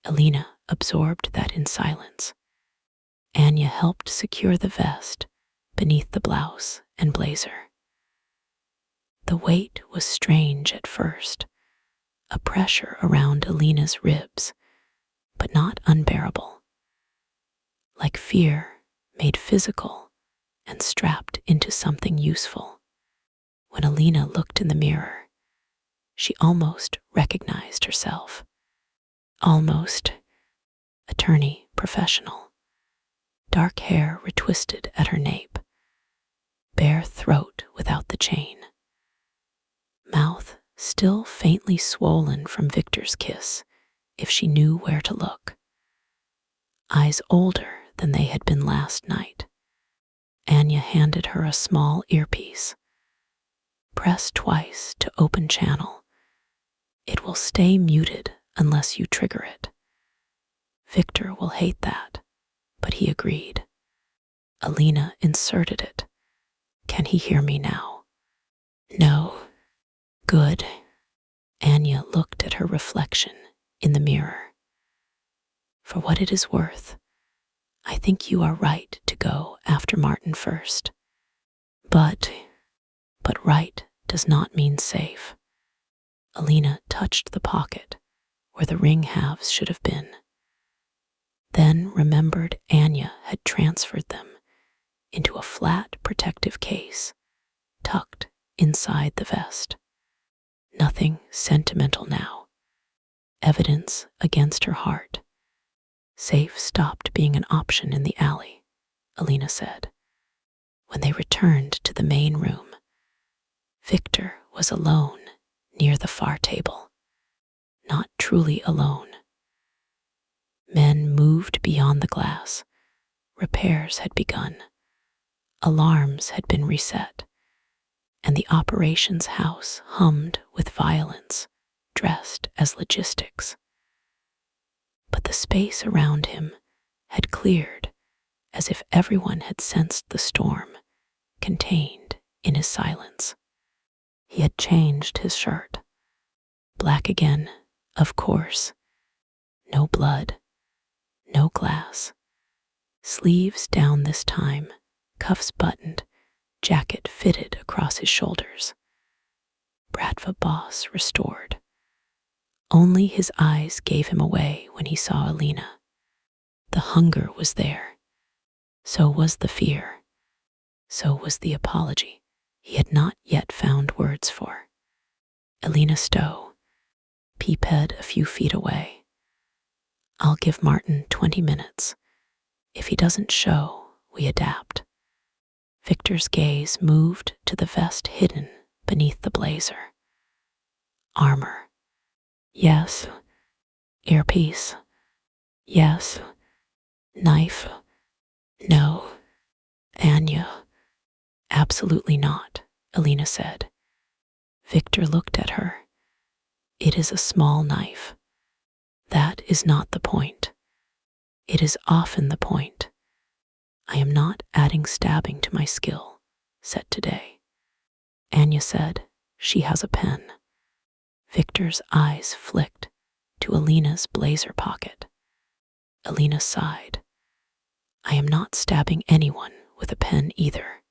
Alina absorbed that in silence. Anya helped secure the vest beneath the blouse and blazer. The weight was strange at first, a pressure around Alina's ribs, but not unbearable. Like fear made physical and strapped into something useful. When Alina looked in the mirror, she almost recognized herself. Almost. Attorney, professional. Dark hair retwisted at her nape. Bare throat without the chain. Mouth still faintly swollen from Victor's kiss, if she knew where to look. Eyes older than they had been last night. Anya handed her a small earpiece. Press twice to open channel. It will stay muted unless you trigger it. Victor will hate that, but he agreed. Alina inserted it. Can he hear me now? No. Good. Anya looked at her reflection in the mirror. For what it is worth, I think you are right to go after Martin first. But right does not mean safe. Alina touched the pocket where the ring halves should have been. Then remembered Anya had transferred them into a flat protective case tucked inside the vest. Nothing sentimental now. Evidence against her heart. Safe stopped being an option in the alley, Alina said. When they returned to the main room, Victor was alone near the far table. Not truly alone. Men moved beyond the glass. Repairs had begun. Alarms had been reset, and the operations house hummed with violence, dressed as logistics. But the space around him had cleared, as if everyone had sensed the storm, contained in his silence. He had changed his shirt. Black again, of course. No blood, no glass. Sleeves down this time, cuffs buttoned, jacket fitted across his shoulders. Bratva Boss restored. Only his eyes gave him away when he saw Alina. The hunger was there. So was the fear. So was the apology he had not yet found words for. Alina Stowe, peeped a few feet away. I'll give Martin 20 minutes. If he doesn't show, we adapt. Victor's gaze moved to the vest hidden beneath the blazer. Armor. Yes. Earpiece. Yes. Knife. No. Anya. Absolutely not, Alina said. Victor looked at her. It is a small knife. That is not the point. It is often the point. I am not adding stabbing to my skill, set today. Anya said, she has a pen. Victor's eyes flicked to Alina's blazer pocket. Alina sighed. I am not stabbing anyone with a pen either.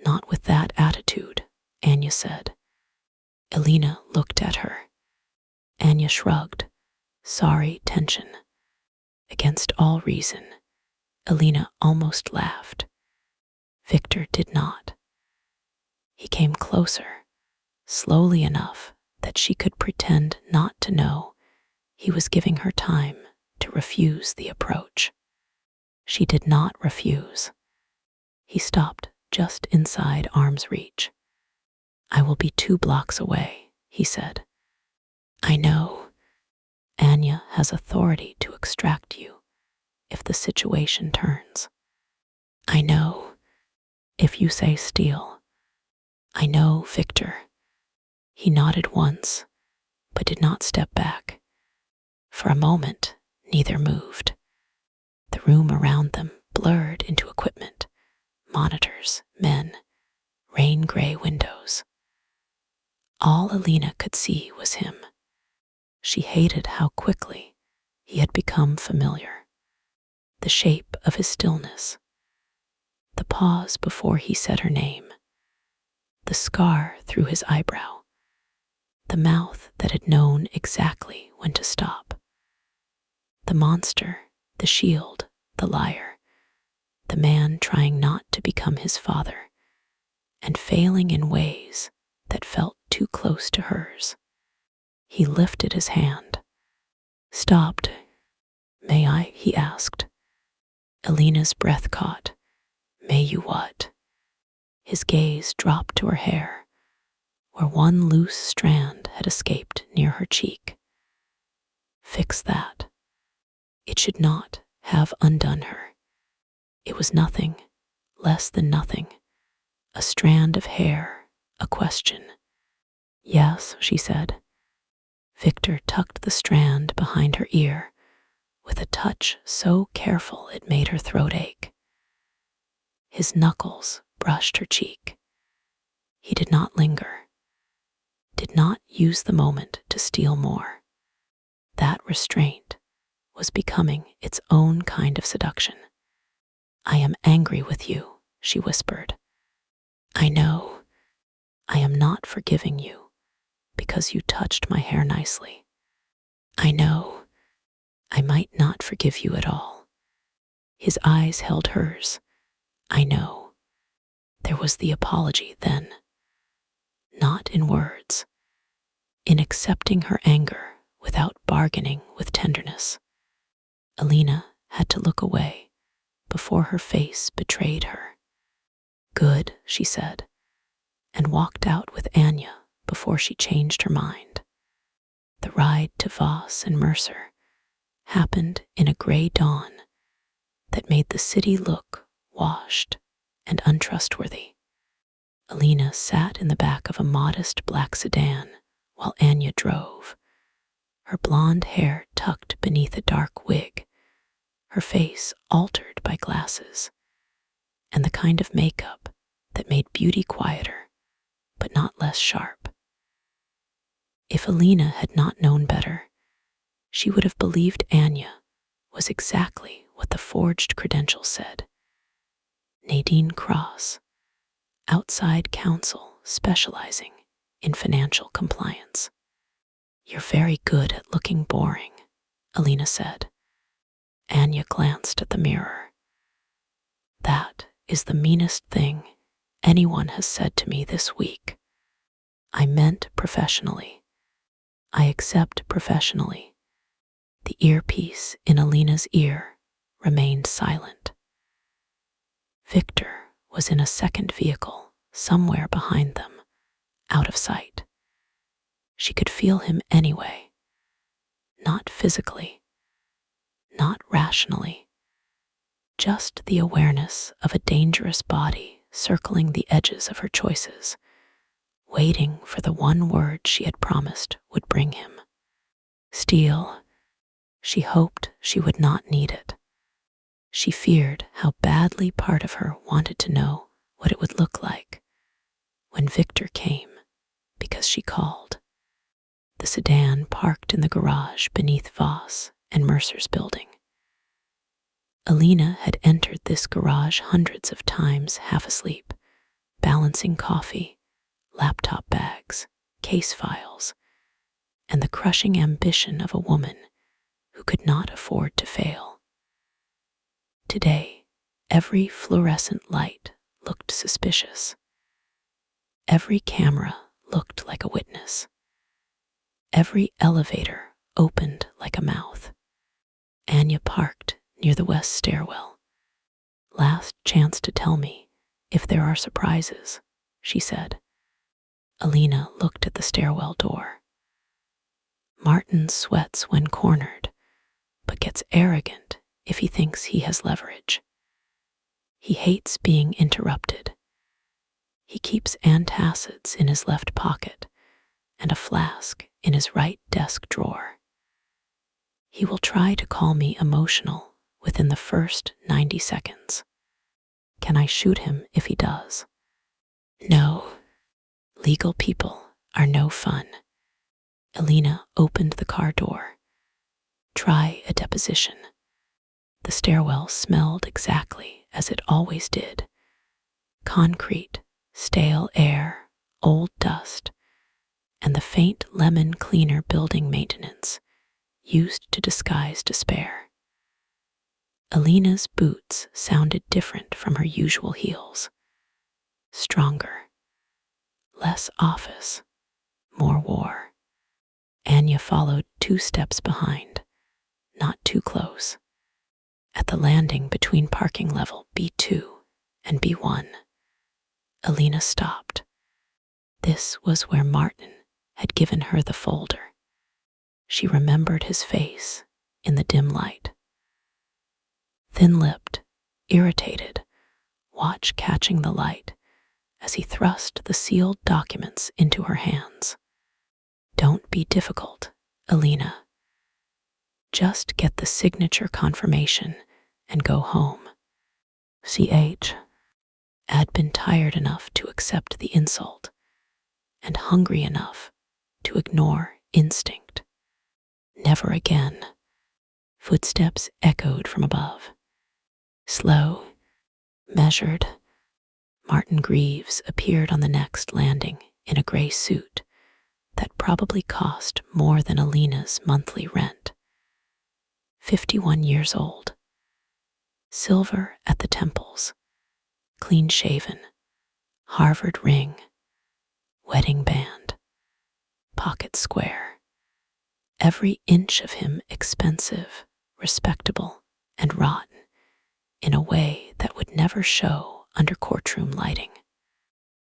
Not with that attitude, Anya said. Alina looked at her. Anya shrugged. Sorry, tension. Against all reason, Alina almost laughed. Victor did not. He came closer, slowly enough that she could pretend not to know he was giving her time to refuse the approach. She did not refuse. He stopped just inside arm's reach. I will be 2 blocks away, he said. I know. Anya has authority to extract you if the situation turns. I know. If you say steal. I know, Victor. He nodded once, but did not step back. For a moment, neither moved. The room around them blurred into equipment, monitors, men, rain-gray windows. All Alina could see was him. She hated how quickly he had become familiar. The shape of his stillness. The pause before he said her name. the scar through his eyebrow, the mouth that had known exactly when to stop. The monster, the shield, the liar, the man trying not to become his father, and failing in ways that felt too close to hers. He lifted his hand. "Stopped. May I?" he asked. Alina's breath caught. "May you what?" His gaze dropped to her hair, where one loose strand had escaped near her cheek. "Fix that." It should not have undone her. It was nothing, less than nothing, a strand of hair, a question. "Yes," she said. Victor tucked the strand behind her ear with a touch so careful it made her throat ache. His knuckles brushed her cheek. He did not linger, did not use the moment to steal more. That restraint was becoming its own kind of seduction. "I am angry with you," she whispered. "I know. I am not forgiving you because you touched my hair nicely. I know. I might not forgive you at all." His eyes held hers. "I know." There was the apology then. Not in words, in accepting her anger without bargaining with tenderness. Alina had to look away before her face betrayed her. "Good," she said, and walked out with Anya before she changed her mind. The ride to Voss and Mercer happened in a gray dawn that made the city look washed and untrustworthy. Alina sat in the back of a modest black sedan while Anya drove, her blonde hair tucked beneath a dark wig, her face altered by glasses, and the kind of makeup that made beauty quieter, but not less sharp. If Alina had not known better, she would have believed Anya was exactly what the forged credentials said. Nadine Cross, outside counsel specializing in financial compliance. "You're very good at looking boring," Alina said. Anya glanced at the mirror. "That is the meanest thing anyone has said to me this week." "I meant professionally. I accept professionally." The earpiece in Alina's ear remained silent. Victor was in a second vehicle somewhere behind them, out of sight. She could feel him anyway. Not physically, not rationally, just the awareness of a dangerous body circling the edges of her choices, waiting for the one word she had promised would bring him. Steal. She hoped she would not need it. She feared how badly part of her wanted to know what it would look like when Victor came, because she called. The sedan parked in the garage beneath Voss and Mercer's building. Alina had entered this garage hundreds of times half asleep, balancing coffee, laptop bags, case files, and the crushing ambition of a woman who could not afford to fail. Today, every fluorescent light looked suspicious. Every camera looked like a witness. Every elevator opened like a mouth. Anya parked near the west stairwell. "Last chance to tell me if there are surprises," she said. Alina looked at the stairwell door. "Martin sweats when cornered, but gets arrogant if he thinks he has leverage. He hates being interrupted. He keeps antacids in his left pocket and a flask in his right desk drawer. He will try to call me emotional within the first 90 seconds. Can I shoot him if he does? No. Legal people are no fun." Alina opened the car door. "Try a deposition." The stairwell smelled exactly as it always did. Concrete, stale air, old dust, and the faint lemon cleaner building maintenance used to disguise despair. Alina's boots sounded different from her usual heels. Stronger, less office, more war. Anya followed 2 steps behind, not too close. At the landing between parking level B2 and B1, Alina stopped. This was where Martin had given her the folder. She remembered his face in the dim light. Thin-lipped, irritated, watch catching the light as he thrust the sealed documents into her hands. Don't be difficult, Alina. Just get the signature confirmation and go home. CH had been tired enough to accept the insult and hungry enough to ignore instinct. Never again. Footsteps echoed from above. Slow, measured. Martin Greaves appeared on the next landing in a gray suit that probably cost more than Alina's monthly rent. 51 years old. Silver at the temples. Clean-shaven. Harvard ring. Wedding band. Pocket square. Every inch of him expensive, respectable, and rotten in a way that would never show under courtroom lighting.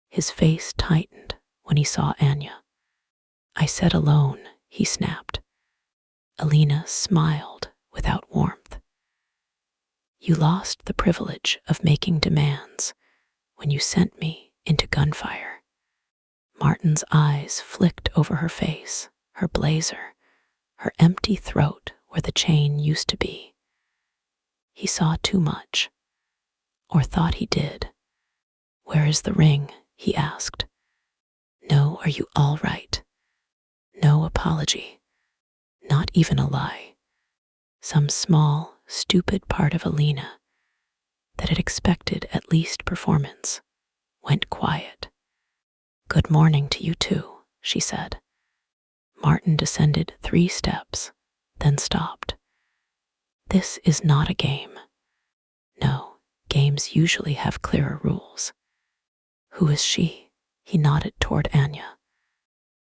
His face tightened when he saw Anya. I said alone, he snapped. Alina smiled without warmth. You lost the privilege of making demands when you sent me into gunfire. Martin's eyes flicked over her face, her blazer, her empty throat where the chain used to be. He saw too much, or thought he did. Where is the ring? He asked. No, are you all right? No apology. Not even a lie. Some small, stupid part of Alina that had expected at least performance went quiet. Good morning to you too, she said. Martin descended 3 steps, then stopped. This is not a game. No, games usually have clearer rules. Who is she? He nodded toward Anya.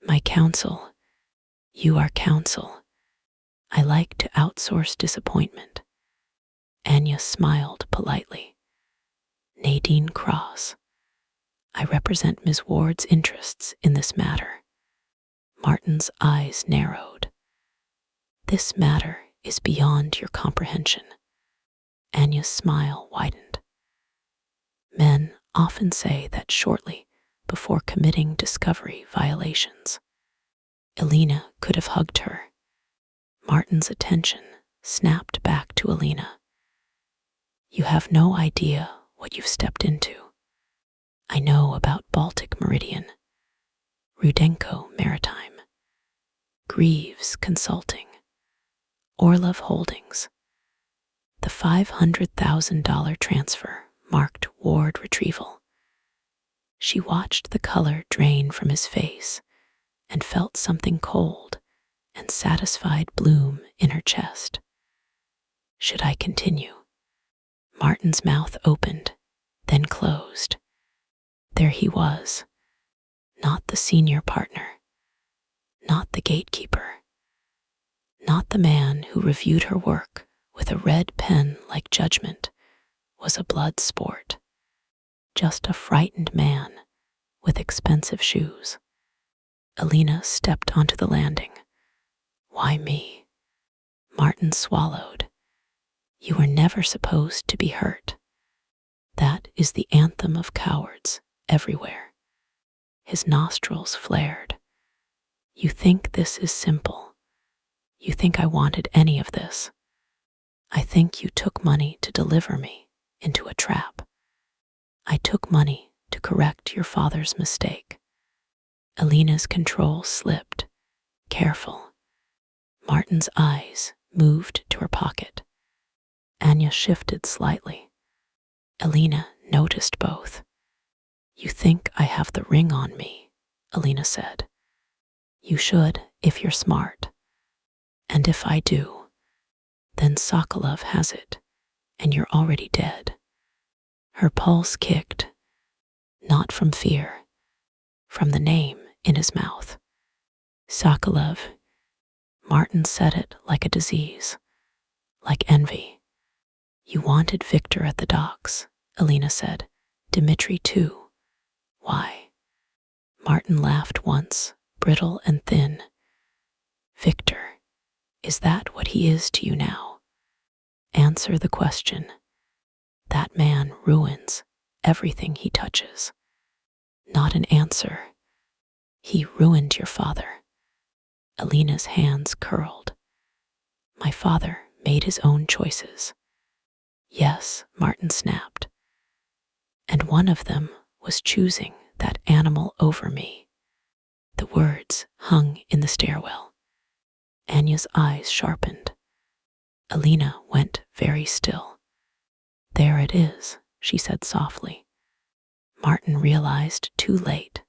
My counsel. You are counsel. I like to outsource disappointment. Anya smiled politely. Nadine Cross. I represent Ms. Ward's interests in this matter. Martin's eyes narrowed. This matter is beyond your comprehension. Anya's smile widened. Men often say that shortly before committing discovery violations. Alina could have hugged her. Martin's attention snapped back to Alina. You have no idea what you've stepped into. I know about Baltic Meridian, Rudenko Maritime, Greaves Consulting, Orlov Holdings. The $500,000 transfer marked Ward retrieval. She watched the color drain from his face and felt something cold and satisfied bloom in her chest. Should I continue? Martin's mouth opened, then closed. There he was, not the senior partner, not the gatekeeper, not the man who reviewed her work with a red pen like judgment was a blood sport, just a frightened man with expensive shoes. Alina stepped onto the landing. Why me? Martin swallowed. You were never supposed to be hurt. That is the anthem of cowards everywhere. His nostrils flared. You think this is simple. You think I wanted any of this. I think you took money to deliver me into a trap. I took money to correct your father's mistake. Alina's control slipped. Careful. Martin's eyes moved to her pocket. Anya shifted slightly. Alina noticed both. You think I have the ring on me, Alina said. You should if you're smart. And if I do, then Sokolov has it, and you're already dead. Her pulse kicked, not from fear, from the name in his mouth. Sokolov. Martin said it like a disease, like envy. You wanted Victor at the docks, Alina said. Dmitri too. Why? Martin laughed once, brittle and thin. Victor, is that what he is to you now? Answer the question. That man ruins everything he touches. Not an answer. He ruined your father. Alina's hands curled. My father made his own choices. Yes, Martin snapped. And one of them was choosing that animal over me. The words hung in the stairwell. Anya's eyes sharpened. Alina went very still. There it is, she said softly. Martin realized too late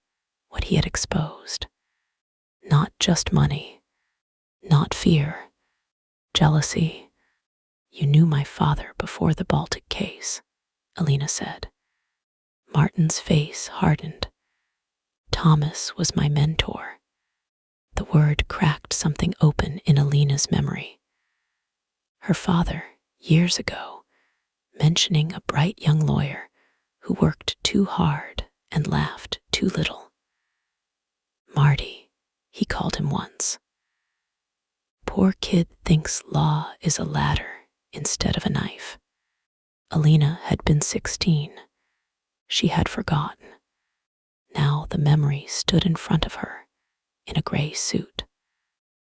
what he had exposed. Not just money, not fear, jealousy. You knew my father before the Baltic case, Alina said. Martin's face hardened. Thomas was my mentor. The word cracked something open in Alina's memory. Her father, years ago, mentioning a bright young lawyer who worked too hard and laughed too little. Marty, he called him once. Poor kid thinks law is a ladder instead of a knife. Alina had been 16. She had forgotten. Now the memory stood in front of her, in a gray suit.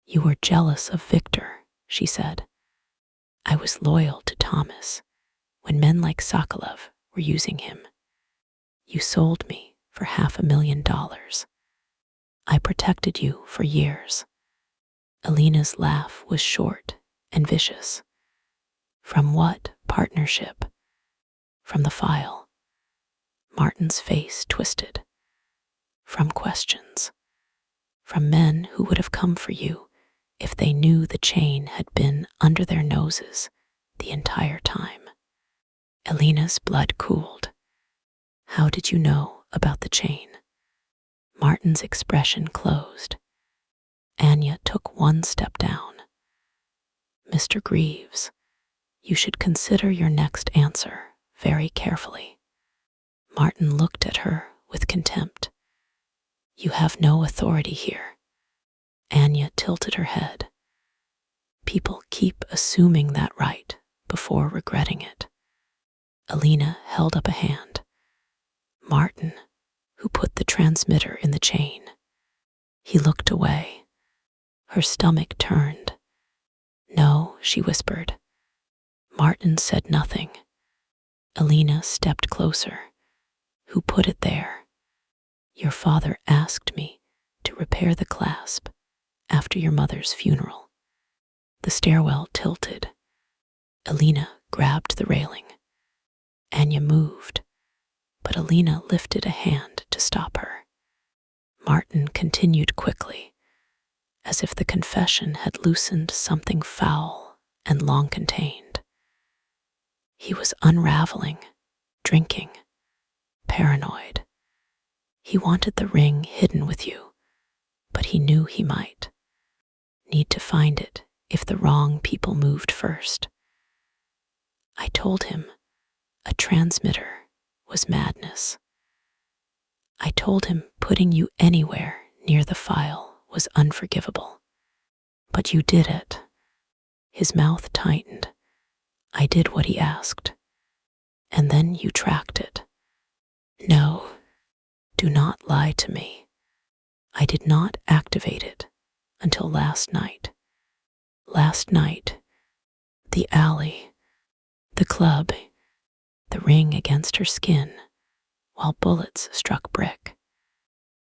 You were jealous of Victor, she said. I was loyal to Thomas when men like Sokolov were using him. You sold me for $500,000. I protected you for years. Alina's laugh was short and vicious. From what partnership? From the file. Martin's face twisted. From questions. From men who would have come for you if they knew the chain had been under their noses the entire time. Alina's blood cooled. How did you know about the chain? Martin's expression closed. Anya took one step down. Mr. Greaves, you should consider your next answer very carefully. Martin looked at her with contempt. You have no authority here. Anya tilted her head. People keep assuming that right before regretting it. Alina held up a hand. Martin, who put the transmitter in the chain. He looked away. Her stomach turned. No, she whispered. Martin said nothing. Alina stepped closer. Who put it there? Your father asked me to repair the clasp after your mother's funeral. The stairwell tilted. Alina grabbed the railing. Anya moved, but Alina lifted a hand to stop her. Martin continued quickly, as if the confession had loosened something foul and long contained. He was unraveling, drinking, paranoid. He wanted the ring hidden with you, but he knew he might need to find it if the wrong people moved first. I told him a transmitter was madness. I told him putting you anywhere near the file was unforgivable. But you did it. His mouth tightened. I did what he asked. And then you tracked it. No, do not lie to me. I did not activate it until last night. Last night, the alley, the club, the ring against her skin, while bullets struck brick.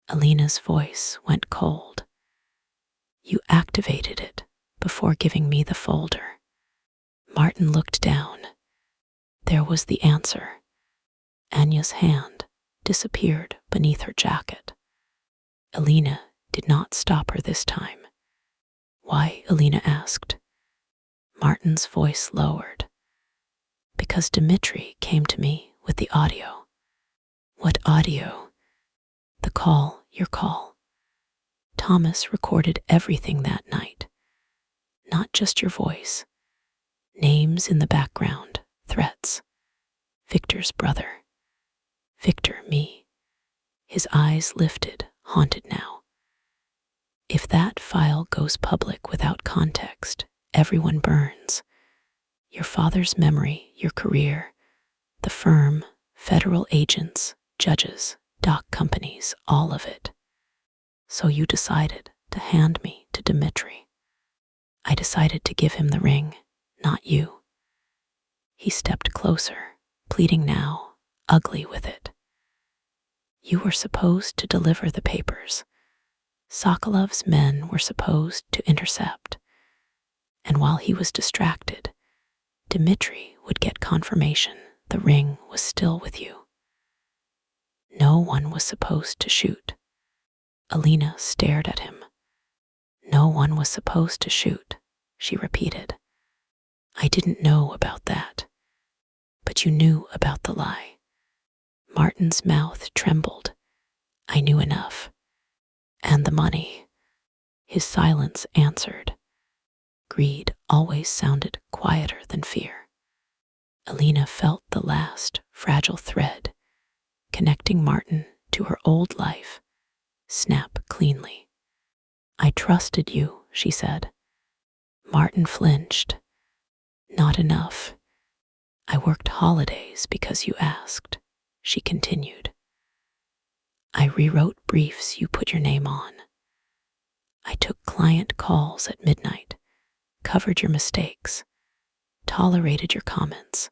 Alina's voice went cold. You activated it before giving me the folder. Martin looked down. There was the answer. Anya's hand disappeared beneath her jacket. Alina did not stop her this time. Why? Alina asked. Martin's voice lowered. Because Dmitri came to me with the audio. What audio? The call, your call. Thomas recorded everything that night. Not just your voice. Names in the background, threats. Victor's brother. Victor, me. His eyes lifted, haunted now. If that file goes public without context, everyone burns. Your father's memory, your career, the firm, federal agents, judges, dock companies, all of it. So you decided to hand me to Dmitri. I decided to give him the ring, not you. He stepped closer, pleading now, ugly with it. You were supposed to deliver the papers. Sokolov's men were supposed to intercept. And while he was distracted, Dmitri would get confirmation the ring was still with you. No one was supposed to shoot. Alina stared at him. No one was supposed to shoot, she repeated. I didn't know about that. But you knew about the lie. Martin's mouth trembled. I knew enough. And the money. His silence answered. Greed always sounded quieter than fear. Alina felt the last fragile thread, connecting Martin to her old life, snap cleanly. I trusted you, she said. Martin flinched. Not enough. I worked holidays because you asked, she continued. I rewrote briefs you put your name on. I took client calls at midnight, covered your mistakes, tolerated your comments,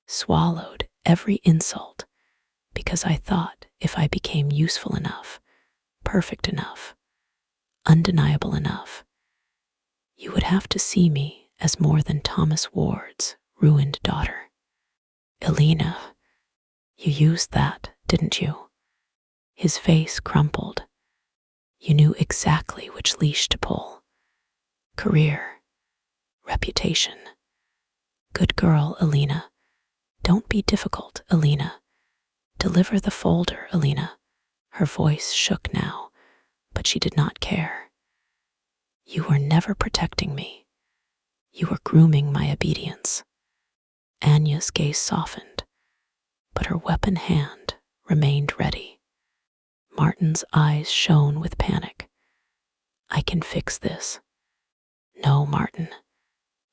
swallowed every insult because I thought if I became useful enough, perfect enough, undeniable enough, you would have to see me as more than Thomas Ward's ruined daughter. Alina, you used that, didn't you? His face crumpled. You knew exactly which leash to pull. Career, reputation. Good girl, Alina. Don't be difficult, Alina. Deliver the folder, Alina. Her voice shook now, but she did not care. You were never protecting me. You were grooming my obedience. Anya's gaze softened, but her weapon hand remained ready. Martin's eyes shone with panic. I can fix this. No, Martin.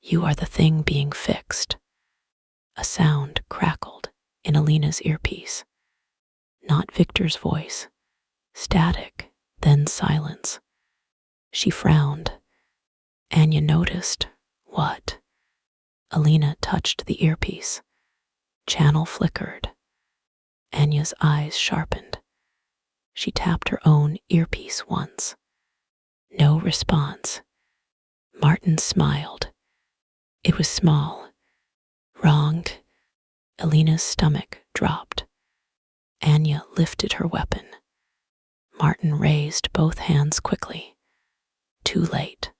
You are the thing being fixed. A sound crackled in Alina's earpiece. Not Victor's voice. Static, then silence. She frowned. Anya noticed. What? Alina touched the earpiece. Channel flickered. Anya's eyes sharpened. She tapped her own earpiece once. No response. Martin smiled. It was small. Wronged. Alina's stomach dropped. Anya lifted her weapon. Martin raised both hands quickly. Too late.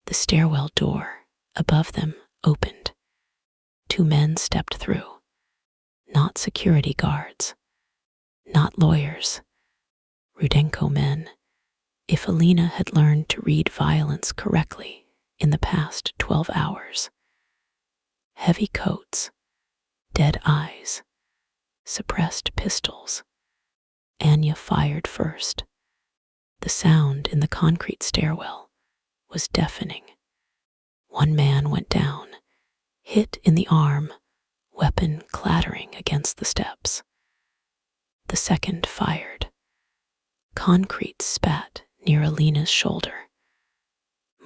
The stairwell door, above them, opened. Two men stepped through. Not security guards. Not lawyers. Rudenko men. If Alina had learned to read violence correctly in the past 12 hours. Heavy coats. Dead eyes. Suppressed pistols. Anya fired first. The sound in the concrete stairwell was deafening. One man went down, hit in the arm, weapon clattering against the steps. The second fired. Concrete spat near Alina's shoulder.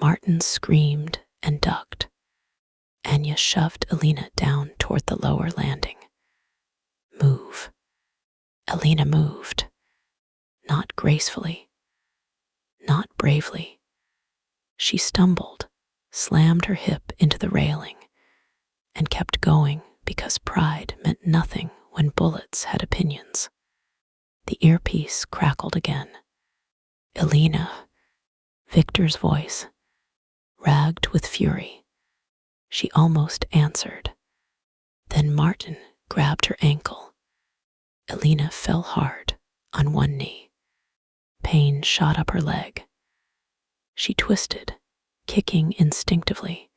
Martin screamed and ducked. Anya shoved Alina down toward the lower landing. Move. Alina moved. Not gracefully. Not bravely. She stumbled, slammed her hip into the railing, and kept going because pride meant nothing when bullets had opinions. The earpiece crackled again. Elena, Victor's voice, ragged with fury. She almost answered. Then Martin grabbed her ankle. Elena fell hard on one knee. Pain shot up her leg. She twisted, kicking instinctively,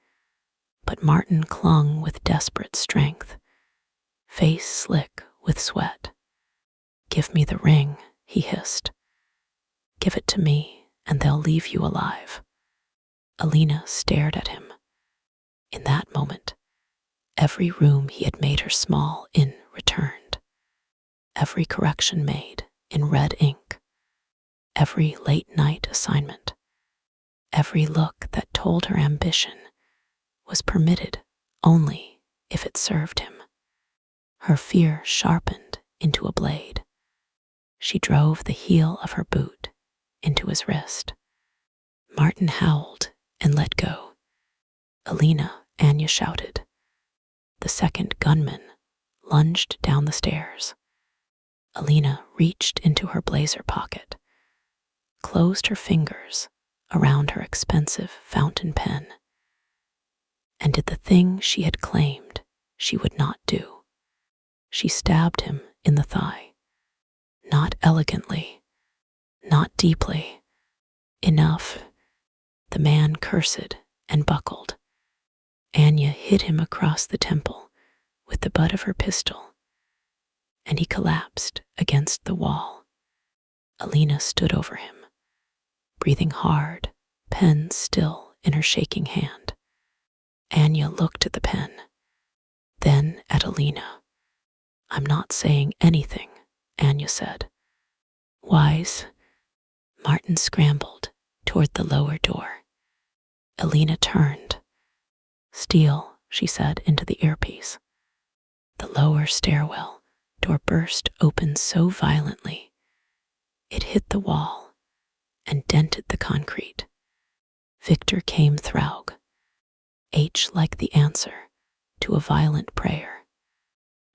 but Martin clung with desperate strength, face slick with sweat. "Give me the ring," he hissed. "Give it to me, and they'll leave you alive." Elena stared at him. In that moment, every room he had made her small in returned. Every correction made in red ink. Every late-night assignment. Every look that told her ambition was permitted only if it served him. Her fear sharpened into a blade. She drove the heel of her boot into his wrist. Martin howled and let go. "Elena," Anya shouted. The second gunman lunged down the stairs. Elena reached into her blazer pocket, closed her fingers around her expensive fountain pen, and did the thing she had claimed she would not do. She stabbed him in the thigh. Not elegantly, not deeply. Enough. The man cursed and buckled. Anya hit him across the temple with the butt of her pistol, and he collapsed against the wall. Elena stood over him, breathing hard, pen still in her shaking hand. Anya looked at the pen, then at Elena. "I'm not saying anything," Anya said. "Wise." Martin scrambled toward the lower door. Elena turned. "Steal," she said into the earpiece. The lower stairwell door burst open so violently it hit the wall and dented the concrete. Victor came through. H like the answer to a violent prayer.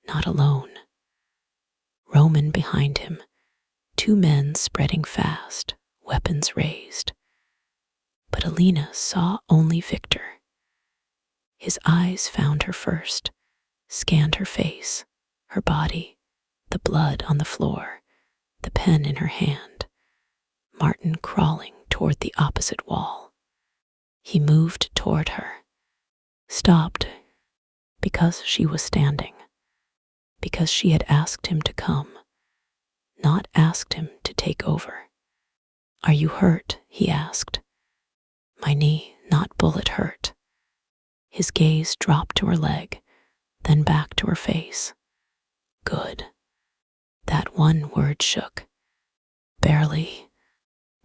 Not alone. Roman behind him, two men spreading fast, weapons raised. But Elena saw only Victor. His eyes found her first, scanned her face, her body, the blood on the floor, the pen in her hand, Martin crawling toward the opposite wall. He moved toward her, stopped, because she was standing, because she had asked him to come, not asked him to take over. "Are you hurt?" he asked. "My knee, not bullet hurt." His gaze dropped to her leg, then back to her face. "Good." That one word shook. Barely,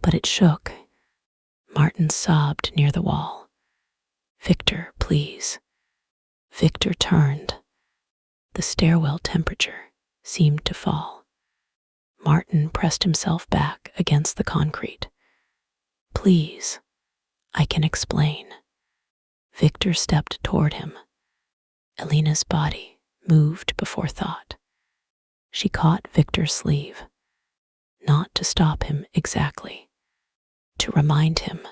but it shook. Martin sobbed near the wall. "Victor, please." Victor turned. The stairwell temperature seemed to fall. Martin pressed himself back against the concrete. "Please, I can explain." Victor stepped toward him. Elena's body moved before thought. She caught Victor's sleeve, not to stop him exactly, to remind him.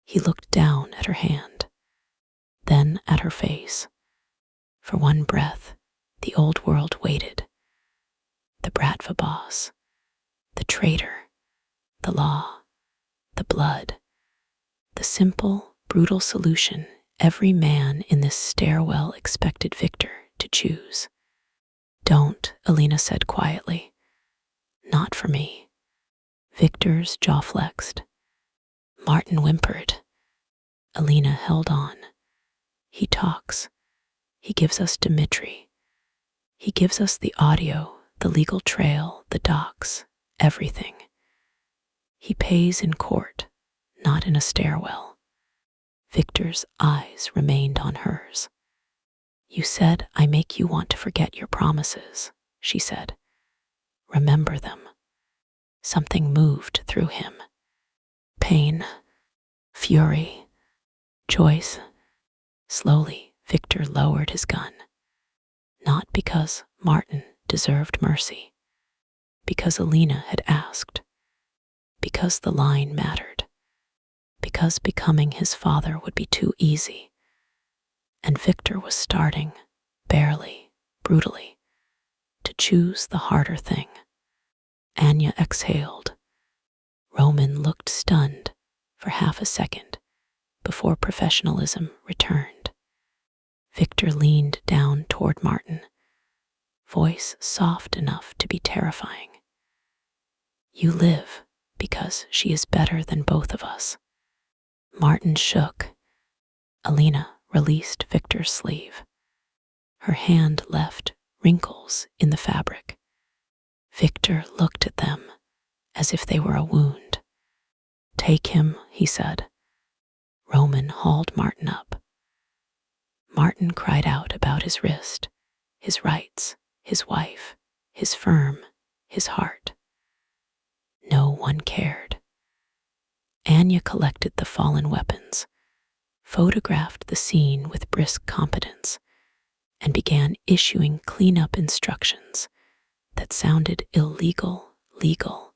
He looked down at her hand, then at her face. For one breath, the old world waited. The Bratva Boss, the traitor, the law, the blood, the simple, brutal solution every man in this stairwell expected Victor to choose. "Don't," Elena said quietly. "Not for me." Victor's jaw flexed. Martin whimpered. Elena held on. "He talks. He gives us Dmitri. He gives us the audio, the legal trail, the docs, everything. He pays in court, not in a stairwell." Victor's eyes remained on hers. "You said I make you want to forget your promises," she said. "Remember them." Something moved through him. Pain, fury, choice. Slowly, Victor lowered his gun. Not because Martin deserved mercy, because Elena had asked. because the line mattered, because becoming his father would be too easy, and Victor was starting, barely, brutally, to choose the harder thing. Anya exhaled. Roman looked stunned for half a second before professionalism returned. Victor leaned down toward Martin, voice soft enough to be terrifying. You live because she is better than both of us. Martin shook. Alina released Victor's sleeve. Her hand left wrinkles in the fabric. Victor looked at them as if they were a wound. Take him, he said. Roman hauled Martin up. Martin cried out about his wrist, his rights, his wife, his firm, his heart. No one cared. Anya collected the fallen weapons, photographed the scene with brisk competence, and began issuing cleanup instructions that sounded illegal, legal,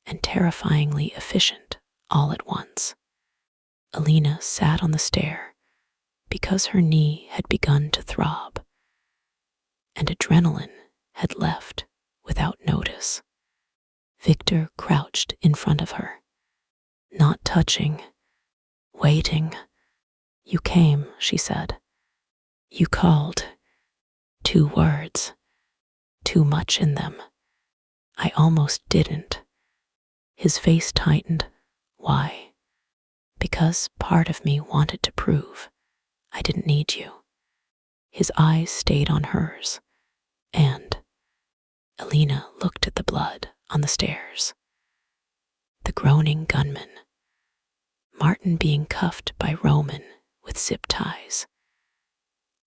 and terrifyingly efficient all at once. Alina sat on the stair because her knee had begun to throb, and adrenaline had left without notice. Victor crouched in front of her, not touching, waiting. You came, she said. You called. 2 words. Too much in them. I almost didn't. His face tightened. Why? Because part of me wanted to prove I didn't need you. His eyes stayed on hers, and Alina looked at the blood on the stairs. The groaning gunman. Martin being cuffed by Roman with zip ties.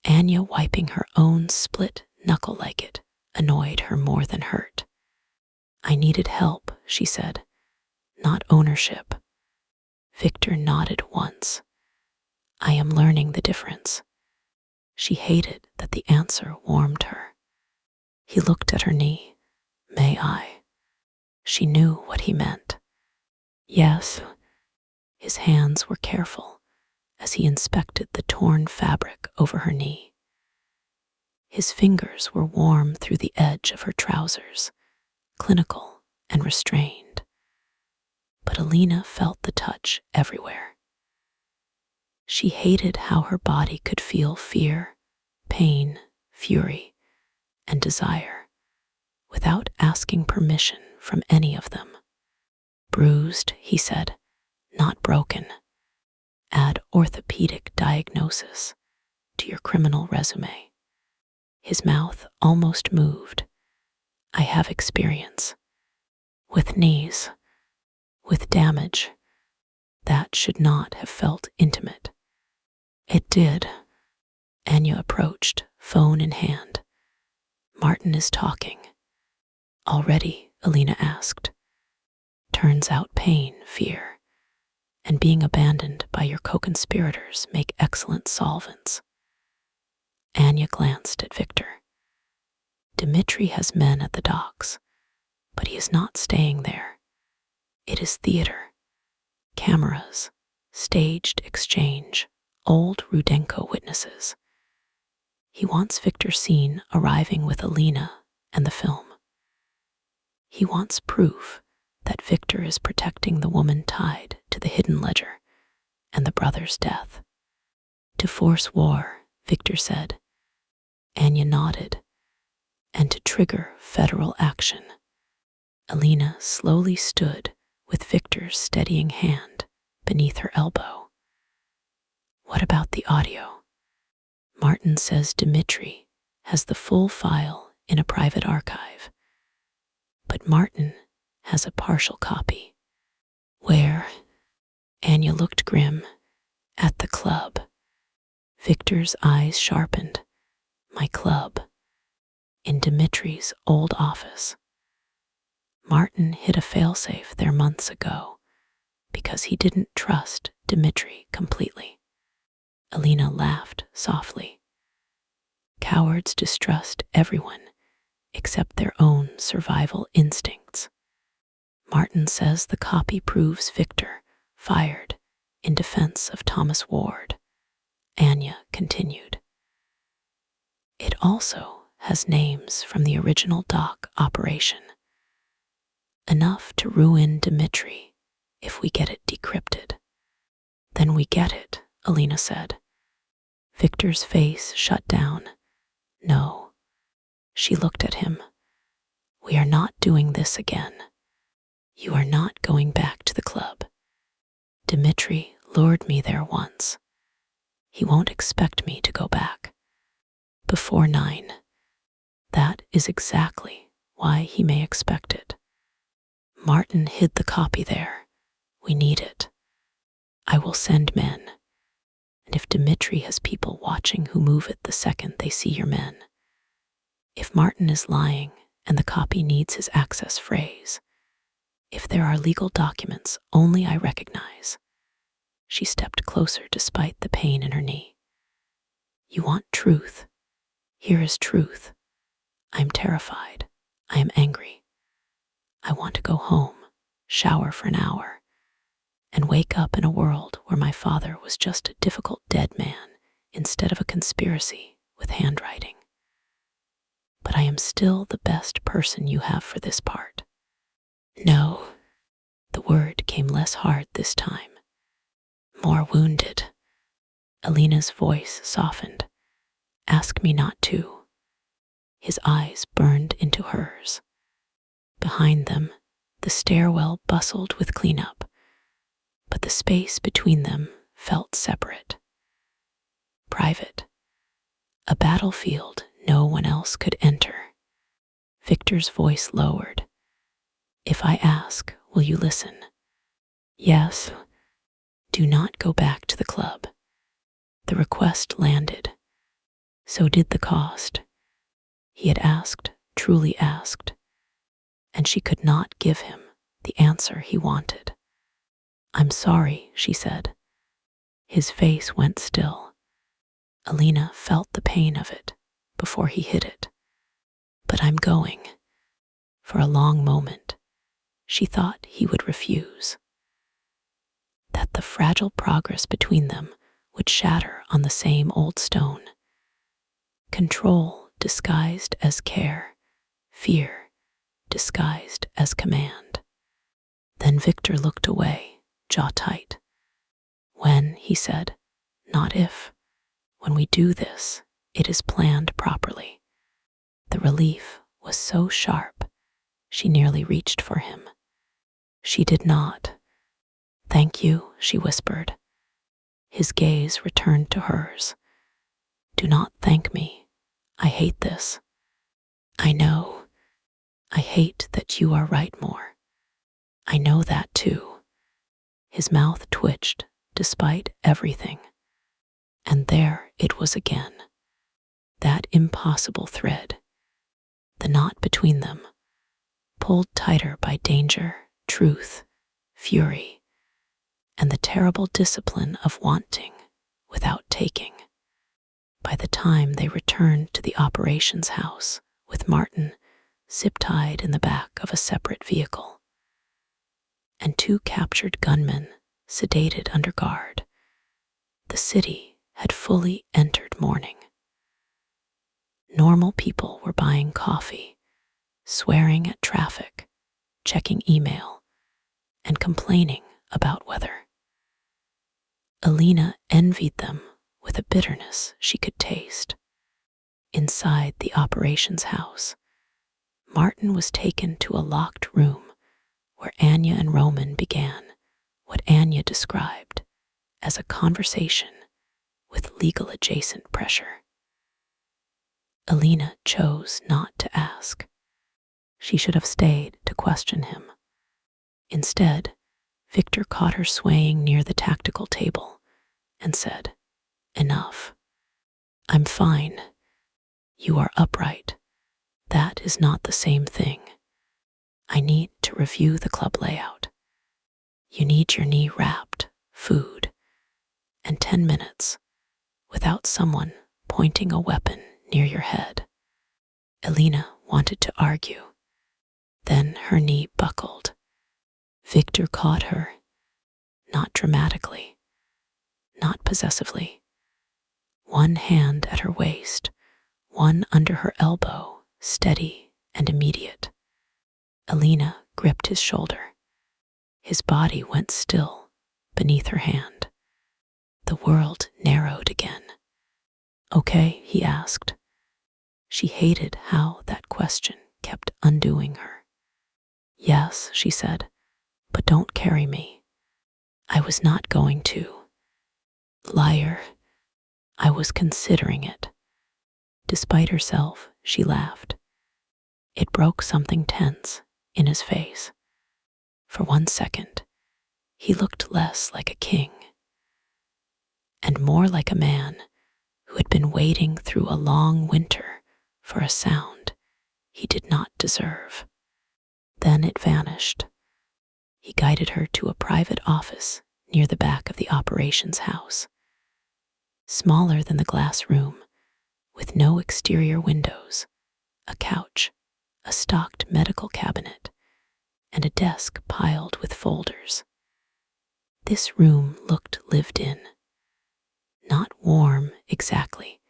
Anya wiping her own split knuckle like it annoyed her more than hurt. I needed help, she said, not ownership. Victor nodded once. I am learning the difference. She hated that the answer warmed her. He looked at her knee. May I? She knew what he meant. Yes. His hands were careful as he inspected the torn fabric over her knee. His fingers were warm through the edge of her trousers, clinical and restrained. But Alina felt the touch everywhere. She hated how her body could feel fear, pain, fury, and desire without asking permission from any of them. Bruised, he said, not broken. Add orthopedic diagnosis to your criminal resume. His mouth almost moved. I have experience. With knees. With damage. That should not have felt intimate. It did. Anya approached, phone in hand. Martin is talking. Already, Alina asked. Turns out pain, fear, and being abandoned by your co-conspirators make excellent solvents. Anya glanced at Victor. Dmitri has men at the docks, but he is not staying there. It is theater. Cameras, staged exchange, old Rudenko witnesses. He wants Victor seen arriving with Alina and the film. He wants proof that Victor is protecting the woman tied to the hidden ledger and the brother's death. To force war, Victor said. Anya nodded. And to trigger federal action. Alina slowly stood with Victor's steadying hand beneath her elbow. What about the audio? Martin says Dmitri has the full file in a private archive. But Martin has a partial copy. Where? Anya looked grim. At the club. Victor's eyes sharpened. My club. In Dmitri's old office. Martin hid a failsafe there months ago because he didn't trust Dmitri completely. Alina laughed softly. Cowards distrust everyone except their own survival instincts. Martin says the copy proves Victor fired in defense of Thomas Ward. Anya continued. It also has names from the original dock operation. Enough to ruin Dmitri if we get it decrypted. Then we get it, Alina said. Victor's face shut down. No. She looked at him. We are not doing this again. You are not going back to the club. Dmitri lured me there once. He won't expect me to go back. Before 9. That is exactly why he may expect it. Martin hid the copy there. We need it. I will send men. And if Dmitri has people watching who move it the second they see your men. If Martin is lying and the copy needs his access phrase. If there are legal documents only I recognize. She stepped closer despite the pain in her knee. You want truth. Here is truth. I am terrified. I am angry. I want to go home, shower for an hour, and wake up in a world where my father was just a difficult dead man instead of a conspiracy with handwriting. But I am still the best person you have for this part. No, the word came less hard this time. More wounded. Alina's voice softened. Ask me not to. His eyes burned into hers. Behind them, the stairwell bustled with cleanup, but the space between them felt separate. Private. A battlefield no one else could enter. Victor's voice lowered. If I ask, will you listen? Yes. Do not go back to the club. The request landed. So did the cost. He had asked, truly asked, and she could not give him the answer he wanted. I'm sorry, she said. His face went still. Alina felt the pain of it before he hid it. But I'm going. For a long moment, she thought he would refuse. That the fragile progress between them would shatter on the same old stone. Control disguised as care, fear disguised as command. Then Victor looked away, jaw tight. When, he said, not if. When we do this, it is planned properly. The relief was so sharp, she nearly reached for him. She did not. Thank you, she whispered. His gaze returned to hers. Do not thank me. I hate this. I know. I hate that you are right more. I know that too. His mouth twitched despite everything. And there it was again. That impossible thread. The knot between them, pulled tighter by danger, truth, fury, and the terrible discipline of wanting without taking. By the time they returned to the operations house with Martin zip-tied in the back of a separate vehicle, and 2 captured gunmen sedated under guard, the city had fully entered mourning. Normal people were buying coffee, swearing at traffic, checking email, and complaining about weather. Alina envied them with a bitterness she could taste. Inside the operations house, Martin was taken to a locked room where Anya and Roman began what Anya described as a conversation with legal-adjacent pressure. Alina chose not to ask. She should have stayed to question him. Instead, Victor caught her swaying near the tactical table and said, Enough. I'm fine. You are upright. That is not the same thing. I need to review the club layout. You need your knee wrapped, food, and 10 minutes without someone pointing a weapon near your head. Alina wanted to argue. Then her knee buckled. Victor caught her, not dramatically, not possessively. One hand at her waist, one under her elbow, steady and immediate. Alina gripped his shoulder. His body went still beneath her hand. The world narrowed again. "Okay?" he asked. She hated how that question kept undoing her. "Yes," she said, "but don't carry me. I was not going to." Liar. I was considering it. Despite herself, she laughed. It broke something tense in his face. For 1 second, he looked less like a king and more like a man who had been waiting through a long winter for a sound he did not deserve. Then it vanished. He guided her to a private office near the back of the operations house. Smaller than the glass room, with no exterior windows, a couch, a stocked medical cabinet, and a desk piled with folders. This room looked lived in. Not warm exactly,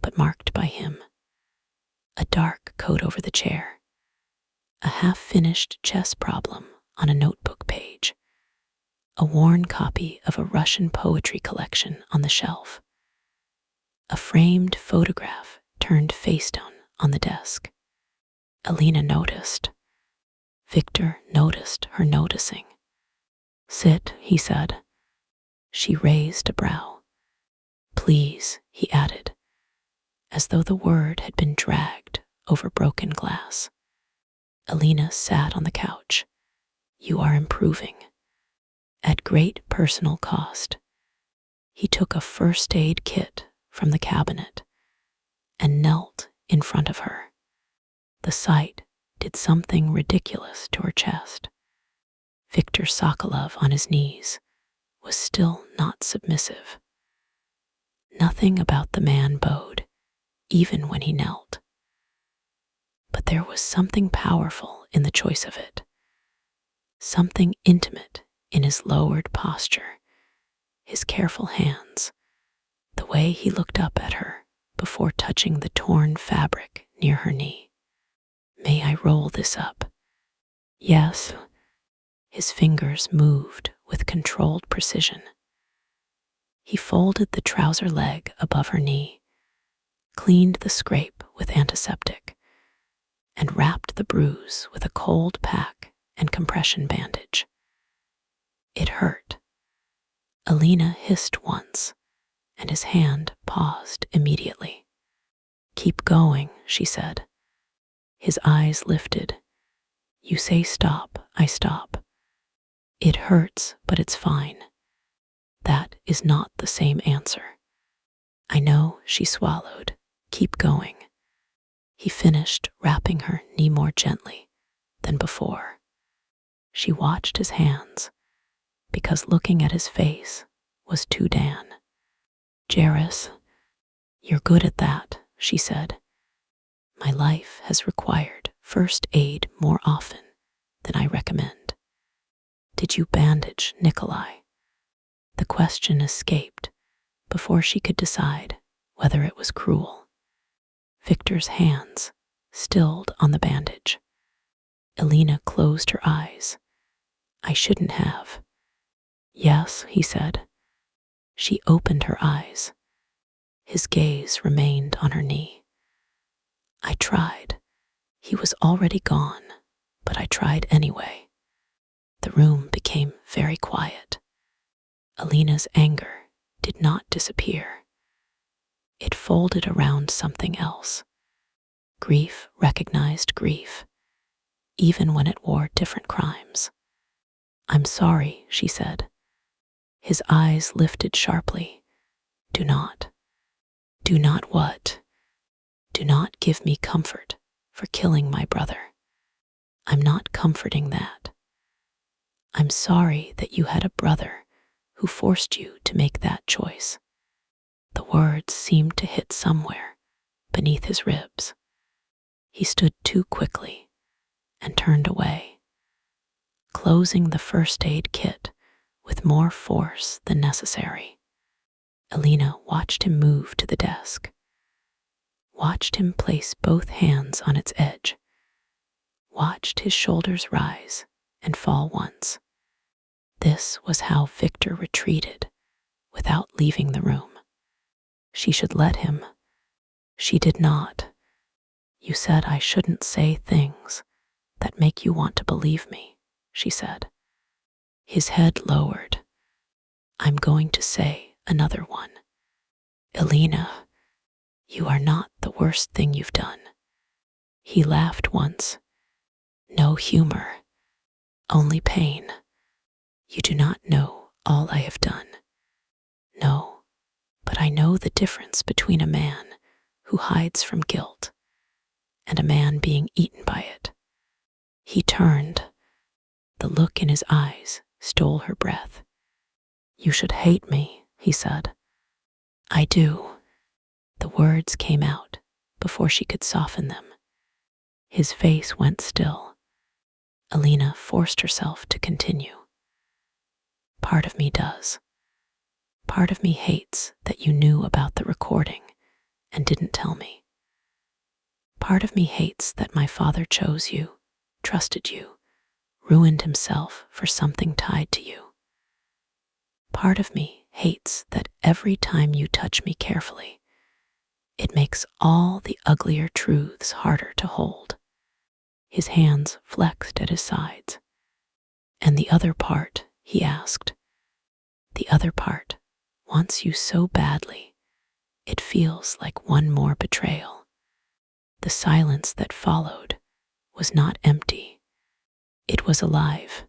but marked by him. A dark coat over the chair, a half-finished chess problem on a notebook page, a worn copy of a Russian poetry collection on the shelf, a framed photograph turned face down on the desk. Alina noticed. Victor noticed her noticing. "Sit," he said. She raised a brow. "Please," he added, as though the word had been dragged over broken glass. Alina sat on the couch. "You are improving." At great personal cost, he took a first aid kit from the cabinet and knelt in front of her. The sight did something ridiculous to her chest. Viktor Sokolov on his knees was still not submissive. Nothing about the man bowed, even when he knelt. But there was something powerful in the choice of it, something intimate in his lowered posture, his careful hands, the way he looked up at her before touching the torn fabric near her knee. "May I roll this up?" "Yes." His fingers moved with controlled precision. He folded the trouser leg above her knee, cleaned the scrape with antiseptic, and wrapped the bruise with a cold pack and compression bandage. It hurt. Alina hissed once, and his hand paused immediately. "Keep going," she said. His eyes lifted. "You say stop, I stop. It hurts, but it's fine." That is not the same answer. "I know," she swallowed. "Keep going." He finished wrapping her knee more gently than before. She watched his hands, because looking at his face was too Dan. "Jairus, you're good at that," she said. "My life has required first aid more often than I recommend." "Did you bandage Nikolai?" The question escaped before she could decide whether it was cruel. Victor's hands stilled on the bandage. Alina closed her eyes. "I shouldn't have." "Yes," he said. She opened her eyes. His gaze remained on her knee. "I tried. He was already gone, but I tried anyway." The room became very quiet. Alina's anger did not disappear. It folded around something else. Grief recognized grief, even when it wore different crimes. "I'm sorry," she said. His eyes lifted sharply. "Do not." "Do not what?" "Do not give me comfort for killing my brother." "I'm not comforting that. I'm sorry that you had a brother who forced you to make that choice." The words seemed to hit somewhere beneath his ribs. He stood too quickly and turned away. closing the first aid kit with more force than necessary. Alina watched him move to the desk, watched him place both hands on its edge, watched his shoulders rise and fall once. This was how Victor retreated without leaving the room. She should let him. She did not. You said I shouldn't say things that make you want to believe me, she said. His head lowered. I'm going to say another one. Alina, you are not the worst thing you've done. He laughed once. No humor, only pain. You do not know all I have done. No, but I know the difference between a man who hides from guilt and a man being eaten by it. He turned. The look in his eyes stole her breath. You should hate me, he said. I do. The words came out before she could soften them. His face went still. Alina forced herself to continue. Part of me does. Part of me hates that you knew about the recording and didn't tell me. Part of me hates that my father chose you, trusted you, ruined himself for something tied to you. Part of me hates that every time you touch me carefully, it makes all the uglier truths harder to hold. His hands flexed at his sides. And the other part, he asked. The other part wants you so badly, it feels like one more betrayal. The silence that followed was not empty. It was alive.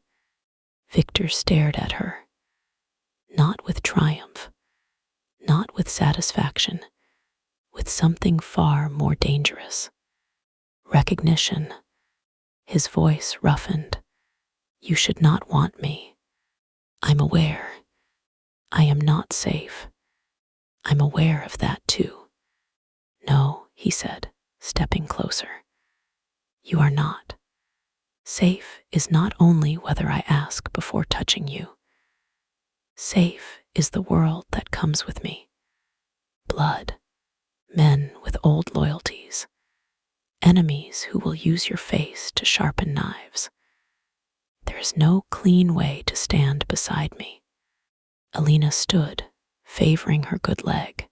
Victor stared at her, not with triumph, not with satisfaction, with something far more dangerous. Recognition. His voice roughened. You should not want me. I'm aware. I am not safe. I'm aware of that too. No, he said, stepping closer. You are not. Safe is not only whether I ask before touching you. Safe is the world that comes with me. Blood, men with old loyalties, enemies who will use your face to sharpen knives. There is no clean way to stand beside me. Alina stood, favoring her good leg.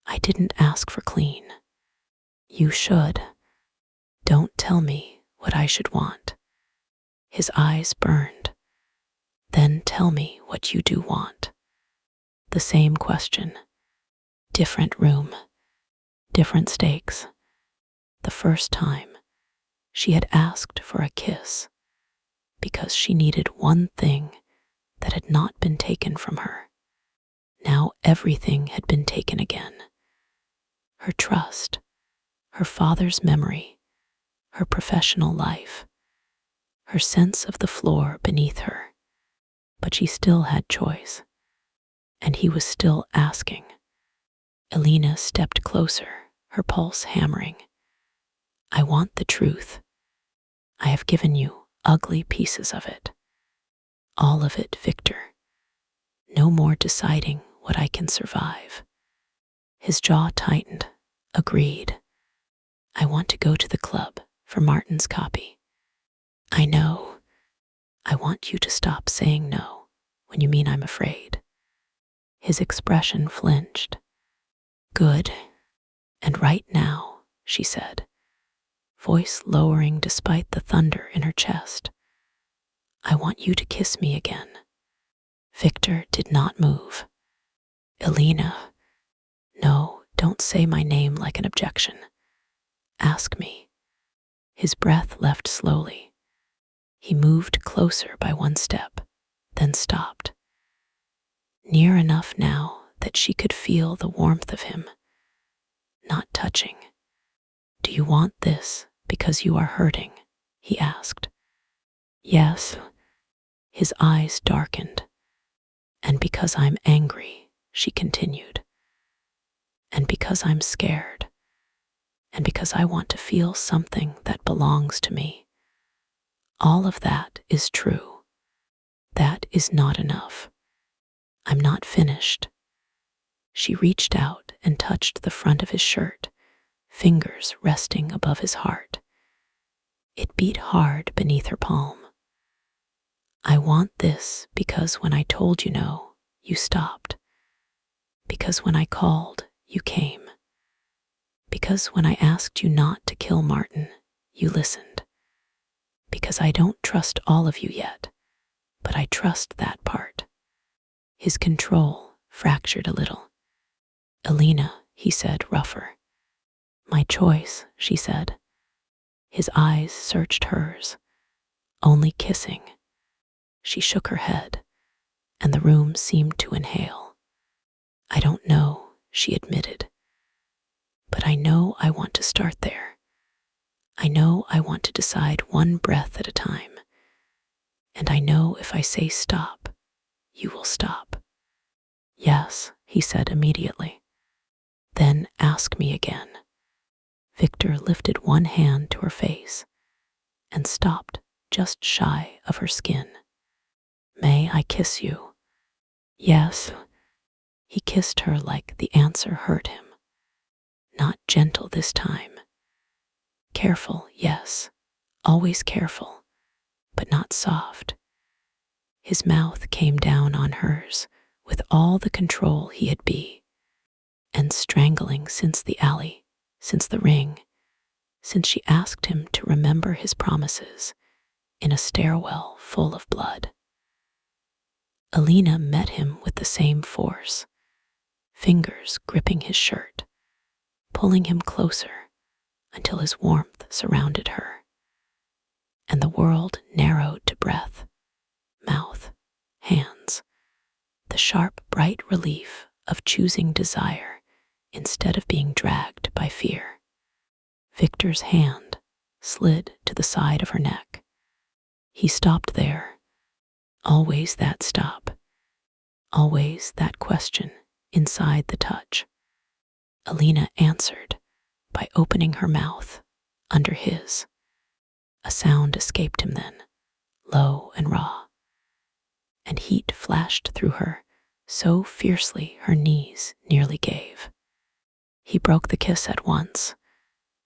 I didn't ask for clean. You should. Don't tell me what I should want. His eyes burned. Then tell me what you do want. The same question. Different room. Different stakes. The first time, she had asked for a kiss because she needed one thing that had not been taken from her. Now everything had been taken again. Her trust, her father's memory, her professional life, her sense of the floor beneath her. But she still had choice, and he was still asking. Alina stepped closer, her pulse hammering. I want the truth. I have given you ugly pieces of it. All of it, Victor. No more deciding what I can survive. His jaw tightened. Agreed. I want to go to the club for Martin's copy. I know. I want you to stop saying no when you mean I'm afraid. His expression flinched. Good. And right now, she said, voice lowering despite the thunder in her chest. I want you to kiss me again. Victor did not move. Alina. No, don't say my name like an objection. Ask me. His breath left slowly. He moved closer by one step, then stopped. Near enough now that she could feel the warmth of him. Not touching. Do you want this because you are hurting? He asked. Yes. His eyes darkened. And because I'm angry, she continued. And because I'm scared. And because I want to feel something that belongs to me. All of that is true. That is not enough. I'm not finished. She reached out and touched the front of his shirt, fingers resting above his heart. It beat hard beneath her palm. I want this because when I told you no, you stopped. Because when I called, you came. Because when I asked you not to kill Martin, you listened. Because I don't trust all of you yet, but I trust that part. His control fractured a little. Alina, he said, rougher. My choice, she said. His eyes searched hers. Only kissing. She shook her head, and the room seemed to inhale. I don't know, she admitted. But I know I want to start there. I know I want to decide one breath at a time. And I know if I say stop, you will stop. Yes, he said immediately. Then ask me again. Victor lifted one hand to her face and stopped just shy of her skin. May I kiss you? Yes. He kissed her like the answer hurt him. Not gentle this time. Careful, yes. Always careful, but not soft. His mouth came down on hers with all the control he had be, and strangling since the alley, since the ring, since she asked him to remember his promises in a stairwell full of blood. Alina met him with the same force, fingers gripping his shirt, pulling him closer until his warmth surrounded her, and the world narrowed to breath, mouth, hands, the sharp, bright relief of choosing desire instead of being dragged by fear. Victor's hand slid to the side of her neck. He stopped there. Always that stop. Always that question inside the touch. Alina answered by opening her mouth under his. A sound escaped him then, low and raw, and heat flashed through her so fiercely her knees nearly gave. He broke the kiss at once.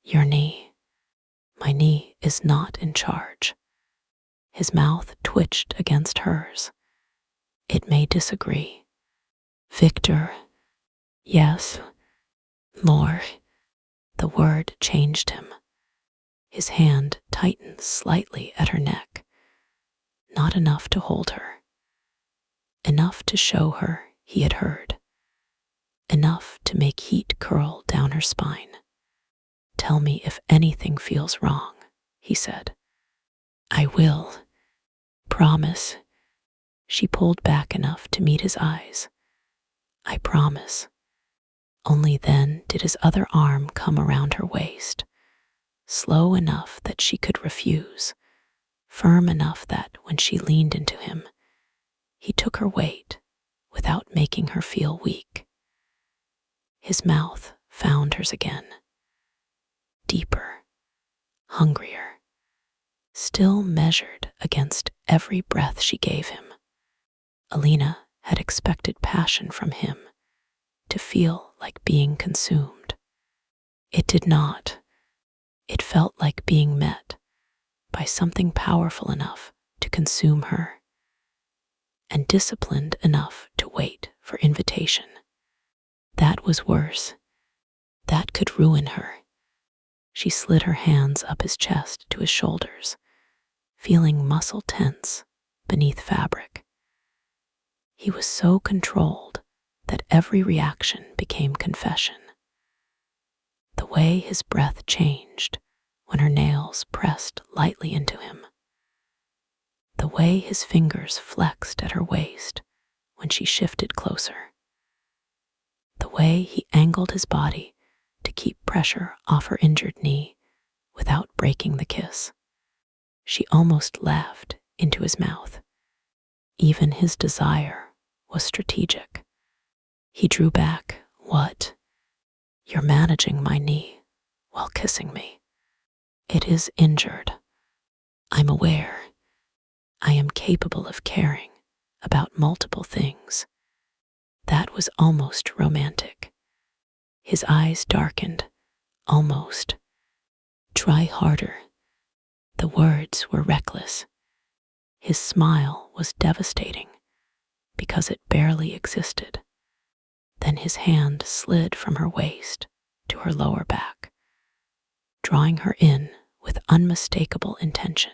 Your knee. My knee is not in charge. His mouth twitched against hers. It may disagree. Victor. Yes. More. The word changed him. His hand tightened slightly at her neck. Not enough to hold her. Enough to show her he had heard. Enough to make heat curl down her spine. Tell me if anything feels wrong, he said. I will. Promise. She pulled back enough to meet his eyes. I promise. Only then did his other arm come around her waist, slow enough that she could refuse, firm enough that when she leaned into him, he took her weight without making her feel weak. His mouth found hers again. Deeper, hungrier, still measured against every breath she gave him. Alina had expected passion from him, to feel like being consumed. It did not. It felt like being met by something powerful enough to consume her, and disciplined enough to wait for invitation. That was worse. That could ruin her. She slid her hands up his chest to his shoulders, feeling muscle tense beneath fabric. He was so controlled that every reaction became confession. The way his breath changed when her nails pressed lightly into him. The way his fingers flexed at her waist when she shifted closer. The way he angled his body to keep pressure off her injured knee without breaking the kiss. She almost laughed into his mouth. Even his desire was strategic. He drew back. What? You're managing my knee while kissing me. It is injured. I'm aware. I am capable of caring about multiple things. That was almost romantic. His eyes darkened. Almost. Try harder. The words were reckless. His smile was devastating because it barely existed. Then his hand slid from her waist to her lower back, drawing her in with unmistakable intention.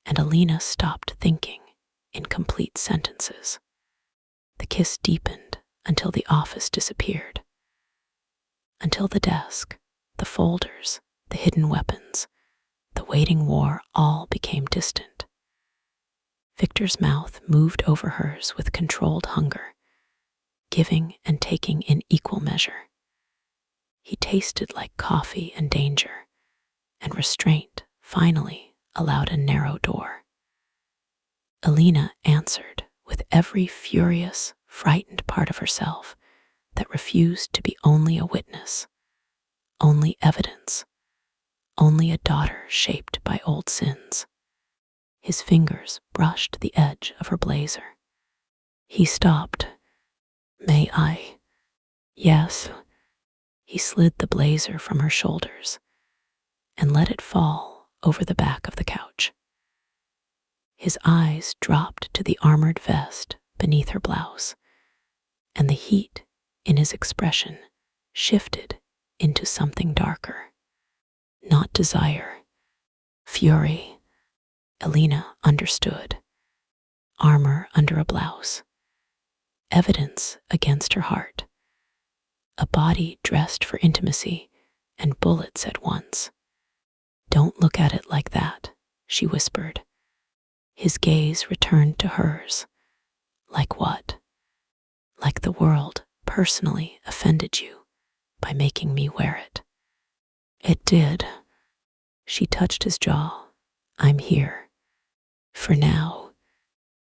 And Alina stopped thinking in complete sentences. The kiss deepened until the office disappeared, until the desk, the folders, the hidden weapons, the waiting war all became distant. Victor's mouth moved over hers with controlled hunger, giving and taking in equal measure. He tasted like coffee and danger, and restraint finally allowed a narrow door. Alina answered with every furious, frightened part of herself that refused to be only a witness, only evidence, only a daughter shaped by old sins. His fingers brushed the edge of her blazer. He stopped. May I? Yes. He slid the blazer from her shoulders and let it fall over the back of the couch. His eyes dropped to the armored vest beneath her blouse, and the heat in his expression shifted into something darker. Not desire, fury. Alina understood. Armor under a blouse. Evidence against her heart. A body dressed for intimacy and bullets at once. Don't look at it like that, she whispered. His gaze returned to hers. Like what? Like the world personally offended you by making me wear it. It did. She touched his jaw. I'm here. For now.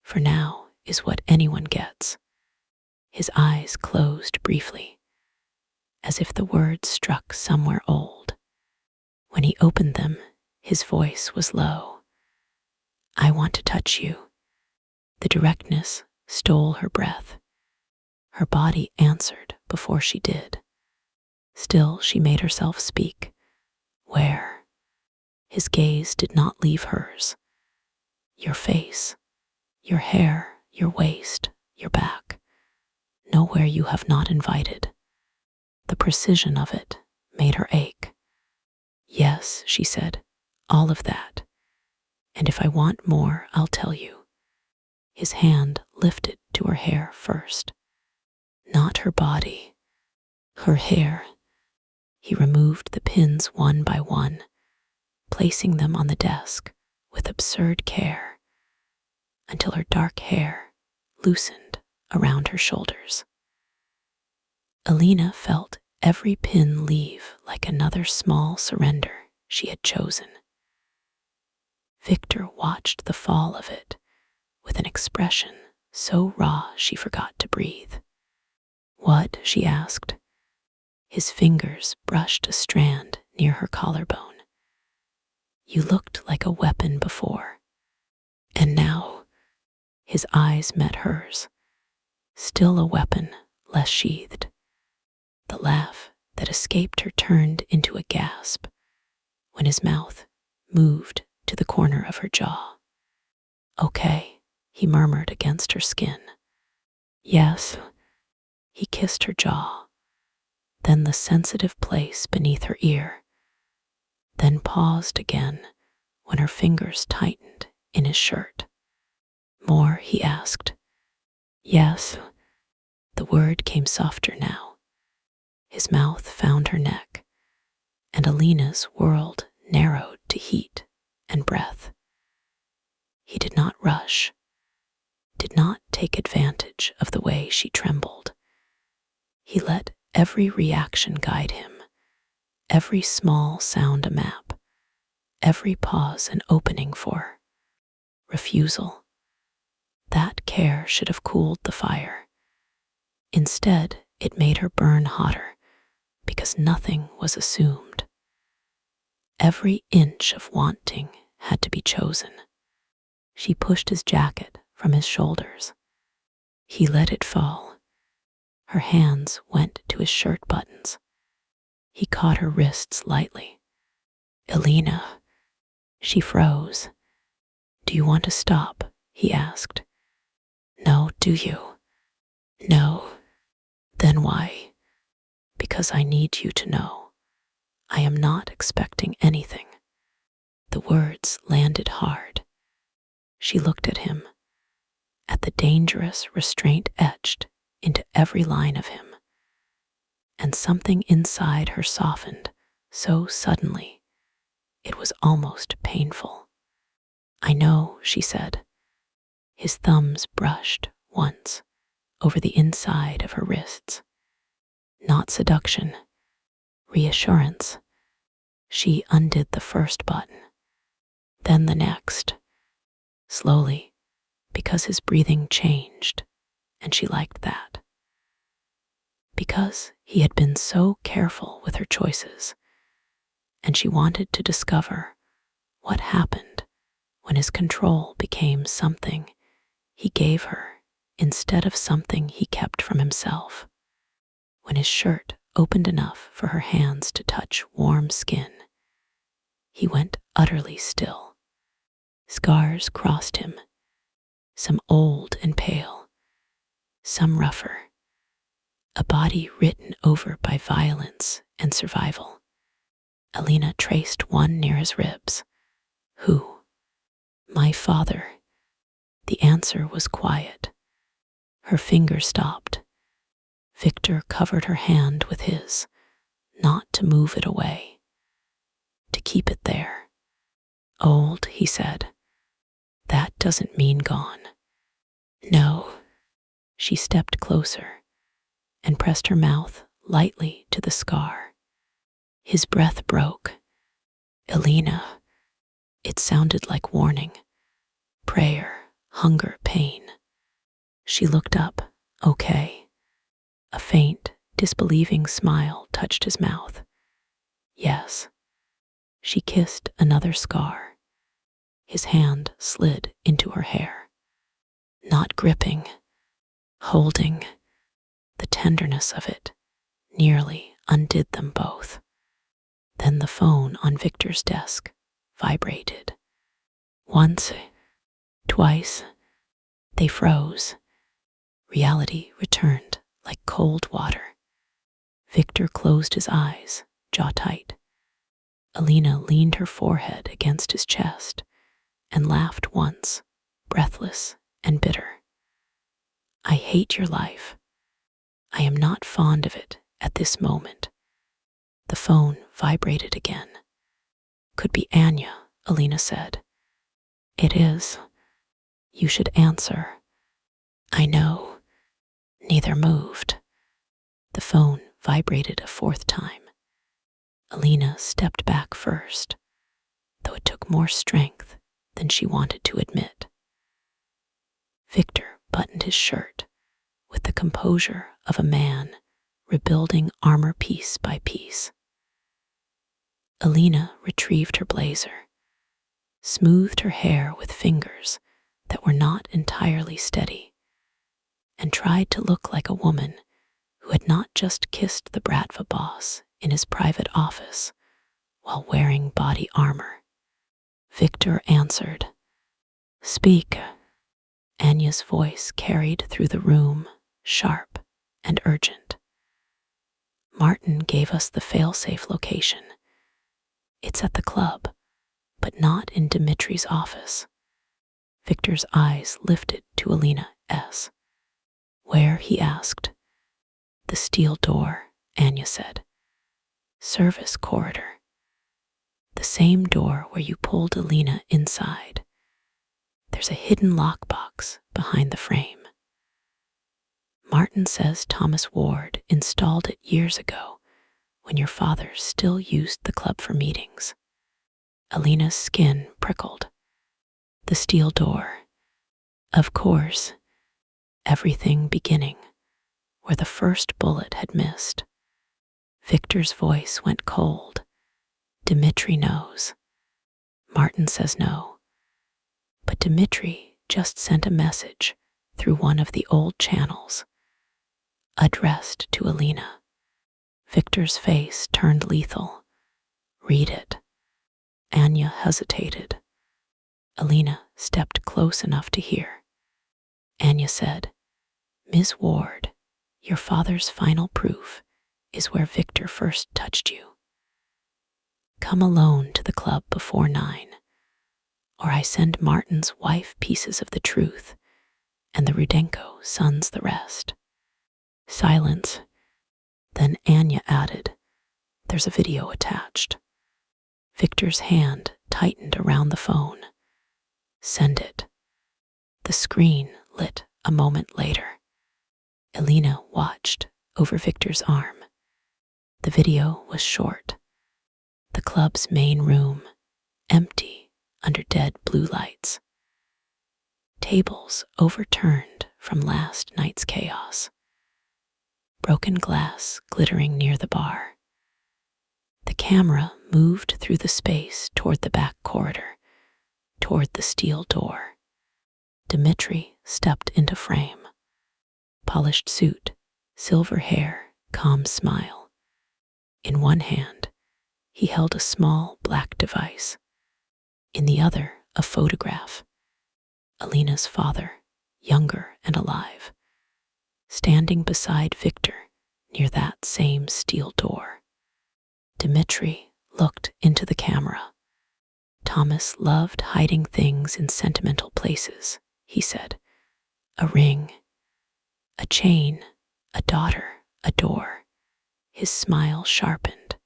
For now is what anyone gets. His eyes closed briefly, as if the words struck somewhere old. When he opened them, his voice was low. I want to touch you. The directness stole her breath. Her body answered before she did. Still, she made herself speak. Where? His gaze did not leave hers. Your face, your hair, your waist, your back. Nowhere you have not invited. The precision of it made her ache. Yes, she said, all of that. And if I want more, I'll tell you. His hand lifted to her hair first. Not her body, her hair. He removed the pins one by one, placing them on the desk with absurd care, until her dark hair loosened around her shoulders. Alina felt every pin leave like another small surrender she had chosen. Victor watched the fall of it with an expression so raw she forgot to breathe. What? She asked. His fingers brushed a strand near her collarbone. You looked like a weapon before. And now, his eyes met hers, still a weapon less sheathed. The laugh that escaped her turned into a gasp when his mouth moved to the corner of her jaw. Okay, he murmured against her skin. Yes. He kissed her jaw, then the sensitive place beneath her ear, then paused again when her fingers tightened in his shirt. More, he asked. Yes. The word came softer now. His mouth found her neck, and Alina's world narrowed to heat and breath. He did not rush, did not take advantage of the way she trembled. He let every reaction guide him, every small sound a map, every pause an opening for refusal. That care should have cooled the fire. Instead, it made her burn hotter, because nothing was assumed. Every inch of wanting had to be chosen. She pushed his jacket from his shoulders. He let it fall. Her hands went to his shirt buttons. He caught her wrists lightly. Elena. She froze. Do you want to stop? He asked. No, do you? No. Then why? Because I need you to know. I am not expecting anything. The words landed hard. She looked at him, at the dangerous restraint etched into every line of him, and something inside her softened so suddenly it was almost painful. I know, she said. His thumbs brushed once over the inside of her wrists. Not seduction, reassurance. She undid the first button, then the next, slowly, because his breathing changed, and she liked that. Because he had been so careful with her choices, and she wanted to discover what happened when his control became something he gave her instead of something he kept from himself. When his shirt opened enough for her hands to touch warm skin, he went utterly still. Scars crossed him, some old and pale, some rougher, a body written over by violence and survival. Elena traced one near his ribs. Who? My father. The answer was quiet. Her finger stopped. Victor covered her hand with his, not to move it away, to keep it there. Old, he said. That doesn't mean gone. No. She stepped closer and pressed her mouth lightly to the scar. His breath broke. Elena. It sounded like warning, prayer, hunger, pain. She looked up. Okay. A faint, disbelieving smile touched his mouth. Yes. She kissed another scar. His hand slid into her hair. Not gripping, holding. The tenderness of it nearly undid them both. Then the phone on Victor's desk vibrated. Once, twice, they froze. Reality returned like cold water. Victor closed his eyes, jaw tight. Elena leaned her forehead against his chest and laughed once, breathless and bitter. I hate your life. I am not fond of it at this moment. The phone vibrated again. Could be Anya, Elena said. It is. You should answer. I know. Neither moved. The phone vibrated a fourth time. Elena stepped back first, though it took more strength than she wanted to admit. Victor buttoned his shirt with the composure of a man rebuilding armor piece by piece. Elena retrieved her blazer, smoothed her hair with fingers that were not entirely steady, and tried to look like a woman who had not just kissed the Bratva Boss in his private office while wearing body armor. Victor answered. Speak. Anya's voice carried through the room, sharp and urgent. Martin gave us the failsafe location. It's at the club, but not in Dimitri's office. Victor's eyes lifted to Elena's. Where? He asked. The steel door, Anya said. Service corridor. The same door where you pulled Elena inside. There's a hidden lockbox behind the frame. Martin says Thomas Ward installed it years ago when your father still used the club for meetings. Elena's skin prickled. The steel door. Of course, everything beginning where the first bullet had missed. Victor's voice went cold. Dimitri knows. Martin says no. But Dmitri just sent a message through one of the old channels, addressed to Alina. Victor's face turned lethal. Read it. Anya hesitated. Alina stepped close enough to hear. Anya said, "Ms. Ward, your father's final proof is where Victor first touched you. Come alone to the club before 9, or I send Martin's wife pieces of the truth, and the Rudenko sons the rest." Silence. Then Anya added, "There's a video attached." Victor's hand tightened around the phone. "Send it." The screen lit a moment later. Alina watched over Victor's arm. The video was short. The club's main room, empty under dead blue lights. Tables overturned from last night's chaos. Broken glass glittering near the bar. The camera moved through the space toward the back corridor, toward the steel door. Dmitri stepped into frame. Polished suit, silver hair, calm smile. In one hand, he held a small black device. In the other, a photograph. Alina's father, younger and alive, standing beside Victor near that same steel door. Dmitri looked into the camera. "Thomas loved hiding things in sentimental places," he said. "A ring, a chain, a daughter, a door." His smile sharpened.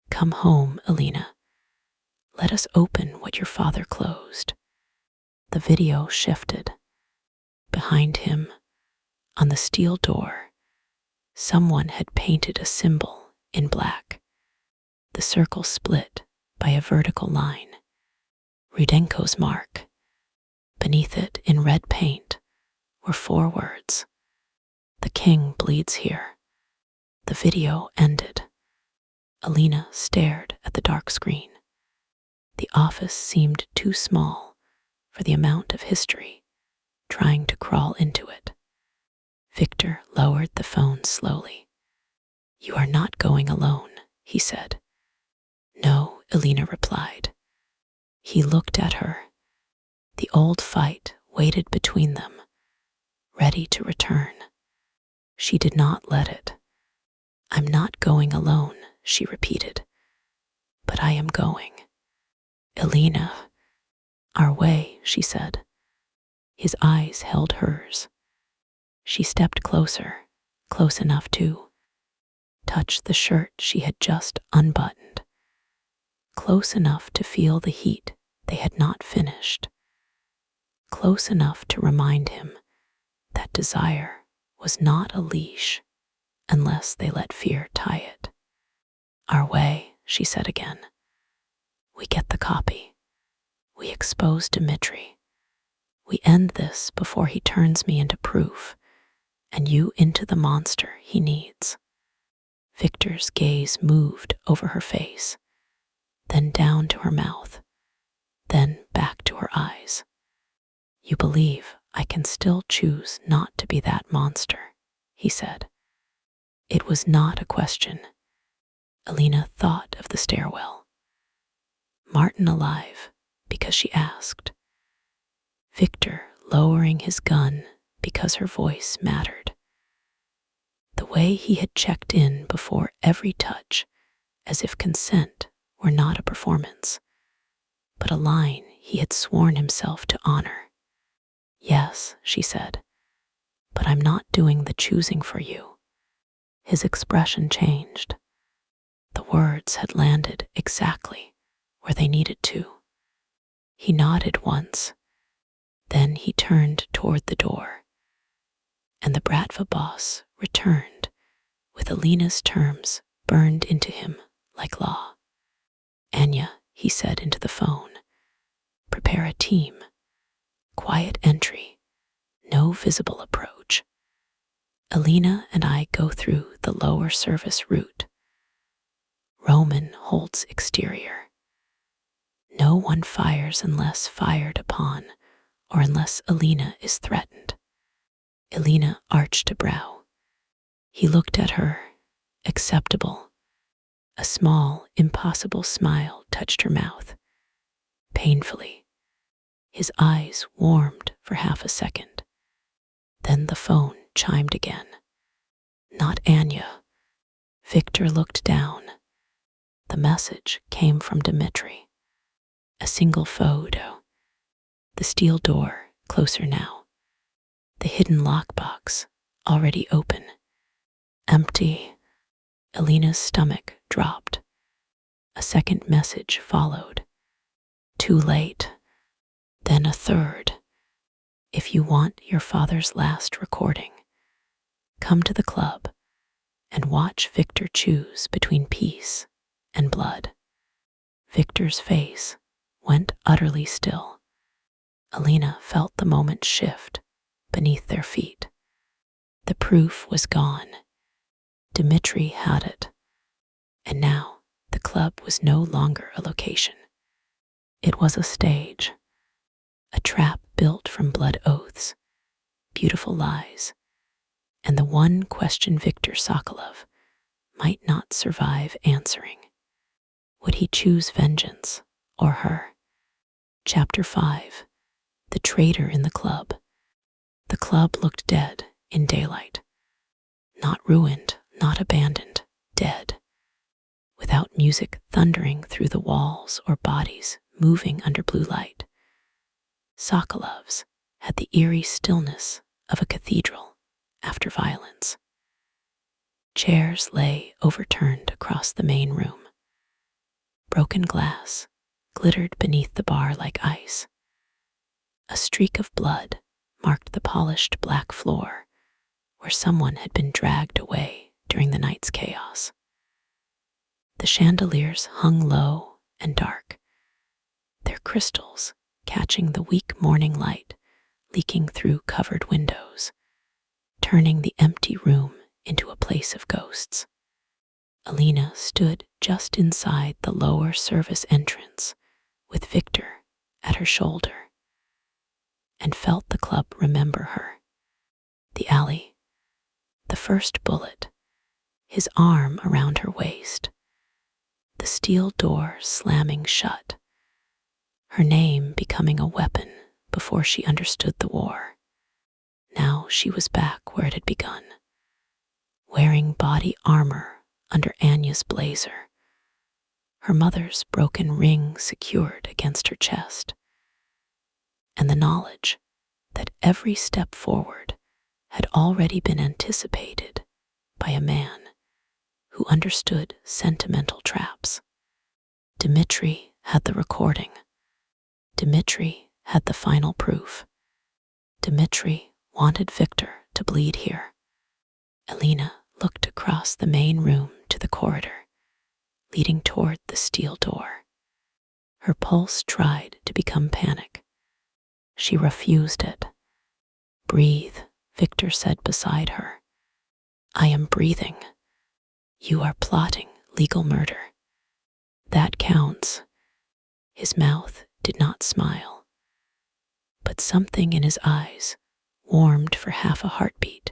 "Come home, Alina. Let us open what your father closed." The video shifted. Behind him, on the steel door, someone had painted a symbol in black. The circle split by a vertical line. Rudenko's mark. Beneath it, in red paint, were 4 words. "The king bleeds here." The video ended. Alina stared at the dark screen. The office seemed too small for the amount of history trying to crawl into it. Victor lowered the phone slowly. "You are not going alone," he said. "No," Alina replied. He looked at her. The old fight waited between them, ready to return. She did not let it. "I'm not going alone," she repeated. "But I am going." "Alina." "Our way," she said. His eyes held hers. She stepped closer, close enough to touch the shirt she had just unbuttoned, close enough to feel the heat they had not finished, close enough to remind him that desire was not a leash unless they let fear tie it. "Our way," she said again. "We get the copy. We expose Dmitri. We end this before he turns me into proof, and you into the monster he needs." Victor's gaze moved over her face, then down to her mouth, then back to her eyes. "You believe I can still choose not to be that monster," he said. It was not a question. Alina thought of the stairwell. Martin alive because she asked. Victor lowering his gun because her voice mattered. The way he had checked in before every touch, as if consent were not a performance, but a line he had sworn himself to honor. "Yes," she said, "but I'm not doing the choosing for you." His expression changed. The words had landed exactly where they needed to. He nodded once. Then he turned toward the door, and the Bratva Boss returned with Alina's terms burned into him like law. "Anya," he said into the phone, "prepare a team. Quiet entry, no visible approach. Alina and I go through the lower service route. Roman holds exterior. No one fires unless fired upon, or unless Alina is threatened. Alina arched a brow. He looked at her, acceptable. A small, impossible smile touched her mouth. Painfully. His eyes warmed for half a second. Then the phone chimed again. Not Anya. Victor looked down. The message came from Dmitri. A single photo. The steel door, closer now. The hidden lockbox, already open. Empty. Alina's stomach dropped. A second message followed. Too late. Then a third. If you want your father's last recording, come to the club and watch Victor choose between peace and blood. Victor's face went utterly still. Alina felt the moment shift beneath their feet. The proof was gone. Dmitri had it. And now the club was no longer a location. It was a stage, a trap built from blood oaths, beautiful lies, and the one question Viktor Sokolov might not survive answering. Would he choose vengeance or her? Chapter 5. The Traitor in the Club. The club looked dead in daylight. Not ruined, not abandoned, dead. Without music thundering through the walls or bodies moving under blue light. Sokolov's had the eerie stillness of a cathedral after violence. Chairs lay overturned across the main room. Broken glass glittered beneath the bar like ice. A streak of blood marked the polished black floor where someone had been dragged away during the night's chaos. The chandeliers hung low and dark, their crystals catching the weak morning light leaking through covered windows, turning the empty room into a place of ghosts. Alina stood just inside the lower service entrance with Victor at her shoulder and felt the club remember her. The alley, the first bullet, his arm around her waist, the steel door slamming shut, her name becoming a weapon before she understood the war. Now she was back where it had begun, wearing body armor under Anya's blazer, her mother's broken ring secured against her chest, and the knowledge that every step forward had already been anticipated by a man who understood sentimental traps. Dmitri had the recording. Dmitri had the final proof. Dmitri wanted Victor to bleed here. Alina looked across the main room to the corridor, leading toward the steel door. Her pulse tried to become panic. She refused it. Breathe, Victor said beside her. I am breathing. You are plotting legal murder. That counts. His mouth did not smile, but something in his eyes warmed for half a heartbeat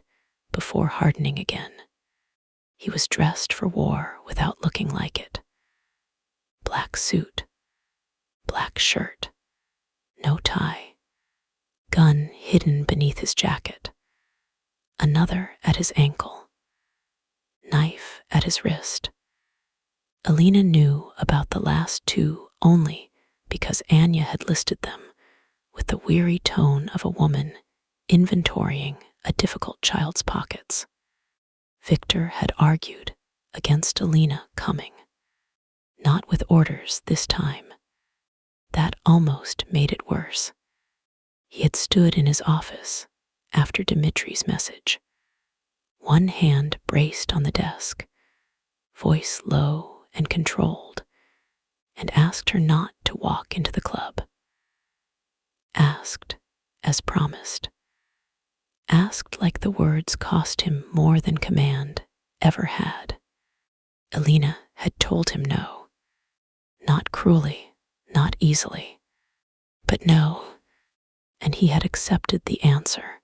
before hardening again. He was dressed for war without looking like it. Black suit, black shirt, no tie, gun hidden beneath his jacket, another at his ankle, knife at his wrist. Alina knew about the last two only because Anya had listed them with the weary tone of a woman inventorying a difficult child's pockets. Victor had argued against Alina coming, not with orders this time. That almost made it worse. He had stood in his office after Dmitri's message, one hand braced on the desk, voice low and controlled, and asked her not to walk into the club. Asked, as promised. Asked like the words cost him more than command ever had. Alina had told him no. Not cruelly, not easily. But no, and he had accepted the answer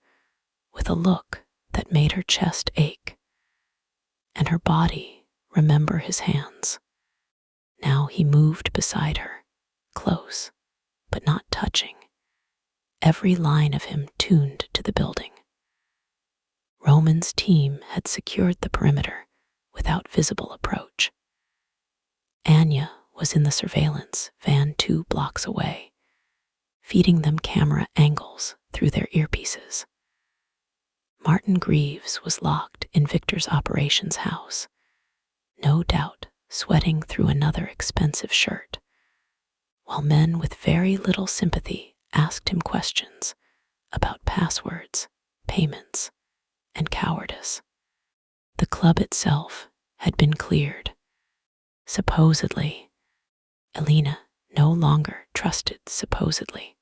with a look that made her chest ache and her body remember his hands. Now he moved beside her, close, but not touching, every line of him tuned to the building. Roman's team had secured the perimeter without visible approach. Anya was in the surveillance van 2 blocks away, feeding them camera angles through their earpieces. Martin Greaves was locked in Victor's operations house, no doubt sweating through another expensive shirt, while men with very little sympathy asked him questions about passwords, payments, and cowardice. The club itself had been cleared. Supposedly, Elena no longer trusted supposedly.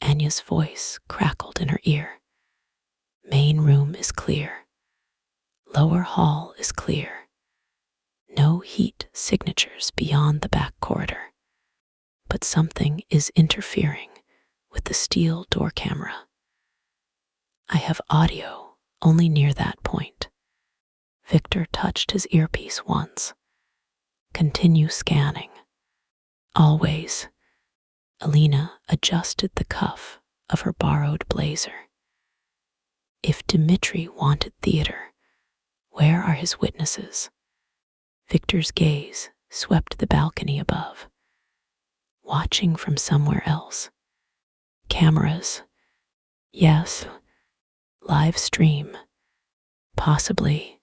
Anya's voice crackled in her ear. Main room is clear. Lower hall is clear. No heat signatures beyond the back corridor. But something is interfering with the steel door camera. I have audio only near that point. Victor touched his earpiece once. Continue scanning. Always. Elena adjusted the cuff of her borrowed blazer. If Dmitri wanted theater, where are his witnesses? Victor's gaze swept the balcony above. Watching from somewhere else. Cameras. Yes. Live stream. Possibly.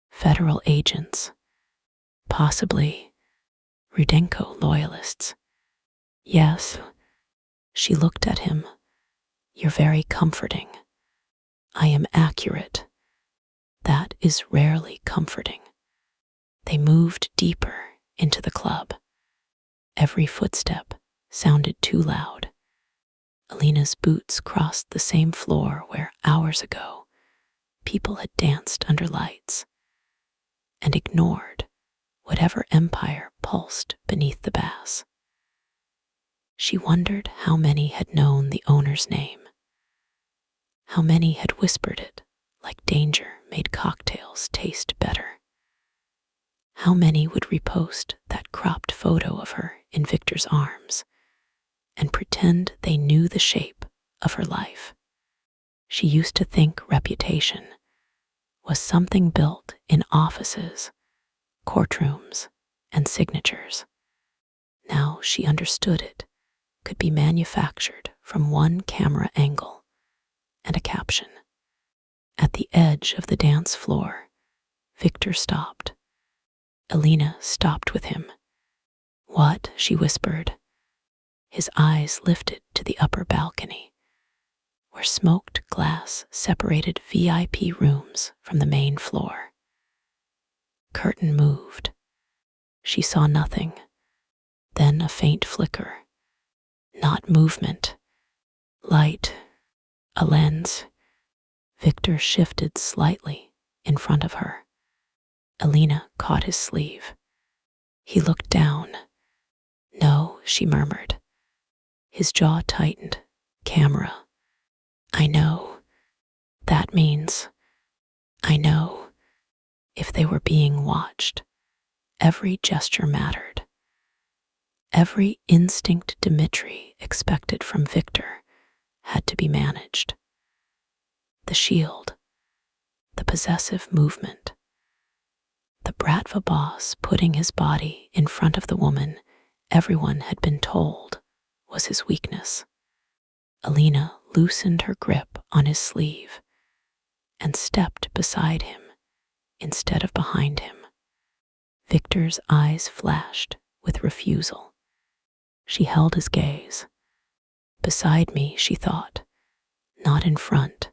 Federal agents. Possibly. Rudenko loyalists. Yes. She looked at him. You're very comforting. I am accurate. That is rarely comforting. They moved deeper into the club. Every footstep sounded too loud. Elena's boots crossed the same floor where, hours ago, people had danced under lights and ignored whatever empire pulsed beneath the bass. She wondered how many had known the owner's name, how many had whispered it like danger made cocktails taste better. How many would repost that cropped photo of her in Victor's arms and pretend they knew the shape of her life? She used to think reputation was something built in offices, courtrooms, and signatures. Now she understood it could be manufactured from one camera angle and a caption. At the edge of the dance floor, Victor stopped. Elena stopped with him. What? She whispered. His eyes lifted to the upper balcony, where smoked glass separated VIP rooms from the main floor. Curtain moved. She saw nothing, then a faint flicker. Not movement. Light. A lens. Victor shifted slightly in front of her. Elena caught his sleeve. He looked down. No, she murmured. His jaw tightened. Camera. I know. That means I know. If they were being watched, every gesture mattered. Every instinct Dmitri expected from Victor had to be managed. The shield, the possessive movement, the Bratva Boss putting his body in front of the woman everyone had been told was his weakness. Elena loosened her grip on his sleeve and stepped beside him instead of behind him. Victor's eyes flashed with refusal. She held his gaze. Beside me, she thought, not in front.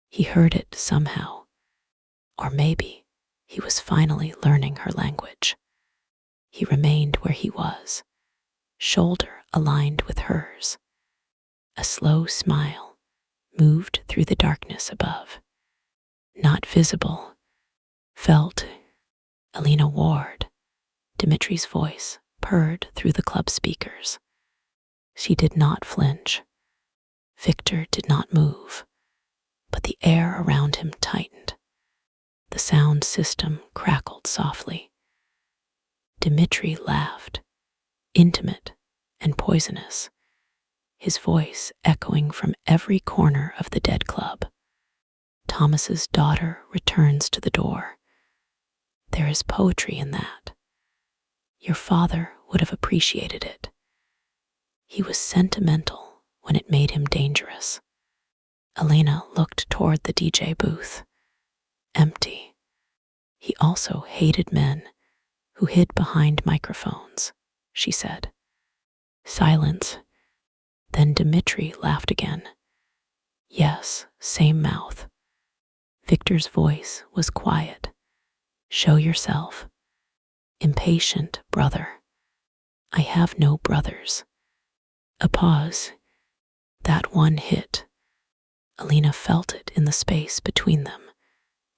He heard it somehow. Or maybe he was finally learning her language. He remained where he was, shoulder aligned with hers. A slow smile moved through the darkness above. Not visible, felt. Elena Ward, Dmitri's voice purred through the club speakers. She did not flinch. Victor did not move, but the air around him tightened. The sound system crackled softly. Dmitri laughed, intimate and poisonous, his voice echoing from every corner of the dead club. Thomas's daughter returns to the door. There is poetry in that. Your father would have appreciated it. He was sentimental when it made him dangerous. Elena looked toward the DJ booth. Empty. He also hated men who hid behind microphones, she said. Silence. Then Dmitri laughed again. Yes, same mouth. Victor's voice was quiet. Show yourself. Impatient brother. I have no brothers. A pause. That one hit. Alina felt it in the space between them,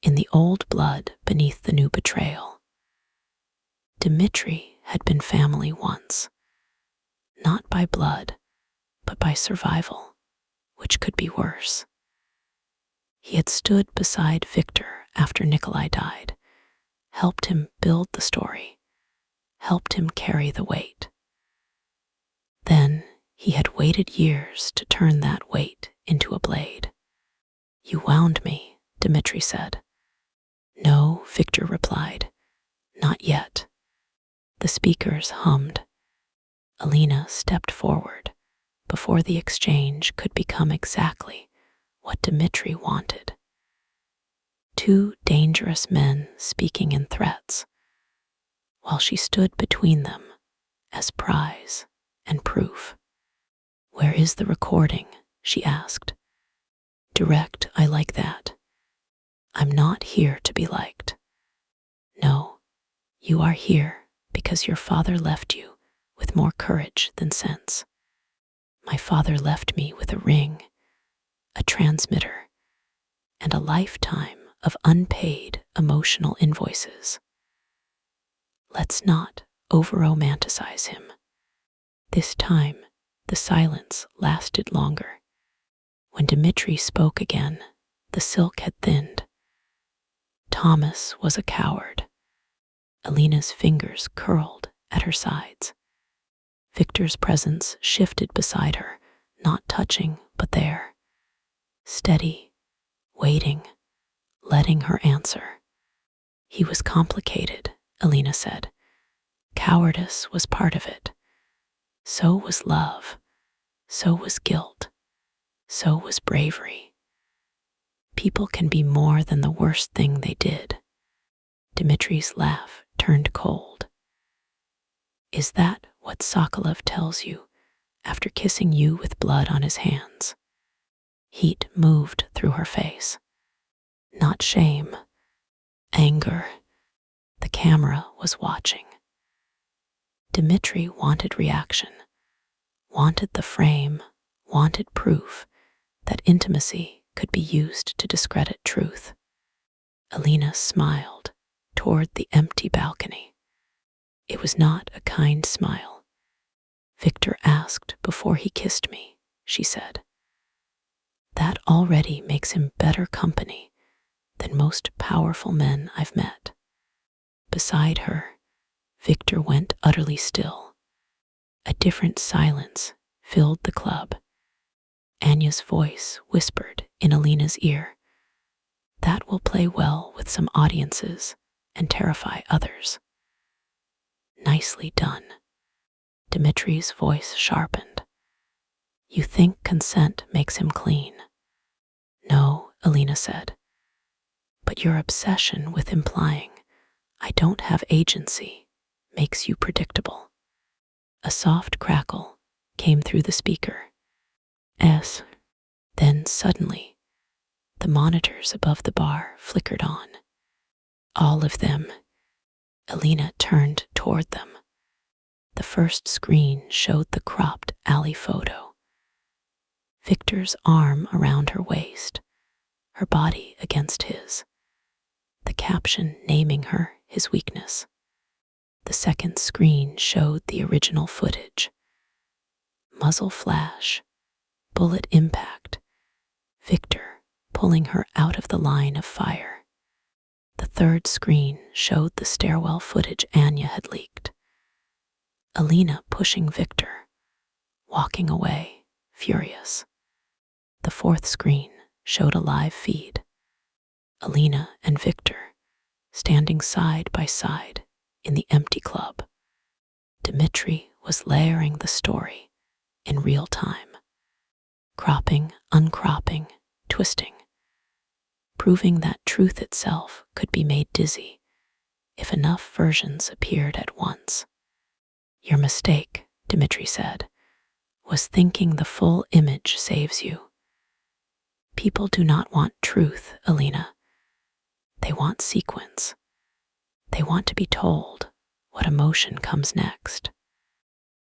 in the old blood beneath the new betrayal. Dmitri had been family once, not by blood, but by survival, which could be worse. He had stood beside Victor after Nikolai died, helped him build the story, helped him carry the weight. Then he had waited years to turn that weight into a blade. You wound me, Dmitri said. No, Victor replied. Not yet. The speakers hummed. Alina stepped forward before the exchange could become exactly what Dmitri wanted. Two dangerous men speaking in threats, while she stood between them as prize and proof. Where is the recording? She asked. Direct, I like that. I'm not here to be liked. No, you are here because your father left you with more courage than sense. My father left me with a ring, a transmitter, and a lifetime of unpaid emotional invoices. Let's not over-romanticize him. This time, the silence lasted longer. When Dmitri spoke again, the silk had thinned. Thomas was a coward. Alina's fingers curled at her sides. Victor's presence shifted beside her, not touching, but there. Steady, waiting, letting her answer. He was complicated, Alina said. Cowardice was part of it. So was love. So was guilt. So was bravery. People can be more than the worst thing they did. Dmitri's laugh turned cold. Is that what Sokolov tells you after kissing you with blood on his hands? Heat moved through her face. Not shame, anger. The camera was watching. Dmitri wanted reaction, wanted the frame, wanted proof that intimacy could be used to discredit truth. Alina smiled toward the empty balcony. It was not a kind smile. Victor asked before he kissed me, she said. That already makes him better company than most powerful men I've met. Beside her, Victor went utterly still. A different silence filled the club. Anya's voice whispered in Alina's ear. That will play well with some audiences and terrify others. Nicely done. Dmitri's voice sharpened. You think consent makes him clean? No, Alina said. But your obsession with implying I don't have agency makes you predictable. A soft crackle came through the speaker. Then suddenly, the monitors above the bar flickered on. All of them. Alina turned toward them. The first screen showed the cropped alley photo. Victor's arm around her waist, her body against his. The caption naming her his weakness. The second screen showed the original footage. Muzzle flash, bullet impact, Victor pulling her out of the line of fire. The third screen showed the stairwell footage Anya had leaked. Alina pushing Victor, walking away, furious. The fourth screen showed a live feed. Alina and Victor standing side by side in the empty club. Dmitri was layering the story in real time, cropping, uncropping, twisting, proving that truth itself could be made dizzy if enough versions appeared at once. Your mistake, Dmitri said, was thinking the full image saves you. People do not want truth, Alina. They want sequence. They want to be told what emotion comes next.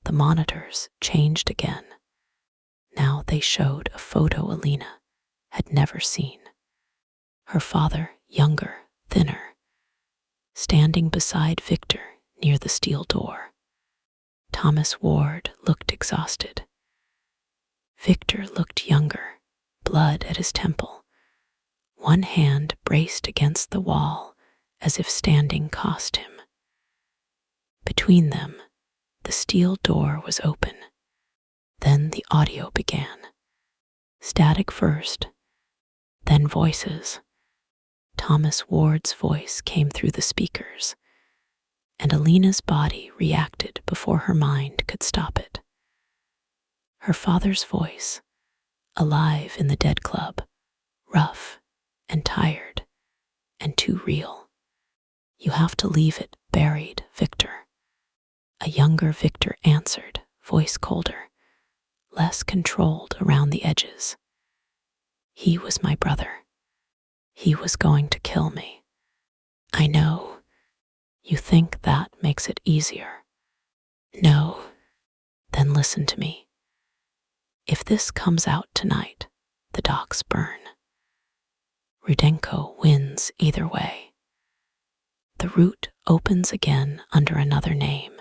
The monitors changed again. Now they showed a photo Alina had never seen. Her father, younger, thinner, standing beside Victor near the steel door. Thomas Ward looked exhausted. Victor looked younger, blood at his temple. One hand braced against the wall as if standing cost him. Between them, the steel door was open. Then the audio began. Static first, then voices. Thomas Ward's voice came through the speakers, and Alina's body reacted before her mind could stop it. Her father's voice, alive in the dead club, rough and tired and too real. You have to leave it buried, Victor. A younger Victor answered, voice colder, less controlled around the edges. He was my brother. He was going to kill me. I know. You think that makes it easier. No. Then listen to me. If this comes out tonight, the docks burn. Rudenko wins either way. The route opens again under another name,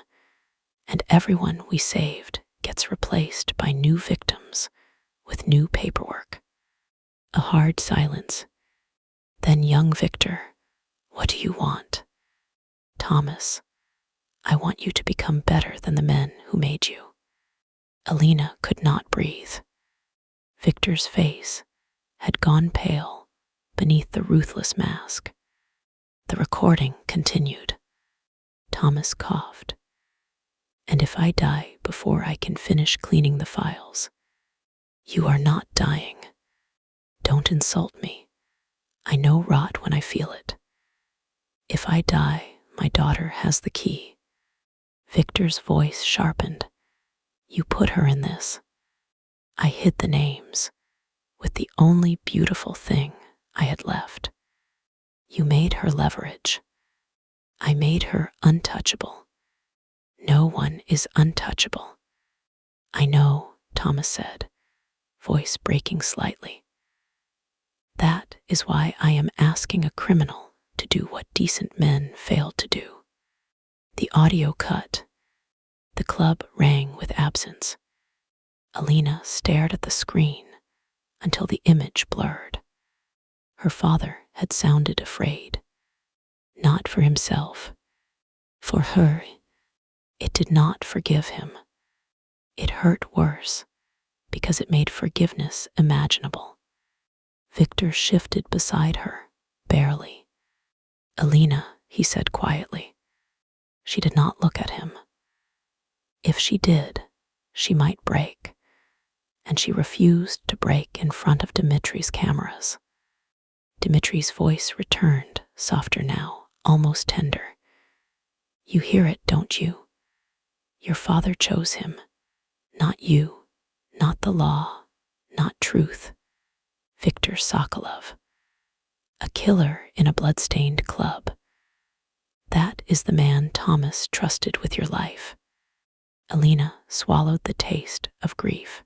and everyone we saved gets replaced by new victims with new paperwork. A hard silence. Then young Victor, what do you want? Thomas, I want you to become better than the men who made you. Alina could not breathe. Victor's face had gone pale beneath the ruthless mask. The recording continued. Thomas coughed. And if I die before I can finish cleaning the files, you are not dying. Don't insult me. I know rot when I feel it. If I die, my daughter has the key. Victor's voice sharpened. You put her in this. I hid the names with the only beautiful thing I had left. You made her leverage. I made her untouchable. No one is untouchable. I know, Thomas said, voice breaking slightly. That is why I am asking a criminal to do what decent men failed to do. The audio cut. The club rang with absence. Alina stared at the screen until the image blurred. Her father had sounded afraid. Not for himself. For her. It did not forgive him. It hurt worse because it made forgiveness imaginable. Victor shifted beside her, barely. Alina, he said quietly. She did not look at him. If she did, she might break, and she refused to break in front of Dmitri's cameras. Dmitri's voice returned, softer now, almost tender. You hear it, don't you? Your father chose him, not you, not the law, not truth. Victor Sokolov, a killer in a blood-stained club. That is the man Thomas trusted with your life. Alina swallowed the taste of grief.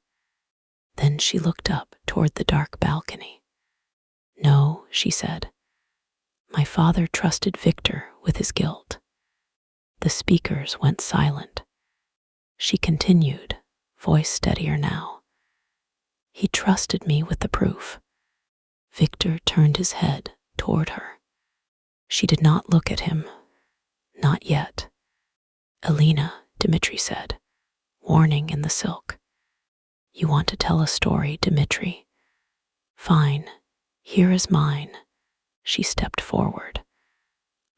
Then she looked up toward the dark balcony. No, she said. My father trusted Victor with his guilt. The speakers went silent. She continued, voice steadier now. He trusted me with the proof. Victor turned his head toward her. She did not look at him. Not yet. Alina, Dmitri said, warning in the silk. You want to tell a story, Dmitri? Fine. Here is mine. She stepped forward.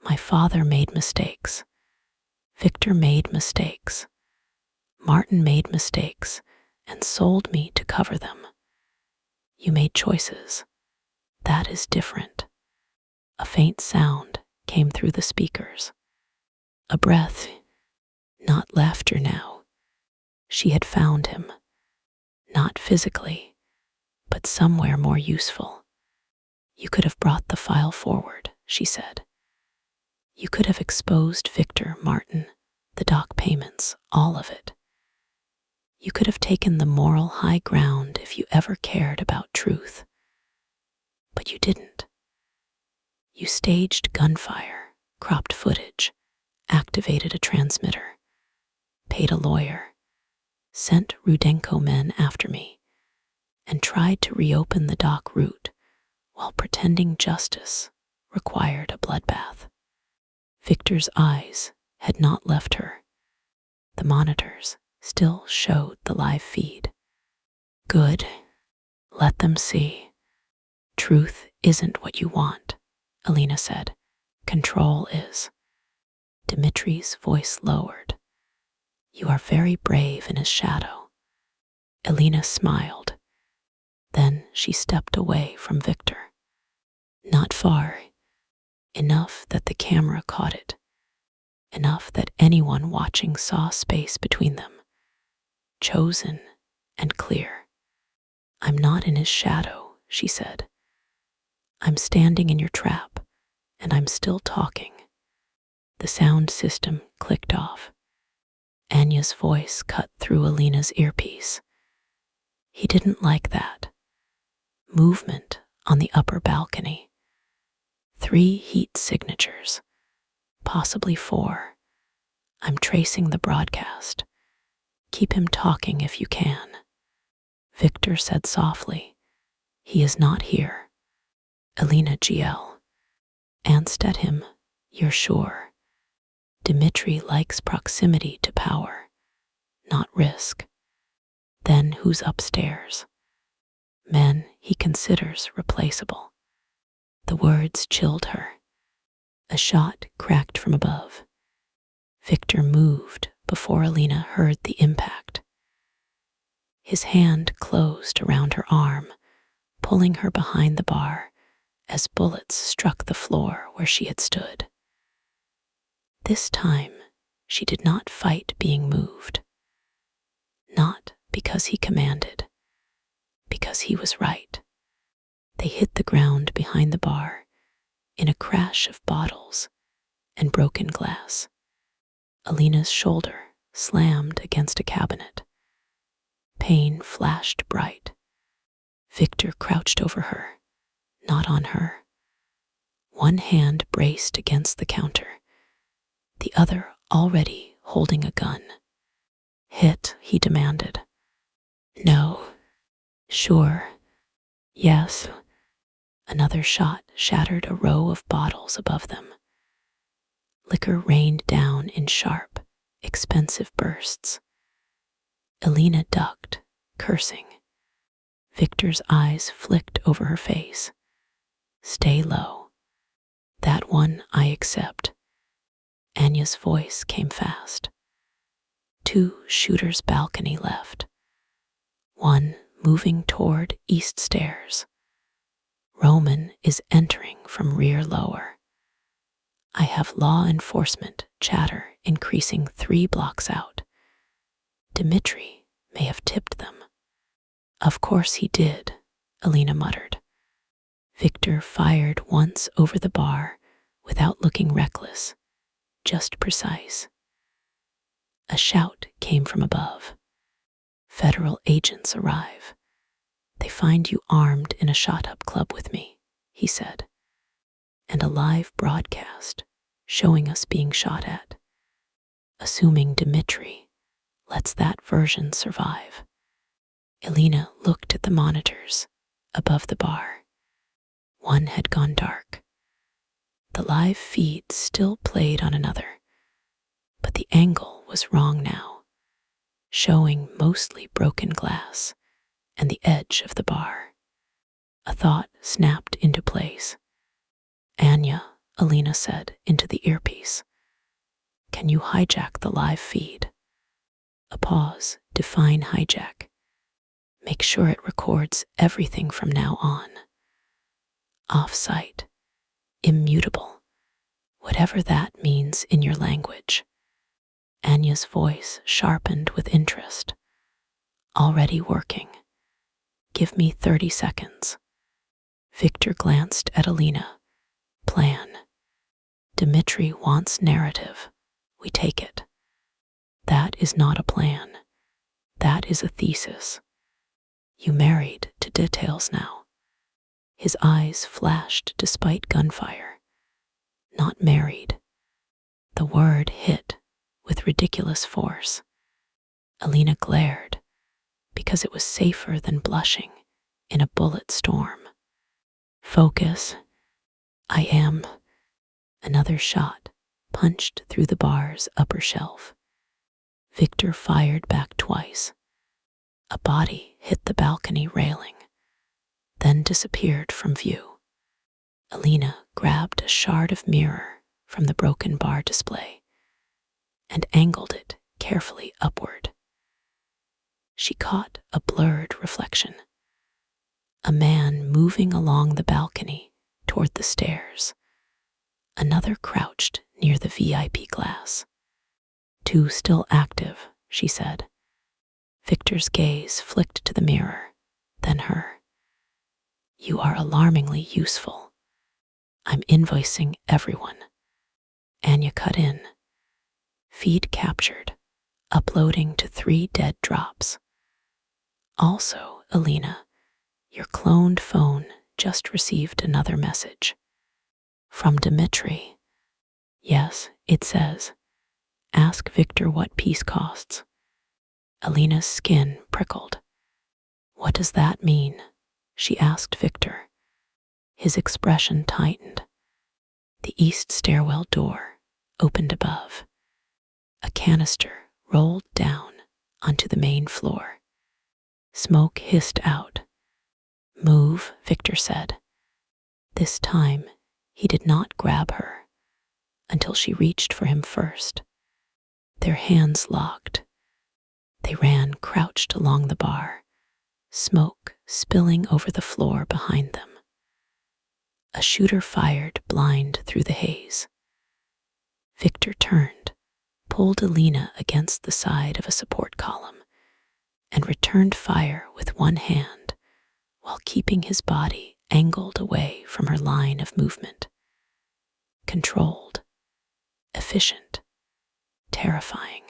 My father made mistakes. Victor made mistakes. Martin made mistakes and sold me to cover them. You made choices. That is different. A faint sound came through the speakers. A breath, not laughter now. She had found him. Not physically, but somewhere more useful. You could have brought the file forward, she said. You could have exposed Victor, Martin, the doc payments, all of it. You could have taken the moral high ground if you ever cared about truth. But you didn't. You staged gunfire, cropped footage, activated a transmitter, paid a lawyer, sent Rudenko men after me, and tried to reopen the dock route while pretending justice required a bloodbath. Victor's eyes had not left her. The monitors still showed the live feed. Good. Let them see. Truth isn't what you want, Alina said. Control is. Dmitri's voice lowered. You are very brave in his shadow. Alina smiled. Then she stepped away from Victor. Not far. Enough that the camera caught it. Enough that anyone watching saw space between them. Chosen and clear. I'm not in his shadow, she said. I'm standing in your trap, and I'm still talking. The sound system clicked off. Anya's voice cut through Alina's earpiece. He didn't like that. Movement on the upper balcony. 3 heat signatures, possibly 4. I'm tracing the broadcast. Keep him talking if you can. Victor said softly, he is not here. Alina GL. Answered at him, you're sure. Dmitri likes proximity to power, not risk. Then who's upstairs? Men he considers replaceable. The words chilled her. A shot cracked from above. Victor moved before Alina heard the impact. His hand closed around her arm, pulling her behind the bar as bullets struck the floor where she had stood. This time, she did not fight being moved. Not because he commanded, because he was right. They hit the ground behind the bar in a crash of bottles and broken glass. Alina's shoulder slammed against a cabinet. Pain flashed bright. Victor crouched over her, not on her. One hand braced against the counter, the other already holding a gun. Hit, he demanded. No. Sure. Yes. Another shot shattered a row of bottles above them. Liquor rained down in sharp, expensive bursts. Alina ducked, cursing. Victor's eyes flicked over her face. Stay low. That one I accept. Anya's voice came fast. 2 shooters' balcony left. One moving toward east stairs. Roman is entering from rear lower. I have law enforcement chatter increasing 3 blocks out. Dmitri may have tipped them. Of course he did, Alina muttered. Victor fired once over the bar without looking reckless, just precise. A shout came from above. Federal agents arrive. They find you armed in a shot-up club with me, he said, and a live broadcast showing us being shot at. assuming Dmitri lets that version survive. Elena looked at the monitors above the bar. One had gone dark. The live feed still played on another, but the angle was wrong now, showing mostly broken glass and the edge of the bar. A thought snapped into place. "Anya," Elena said into the earpiece, "can you hijack the live feed?" A pause. "Define hijack." "Make sure it records everything from now on." "Off-site. Immutable. Whatever that means in your language." Anya's voice sharpened with interest. "Already working. Give me 30 seconds." Victor glanced at Elena. "Plan. Dmitri wants narrative. We take it." "That is not a plan. That is a thesis. You married to details now." His eyes flashed despite gunfire. "Not married." The word hit with ridiculous force. Elena glared, because it was safer than blushing in a bullet storm. "Focus. I am." Another shot punched through the bar's upper shelf. Victor fired back twice. A body hit the balcony railing, then disappeared from view. Elena grabbed a shard of mirror from the broken bar display and angled it carefully upward. She caught a blurred reflection. A man moving along the balcony toward the stairs. Another crouched near the VIP glass. "Two still active," she said. Victor's gaze flicked to the mirror, then her. "You are alarmingly useful. I'm invoicing everyone." Anya cut in. "Feed captured. Uploading to 3 dead drops. Also, Elena, your cloned phone just received another message. From Dmitri." "Yes," it says. "Ask Victor what peace costs." Elena's skin prickled. "What does that mean?" she asked Victor. His expression tightened. The east stairwell door opened above. A canister rolled down onto the main floor. Smoke hissed out. "Move," Victor said. This time, he did not grab her until she reached for him first. Their hands locked. They ran crouched along the bar, smoke spilling over the floor behind them. A shooter fired blind through the haze. Victor turned, pulled Elena against the side of a support column, and returned fire with one hand while keeping his body angled away from her line of movement. Controlled, efficient, terrifying.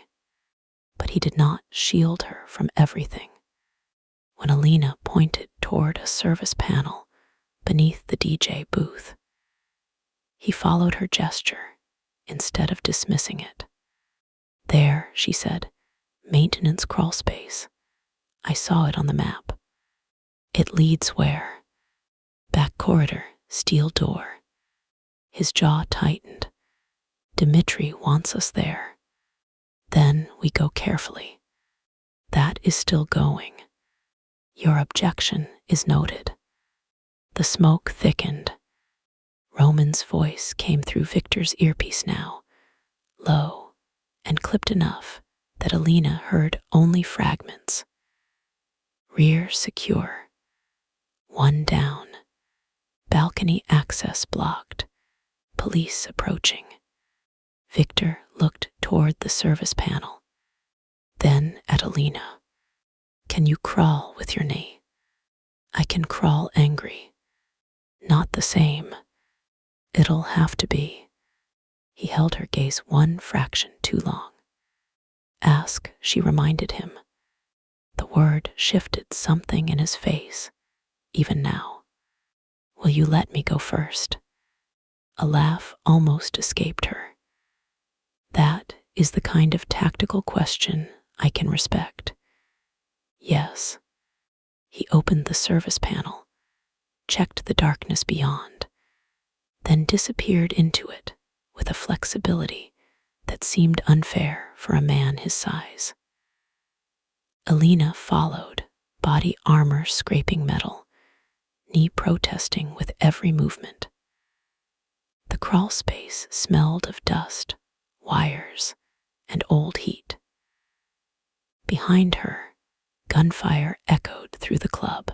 But he did not shield her from everything. When Elena pointed toward a service panel beneath the DJ booth, he followed her gesture instead of dismissing it. "There," she said, "maintenance crawl space. I saw it on the map. It leads where?" "Back corridor, steel door." His jaw tightened. "Dmitri wants us there. Then we go carefully." "That is still going." "Your objection is noted." The smoke thickened. Roman's voice came through Victor's earpiece now, low and clipped enough that Elena heard only fragments. "Rear secure. 1 down. Balcony access blocked. Police approaching." Victor looked toward the service panel, then at Elena. "Can you crawl with your knee?" "I can crawl angry." "Not the same." "It'll have to be." He held her gaze one fraction too long. "Ask," she reminded him. The word shifted something in his face, even now. "Will you let me go first?" A laugh almost escaped her. "That is the kind of tactical question I can respect. Yes. He opened the service panel, checked the darkness beyond, then disappeared into it with a flexibility that seemed unfair for a man his size. Alina followed, body armor scraping metal, knee protesting with every movement. The crawl space smelled of dust, wires, and old heat. Behind her, gunfire echoed through the club.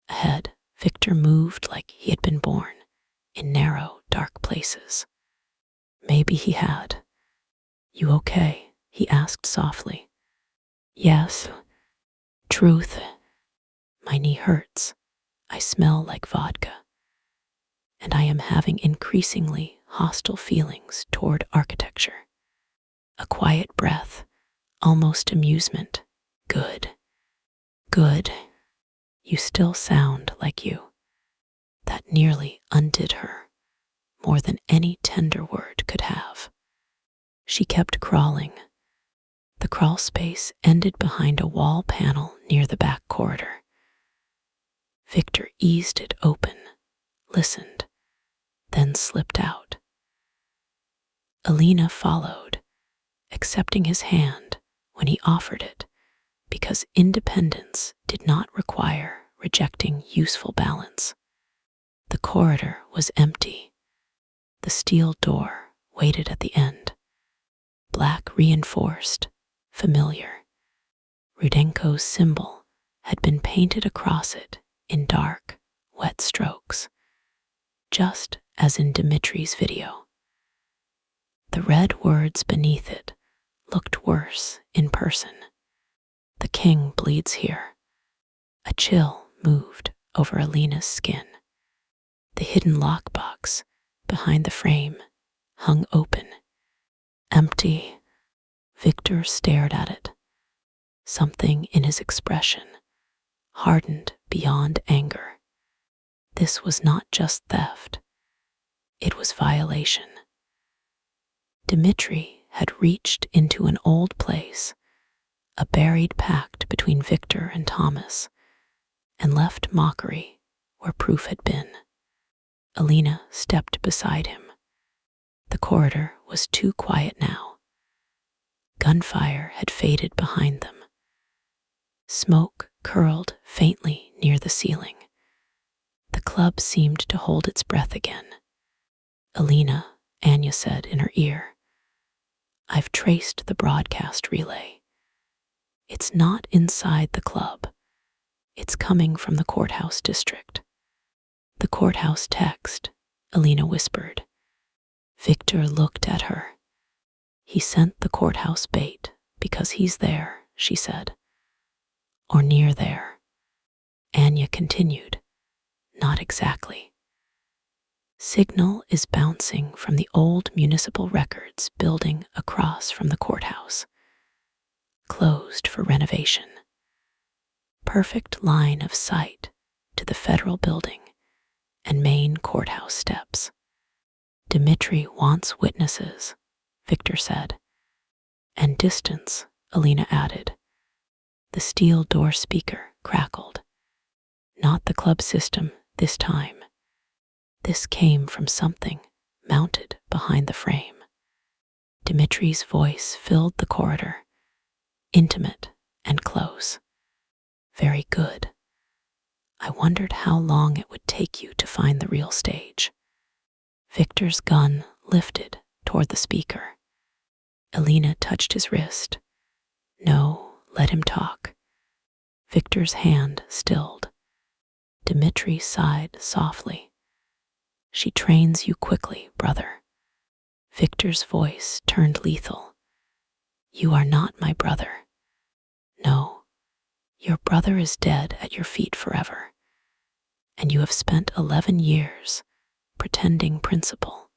Ahead, Victor moved like he had been born in narrow, dark places. Maybe he had. "You okay?" he asked softly. "Yes. Truth. My knee hurts. I smell like vodka. And I am having increasingly hostile feelings toward architecture." A quiet breath, almost amusement. "Good. Good. You still sound like you." That nearly undid her, more than any tender word could have. She kept crawling. The crawl space ended behind a wall panel near the back corridor. Victor eased it open, listened, then slipped out. Alina followed, accepting his hand when he offered it, because independence did not require rejecting useful balance. The corridor was empty. The steel door waited at the end. Black reinforced, familiar. Rudenko's symbol had been painted across it in dark, wet strokes, just as in Dimitri's video. The red words beneath it looked worse in person. "The king bleeds here." A chill moved over Alina's skin. The hidden lockbox behind the frame hung open. Empty. Victor stared at it. Something in his expression hardened beyond anger. This was not just theft. It was violation. Dimitri had reached into an old place, a buried pact between Victor and Thomas, and left mockery where proof had been. Alina stepped beside him. The corridor was too quiet now. Gunfire had faded behind them. Smoke curled faintly near the ceiling. The club seemed to hold its breath again. "Alina," Anya said in her ear, "I've traced the broadcast relay. It's not inside the club. It's coming from the courthouse district." "The courthouse text," Alina whispered. Victor looked at her. "He sent the courthouse bait because he's there," she said. "Or near there." Anya continued, "Not exactly. Signal is bouncing from the old municipal records building across from the courthouse. Closed for renovation. Perfect line of sight to the federal building and main courthouse steps. Dimitri wants witnesses," Victor said. "And distance," Alina added. The steel door speaker crackled. Not the club system this time. This came from something mounted behind the frame. Dimitri's voice filled the corridor, intimate and close. "Very good. I wondered how long it would take you to find the real stage." Victor's gun lifted toward the speaker. Alina touched his wrist. "No, let him talk." Victor's hand stilled. Dimitri sighed softly. "She trains you quickly, brother." Victor's voice turned lethal. "You are not my brother. No, your brother is dead at your feet forever. And you have spent 11 years pretending principle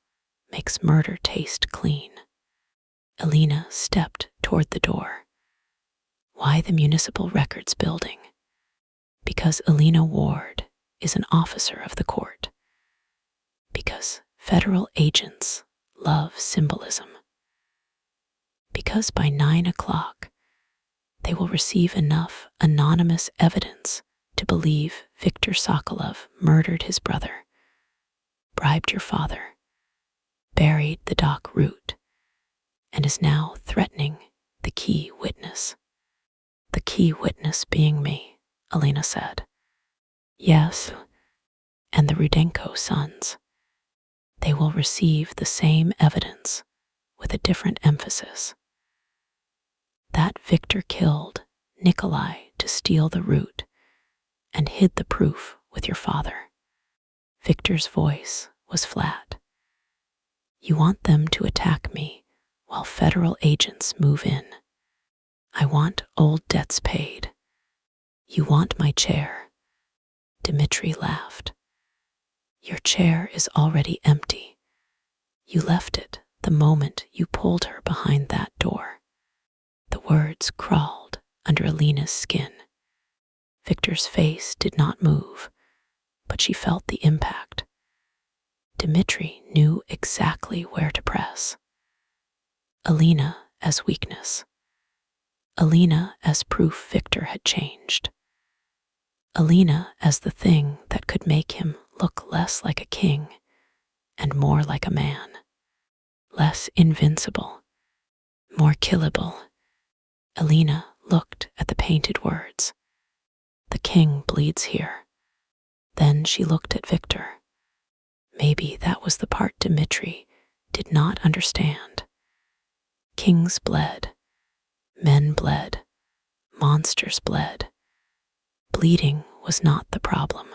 makes murder taste clean." Alina stepped toward the door. "Why the municipal records building?" "Because Alina Ward is an officer of the court. Because federal agents love symbolism." because by 9 o'clock, they will receive enough anonymous evidence to believe Viktor Sokolov murdered his brother, bribed your father, buried the dock route, and is now threatening the key witness. The key witness being me, Elena said. Yes, and the Rudenko sons. They will receive the same evidence with a different emphasis. That Viktor killed Nikolai to steal the root and hid the proof with your father. Viktor's voice was flat. You want them to attack me while federal agents move in. I want old debts paid. You want my chair. Dmitri laughed. Your chair is already empty. You left it the moment you pulled her behind that door. The words crawled under Alina's skin. Viktor's face did not move, but she felt the impact. Dmitri knew exactly where to press. Alina as weakness. Alina as proof Viktor had changed. Alina as the thing that could make him look less like a king and more like a man. Less invincible, more killable. Alina looked at the painted words. The king bleeds here. Then she looked at Viktor. Maybe that was the part Dmitri did not understand. Kings bled. Men bled. Monsters bled. Bleeding was not the problem.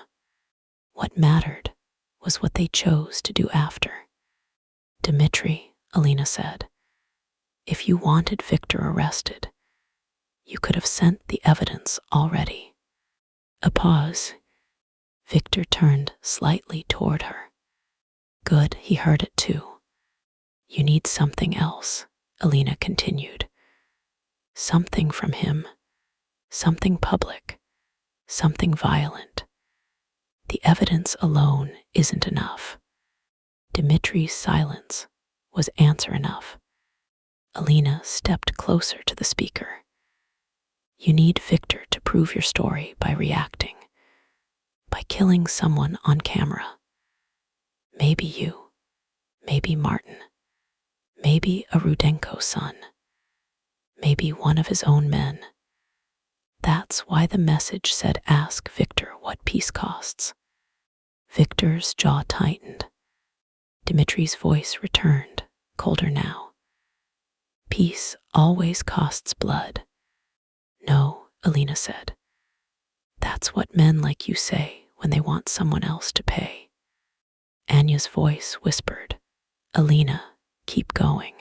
What mattered was what they chose to do after. Dmitri, Alina said, if you wanted Viktor arrested, you could have sent the evidence already. A pause. Viktor turned slightly toward her. Good, he heard it too. You need something else, Alina continued. Something from him. Something public. Something violent. The evidence alone isn't enough. Dmitri's silence was answer enough. Alina stepped closer to the speaker. You need Viktor to prove your story by reacting, by killing someone on camera. Maybe you, maybe Martin, maybe a Rudenko son, maybe one of his own men. That's why the message said ask Viktor what peace costs. Viktor's jaw tightened. Dmitri's voice returned, colder now. Peace always costs blood. No, Alina said. That's what men like you say when they want someone else to pay. Anya's voice whispered, Alina, keep going.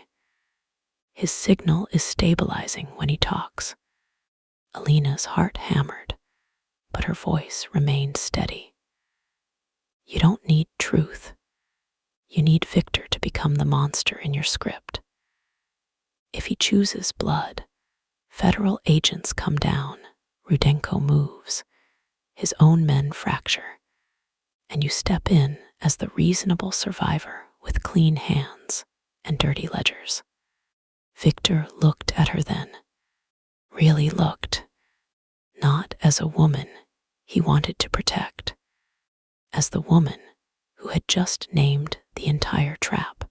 His signal is stabilizing when he talks. Alina's heart hammered, but her voice remained steady. You don't need truth. You need Viktor to become the monster in your script. If he chooses blood, federal agents come down, Rudenko moves, his own men fracture, and you step in as the reasonable survivor with clean hands and dirty ledgers. Viktor looked at her then, really looked, not as a woman he wanted to protect, as the woman who had just named the entire trap.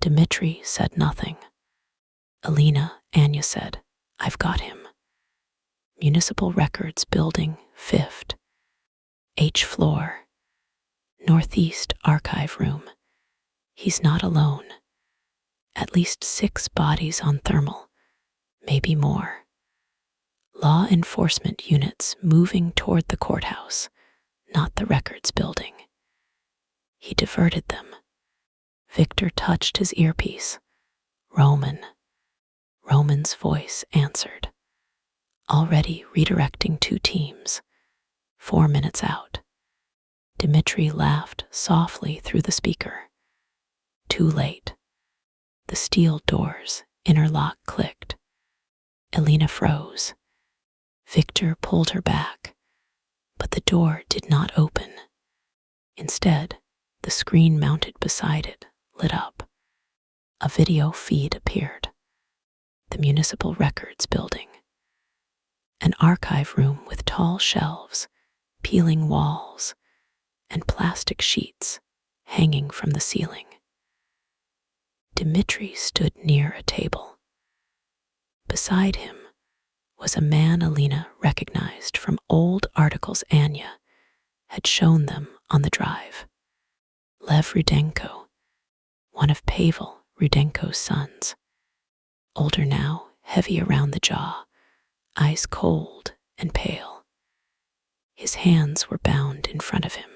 Dmitri said nothing. Alina, Anya said, I've got him. Municipal Records Building, 5th. H floor. Northeast Archive Room. He's not alone. At least 6 bodies on thermal, maybe more. Law enforcement units moving toward the courthouse, not the records building. He diverted them. Viktor touched his earpiece. Roman. Roman's voice answered. Already redirecting 2 teams. 4 minutes out. Dmitri laughed softly through the speaker. Too late. The steel doors, inner lock clicked. Alina froze. Viktor pulled her back, but the door did not open. Instead, the screen mounted beside it lit up. A video feed appeared. the Municipal Records Building. An archive room with tall shelves, peeling walls, and plastic sheets hanging from the ceiling. Dmitri stood near a table. Beside him was a man Alina recognized from old articles Anya had shown them on the drive. Lev Rudenko, one of Pavel Rudenko's sons. Older now, heavy around the jaw, eyes cold and pale. His hands were bound in front of him.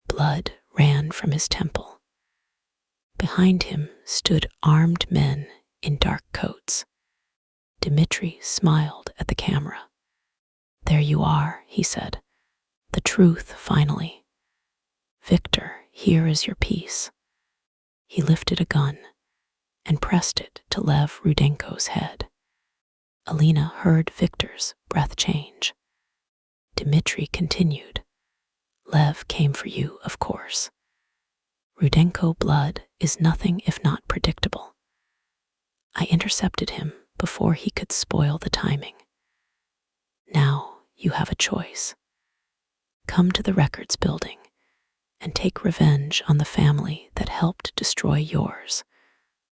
Blood ran from his temple. Behind him stood armed men in dark coats. Dmitri smiled at the camera. "There you are," he said. "The truth, finally. Victor, here is your piece." He lifted a gun and pressed it to Lev Rudenko's head. Alina heard Victor's breath change. Dmitri continued. "Lev came for you, of course. Rudenko blood is nothing if not predictable. I intercepted him before he could spoil the timing. Now you have a choice. Come to the records building and take revenge on the family that helped destroy yours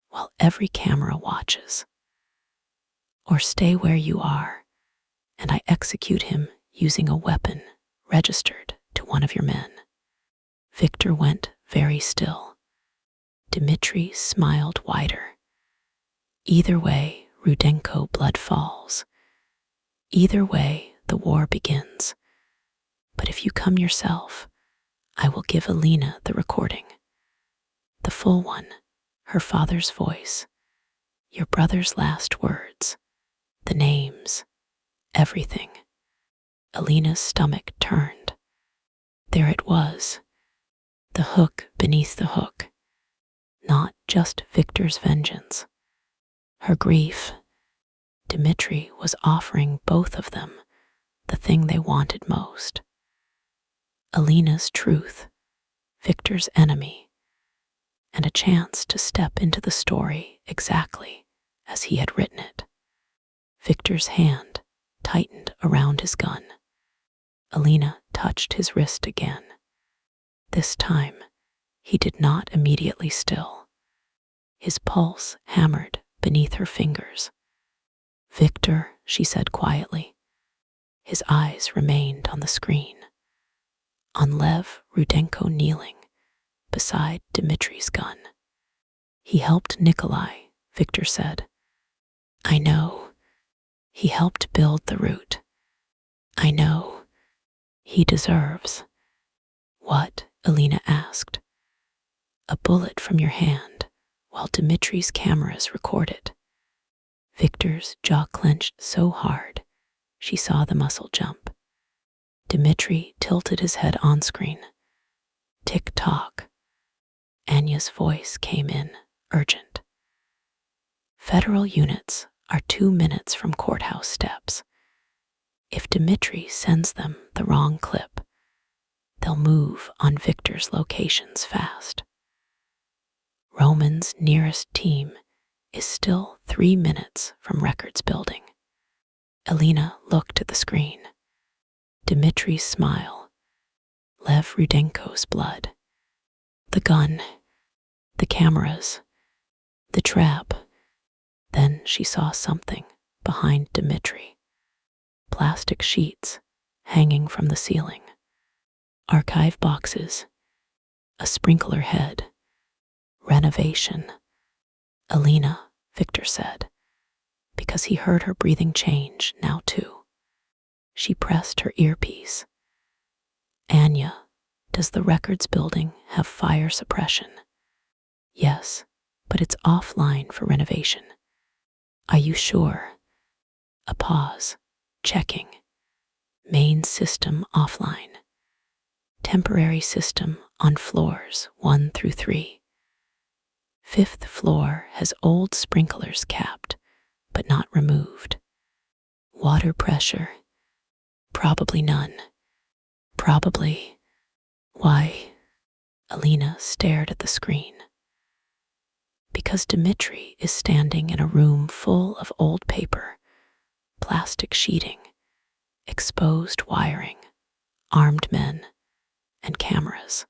while every camera watches. Or stay where you are and I execute him using a weapon registered to one of your men." Victor went very still. Dmitri smiled wider. "Either way, Rudenko blood falls. Either way, the war begins. But if you come yourself, I will give Alina the recording. The full one, her father's voice, your brother's last words, the names, everything." Alina's stomach turned. There it was, the hook beneath the hook. Not just Victor's vengeance. Her grief. Dmitri was offering both of them the thing they wanted most. Alina's truth, Victor's enemy, and a chance to step into the story exactly as he had written it. Victor's hand tightened around his gun. Alina touched his wrist again. This time, he did not immediately still. His pulse hammered beneath her fingers. "Victor," she said quietly. His eyes remained on the screen. On Lev Rudenko kneeling beside Dmitri's gun. "He helped Nikolai," Victor said. "I know. He helped build the route. I know. He deserves." "What?" Alina asked. "A bullet from your hand while Dmitri's cameras recorded." Victor's jaw clenched so hard she saw the muscle jump. Dmitri tilted his head on screen. Tick-tock. Anya's voice came in, urgent. "Federal units are 2 minutes from courthouse steps. If Dmitri sends them the wrong clip, they'll move on Victor's locations fast. Roman's nearest team is still 3 minutes from records building." Alina looked at the screen. Dmitri's smile. Lev Rudenko's blood. The gun. The cameras. The trap. Then she saw something behind Dmitri. Plastic sheets hanging from the ceiling. Archive boxes. A sprinkler head. Renovation. "Alina," Victor said, because he heard her breathing change now too. She pressed her earpiece. "Anya, does the records building have fire suppression?" "Yes, but it's offline for renovation." "Are you sure?" A pause. Checking. "Main system offline. Temporary system on floors 1 through 3. 5th floor has old sprinklers capped, but not removed. Water pressure. Probably none. Probably. Why?" Alina stared at the screen. Because Dmitri is standing in a room full of old paper, plastic sheeting, exposed wiring, armed men, and cameras.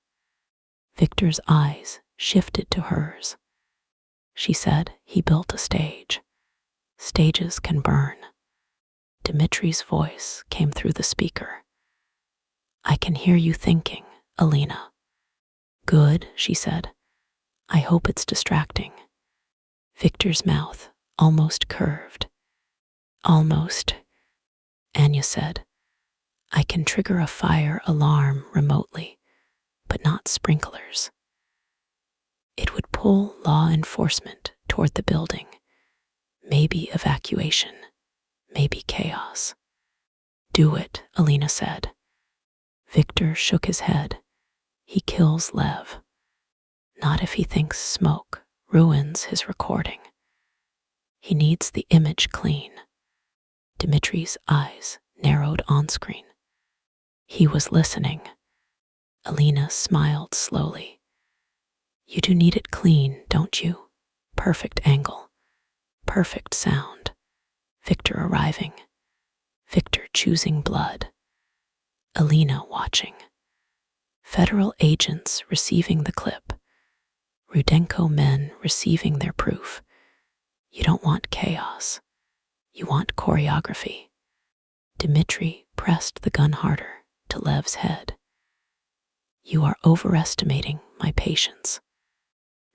Victor's eyes shifted to hers. She said he built a stage. Stages can burn. Dmitri's voice came through the speaker. I can hear you thinking, Alina. Good, she said. I hope it's distracting. Victor's mouth almost curved. Almost, Anya said. I can trigger a fire alarm remotely, but not sprinklers. It would pull law enforcement toward the building. Maybe evacuation, maybe chaos. Do it, Alina said. Victor shook his head. He kills Lev. Not if he thinks smoke ruins his recording. He needs the image clean. Dmitri's eyes narrowed on screen. He was listening. Alina smiled slowly. You do need it clean, don't you? Perfect angle. Perfect sound. Victor arriving. Victor choosing blood. Alina watching. Federal agents receiving the clip. Rudenko men receiving their proof. You don't want chaos. You want choreography. Dmitri pressed the gun harder to Lev's head. You are overestimating my patience.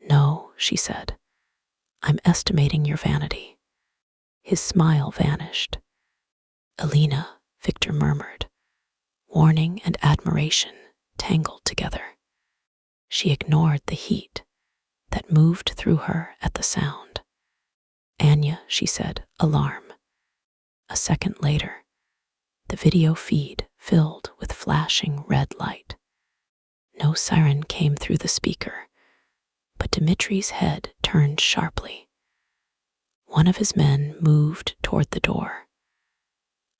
No, she said. I'm estimating your vanity. His smile vanished. Alina, Victor murmured. Warning and admiration tangled together. She ignored the heat that moved through her at the sound. Anya, she said, alarm. A second later, the video feed filled with flashing red light. No siren came through the speaker, but Dmitri's head turned sharply. One of his men moved toward the door.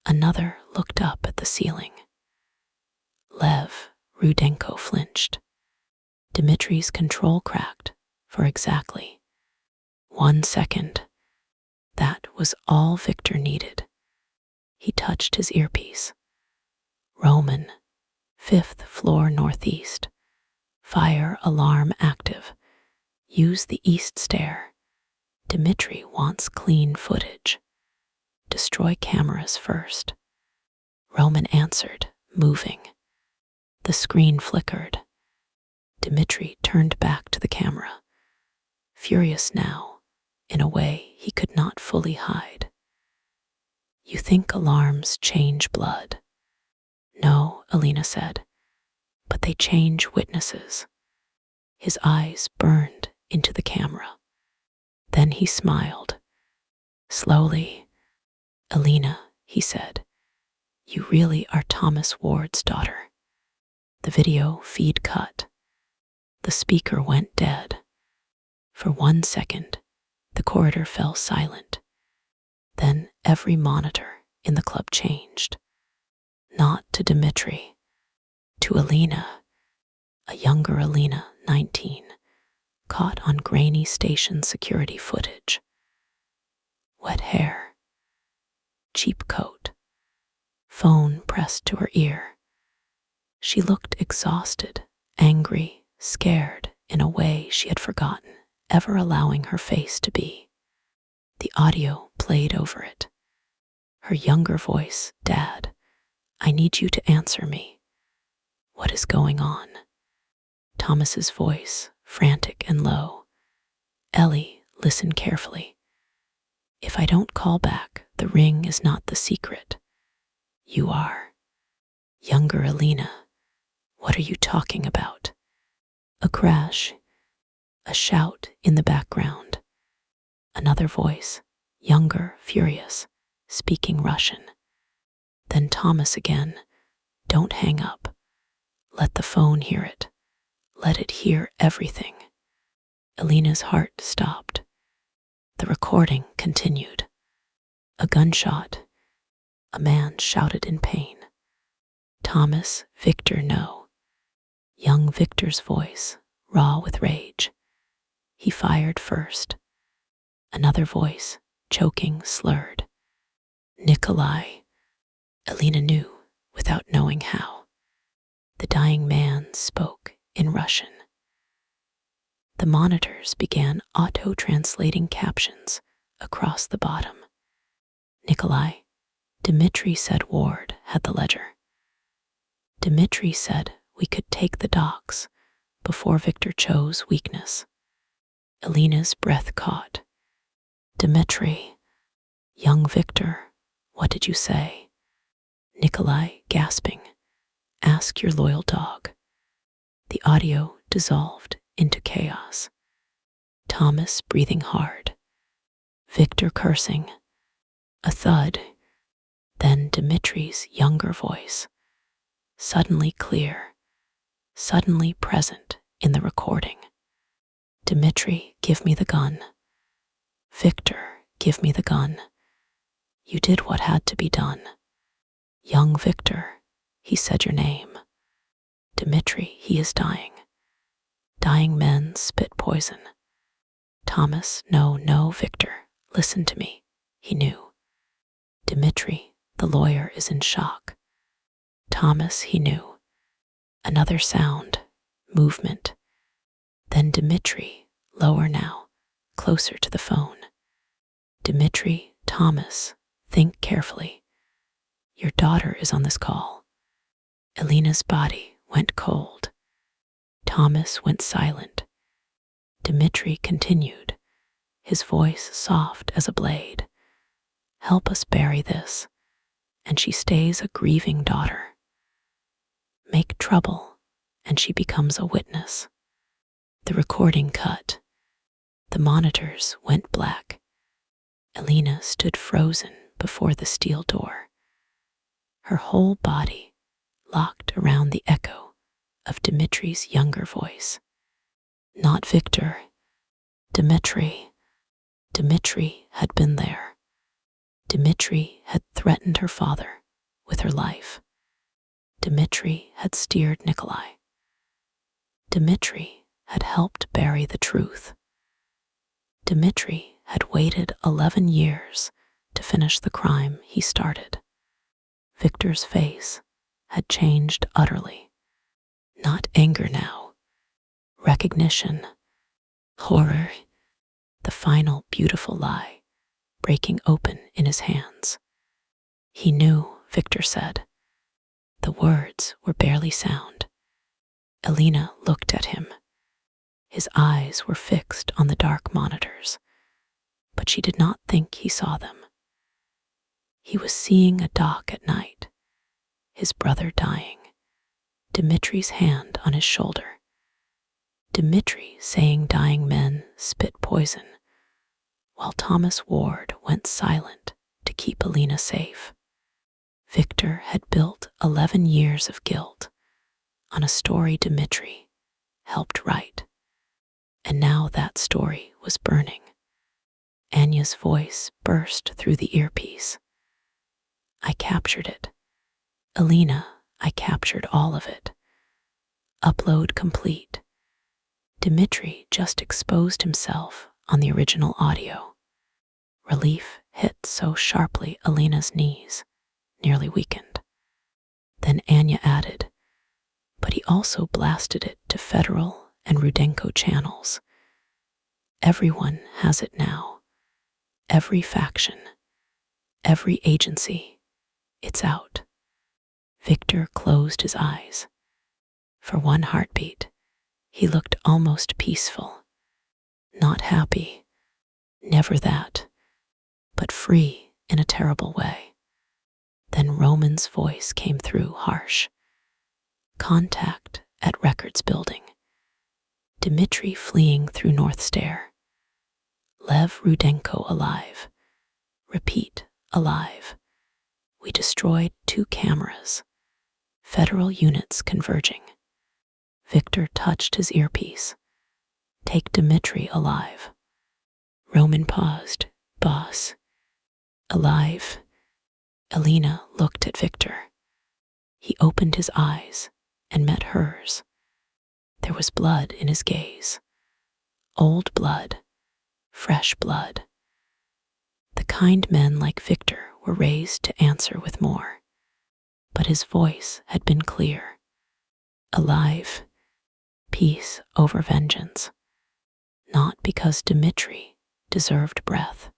Another looked up at the ceiling. Lev, Rudenko flinched. Dmitri's control cracked for exactly 1 second. That was all Victor needed. He touched his earpiece. Roman, 5th floor northeast. Fire alarm active. Use the east stair. Dmitri wants clean footage. Destroy cameras first. Roman answered, moving. The screen flickered. Dmitri turned back to the camera. Furious now, in a way he could not fully hide. You think alarms change blood? No, Alina said, but they change witnesses. His eyes burned into the camera. Then he smiled. Slowly, Alina, he said, you really are Thomas Ward's daughter. The video feed cut. The speaker went dead. For 1 second, the corridor fell silent. Then every monitor in the club changed. Not to Dmitri, to Alina, a younger Alina, 19, caught on grainy station security footage. Wet hair, cheap coat, phone pressed to her ear. She looked exhausted, angry, scared in a way she had forgotten ever allowing her face to be. The audio played over it. Her younger voice, Dad, I need you to answer me. What is going on? Thomas's voice, frantic and low. Ellie, listen carefully. If I don't call back, the ring is not the secret. You are. Younger Alina, what are you talking about? A crash, a shout in the background. Another voice, younger, furious, speaking Russian. Then Thomas again, don't hang up. Let the phone hear it. Let it hear everything. Alina's heart stopped. The recording continued. A gunshot. A man shouted in pain. Thomas, Victor, no. Young Victor's voice, raw with rage. He fired first. Another voice, choking, slurred. Nikolai. Alina knew, without knowing how. The dying man spoke in Russian. The monitors began auto-translating captions across the bottom. Nikolai. Dmitri said Ward had the ledger. Dmitri said we could take the docks before Victor chose weakness. Alina's breath caught. Dmitri. Young Victor, what did you say? Nikolai, gasping. Ask your loyal dog. The audio dissolved into chaos. Thomas breathing hard. Victor cursing. A thud. Then Dmitri's younger voice. Suddenly clear. Suddenly present in the recording. Dmitri, give me the gun. Victor, give me the gun. You did what had to be done. Young Victor, he said your name. Dmitri, he is dying. Dying men spit poison. Thomas, no, Victor, listen to me. He knew. Dmitri, the lawyer, is in shock. Thomas, he knew. Another sound, movement. Then Dmitri, lower now, closer to the phone. Dmitri, Thomas, think carefully. Your daughter is on this call. Alina's body went cold. Thomas went silent. Dmitri continued, his voice soft as a blade. Help us bury this, and she stays a grieving daughter. Make trouble, and she becomes a witness. The recording cut. The monitors went black. Alina stood frozen before the steel door. Her whole body locked around the echo of Dmitri's younger voice. Not Victor. Dmitri. Dmitri had been there. Dmitri had threatened her father with her life. Dmitri had steered Nikolai. Dmitri had helped bury the truth. Dmitri had waited 11 years to finish the crime he started. Victor's face had changed utterly. Not anger now. Recognition. Horror. The final beautiful lie breaking open in his hands. He knew, Victor said. The words were barely sound. Alina looked at him. His eyes were fixed on the dark monitors, but she did not think he saw them. He was seeing a dock at night, his brother dying, Dmitri's hand on his shoulder, Dmitri saying dying men spit poison, while Thomas Ward went silent to keep Alina safe. Victor had built 11 years of guilt on a story Dmitri helped write, and now that story was burning. Anya's voice burst through the earpiece. I captured it. Alina, I captured all of it. Upload complete. Dmitri just exposed himself on the original audio. Relief hit so sharply Alina's knees nearly weakened. Then Anya added, but he also blasted it to Federal and Rudenko channels. Everyone has it now. Every faction. Every agency. It's out. Victor closed his eyes. For one heartbeat, he looked almost peaceful. Not happy. Never that. But free in a terrible way. Then Roman's voice came through harsh. Contact at Records Building. Dmitri fleeing through North Stair. Lev Rudenko alive. Repeat, alive. We destroyed 2 cameras. Federal units converging. Victor touched his earpiece. Take Dmitri alive. Roman paused. Boss. Alive. Alina looked at Victor. He opened his eyes and met hers. There was blood in his gaze. Old blood, fresh blood. The kind men like Victor were raised to answer with more. But his voice had been clear. Alive, peace over vengeance. Not because Dmitri deserved breath,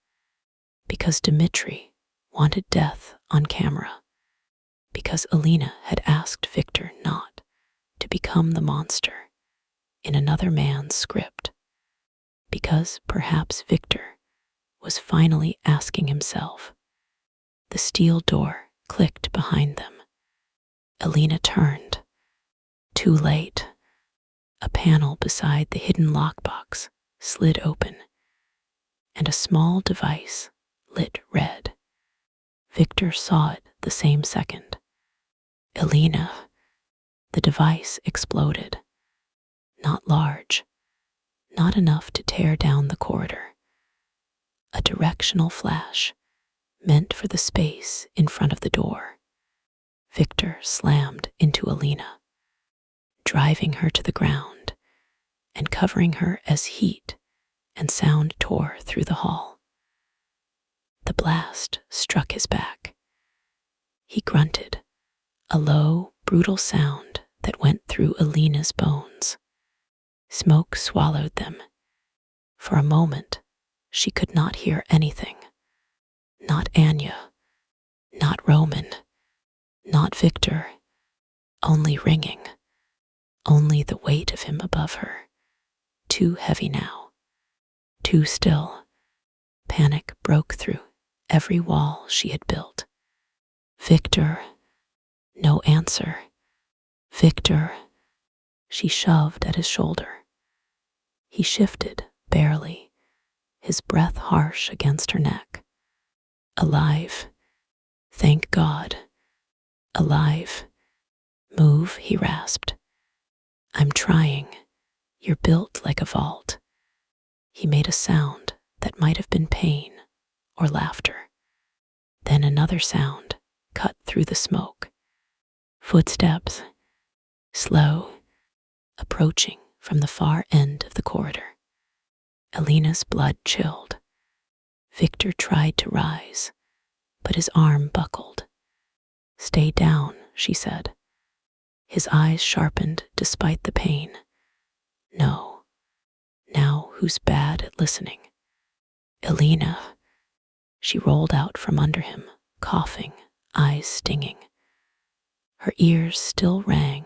because Dmitri wanted death on camera, because Alina had asked Victor not to become the monster in another man's script, because perhaps Victor was finally asking himself. The steel door clicked behind them. Alina turned. Too late. A panel beside the hidden lockbox slid open, and a small device lit red. Victor saw it the same second. Alina. The device exploded. Not large, not enough to tear down the corridor. A directional flash meant for the space in front of the door. Victor slammed into Alina, driving her to the ground and covering her as heat and sound tore through the hall. The blast struck his back. He grunted, a low, brutal sound that went through Alina's bones. Smoke swallowed them. For a moment, she could not hear anything. Not Anya, not Roman, not Victor, only ringing, only the weight of him above her. Too heavy now, too still. Panic broke through every wall she had built. Victor, no answer. Victor, she shoved at his shoulder. He shifted, barely, his breath harsh against her neck. Alive, thank God. Alive. Move, he rasped. I'm trying. You're built like a vault. He made a sound that might have been pain or laughter. Then another sound cut through the smoke. Footsteps, slow, approaching from the far end of the corridor. Alina's blood chilled. Victor tried to rise, but his arm buckled. Stay down, she said. His eyes sharpened despite the pain. No. Now who's bad at listening? Alina. She rolled out from under him, coughing, eyes stinging. Her ears still rang,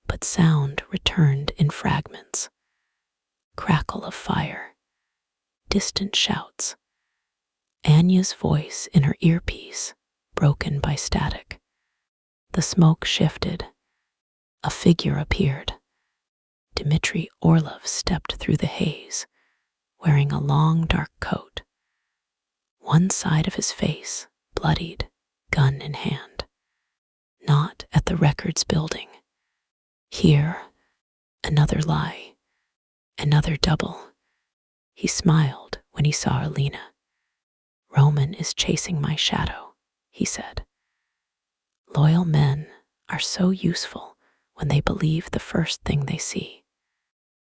but sound returned in fragments. Crackle of fire, distant shouts. Anya's voice in her earpiece, broken by static. The smoke shifted. A figure appeared. Dmitri Orlov stepped through the haze, wearing a long dark coat. One side of his face bloodied, gun in hand. Not at the records building. Here, another lie, another double. He smiled when he saw Alina. Roman is chasing my shadow, he said. Loyal men are so useful when they believe the first thing they see.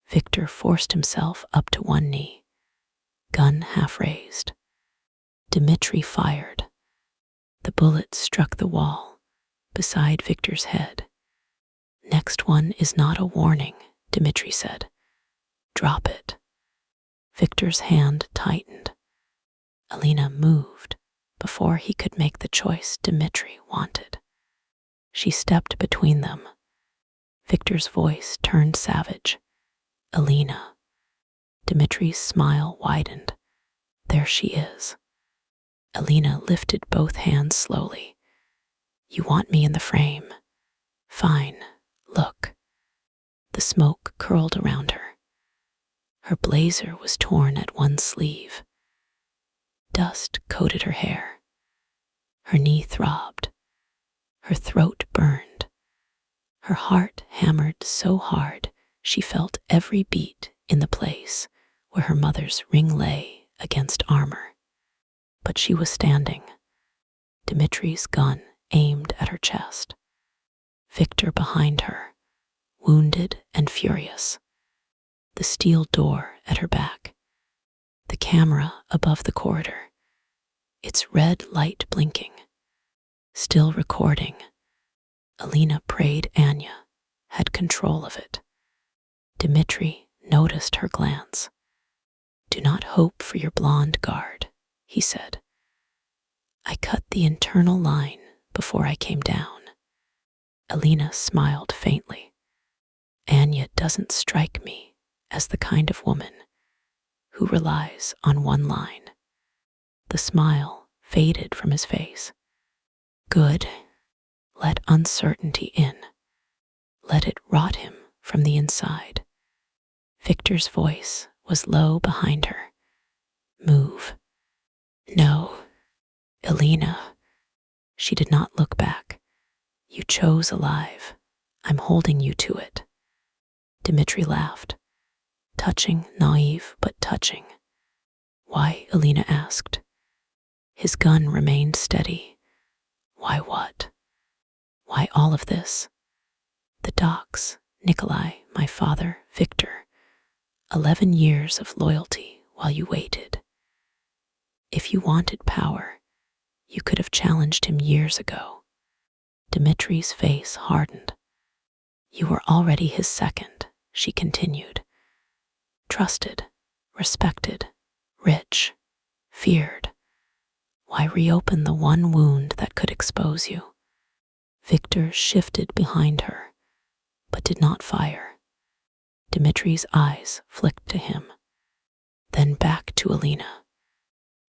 Victor forced himself up to one knee, gun half raised. Dmitri fired. The bullet struck the wall beside Victor's head. Next one is not a warning, Dmitri said. Drop it. Victor's hand tightened. Alina moved before he could make the choice Dmitri wanted. She stepped between them. Victor's voice turned savage. Alina. Dmitri's smile widened. There she is. Alina lifted both hands slowly. You want me in the frame? Fine, look. The smoke curled around her. Her blazer was torn at one sleeve. Dust coated her hair. Her knee throbbed. Her throat burned. Her heart hammered so hard she felt every beat in the place where her mother's ring lay against armor. But she was standing. Dmitri's gun aimed at her chest. Victor behind her, wounded and furious. The steel door at her back, the camera above the corridor, its red light blinking. Still recording, Alina prayed Anya had control of it. Dmitri noticed her glance. "Do not hope for your blonde guard," he said. "I cut the internal line before I came down." Alina smiled faintly. "Anya doesn't strike me as the kind of woman who relies on one line." The smile faded from his face. "Good. Let uncertainty in. Let it rot him from the inside." Victor's voice was low behind her. "Move." "No, Alina." She did not look back. "You chose alive. I'm holding you to it." Dmitri laughed. Touching, naive, but touching. "Why?" Alina asked. His gun remained steady. "Why what? Why all of this? The docs, Nikolai, my father, Victor. 11 years of loyalty while you waited. If you wanted power, you could have challenged him years ago." Dmitri's face hardened. "You were already his second," she continued. "Trusted, respected, rich, feared. Why reopen the one wound that could expose you?" Victor shifted behind her, but did not fire. Dmitri's eyes flicked to him, then back to Alina.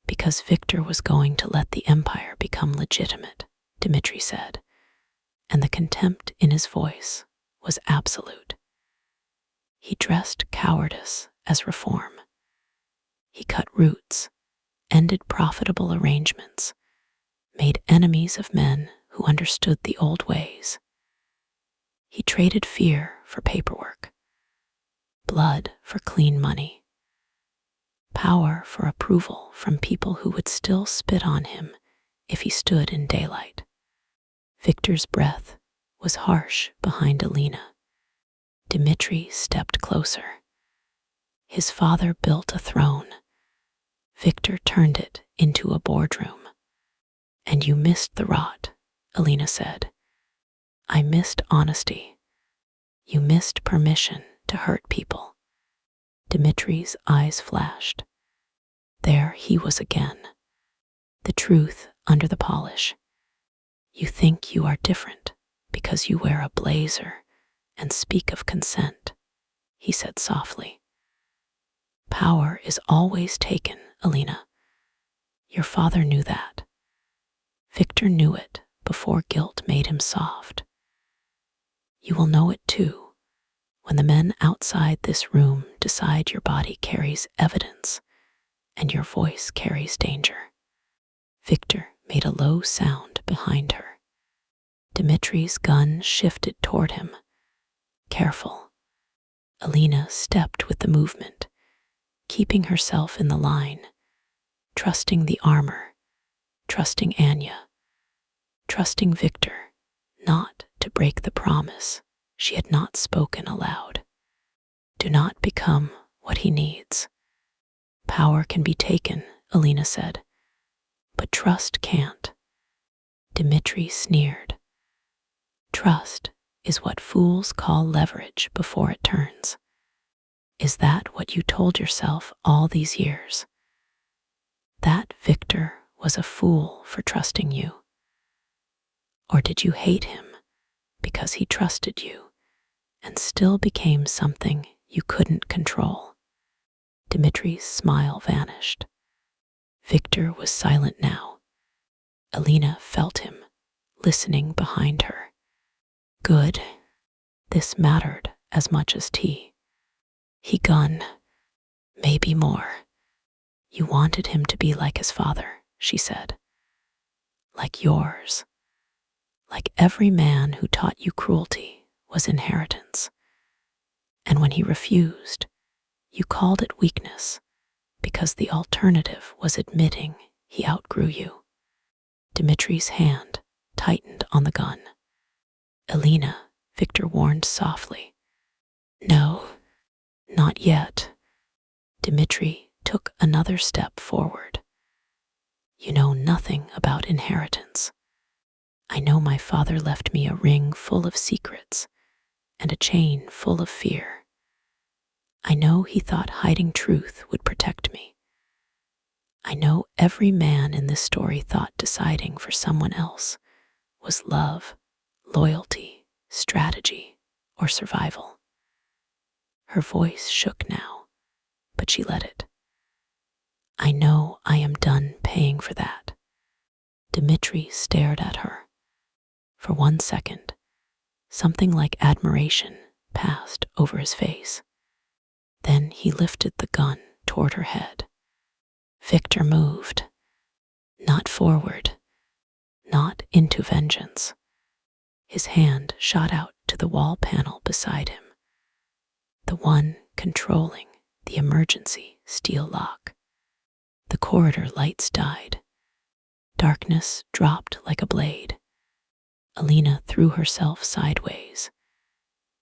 "Because Victor was going to let the empire become legitimate," Dmitri said, and the contempt in his voice was absolute. "He dressed cowardice as reform. He cut roots, ended profitable arrangements, made enemies of men who understood the old ways. He traded fear for paperwork, blood for clean money, power for approval from people who would still spit on him if he stood in daylight." Victor's breath was harsh behind Alina. Dmitri stepped closer. His father built a throne. Victor turned it into a boardroom. "And you missed the rot," Alina said. "I missed honesty. You missed permission to hurt people." Dmitri's eyes flashed. There he was again. The truth under the polish. "You think you are different because you wear a blazer and speak of consent," he said softly. "Power is always taken, Alina. Your father knew that. Victor knew it before guilt made him soft. You will know it too when the men outside this room decide your body carries evidence and your voice carries danger." Victor made a low sound behind her. Dmitri's gun shifted toward him. "Careful." Alina stepped with the movement, keeping herself in the line, trusting the armor, trusting Anya, trusting Victor not to break the promise she had not spoken aloud. "Do not become what he needs." "Power can be taken," Alina said, "but trust can't." Dmitri sneered. "Trust is what fools call leverage before it turns. Is that what you told yourself all these years? That Victor was a fool for trusting you? Or did you hate him because he trusted you and still became something you couldn't control?" Dmitri's smile vanished. Victor was silent now. Alina felt him, listening behind her. Good. This mattered as much as tea. He gun, maybe more. "You wanted him to be like his father," she said. "Like yours. Like every man who taught you cruelty was inheritance. And when he refused, you called it weakness because the alternative was admitting he outgrew you." Dmitri's hand tightened on the gun. "Alina," Victor warned softly. "No, not yet." Dmitri took another step forward. You know nothing about inheritance. I know my father left me a ring full of secrets and a chain full of fear. I know he thought hiding truth would protect me. I know every man in this story thought deciding for someone else was love, loyalty, strategy, or survival. Her voice shook now, but she let it. I know I am done paying for that. Dmitri stared at her. For 1 second, something like admiration passed over his face. Then he lifted the gun toward her head. Victor moved, not forward, not into vengeance. His hand shot out to the wall panel beside him, the one controlling the emergency steel lock. The corridor lights died. Darkness dropped like a blade. Alina threw herself sideways,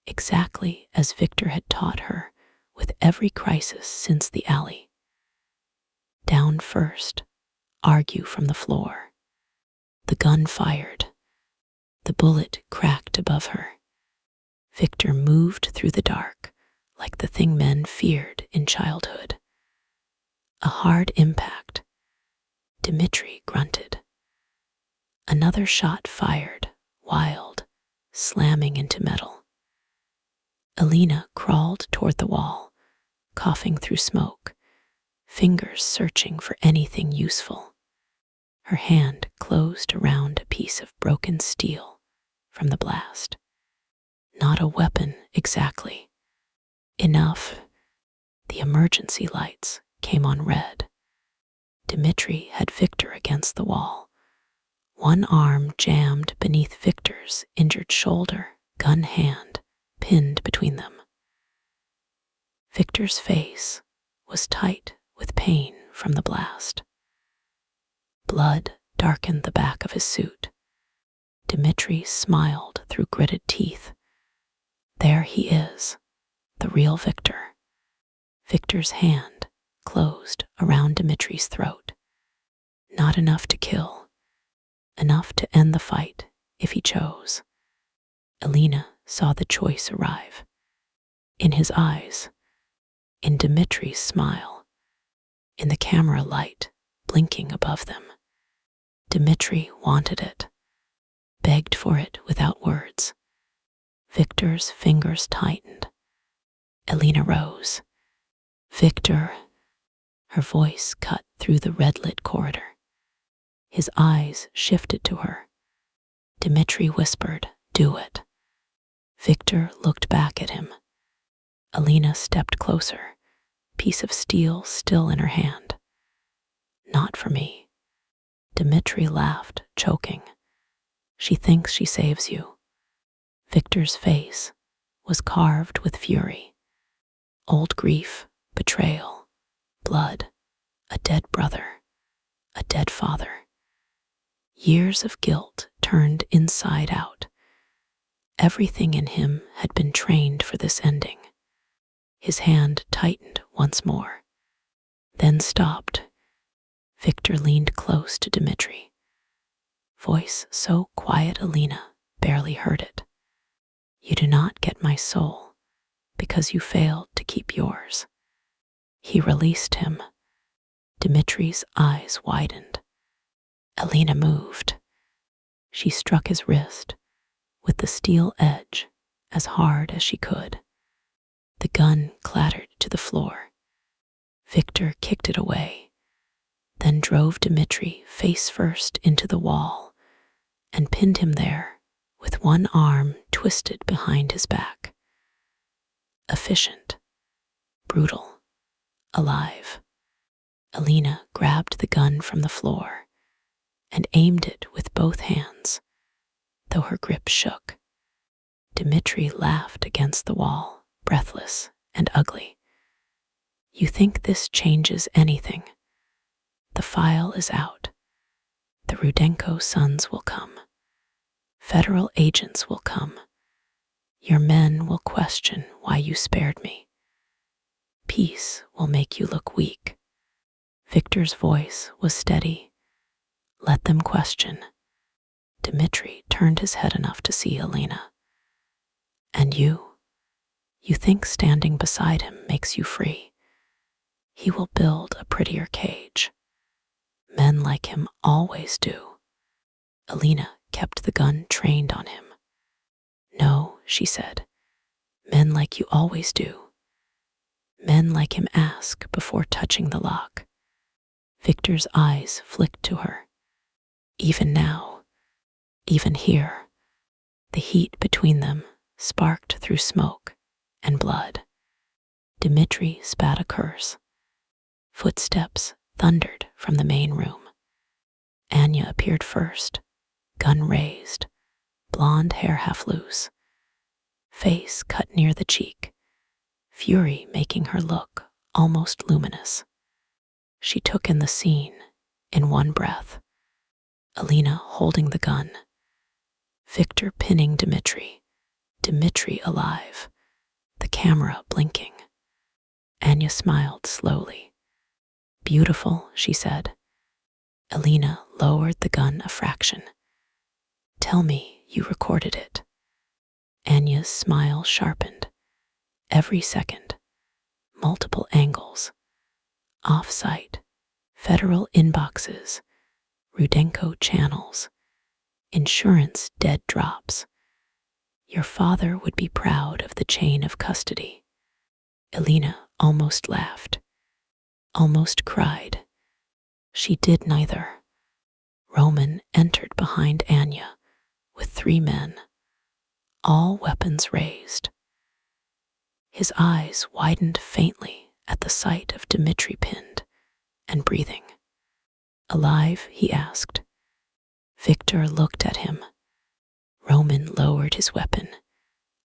exactly as Victor had taught her with every crisis since the alley. Down first, argue from the floor. The gun fired. The bullet cracked above her. Victor moved through the dark like the thing men feared in childhood. A hard impact. Dmitri grunted. Another shot fired, wild, slamming into metal. Alina crawled toward the wall, coughing through smoke, fingers searching for anything useful. Her hand closed around a piece of broken steel from the blast. Not a weapon exactly. Enough. The emergency lights came on red. Dmitri had Victor against the wall. One arm jammed beneath Victor's injured shoulder, gun hand pinned between them. Victor's face was tight with pain from the blast. Blood darkened the back of his suit. Dmitri smiled through gritted teeth. There he is, the real Victor. Victor's hand closed around Dmitri's throat. Not enough to kill, enough to end the fight if he chose. Alina saw the choice arrive. In his eyes, in Dmitri's smile, in the camera light blinking above them. Dmitri wanted it, begged for it without words. Victor's fingers tightened. Alina rose. Victor, her voice cut through the red-lit corridor. His eyes shifted to her. Dmitri whispered, "Do it." Victor looked back at him. Alina stepped closer, piece of steel still in her hand. "Not for me." Dmitri laughed, choking. "She thinks she saves you." Victor's face was carved with fury. Old grief, betrayal, blood, a dead brother, a dead father. Years of guilt turned inside out. Everything in him had been trained for this ending. His hand tightened once more, then stopped. Victor leaned close to Dmitri. Voice so quiet Alina barely heard it. "You do not get my soul because you failed to keep yours." He released him. Dmitri's eyes widened. Alina moved. She struck his wrist with the steel edge as hard as she could. The gun clattered to the floor. Victor kicked it away, then drove Dmitri face first into the wall and pinned him there with one arm twisted behind his back. Efficient, brutal, alive. Alina grabbed the gun from the floor and aimed it with both hands, though her grip shook. Dmitri laughed against the wall, breathless and ugly. "You think this changes anything? The file is out. The Rudenko sons will come. Federal agents will come. Your men will question why you spared me." Peace will make you look weak. Victor's voice was steady. Let them question. Dmitri turned his head enough to see Alina. And you? You think standing beside him makes you free? He will build a prettier cage. Men like him always do. Alina kept the gun trained on him. No, she said. Men like you always do. Men like him ask before touching the lock. Victor's eyes flicked to her. Even now, even here, the heat between them sparked through smoke and blood. Dmitri spat a curse. Footsteps thundered from the main room. Anya appeared first, gun raised, blonde hair half loose, face cut near the cheek, fury making her look almost luminous. She took in the scene in one breath. Alina holding the gun, Victor pinning Dmitri, Dmitri alive, the camera blinking. Anya smiled slowly. Beautiful, she said. Alina lowered the gun a fraction. Tell me you recorded it. Anya's smile sharpened. Every second, multiple angles, off-site, federal inboxes, Rudenko channels, insurance dead drops. Your father would be proud of the chain of custody. Alina almost laughed, almost cried. She did neither. Roman entered behind Anya with 3 men, all weapons raised. His eyes widened faintly at the sight of Dmitri pinned and breathing. Alive, he asked. Victor looked at him. Roman lowered his weapon.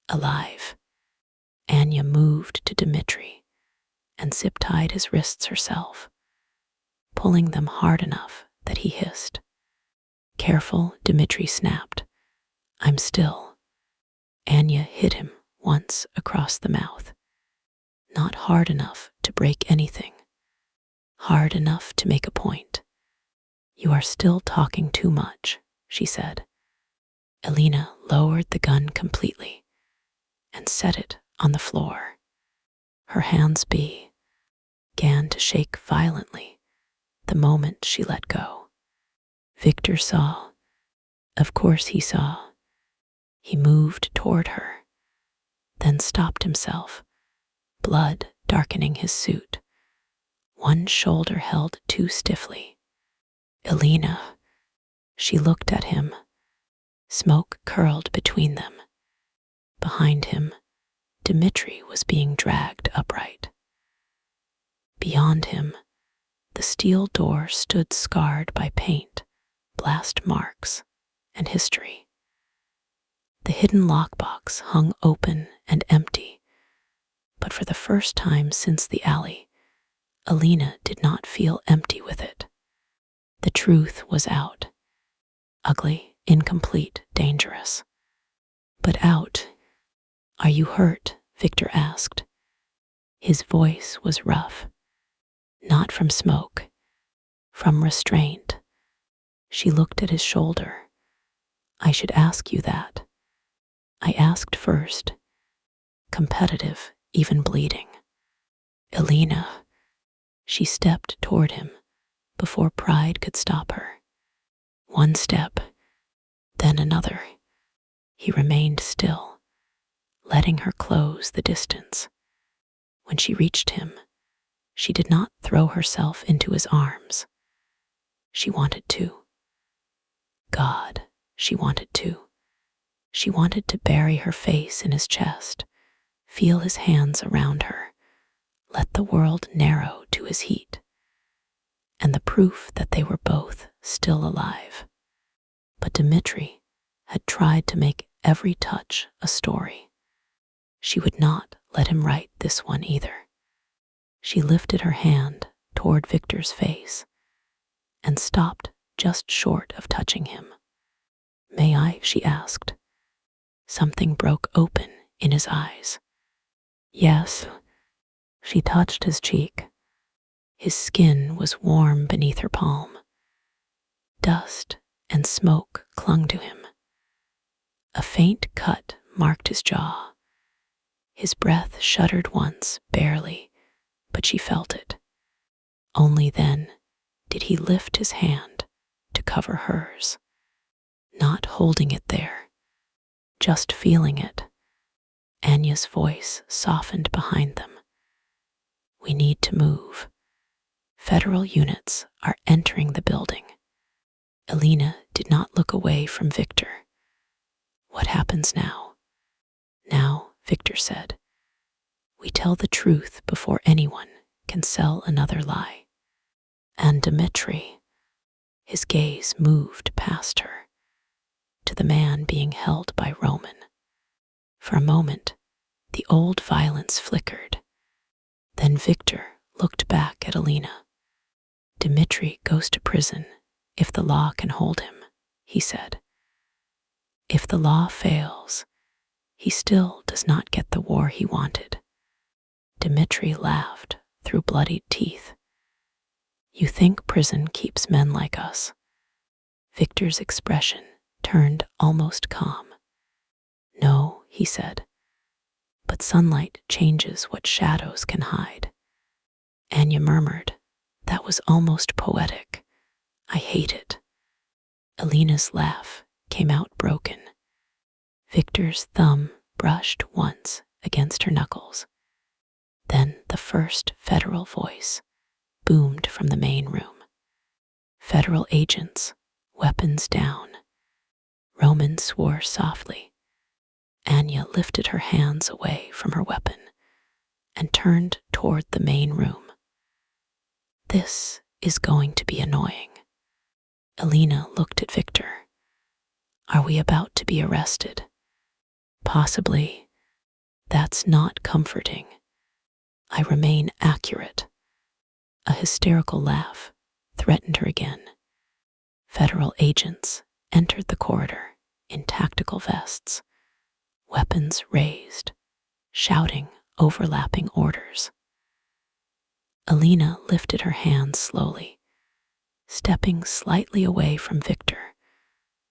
Alive. Anya moved to Dmitri and zip-tied his wrists herself, pulling them hard enough that he hissed. Careful, Dmitri snapped. I'm still. Anya hit him once across the mouth. Not hard enough to break anything. Hard enough to make a point. You are still talking too much, she said. Alina lowered the gun completely and set it on the floor. Her hands began to shake violently the moment she let go. Victor saw. Of course he saw. He moved toward her, then stopped himself, blood darkening his suit. One shoulder held too stiffly. Alina. She looked at him. Smoke curled between them. Behind him, Dmitri was being dragged upright. Beyond him, the steel door stood scarred by paint, blast marks, and history. The hidden lockbox hung open and empty, but for the first time since the alley, Alina did not feel empty with it. The truth was out. Ugly, incomplete, dangerous. But out. Are you hurt? Victor asked. His voice was rough. Not from smoke, from restraint. She looked at his shoulder. I should ask you that. I asked first. Competitive, even bleeding. Alina. She stepped toward him before pride could stop her. One step, then another. He remained still, letting her close the distance. When she reached him, she did not throw herself into his arms. She wanted to. God, she wanted to. She wanted to bury her face in his chest, feel his hands around her, let the world narrow to his heat, and the proof that they were both still alive. But Dmitri had tried to make every touch a story. She would not let him write this one either. She lifted her hand toward Victor's face and stopped just short of touching him. May I? She asked. Something broke open in his eyes. Yes. She touched his cheek. His skin was warm beneath her palm. Dust and smoke clung to him. A faint cut marked his jaw. His breath shuddered once, barely, but she felt it. Only then did he lift his hand to cover hers, not holding it there, just feeling it. Anya's voice softened behind them. We need to move. Federal units are entering the building. Alina did not look away from Victor. What happens now? Now, Victor said, we tell the truth before anyone can sell another lie. And Dmitri, his gaze moved past her, to the man being held by Roman. For a moment, the old violence flickered. Then Victor looked back at Alina. Dmitri goes to prison if the law can hold him, he said. If the law fails, he still does not get the war he wanted. Dmitri laughed through bloodied teeth. You think prison keeps men like us? Victor's expression turned almost calm. No, he said, but sunlight changes what shadows can hide. Anya murmured, that was almost poetic. I hate it. Alina's laugh came out broken. Victor's thumb brushed once against her knuckles. Then the first federal voice boomed from the main room. Federal agents, weapons down. Roman swore softly. Anya lifted her hands away from her weapon and turned toward the main room. This is going to be annoying. Alina looked at Victor. Are we about to be arrested? Possibly. That's not comforting. I remain accurate. A hysterical laugh threatened her again. Federal agents entered the corridor in tactical vests, weapons raised, shouting overlapping orders. Alina lifted her hands slowly, stepping slightly away from Victor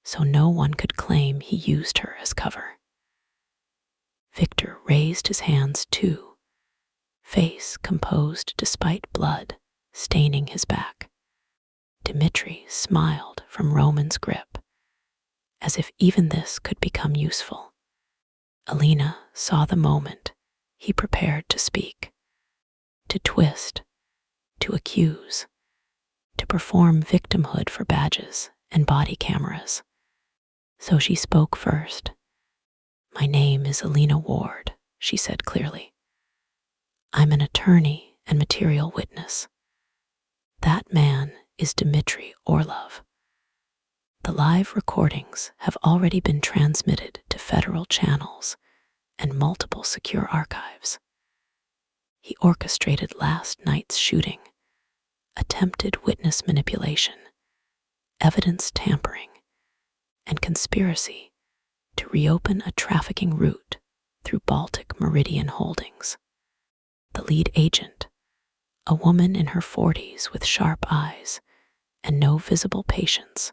so no one could claim he used her as cover. Victor raised his hands too, face composed despite blood staining his back. Dmitri smiled from Roman's grip, as if even this could become useful. Alina saw the moment he prepared to speak, to twist, to accuse, to perform victimhood for badges and body cameras. So she spoke first. My name is Alina Ward, she said clearly. I'm an attorney and material witness. That man is Dmitri Orlov. The live recordings have already been transmitted to federal channels and multiple secure archives. He orchestrated last night's shooting, attempted witness manipulation, evidence tampering, and conspiracy to reopen a trafficking route through Baltic Meridian Holdings. The lead agent, a woman in her 40s with sharp eyes and no visible patience,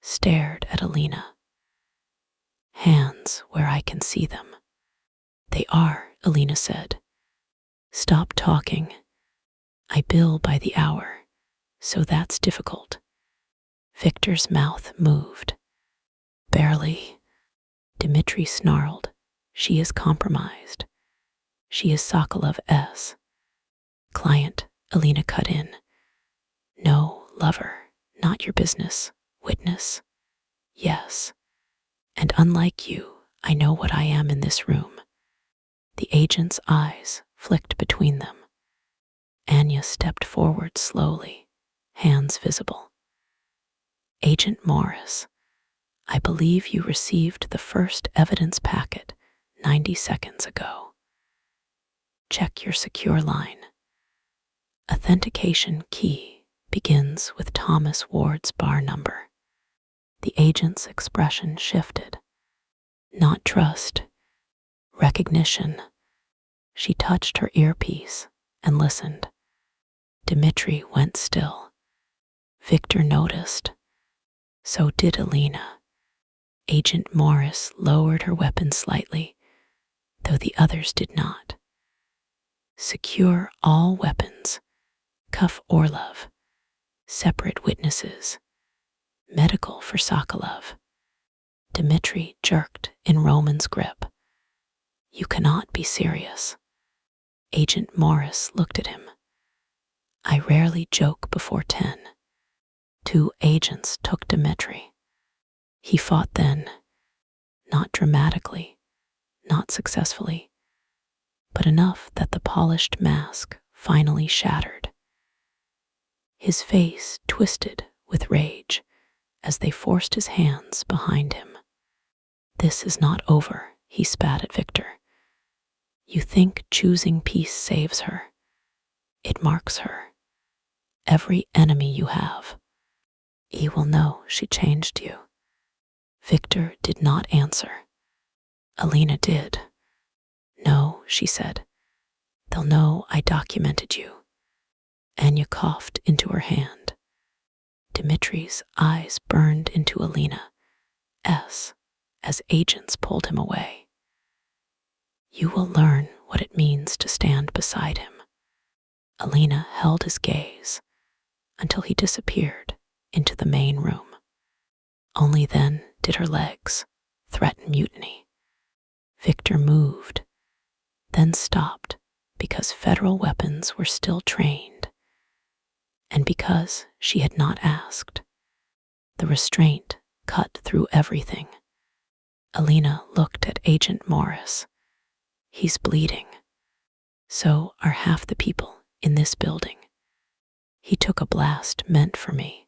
stared at Alina. Hands where I can see them. They are, Alina said. Stop talking. I bill by the hour, so that's difficult. Victor's mouth moved. Barely. Dmitri snarled. She is compromised. She is Sokolov S. Client, Alina cut in. No, lover, not your business. Witness. Yes. And unlike you, I know what I am in this room. The agent's eyes flicked between them. Anya stepped forward slowly, hands visible. Agent Morris, I believe you received the first evidence packet 90 seconds ago. Check your secure line. Authentication key begins with Thomas Ward's bar number. The agent's expression shifted. Not trust, recognition. She touched her earpiece and listened. Dmitri went still. Victor noticed. So did Alina. Agent Morris lowered her weapon slightly, though the others did not. Secure all weapons. Cuff Orlov. Separate witnesses. Medical for Sokolov. Dmitri jerked in Roman's grip. You cannot be serious. Agent Morris looked at him. I rarely joke before 10. 2 agents took Dmitri. He fought then, not dramatically, not successfully, but enough that the polished mask finally shattered. His face twisted with rage as they forced his hands behind him. This is not over, he spat at Victor. You think choosing peace saves her. It marks her. Every enemy you have. He will know she changed you. Victor did not answer. Alina did. No, she said. They'll know I documented you. Anya coughed into her hand. Dmitri's eyes burned into Alina's as agents pulled him away. You will learn what it means to stand beside him. Alina held his gaze until he disappeared into the main room. Only then did her legs threaten mutiny. Victor moved, then stopped because federal weapons were still trained, and because she had not asked. The restraint cut through everything. Alina looked at Agent Morris. He's bleeding. So are half the people in this building. He took a blast meant for me.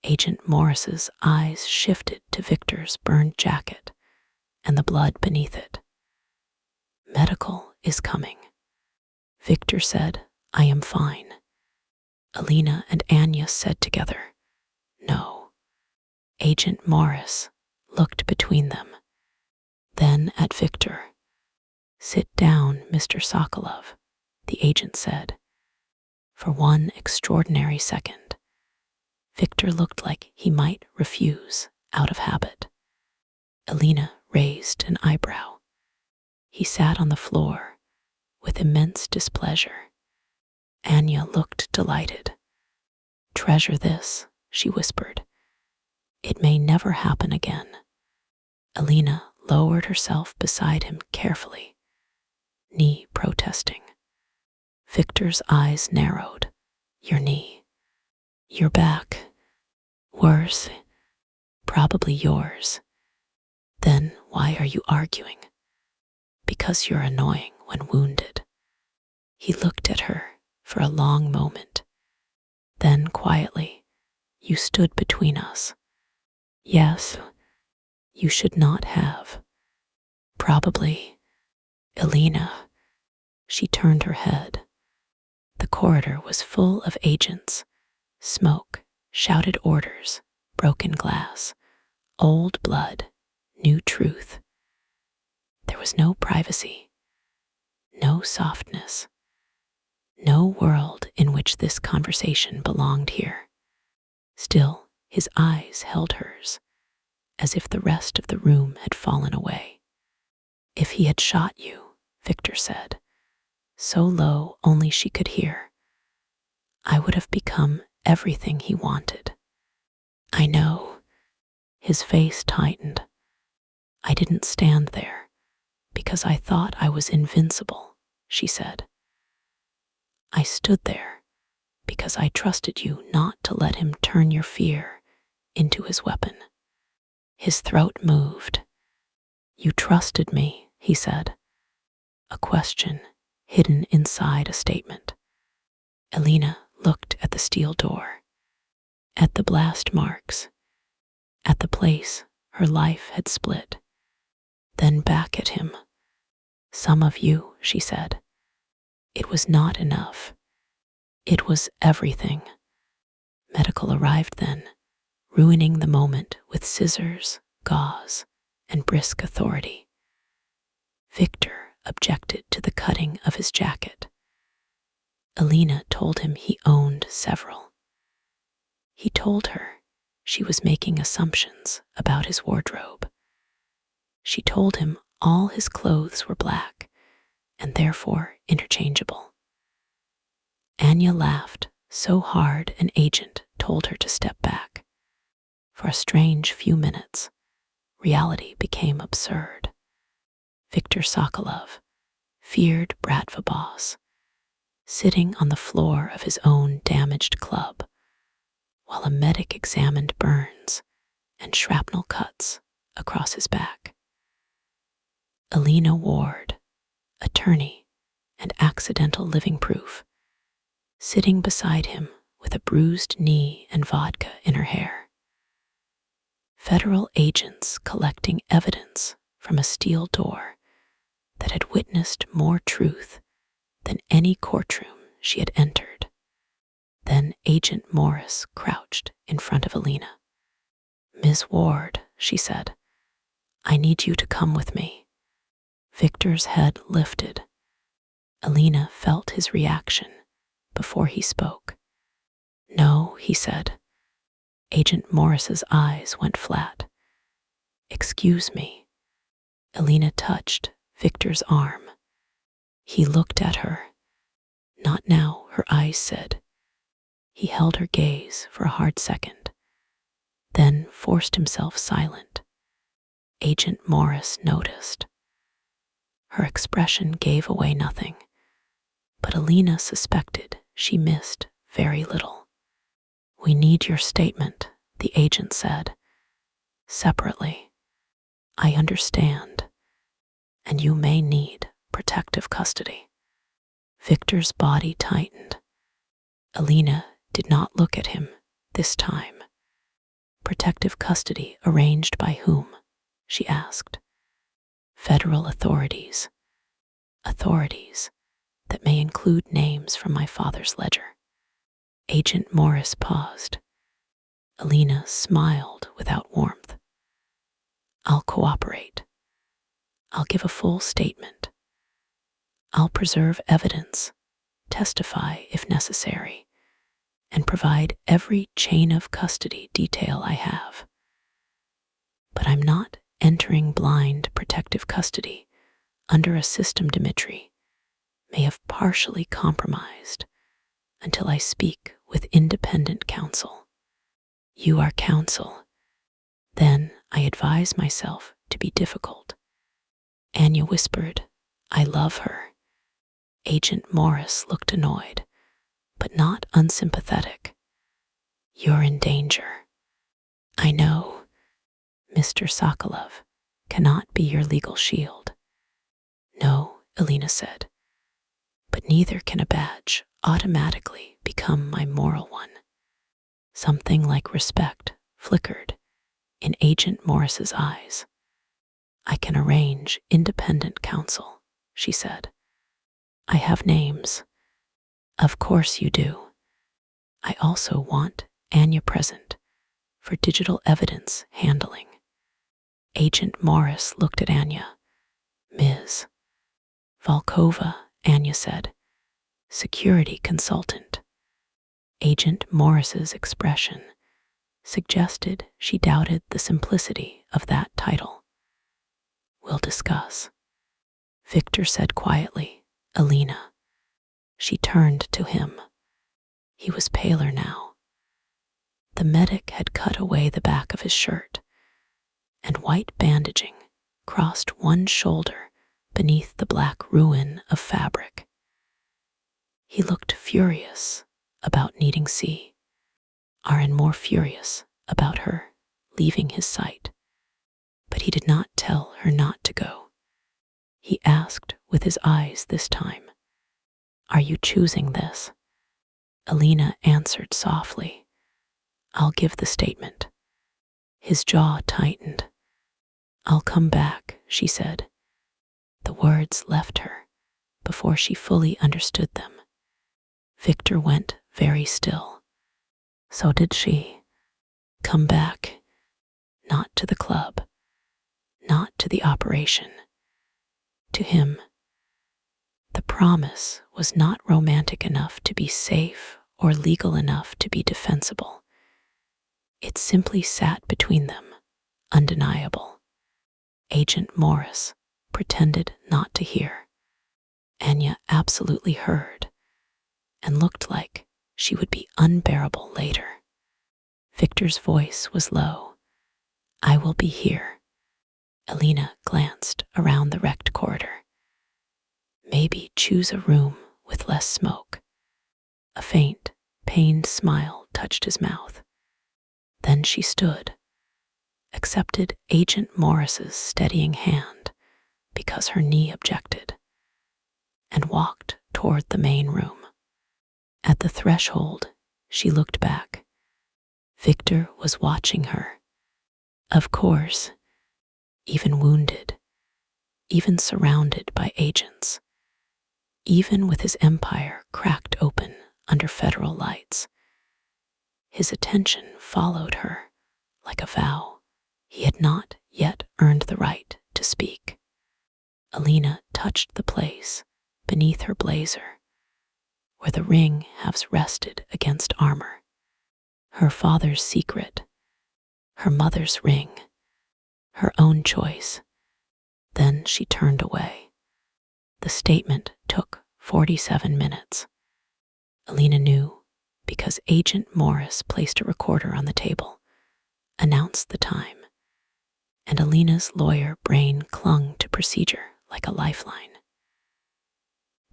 Agent Morris's eyes shifted to Victor's burned jacket and the blood beneath it. Medical is coming. Victor said, I am fine. Alina and Anya said together, no. Agent Morris looked between them, then at Victor. Sit down, Mr. Sokolov, the agent said. For one extraordinary second, Victor looked like he might refuse out of habit. Alina raised an eyebrow. He sat on the floor with immense displeasure. Anya looked delighted. Treasure this, she whispered. It may never happen again. Alina lowered herself beside him carefully, knee protesting. Victor's eyes narrowed. Your knee. Your back. Worse. Probably yours. Then why are you arguing? Because you're annoying when wounded. He looked at her for a long moment. Then quietly, you stood between us. Yes, you should not have. Probably. Alina. She turned her head. The corridor was full of agents. Smoke, shouted orders, broken glass, old blood, new truth. There was no privacy, no softness, no world in which this conversation belonged here. Still, his eyes held hers, as if the rest of the room had fallen away. If he had shot you, Victor said, so low only she could hear, I would have become everything he wanted. I know. His face tightened. I didn't stand there because I thought I was invincible, she said. I stood there because I trusted you not to let him turn your fear into his weapon. His throat moved. You trusted me, he said. A question hidden inside a statement. Alina looked at the steel door, at the blast marks, at the place her life had split, then back at him. Some of you, she said. It was not enough. It was everything. Medical arrived then, ruining the moment with scissors, gauze, and brisk authority. Victor objected to the cutting of his jacket. Alina told him he owned several. He told her she was making assumptions about his wardrobe. She told him all his clothes were black and therefore interchangeable. Anya laughed so hard an agent told her to step back. For a strange few minutes, reality became absurd. Viktor Sokolov, feared Bratva Boss, sitting on the floor of his own damaged club, while a medic examined burns and shrapnel cuts across his back. Alina Ward, attorney and accidental living proof, sitting beside him with a bruised knee and vodka in her hair. Federal agents collecting evidence from a steel door that had witnessed more truth than any courtroom she had entered. Then Agent Morris crouched in front of Alina. "Ms. Ward," she said, "I need you to come with me." Victor's head lifted. Alina felt his reaction before he spoke. "No," he said. Agent Morris's eyes went flat. "Excuse me." Alina touched Victor's arm. He looked at her. "Not now," her eyes said. He held her gaze for a hard second, then forced himself silent. Agent Morris noticed. Her expression gave away nothing, but Alina suspected she missed very little. "We need your statement," the agent said. "Separately. I understand, and you may need protective custody." Victor's body tightened. Alina did not look at him this time. "Protective custody arranged by whom?" she asked. "Federal authorities. Authorities that may include names from my father's ledger." Agent Morris paused. Alina smiled without warmth. "I'll cooperate. I'll give a full statement. I'll preserve evidence, testify if necessary, and provide every chain of custody detail I have. But I'm not entering blind protective custody under a system Dmitri may have partially compromised until I speak with independent counsel. You are counsel. Then I advise myself to be difficult." Anya whispered, "I love her." Agent Morris looked annoyed, but not unsympathetic. "You're in danger." "I know. Mr. Sokolov cannot be your legal shield." "No," Alina said, "but neither can a badge automatically become my moral one." Something like respect flickered in Agent Morris's eyes. "I can arrange independent counsel," she said. "I have names." "Of course you do. I also want Anya present for digital evidence handling." Agent Morris looked at Anya. "Ms. Volkova," Anya said, "security consultant." Agent Morris's expression suggested she doubted the simplicity of that title. "We'll discuss," Victor said quietly. "Alina." She turned to him. He was paler now. The medic had cut away the back of his shirt, and white bandaging crossed one shoulder beneath the black ruin of fabric. He looked furious about needing C, and more furious about her leaving his sight. But he did not tell her not to go. He asked with his eyes this time, "Are you choosing this?" Alina answered softly, "I'll give the statement." His jaw tightened. "I'll come back," she said. The words left her before she fully understood them. Victor went very still. So did she. Come back. Not to the club. Not to the operation. To him. The the promise was not romantic enough to be safe or legal enough to be defensible. It simply sat between them, undeniable. Agent Morris pretended not to hear. Anya absolutely heard, and looked like she would be unbearable later. Victor's voice was low. "I will be here." Alina glanced around the wrecked corridor. Maybe choose a room with less smoke. A faint, pained smile touched his mouth. Then she stood, accepted Agent Morris's steadying hand because her knee objected, and walked toward the main room. At the threshold, she looked back. Victor was watching her. Of course, even wounded, even surrounded by agents, even with his empire cracked open under federal lights. His attention followed her like a vow. He had not yet earned the right to speak. Alina touched the place beneath her blazer, where the ring halves rested against armor. Her father's secret, her mother's ring, her own choice. Then she turned away. The statement took 47 minutes. Alina knew because Agent Morris placed a recorder on the table, announced the time, and Alina's lawyer brain clung to procedure like a lifeline.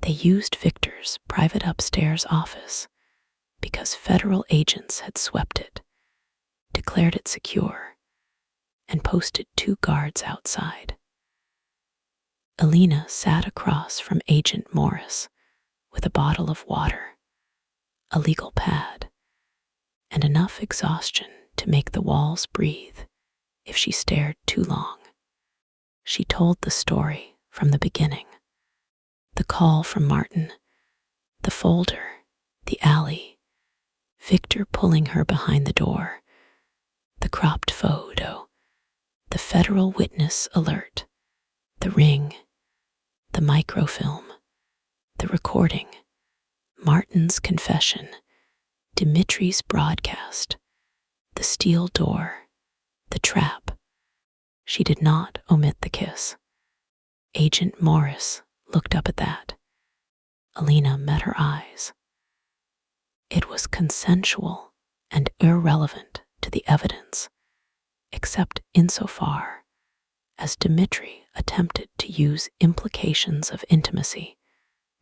They used Victor's private upstairs office because federal agents had swept it, declared it secure, and posted 2 guards outside. Alina sat across from Agent Morris with a bottle of water, a legal pad, and enough exhaustion to make the walls breathe if she stared too long. She told the story from the beginning. The call from Martin, the folder, the alley, Victor pulling her behind the door, the cropped photo, the federal witness alert, the ring, the microfilm, the recording, Martin's confession, Dimitri's broadcast, the steel door, the trap. She did not omit the kiss. Agent Morris looked up at that. Alina met her eyes. It was consensual and irrelevant to the evidence, except insofar as Dimitri attempted to use implications of intimacy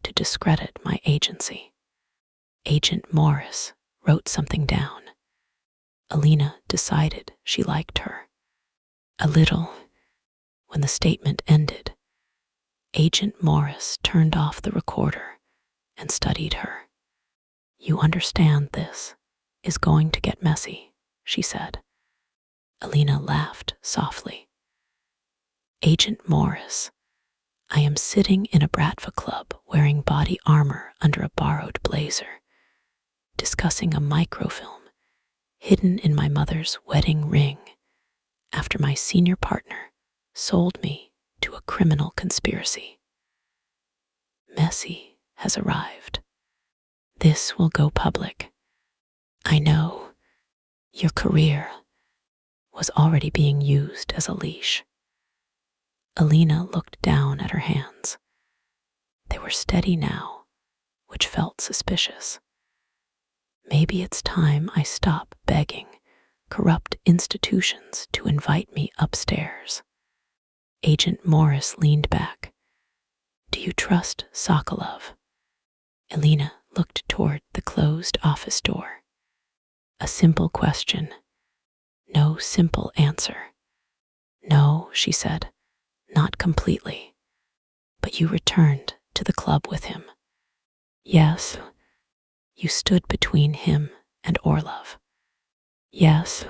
to discredit my agency. Agent Morris wrote something down. Alina decided she liked her. A little. When the statement ended, Agent Morris turned off the recorder and studied her. "You understand this is going to get messy," she said. Alina laughed softly. "Agent Morris, I am sitting in a Bratva club wearing body armor under a borrowed blazer, discussing a microfilm hidden in my mother's wedding ring after my senior partner sold me to a criminal conspiracy. Messy has arrived. This will go public. I know your career was already being used as a leash." Alina looked down at her hands. They were steady now, which felt suspicious. Maybe it's time I stop begging corrupt institutions to invite me upstairs. Agent Morris leaned back. "Do you trust Sokolov?" Alina looked toward the closed office door. A simple question. No simple answer. "No," she said, "not completely. But you returned to the club with him." "Yes." "You stood between him and Orlov." "Yes."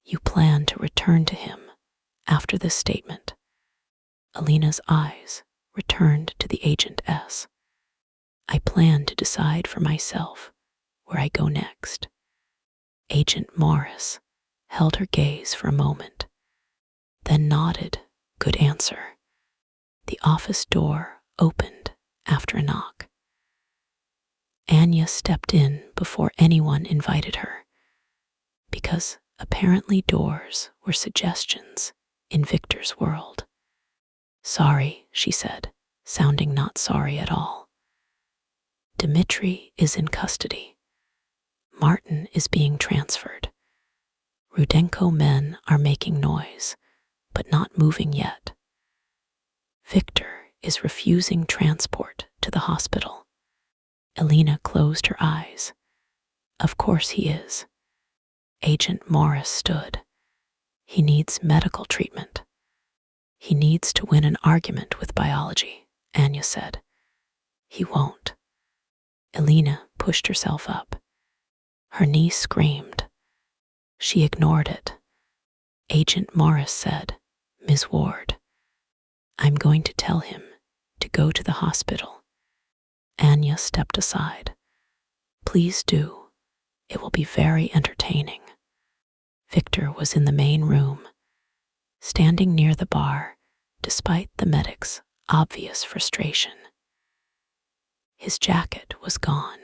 "You plan to return to him after this statement." Alina's eyes returned to the Agent S. "I plan to decide for myself where I go next." Agent Morris held her gaze for a moment, then nodded, "Good answer." The office door opened after a knock. Anya stepped in before anyone invited her, because apparently doors were suggestions in Victor's world. "Sorry," she said, sounding not sorry at all. "Dmitri is in custody. Martin is being transferred. Rudenko men are making noise, but not moving yet. Victor is refusing transport to the hospital." Elena closed her eyes. "Of course he is." Agent Morris stood. "He needs medical treatment. He needs to win an argument with biology," Anya said. "He won't." Elena pushed herself up. Her knee screamed. She ignored it. Agent Morris said, "Ms. Ward, I'm going to tell him to go to the hospital." Anya stepped aside. "Please do. It will be very entertaining." Victor was in the main room, standing near the bar, despite the medic's obvious frustration. His jacket was gone,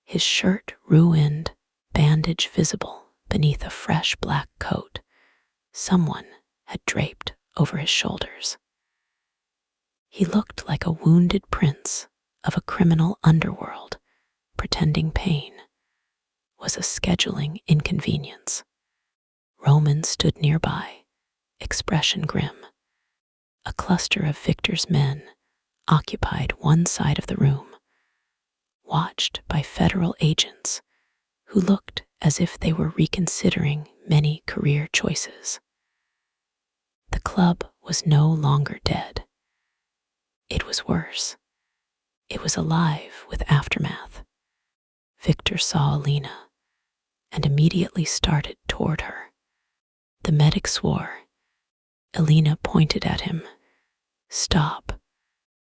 his shirt ruined, bandage visible beneath a fresh black coat someone had draped over his shoulders. He looked like a wounded prince of a criminal underworld, pretending pain was a scheduling inconvenience. Roman stood nearby, expression grim. A cluster of Victor's men occupied one side of the room, watched by federal agents who looked as if they were reconsidering many career choices. The club was no longer dead. It was worse. It was alive with aftermath. Victor saw Elena and immediately started toward her. The medic swore. Elena pointed at him. "Stop."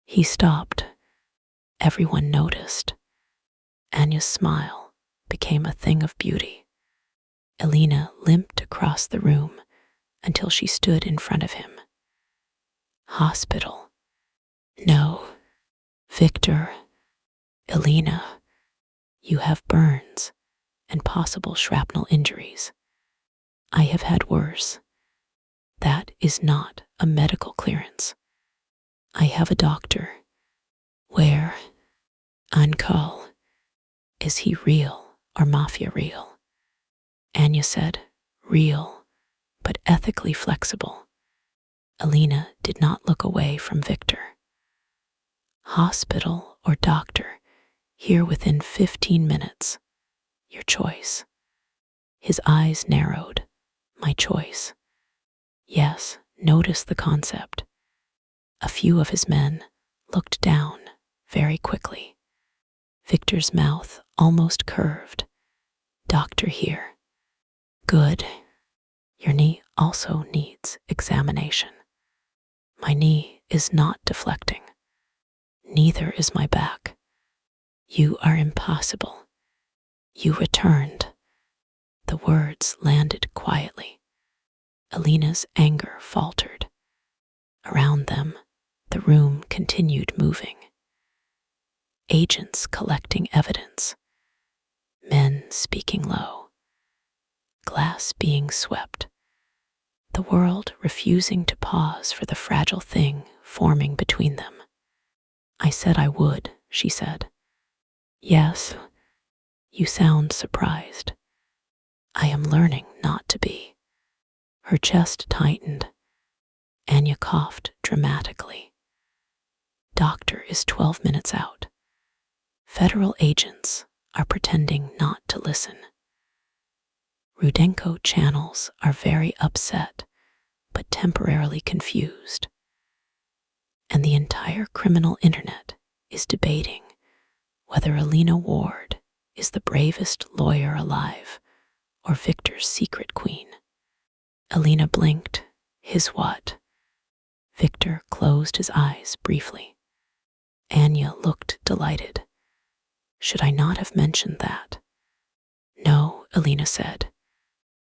He stopped. Everyone noticed. Anya's smile became a thing of beauty. Elena limped across the room until she stood in front of him. "Hospital." "No." "Victor." "Elena, you have burns and possible shrapnel injuries. I have had worse. That is not a medical clearance. I have a doctor." "Where?" "On call." "Is he real or mafia real?" Anya said, "Real, but ethically flexible." Elena did not look away from Victor. "Hospital or doctor, here within 15 minutes. Your choice." His eyes narrowed. "My choice." Yes, notice the concept. A few of his men looked down very quickly. Victor's mouth almost curved. "Doctor here." "Good. Your knee also needs examination." "My knee is not deflecting. Neither is my back." "You are impossible." "You returned." The words landed quietly. Elena's anger faltered. Around them, the room continued moving. Agents collecting evidence. Men speaking low. Glass being swept. The world refusing to pause for the fragile thing forming between them. "I said I would," she said. "Yes, you sound surprised." "I am learning not to be." Her chest tightened. Anya coughed dramatically. "Doctor is 12 minutes out. Federal agents are pretending not to listen. Rudenko channels are very upset, but temporarily confused. And the entire criminal internet is debating whether Elena Ward is the bravest lawyer alive or Victor's secret queen." Elena blinked. "His what?" Victor closed his eyes briefly. Anya looked delighted. "Should I not have mentioned that?" "No," Elena said.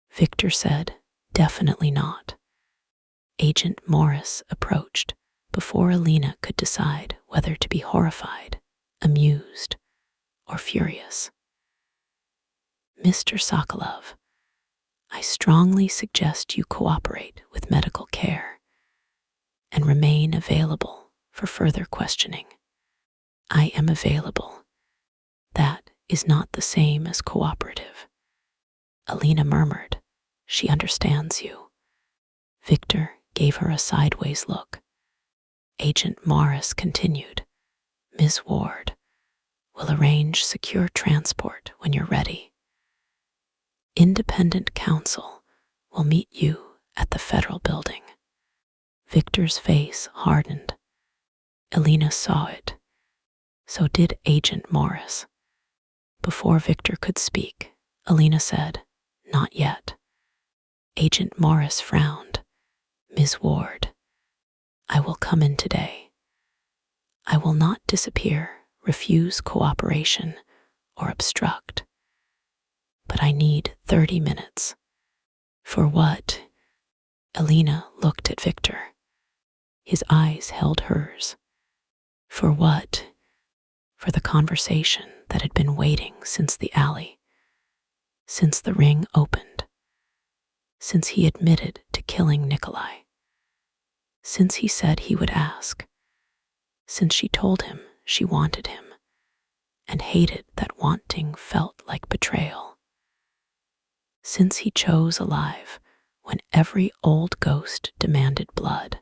Victor said, "Definitely not." Agent Morris approached before Elena could decide whether to be horrified, amused, or furious. Mr. Sokolov, I strongly suggest you cooperate with medical care and remain available for further questioning. I am available. That is not the same as cooperative. Alina murmured, she understands you. Victor gave her a sideways look. Agent Morris continued, Ms. Ward will arrange secure transport when you're ready. Independent counsel will meet you at the federal building. Victor's face hardened. Alina saw it. So did Agent Morris. Before Victor could speak, Alina said, Not yet. Agent Morris frowned. Ms. Ward, I will come in today. I will not disappear, refuse cooperation, or obstruct. But I need 30 minutes. For what? Alina looked at Victor. His eyes held hers. For what? For the conversation that had been waiting since the alley, since the ring opened, since he admitted to killing Nikolai, since he said he would ask, since she told him she wanted him and hated that wanting felt like betrayal, since he chose alive when every old ghost demanded blood.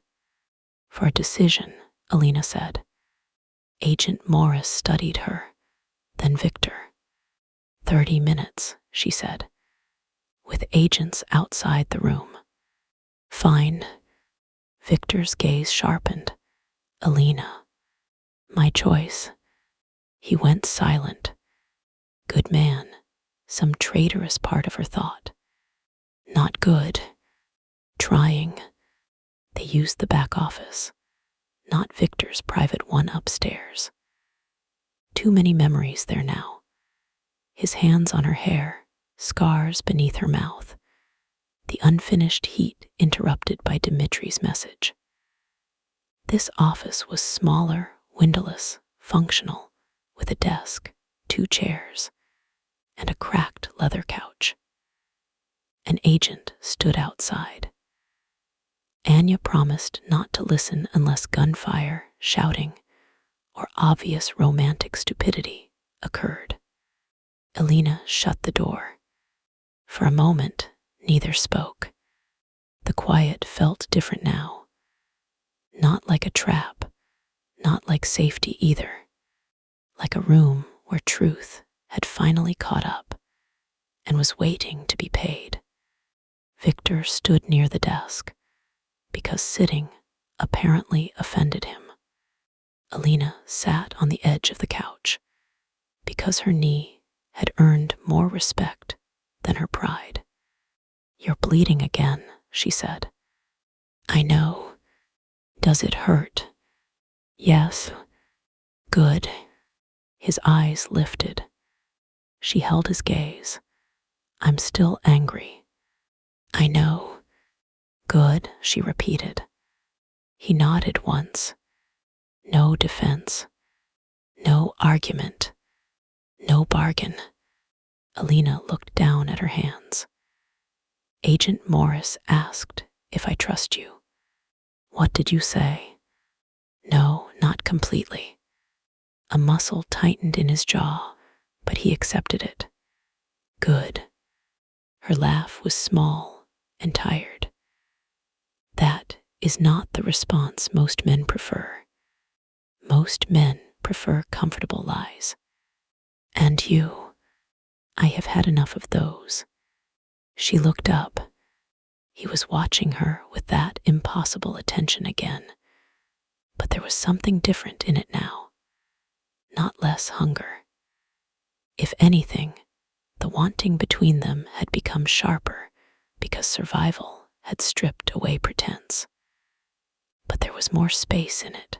For a decision, Alina said. Agent Morris studied her, then Victor. 30 minutes, she said, with agents outside the room. Fine. Victor's gaze sharpened. Alina. My choice. He went silent. Good man. Some traitorous part of her thought. Not good. Trying. They used the back office, not Victor's private one upstairs. Too many memories there now. His hands on her hair, scars beneath her mouth, the unfinished heat interrupted by Dimitri's message. This office was smaller, windowless, functional, with a desk, 2 chairs, and a cracked leather couch. An agent stood outside. Anya promised not to listen unless gunfire, shouting, or obvious romantic stupidity occurred. Alina shut the door. For a moment, neither spoke. The quiet felt different now. Not like a trap, not like safety either. Like a room where truth had finally caught up and was waiting to be paid. Victor stood near the desk, because sitting apparently offended him. Alina sat on the edge of the couch, because her knee had earned more respect than her pride. You're bleeding again, she said. I know. Does it hurt? Yes. Good. His eyes lifted. She held his gaze. I'm still angry. I know. Good, she repeated. He nodded once. No defense. No argument. No bargain. Alina looked down at her hands. Agent Morris asked if I trust you. What did you say? No, not completely. A muscle tightened in his jaw, but he accepted it. Good. Her laugh was small and tired. That is not the response most men prefer. Most men prefer comfortable lies. And you, I have had enough of those. She looked up. He was watching her with that impossible attention again. But there was something different in it now. Not less hunger. If anything, the wanting between them had become sharper because survival had stripped away pretense. But there was more space in it.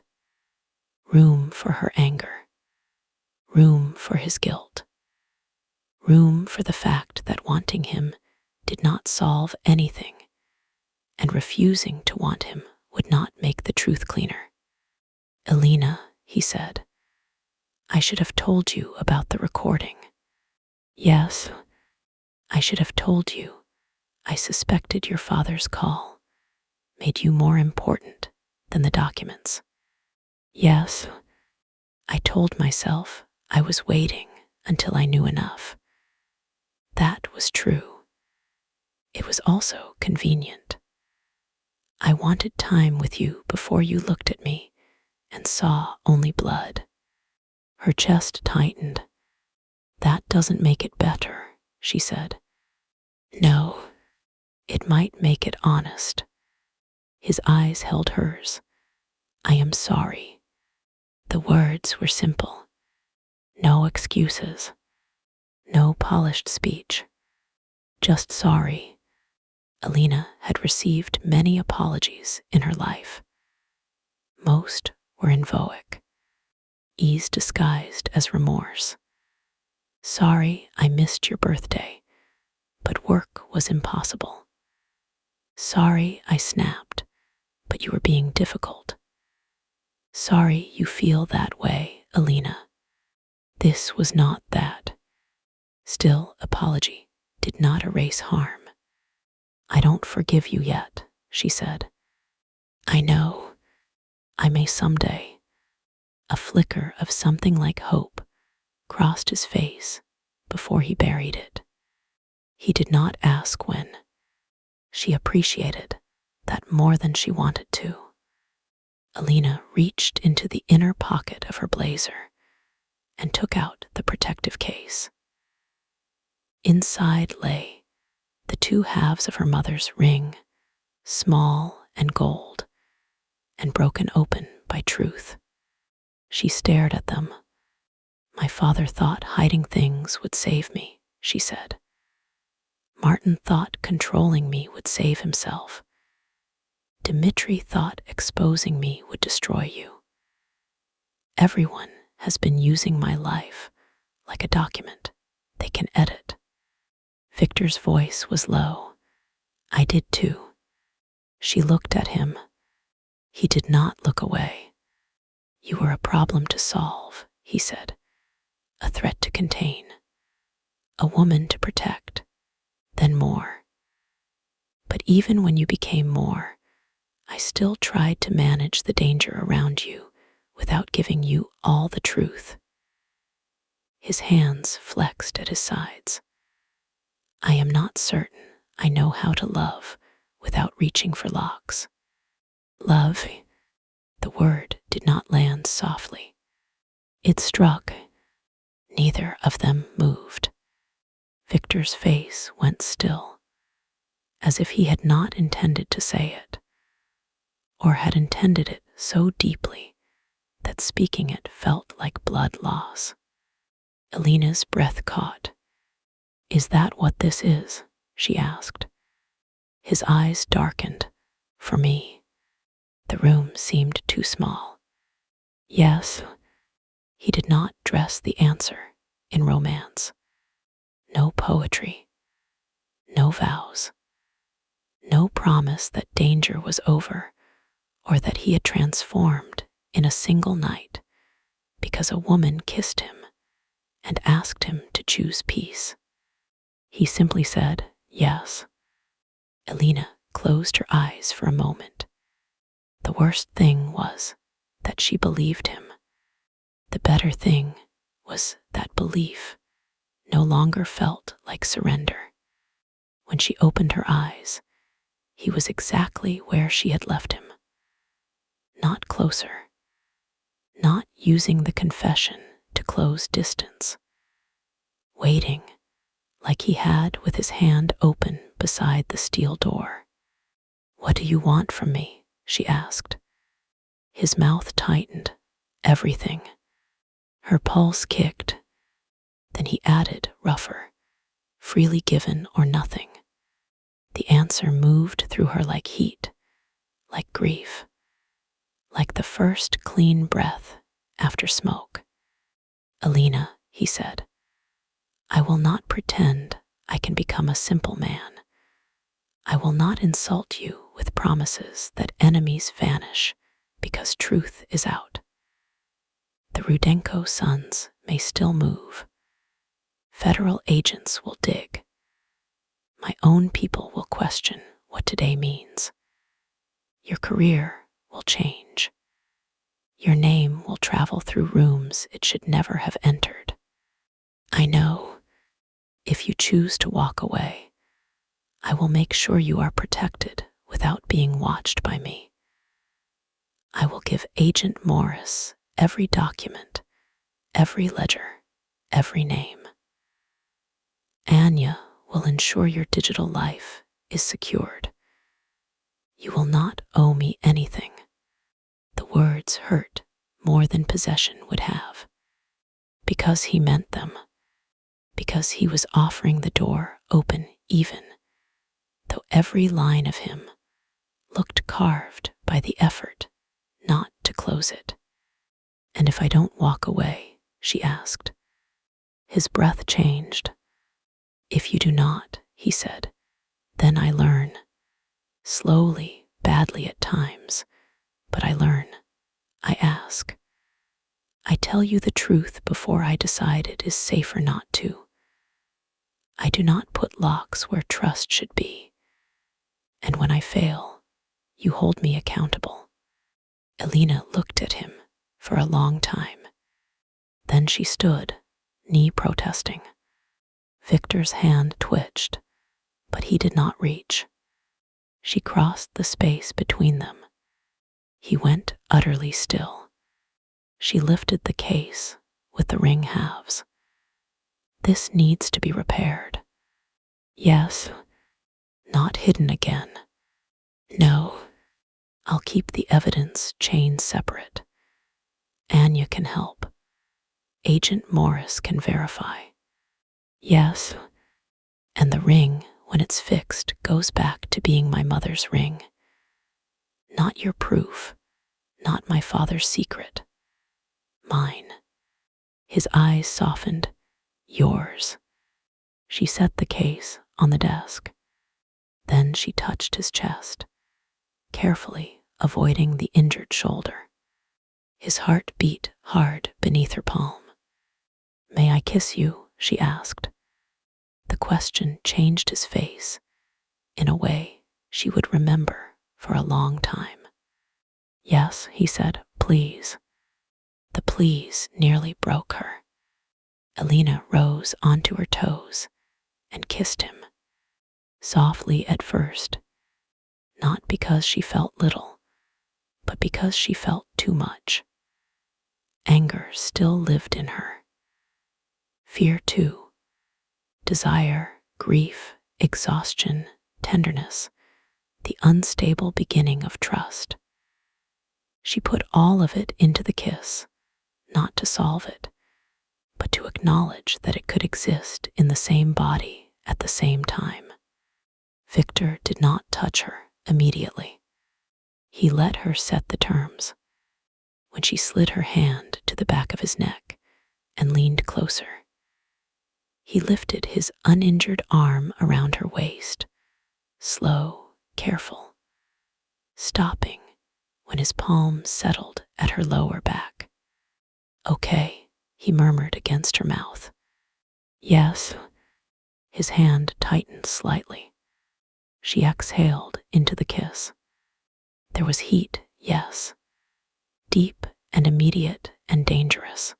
Room for her anger. Room for his guilt. Room for the fact that wanting him did not solve anything, and refusing to want him would not make the truth cleaner. Alina, he said. I should have told you about the recording. Yes, I should have told you. I suspected your father's call made you more important than the documents. Yes, I told myself I was waiting until I knew enough. That was true. It was also convenient. I wanted time with you before you looked at me and saw only blood. Her chest tightened. That doesn't make it better, she said. No, it might make it honest. His eyes held hers. I am sorry. The words were simple. No excuses. No polished speech. Just sorry. Alina had received many apologies in her life. Most were inchoate, ease disguised as remorse. Sorry I missed your birthday, but work was impossible. Sorry I snapped, but you were being difficult. Sorry you feel that way, Alina. This was not that. Still, apology did not erase harm. I don't forgive you yet, she said. I know. I may someday. A flicker of something like hope crossed his face before he buried it. He did not ask when. She appreciated that more than she wanted to. Alina reached into the inner pocket of her blazer and took out the protective case. Inside lay the two halves of her mother's ring, small and gold, and broken open by truth. She stared at them. My father thought hiding things would save me, she said. Martin thought controlling me would save himself. Dmitri thought exposing me would destroy you. Everyone has been using my life like a document they can edit. Victor's voice was low. I did too. She looked at him. He did not look away. You were a problem to solve, he said. A threat to contain. A woman to protect. Then more. But even when you became more, I still tried to manage the danger around you without giving you all the truth. His hands flexed at his sides. I am not certain I know how to love without reaching for locks. Love, the word did not land softly. It struck. Neither of them moved. Victor's face went still, as if he had not intended to say it, or had intended it so deeply that speaking it felt like blood loss. Alina's breath caught. Is that what this is? She asked. His eyes darkened. For me. The room seemed too small. Yes. He did not dress the answer in romance. No poetry. No vows. No promise that danger was over or that he had transformed in a single night because a woman kissed him and asked him to choose peace. He simply said, yes. Alina closed her eyes for a moment. The worst thing was that she believed him. The better thing was that belief no longer felt like surrender. When she opened her eyes, he was exactly where she had left him. Not closer. Not using the confession to close distance. Waiting, like he had with his hand open beside the steel door. What do you want from me? She asked. His mouth tightened. Everything. Her pulse kicked. Then he added, rougher, freely given or nothing. The answer moved through her like heat, like grief, like the first clean breath after smoke. Alina, he said, I will not pretend I can become a simple man. I will not insult you with promises that enemies vanish because truth is out. The Rudenko sons may still move. Federal agents will dig. My own people will question what today means. Your career will change. Your name will travel through rooms it should never have entered. I know, if you choose to walk away, I will make sure you are protected without being watched by me. I will give Agent Morris every document, every ledger, every name. Anya will ensure your digital life is secured. You will not owe me anything. The words hurt more than possession would have. Because he meant them. Because he was offering the door open even, though every line of him looked carved by the effort not to close it. And if I don't walk away, she asked. His breath changed. If you do not, he said, then I learn. Slowly, badly at times, but I learn. I ask. I tell you the truth before I decide it is safer not to. I do not put locks where trust should be. And when I fail, you hold me accountable. Elena looked at him for a long time. Then she stood, knee protesting. Victor's hand twitched, but he did not reach. She crossed the space between them. He went utterly still. She lifted the case with the ring halves. This needs to be repaired. Yes, not hidden again. No, I'll keep the evidence chained separate. Anya can help. Agent Morris can verify. Yes, and the ring, when it's fixed, goes back to being my mother's ring. Not your proof, not my father's secret. Mine. His eyes softened. Yours. She set the case on the desk. Then she touched his chest, carefully avoiding the injured shoulder. His heart beat hard beneath her palm. May I kiss you? She asked. The question changed his face in a way she would remember for a long time. Yes, he said, please. The please nearly broke her. Elena rose onto her toes and kissed him, softly at first, not because she felt little, but because she felt too much. Anger still lived in her. Fear too. Desire, grief, exhaustion, tenderness, the unstable beginning of trust. She put all of it into the kiss, not to solve it, but to acknowledge that it could exist in the same body at the same time. Victor did not touch her immediately. He let her set the terms. When she slid her hand to the back of his neck and leaned closer, he lifted his uninjured arm around her waist, slow, careful, stopping when his palm settled at her lower back. Okay, he murmured against her mouth. Yes. His hand tightened slightly. She exhaled into the kiss. There was heat, yes, deep and immediate and dangerous.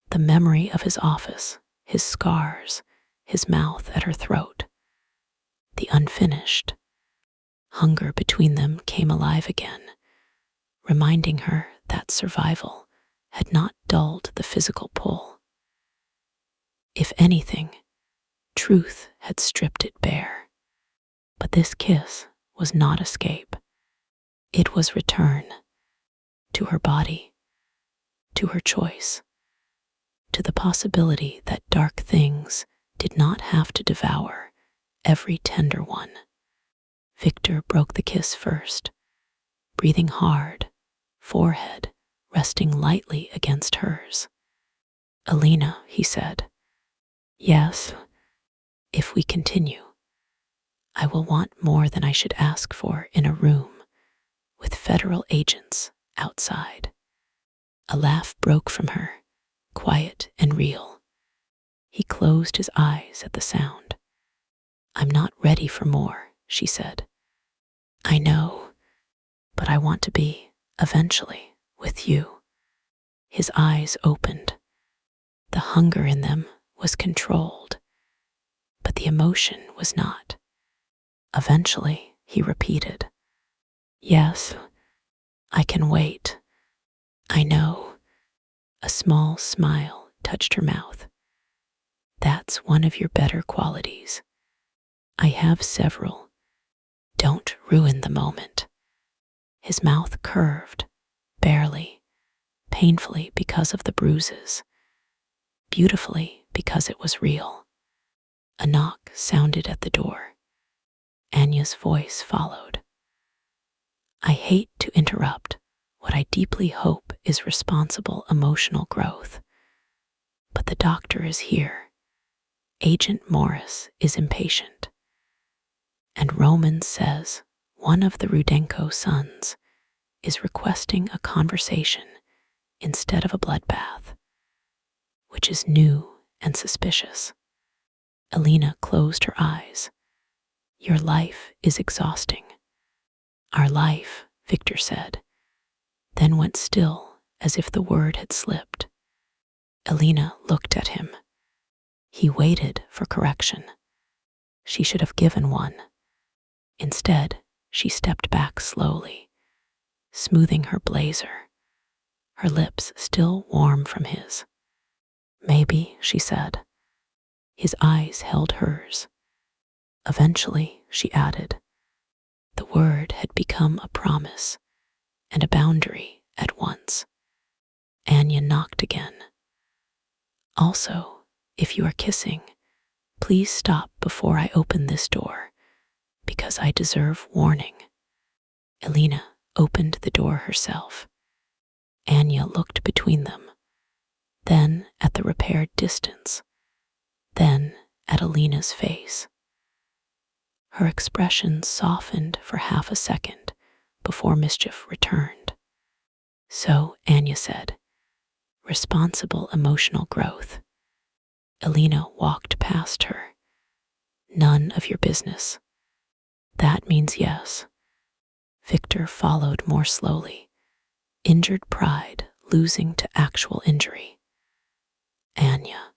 The memory of his office, his scars, his mouth at her throat. The unfinished. Hunger between them came alive again, reminding her that survival had not dulled the physical pull. If anything, truth had stripped it bare. But this kiss was not escape. It was return to her body, to her choice, to the possibility that dark things did not have to devour every tender one. Victor broke the kiss first, breathing hard, forehead resting lightly against hers. Elena, he said. Yes, if we continue, I will want more than I should ask for in a room with federal agents outside. A laugh broke from her, quiet and real. He closed his eyes at the sound. "I'm not ready for more," she said. "I know, but I want to be, eventually, with you." His eyes opened. The hunger in them was controlled, but the emotion was not. "Eventually," he repeated. "Yes, I can wait. I know." A small smile touched her mouth. "That's one of your better qualities." "I have several. Don't ruin the moment." His mouth curved, barely, painfully because of the bruises, beautifully because it was real. A knock sounded at the door. Anya's voice followed. "I hate to interrupt what I deeply hope is responsible emotional growth, but the doctor is here. Agent Morris is impatient. And Roman says one of the Rudenko sons is requesting a conversation instead of a bloodbath, which is new and suspicious." Alina closed her eyes. "Your life is exhausting." "Our life," Victor said, then went still as if the word had slipped. Alina looked at him. He waited for correction. She should have given one. Instead, she stepped back slowly, smoothing her blazer, her lips still warm from his. "Maybe," she said. His eyes held hers. "Eventually," she added. The word had become a promise and a boundary at once. Anya knocked again. "Also, if you are kissing, please stop before I open this door, because I deserve warning." Alina opened the door herself. Anya looked between them, then at the repaired distance, then at Alina's face. Her expression softened for half a second before mischief returned. "So," Anya said, "responsible emotional growth." Alina walked past her. "None of your business." "That means yes." Victor followed more slowly, injured pride losing to actual injury. "Anya."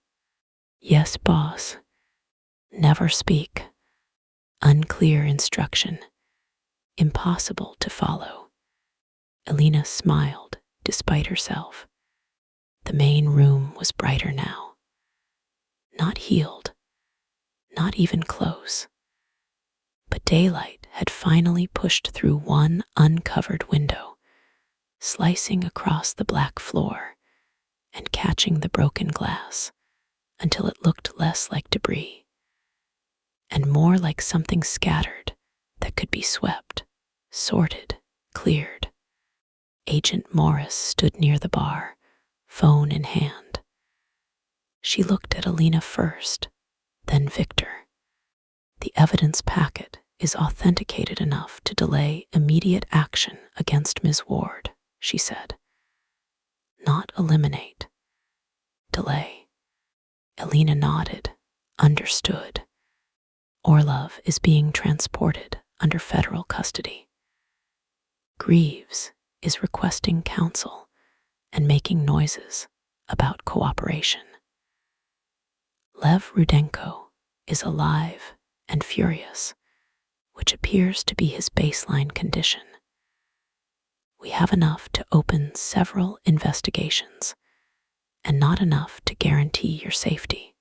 "Yes, boss." "Never speak." Unclear instruction, impossible to follow. Alina smiled despite herself. The main room was brighter now. Not healed, not even close. But daylight had finally pushed through one uncovered window, slicing across the black floor and catching the broken glass until it looked less like debris and more like something scattered that could be swept, sorted, cleared. Agent Morris stood near the bar, phone in hand. She looked at Alina first, then Victor. "The evidence packet is authenticated enough to delay immediate action against Ms. Ward," she said. "Not eliminate. Delay." Alina nodded, understood. Orlov is being transported under federal custody. Greaves is requesting counsel and making noises about cooperation. Lev Rudenko is alive and furious, which appears to be his baseline condition. We have enough to open several investigations, and not enough to guarantee your safety.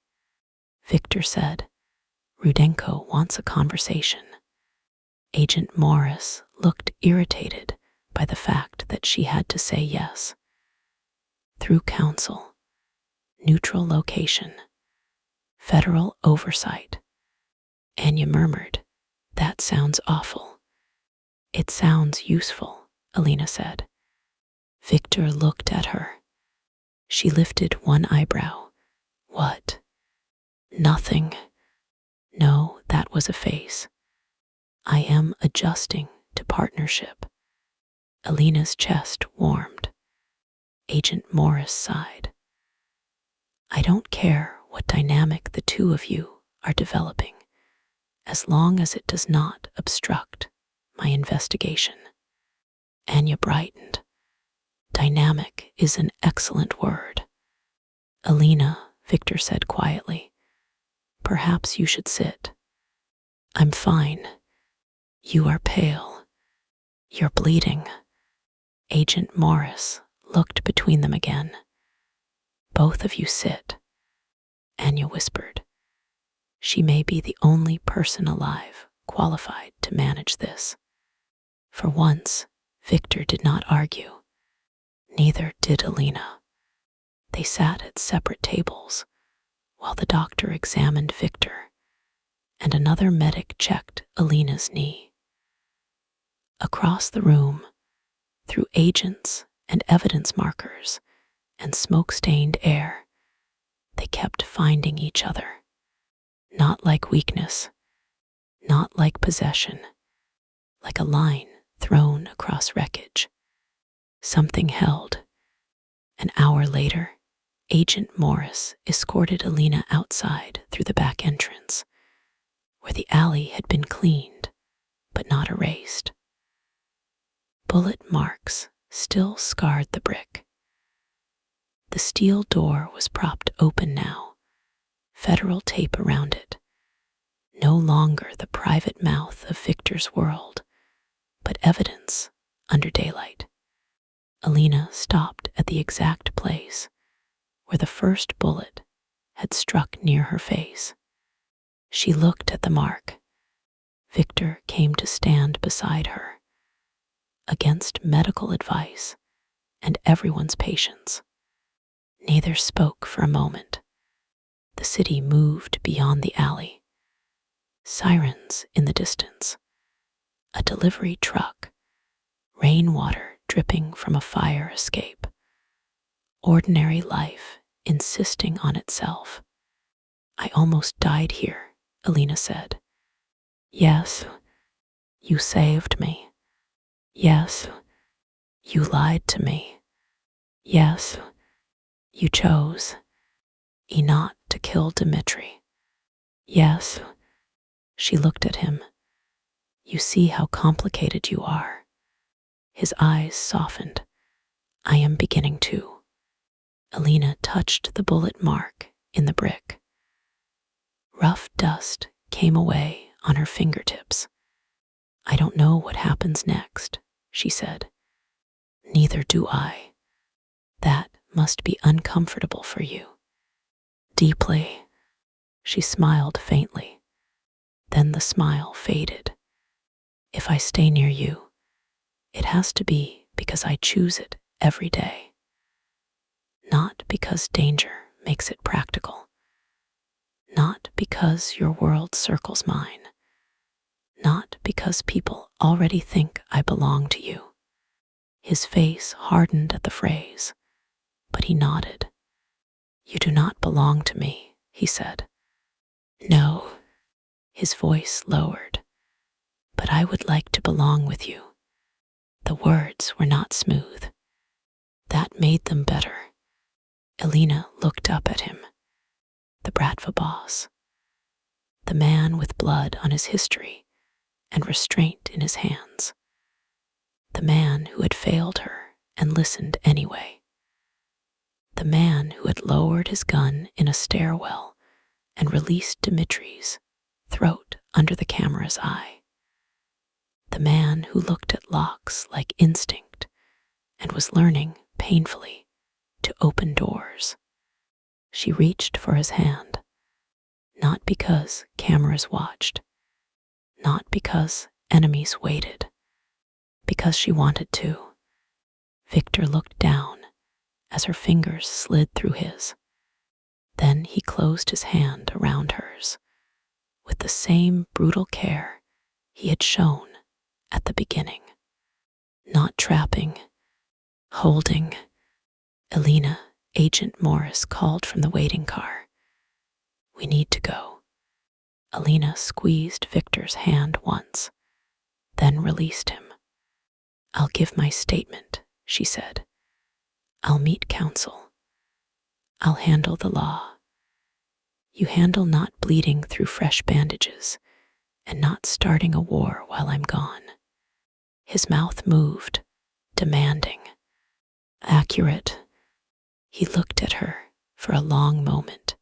Victor said, "Rudenko wants a conversation." Agent Morris looked irritated by the fact that she had to say yes. "Through counsel, neutral location, federal oversight." Anya murmured, "That sounds awful." "It sounds useful," Alina said. Victor looked at her. She lifted one eyebrow. "What?" "Nothing." "No, that was a face." "I am adjusting to partnership." Alina's chest warmed. Agent Morris sighed. I don't care what dynamic the two of you are developing, as long as it does not obstruct my investigation. Anya brightened. Dynamic is an excellent word. Alina, Victor said quietly, perhaps you should sit. I'm fine. You are pale. You're bleeding. Agent Morris looked between them again. Both of you sit, Anya whispered. She may be the only person alive qualified to manage this. For once, Victor did not argue. Neither did Alina. They sat at separate tables while the doctor examined Victor and another medic checked Alina's knee. Across the room, through agents and evidence markers and smoke-stained air, they kept finding each other. Not like weakness, not like possession, like a line thrown across wreckage. Something held. An hour later, Agent Morris escorted Alina outside through the back entrance, where the alley had been cleaned, but not erased. Bullet marks still scarred the brick. The steel door was propped open now, federal tape around it. No longer the private mouth of Victor's world, but evidence under daylight. Alina stopped at the exact place where the first bullet had struck near her face. She looked at the mark. Victor came to stand beside her, against medical advice and everyone's patience. Neither spoke for a moment. The city moved beyond the alley. Sirens in the distance. A delivery truck. Rainwater dripping from a fire escape. Ordinary life insisting on itself. I almost died here, Alina said. Yes, you saved me. Yes, you lied to me. Yes, you chose not to kill Dmitri. Yes, she looked at him. You see how complicated you are. His eyes softened. I am beginning to. Alina touched the bullet mark in the brick. Rough dust came away on her fingertips. I don't know what happens next, she said. Neither do I. That must be uncomfortable for you. Deeply. She smiled faintly. Then the smile faded. If I stay near you, it has to be because I choose it every day. Not because danger makes it practical. Not because your world circles mine. Not because people already think I belong to you. His face hardened at the phrase, but he nodded. You do not belong to me, he said. No. His voice lowered. But I would like to belong with you. The words were not smooth. That made them better. Alina looked up at him. The Bratva Boss. The man with blood on his history and restraint in his hands. The man who had failed her and listened anyway. The man who had lowered his gun in a stairwell and released Dmitri's throat under the camera's eye. The man who looked at locks like instinct and was learning painfully to open doors. She reached for his hand, not because cameras watched, not because enemies waited, because she wanted to. Victor looked down as her fingers slid through his. Then he closed his hand around hers with the same brutal care he had shown at the beginning. Not trapping, holding. Alina, Agent Morris called from the waiting car. We need to go. Alina squeezed Victor's hand once, then released him. I'll give my statement, she said. I'll meet counsel. I'll handle the law. You handle not bleeding through fresh bandages and not starting a war while I'm gone. His mouth moved, demanding, accurate. He looked at her for a long moment.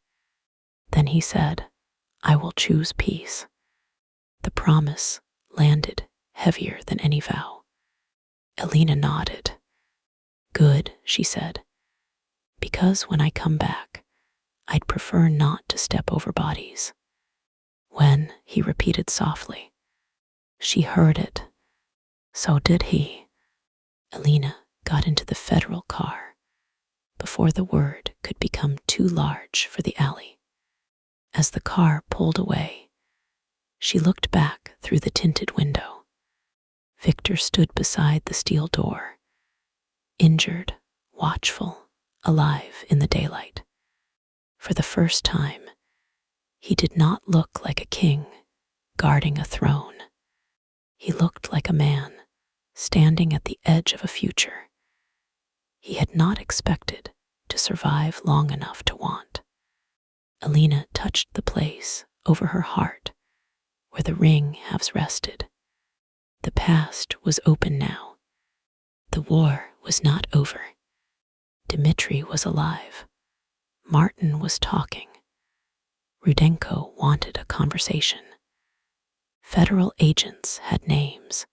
Then he said, I will choose peace. The promise landed heavier than any vow. Elena nodded. Good, she said, because when I come back, I'd prefer not to step over bodies. When, he repeated softly. She heard it. So did he. Elena got into the federal car before the word could become too large for the alley. As the car pulled away, she looked back through the tinted window. Victor stood beside the steel door, injured, watchful, alive in the daylight. For the first time, he did not look like a king guarding a throne. He looked like a man standing at the edge of a future he had not expected to survive long enough to want. Elena touched the place over her heart where the ring halves rested. The past was open now. The war was not over. Dmitri was alive. Martin was talking. Rudenko wanted a conversation. Federal agents had names,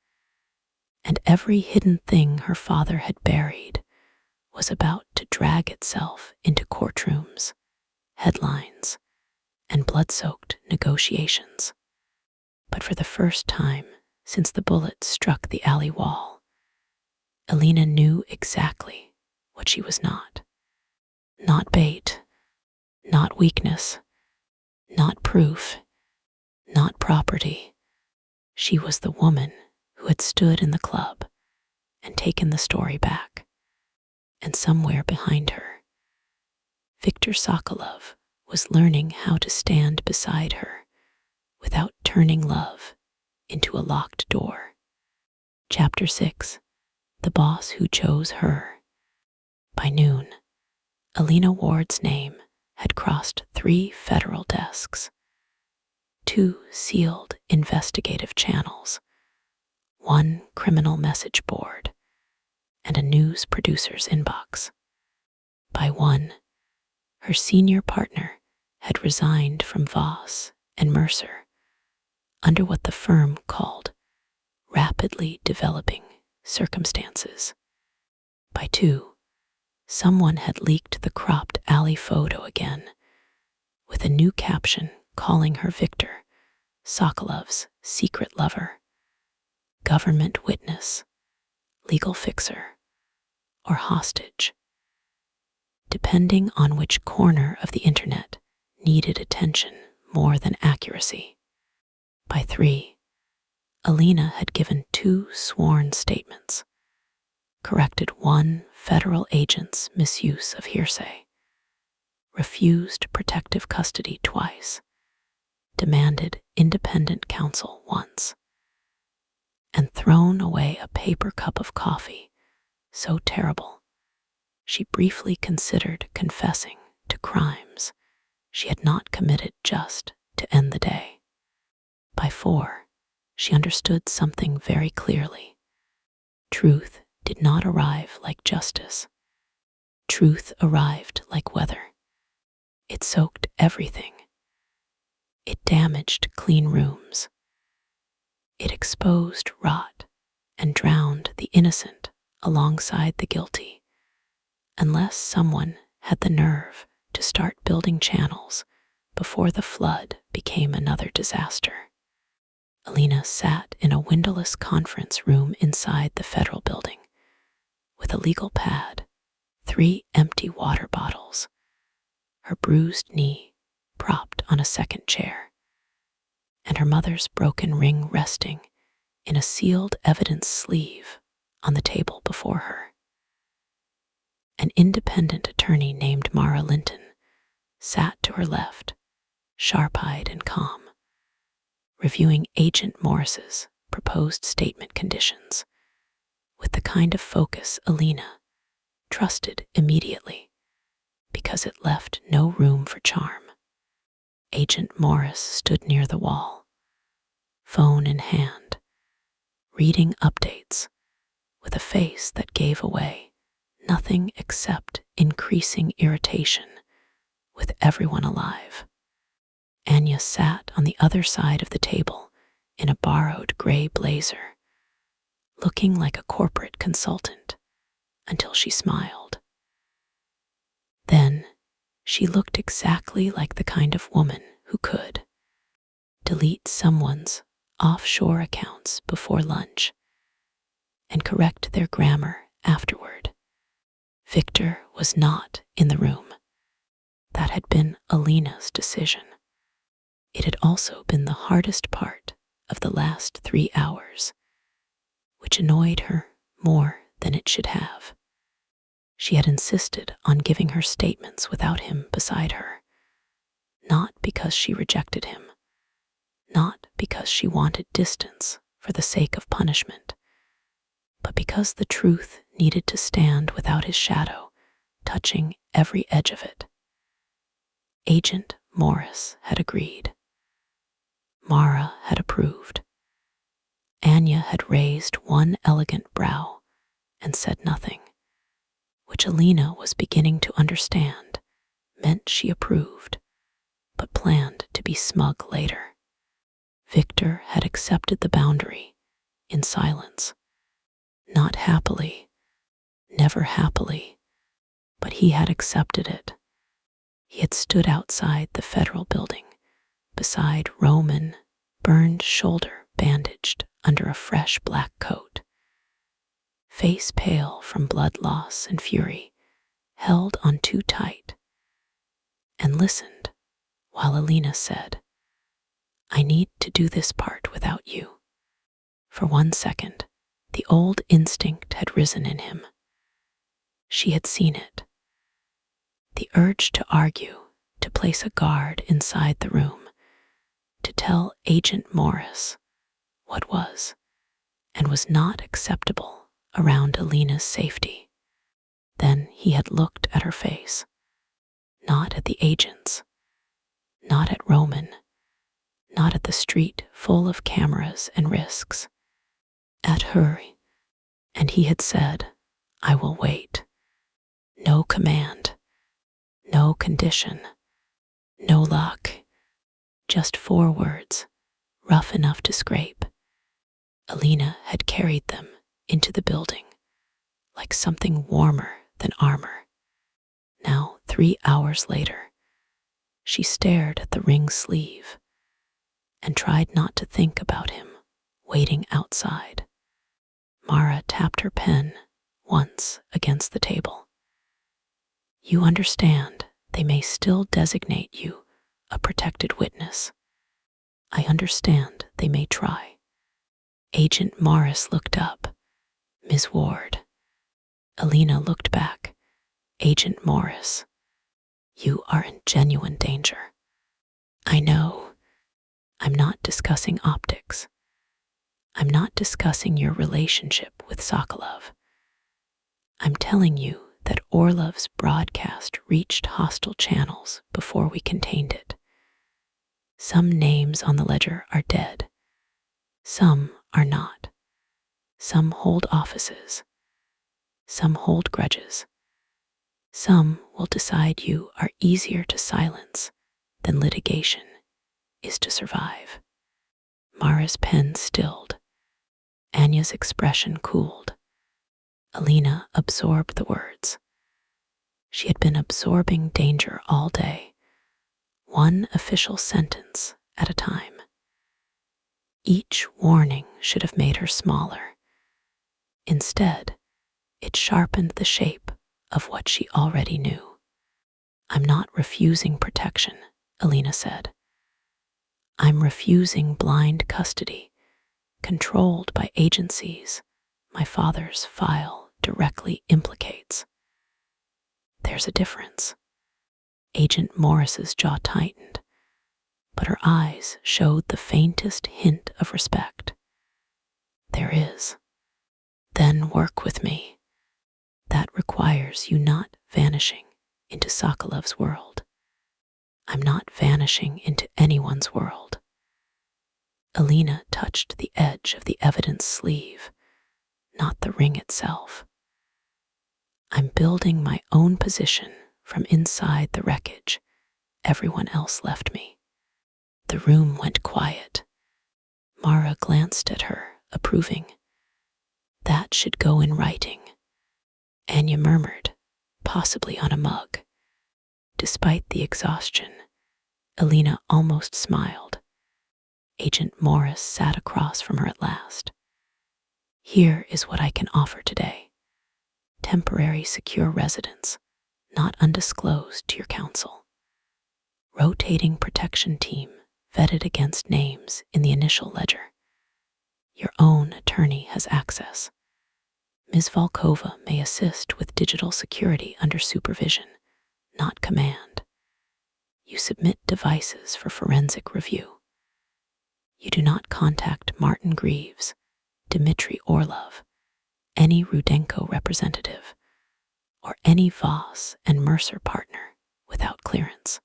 and every hidden thing her father had buried was about to drag itself into courtrooms, headlines, and blood-soaked negotiations. But for the first time since the bullet struck the alley wall, Elena knew exactly what she was not. Not bait, not weakness, not proof, not property. She was the woman who had stood in the club and taken the story back. And somewhere behind her, Viktor Sokolov was learning how to stand beside her without turning love into a locked door. Chapter 6. The Boss Who Chose Her. By noon, Elena Ward's name had crossed 3 federal desks, 2 sealed investigative channels, 1 criminal message board, and a news producer's inbox. By 1, her senior partner had resigned from Voss and Mercer under what the firm called rapidly developing circumstances. By 2, someone had leaked the cropped alley photo again, with a new caption calling her Viktor Sokolov's secret lover, government witness, legal fixer, or hostage, depending on which corner of the internet needed attention more than accuracy. By 3, Elena had given 2 sworn statements, corrected 1 federal agent's misuse of hearsay, refused protective custody twice, demanded independent counsel once, and thrown away a paper cup of coffee so terrible she briefly considered confessing to crimes she had not committed just to end the day. By 4, she understood something very clearly. Truth did not arrive like justice. Truth arrived like weather. It soaked everything. It damaged clean rooms. It exposed rot and drowned the innocent alongside the guilty, unless someone had the nerve to start building channels before the flood became another disaster. Elena sat in a windowless conference room inside the federal building, with a legal pad, 3 empty water bottles, her bruised knee propped on a second chair, and her mother's broken ring resting in a sealed evidence sleeve on the table before her. An independent attorney named Mara Linton sat to her left, sharp-eyed and calm, reviewing Agent Morris's proposed statement conditions with the kind of focus Elena trusted immediately because it left no room for charm. Agent Morris stood near the wall, phone in hand, reading updates with a face that gave away nothing except increasing irritation with everyone alive. Anya sat on the other side of the table in a borrowed gray blazer, looking like a corporate consultant until she smiled. Then she looked exactly like the kind of woman who could delete someone's offshore accounts before lunch and correct their grammar afterward. Victor was not in the room. That had been Alina's decision. It had also been the hardest part of the last 3 hours, which annoyed her more than it should have. She had insisted on giving her statements without him beside her, not because she rejected him, not because she wanted distance for the sake of punishment, but because the truth needed to stand without his shadow touching every edge of it. Agent Morris had agreed. Mara had approved. Anya had raised one elegant brow and said nothing, which Alina was beginning to understand meant she approved, but planned to be smug later. Victor had accepted the boundary in silence, not happily, never happily, but he had accepted it. He had stood outside the federal building, beside Roman, burned shoulder bandaged under a fresh black coat, face pale from blood loss and fury, held on too tight, and listened while Alina said, "I need to do this part without you." For 1 second, the old instinct had risen in him. She had seen it. The urge to argue, to place a guard inside the room, to tell Agent Morris what was and was not acceptable around Alina's safety. Then he had looked at her face, not at the agents, not at Roman, not at the street full of cameras and risks, at her, and he had said, "I will wait." No command, no condition, no luck, just 4 words, rough enough to scrape. Alina had carried them into the building like something warmer than armor. Now, 3 hours later, she stared at the ring sleeve and tried not to think about him waiting outside. Mara tapped her pen once against the table. "You understand, they may still designate you a protected witness. I understand they may try." Agent Morris looked up. "Ms. Ward." Alina looked back. "Agent Morris, you are in genuine danger." "I know. I'm not discussing optics. I'm not discussing your relationship with Sokolov. I'm telling you that Orlov's broadcast reached hostile channels before we contained it. Some names on the ledger are dead. Some are not. Some hold offices. Some hold grudges. Some will decide you are easier to silence than litigation is to survive." Mara's pen stilled. Anya's expression cooled. Alina absorbed the words. She had been absorbing danger all day, one official sentence at a time. Each warning should have made her smaller. Instead, it sharpened the shape of what she already knew. "I'm not refusing protection," Alina said. "I'm refusing blind custody, controlled by agencies my father's file directly implicates." There's a difference. Agent Morris's jaw tightened, but her eyes showed the faintest hint of respect. "There is." "Then work with me." That requires you not vanishing into Sokolov's world. I'm not vanishing into anyone's world. Alina touched the edge of the evidence sleeve, not the ring itself. I'm building my own position from inside the wreckage everyone else left me. The room went quiet. Mara glanced at her, approving. That should go in writing. Anya murmured, possibly on a mug. Despite the exhaustion, Alina almost smiled. Agent Morris sat across from her at last. Here is what I can offer today. Temporary secure residence, not undisclosed to your counsel. Rotating protection team vetted against names in the initial ledger. Your own attorney has access. Ms. Volkova may assist with digital security under supervision, not command. You submit devices for forensic review. You do not contact Martin Greaves, Dmitry Orlov, any Rudenko representative, or any Voss and Mercer partner without clearance.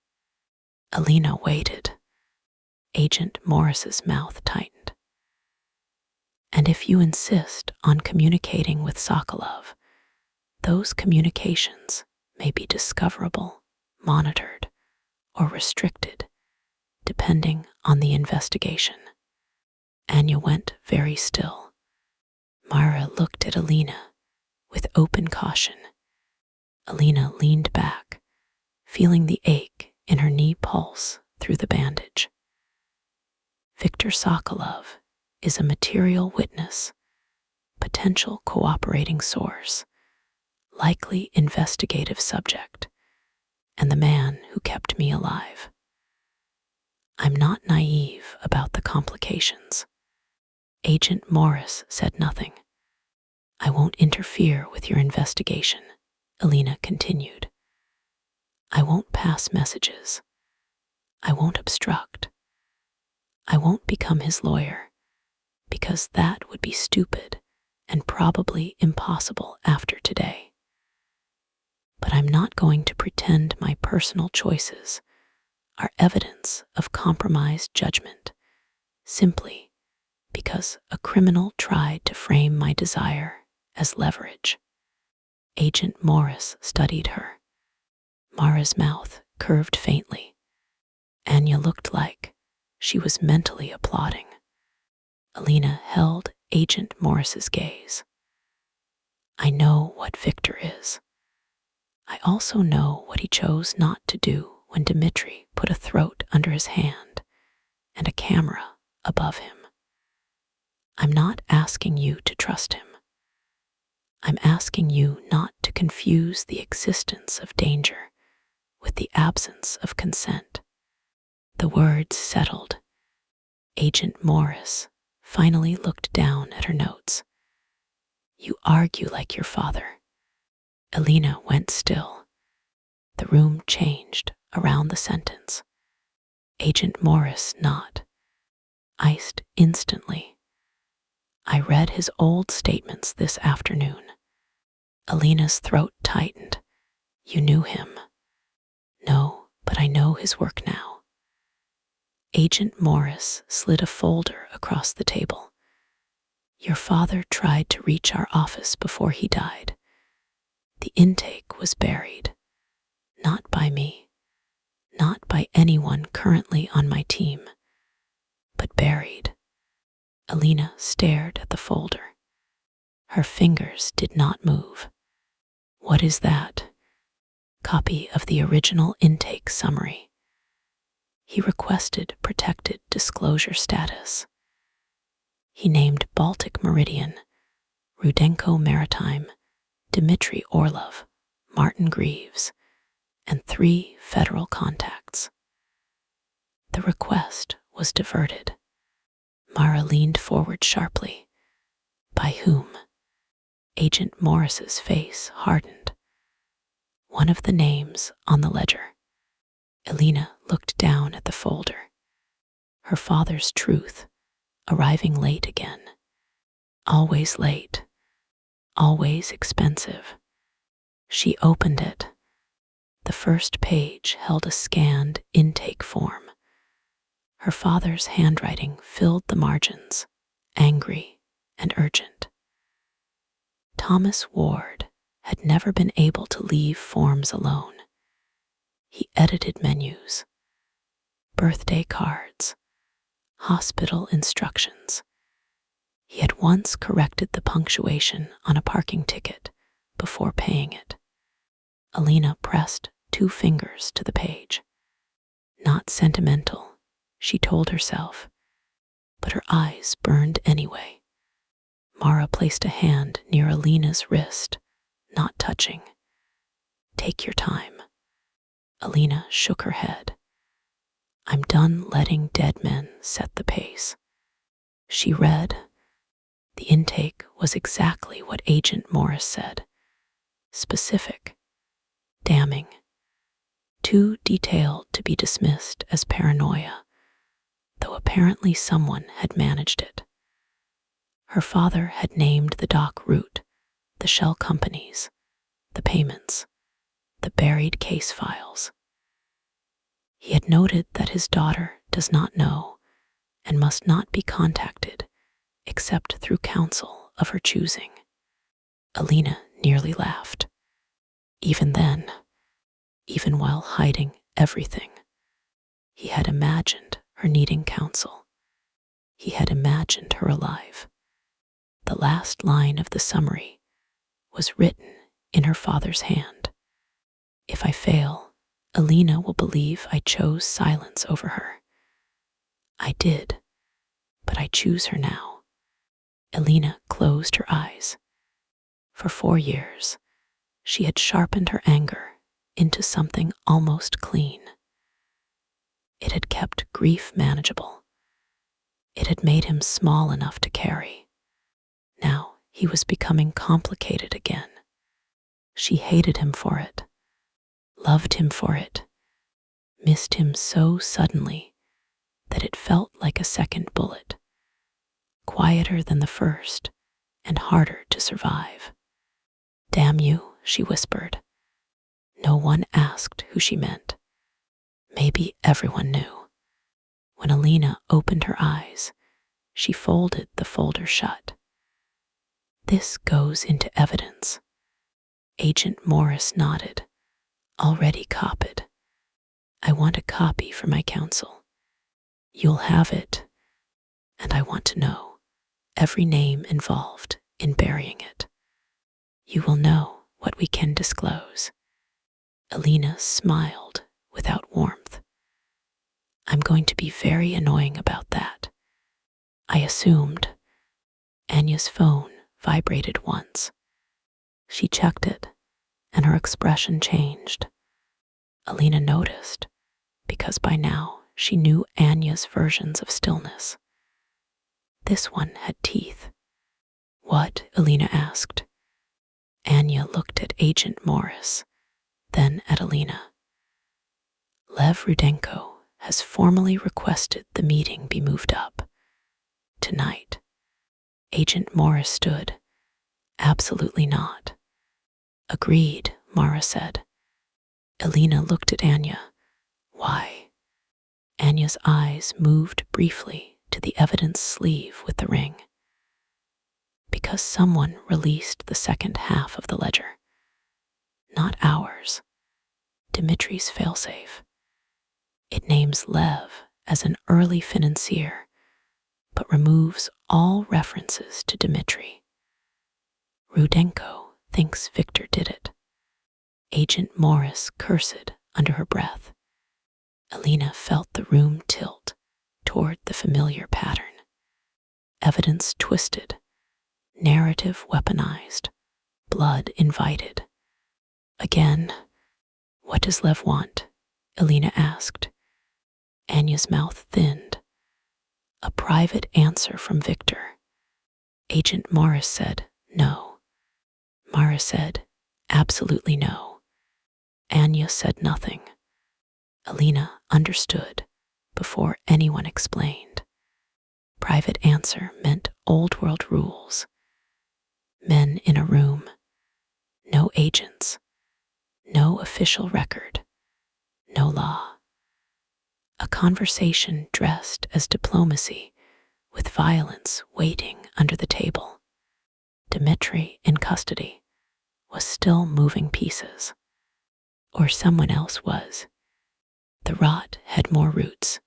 Alina waited. Agent Morris's mouth tightened. And if you insist on communicating with Sokolov, those communications may be discoverable, monitored, or restricted, depending on the investigation. Anya went very still. Mara looked at Alina with open caution. Alina leaned back, feeling the ache in her knee pulse through the bandage. Viktor Sokolov is a material witness, potential cooperating source, likely investigative subject, and the man who kept me alive. I'm not naive about the complications. Agent Morris said nothing. I won't interfere with your investigation, Alina continued. I won't pass messages. I won't obstruct. I won't become his lawyer, because that would be stupid and probably impossible after today. But I'm not going to pretend my personal choices are evidence of compromised judgment, simply because a criminal tried to frame my desire as leverage. Agent Morris studied her. Mara's mouth curved faintly. Anya looked like she was mentally applauding. Alina held Agent Morris's gaze. I know what Victor is. I also know what he chose not to do when Dmitry put a throat under his hand and a camera above him. I'm not asking you to trust him. I'm asking you not to confuse the existence of danger with the absence of consent. The words settled. Agent Morris finally looked down at her notes. You argue like your father. Alina went still. The room changed around the sentence. Agent Morris not. Iced instantly. I read his old statements this afternoon. Alina's throat tightened. You knew him. No, but I know his work now. Agent Morris slid a folder across the table. Your father tried to reach our office before he died. The intake was buried. Not by me. Not by anyone currently on my team. But buried. Alina stared at the folder. Her fingers did not move. What is that? Copy of the original intake summary. He requested protected disclosure status. He named Baltic Meridian, Rudenko Maritime, Dmitry Orlov, Martin Greaves, and 3 federal contacts. The request was diverted. Mara leaned forward sharply. By whom? Agent Morris's face hardened. One of the names on the ledger. Alina looked down at the folder. Her father's truth, arriving late again. Always late. Always expensive. She opened it. The first page held a scanned intake form. Her father's handwriting filled the margins, angry and urgent. Thomas Ward had never been able to leave forms alone. He edited menus, birthday cards, hospital instructions. He had once corrected the punctuation on a parking ticket before paying it. Alina pressed 2 fingers to the page. Not sentimental, she told herself, but her eyes burned anyway. Mara placed a hand near Alina's wrist, not touching. Take your time. Alina shook her head. I'm done letting dead men set the pace. She read. The intake was exactly what Agent Morris said. Specific, damning, too detailed to be dismissed as paranoia, though apparently someone had managed it. Her father had named the dock route, the shell companies, the payments, the buried case files. He had noted that his daughter does not know and must not be contacted except through counsel of her choosing. Alina nearly laughed. Even then, even while hiding everything, he had imagined her needing counsel. He had imagined her alive. The last line of the summary was written in her father's hand. If I fail, Alina will believe I chose silence over her. I did, but I choose her now. Alina closed her eyes. For 4 years, she had sharpened her anger into something almost clean. It had kept grief manageable. It had made him small enough to carry. Now he was becoming complicated again. She hated him for it, loved him for it, missed him so suddenly that it felt like a second bullet, quieter than the first and harder to survive. Damn you, she whispered. No one asked who she meant. Maybe everyone knew. When Alina opened her eyes, she folded the folder shut. This goes into evidence. Agent Morris nodded. Already copied. I want a copy for my counsel. You'll have it, and I want to know every name involved in burying it. You will know what we can disclose. Alina smiled without warmth. I'm going to be very annoying about that. I assumed. Anya's phone vibrated once. She checked it, and her expression changed. Alina noticed, because by now she knew Anya's versions of stillness. This one had teeth. What? Alina asked. Anya looked at Agent Morris, then at Alina. Lev Rudenko has formally requested the meeting be moved up. Tonight. Agent Morris stood. Absolutely not. Agreed, Mara said. Alina looked at Anya. Why? Anya's eyes moved briefly to the evidence sleeve with the ring. Because someone released the second half of the ledger. Not ours. Dimitri's failsafe. It names Lev as an early financier, but removes all references to Dimitri. Rudenko thinks Victor did it. Agent Morris cursed under her breath. Alina felt the room tilt toward the familiar pattern. Evidence twisted, narrative weaponized, blood invited. Again, what does Lev want? Alina asked. Anya's mouth thinned. A private answer from Victor. Agent Morris said no. Mara said absolutely no. Anya said nothing. Alina understood before anyone explained. Private answer meant old world rules. Men in a room. No agents. No official record, no law. A conversation dressed as diplomacy, with violence waiting under the table. Dmitri, in custody, was still moving pieces. Or someone else was. The rot had more roots.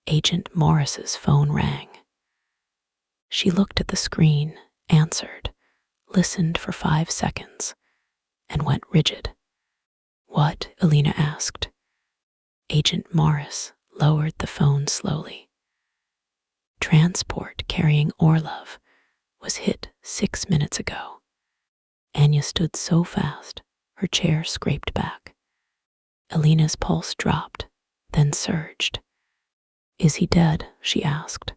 Agent Morris's phone rang. She looked at the screen, answered, listened for 5 seconds, and went rigid. What? Alina asked. Agent Morris lowered the phone slowly. Transport carrying Orlov was hit 6 minutes ago. Anya stood so fast, her chair scraped back. Alina's pulse dropped, then surged. Is he dead? She asked.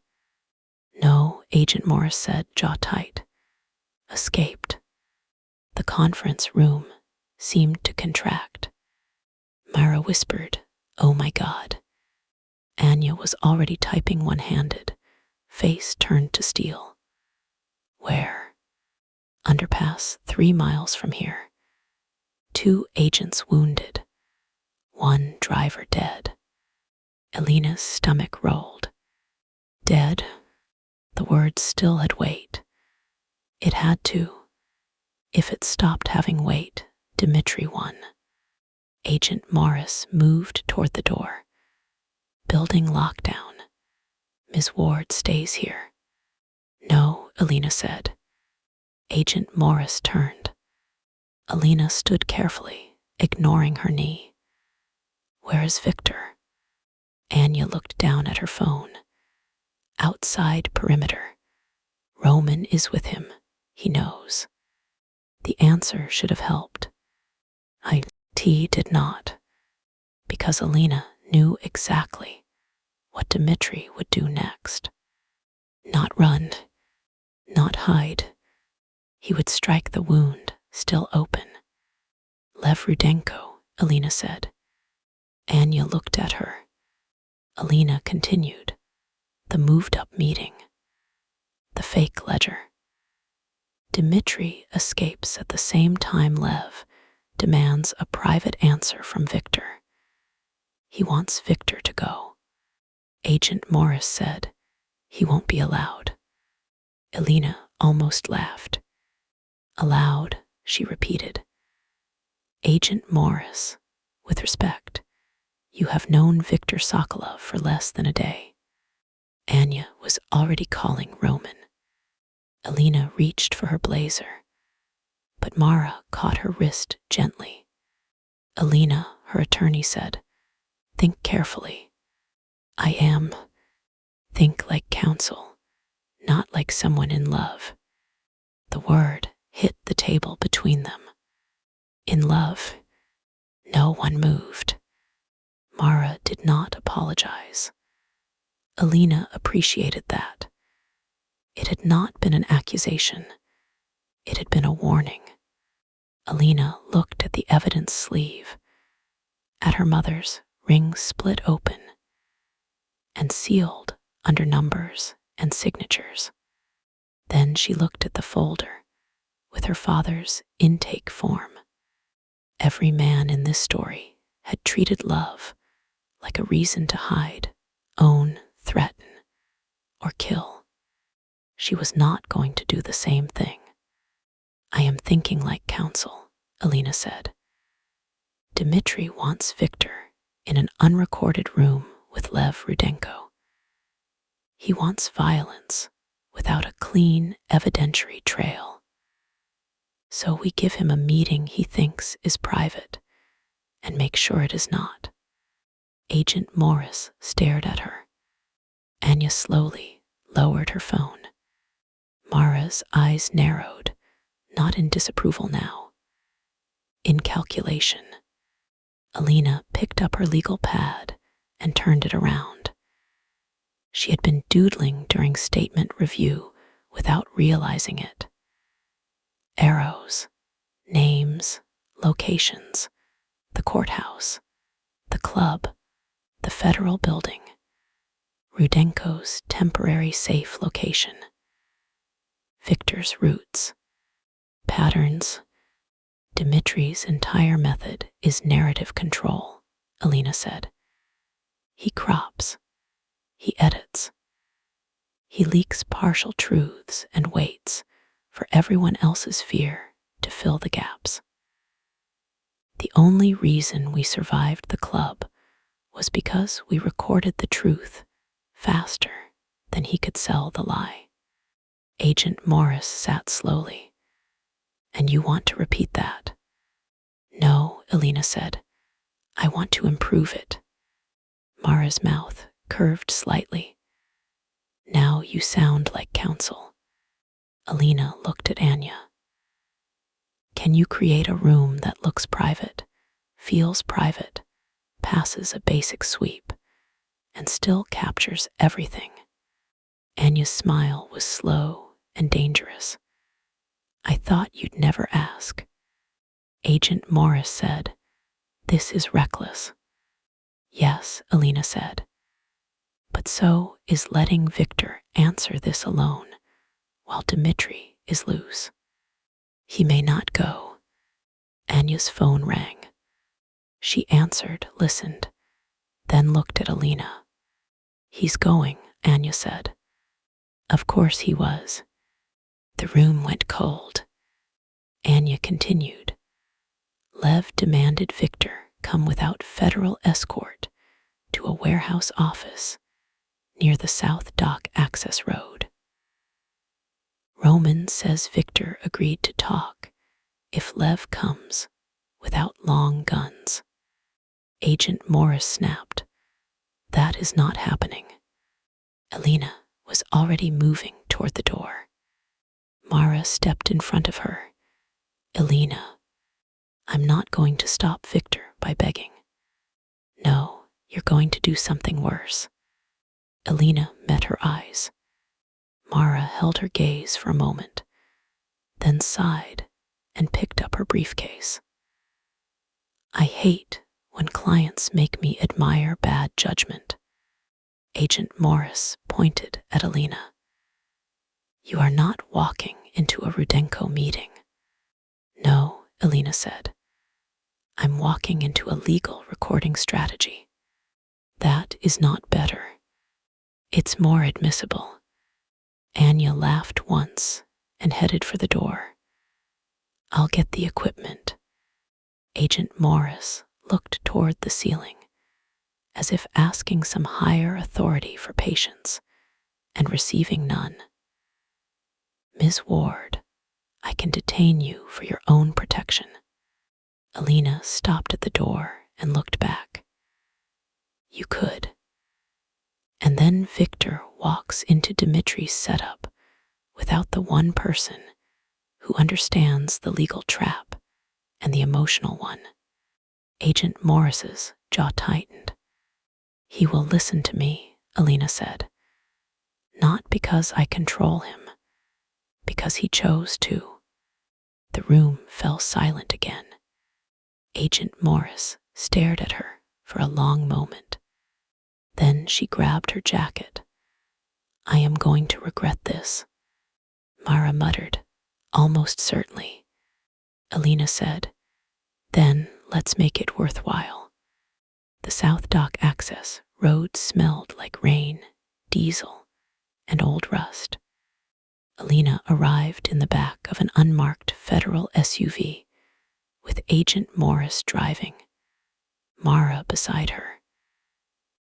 No, Agent Morris said, jaw tight. Escaped. The conference room seemed to contract. Myra whispered, oh my God. Anya was already typing one-handed, face turned to steel. Where? Underpass 3 miles from here. 2 agents wounded. 1 driver dead. Alina's stomach rolled. Dead? The words still had weight. It had to. If it stopped having weight, Dmitri won. Agent Morris moved toward the door. Building lockdown. Ms. Ward stays here. No, Alina said. Agent Morris turned. Alina stood carefully, ignoring her knee. Where is Victor? Anya looked down at her phone. Outside perimeter. Roman is with him. He knows. The answer should have helped. IT did not, because Alina knew exactly what Dmitri would do next. Not run, not hide. He would strike the wound still open. Lev Rudenko, Alina said. Anya looked at her. Alina continued. The moved-up meeting. The fake ledger. Dmitri escapes at the same time Lev demands a private answer from Victor. He wants Victor to go. Agent Morris said he won't be allowed. Alina almost laughed. Allowed, she repeated. Agent Morris, with respect, you have known Victor Sokolov for less than a day. Anya was already calling Roman. Alina reached for her blazer, but Mara caught her wrist gently. Alina, her attorney said, think carefully. I am. Think like counsel, not like someone in love. The word hit the table between them. In love, no one moved. Mara did not apologize. Alina appreciated that. It had not been an accusation. It had been a warning. Alina looked at the evidence sleeve. At her mother's, rings split open and sealed under numbers and signatures. Then she looked at the folder with her father's intake form. Every man in this story had treated love like a reason to hide, own, threaten, or kill. She was not going to do the same thing. I am thinking like counsel, Alina said. Dmitri wants Victor in an unrecorded room with Lev Rudenko. He wants violence without a clean evidentiary trail. So we give him a meeting he thinks is private and make sure it is not. Agent Morris stared at her. Anya slowly lowered her phone. Mara's eyes narrowed, not in disapproval now, in calculation. Alina picked up her legal pad and turned it around. She had been doodling during statement review without realizing it. Arrows, names, locations, the courthouse, the club, the federal building, Rudenko's temporary safe location, Victor's roots, patterns, Dimitri's entire method is narrative control, Alina said. He crops, he edits, he leaks partial truths and waits for everyone else's fear to fill the gaps. The only reason we survived the club was because we recorded the truth faster than he could sell the lie. Agent Morris sat slowly. And you want to repeat that? No, Alina said. I want to improve it. Mara's mouth curved slightly. Now you sound like counsel. Alina looked at Anya. Can you create a room that looks private, feels private, passes a basic sweep, and still captures everything? Anya's smile was slow and dangerous. I thought you'd never ask. Agent Morris said, This is reckless. Yes, Alina said. But so is letting Victor answer this alone while Dimitri is loose. He may not go. Anya's phone rang. She answered, listened, then looked at Alina. He's going, Anya said. Of course he was. The room went cold. Anya continued. Lev demanded Victor come without federal escort to a warehouse office near the South Dock Access Road. Roman says Victor agreed to talk if Lev comes without long guns. Agent Morris snapped. That is not happening. Alina was already moving toward the door. Mara stepped in front of her. Alina, I'm not going to stop Victor by begging. No, you're going to do something worse. Alina met her eyes. Mara held her gaze for a moment, then sighed and picked up her briefcase. I hate when clients make me admire bad judgment. Agent Morris pointed at Alina. You are not walking into a Rudenko meeting. No, Alina said. I'm walking into a legal recording strategy. That is not better. It's more admissible. Anya laughed once and headed for the door. I'll get the equipment. Agent Morris looked toward the ceiling, as if asking some higher authority for patience, and receiving none. Ms. Ward, I can detain you for your own protection. Alina stopped at the door and looked back. You could. And then Victor walks into Dimitri's setup without the one person who understands the legal trap and the emotional one. Agent Morris's jaw tightened. He will listen to me, Alina said. Not because I control him, because he chose to. The room fell silent again. Agent Morris stared at her for a long moment. Then she grabbed her jacket. I am going to regret this. Mara muttered, almost certainly. Alina said, then let's make it worthwhile. The South Dock Access Road smelled like rain, diesel, and old rust. Alina arrived in the back of an unmarked federal SUV with Agent Morris driving, Mara beside her,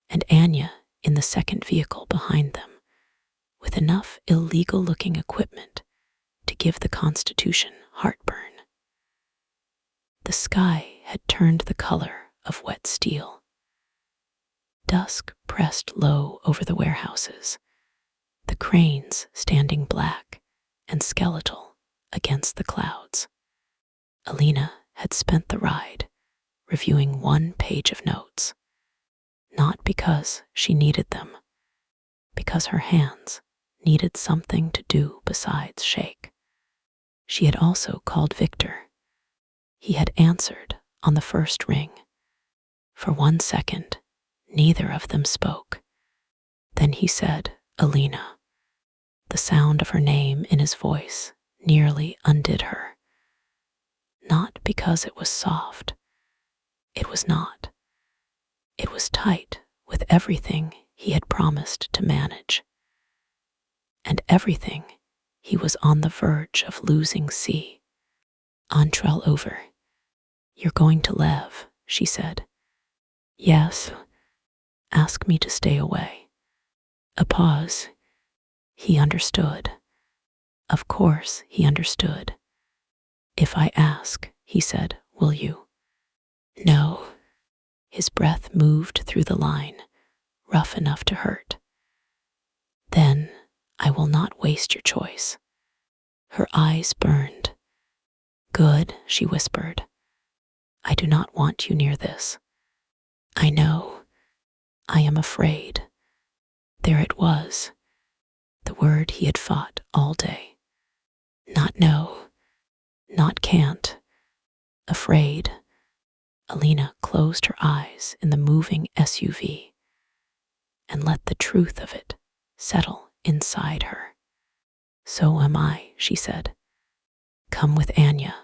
and Anya in the second vehicle behind them, with enough illegal-looking equipment to give the Constitution heartburn. The sky had turned the color of wet steel. Dusk pressed low over the warehouses, the cranes standing black and skeletal against the clouds. Alina had spent the ride reviewing one page of notes, not because she needed them, because her hands needed something to do besides shake. She had also called Victor. He had answered on the first ring. For 1 second, neither of them spoke. Then he said, Alina. The sound of her name in his voice nearly undid her. Not not because it was soft. It was not. It was tight with everything he had promised to manage. And everything he was on the verge of losing see. Entrell over. You're going to Lev, she said. Yes. Ask me to stay away. A pause. He understood. Of course he understood. If I ask, he said, will you? No. His breath moved through the line, rough enough to hurt. Then I will not waste your choice. Her eyes burned. Good, she whispered. I do not want you near this. I know. I am afraid. There it was, the word he had fought all day. Not no, not can't, afraid. Alina closed her eyes in the moving SUV and let the truth of it settle inside her. So am I, she said. Come with Anya,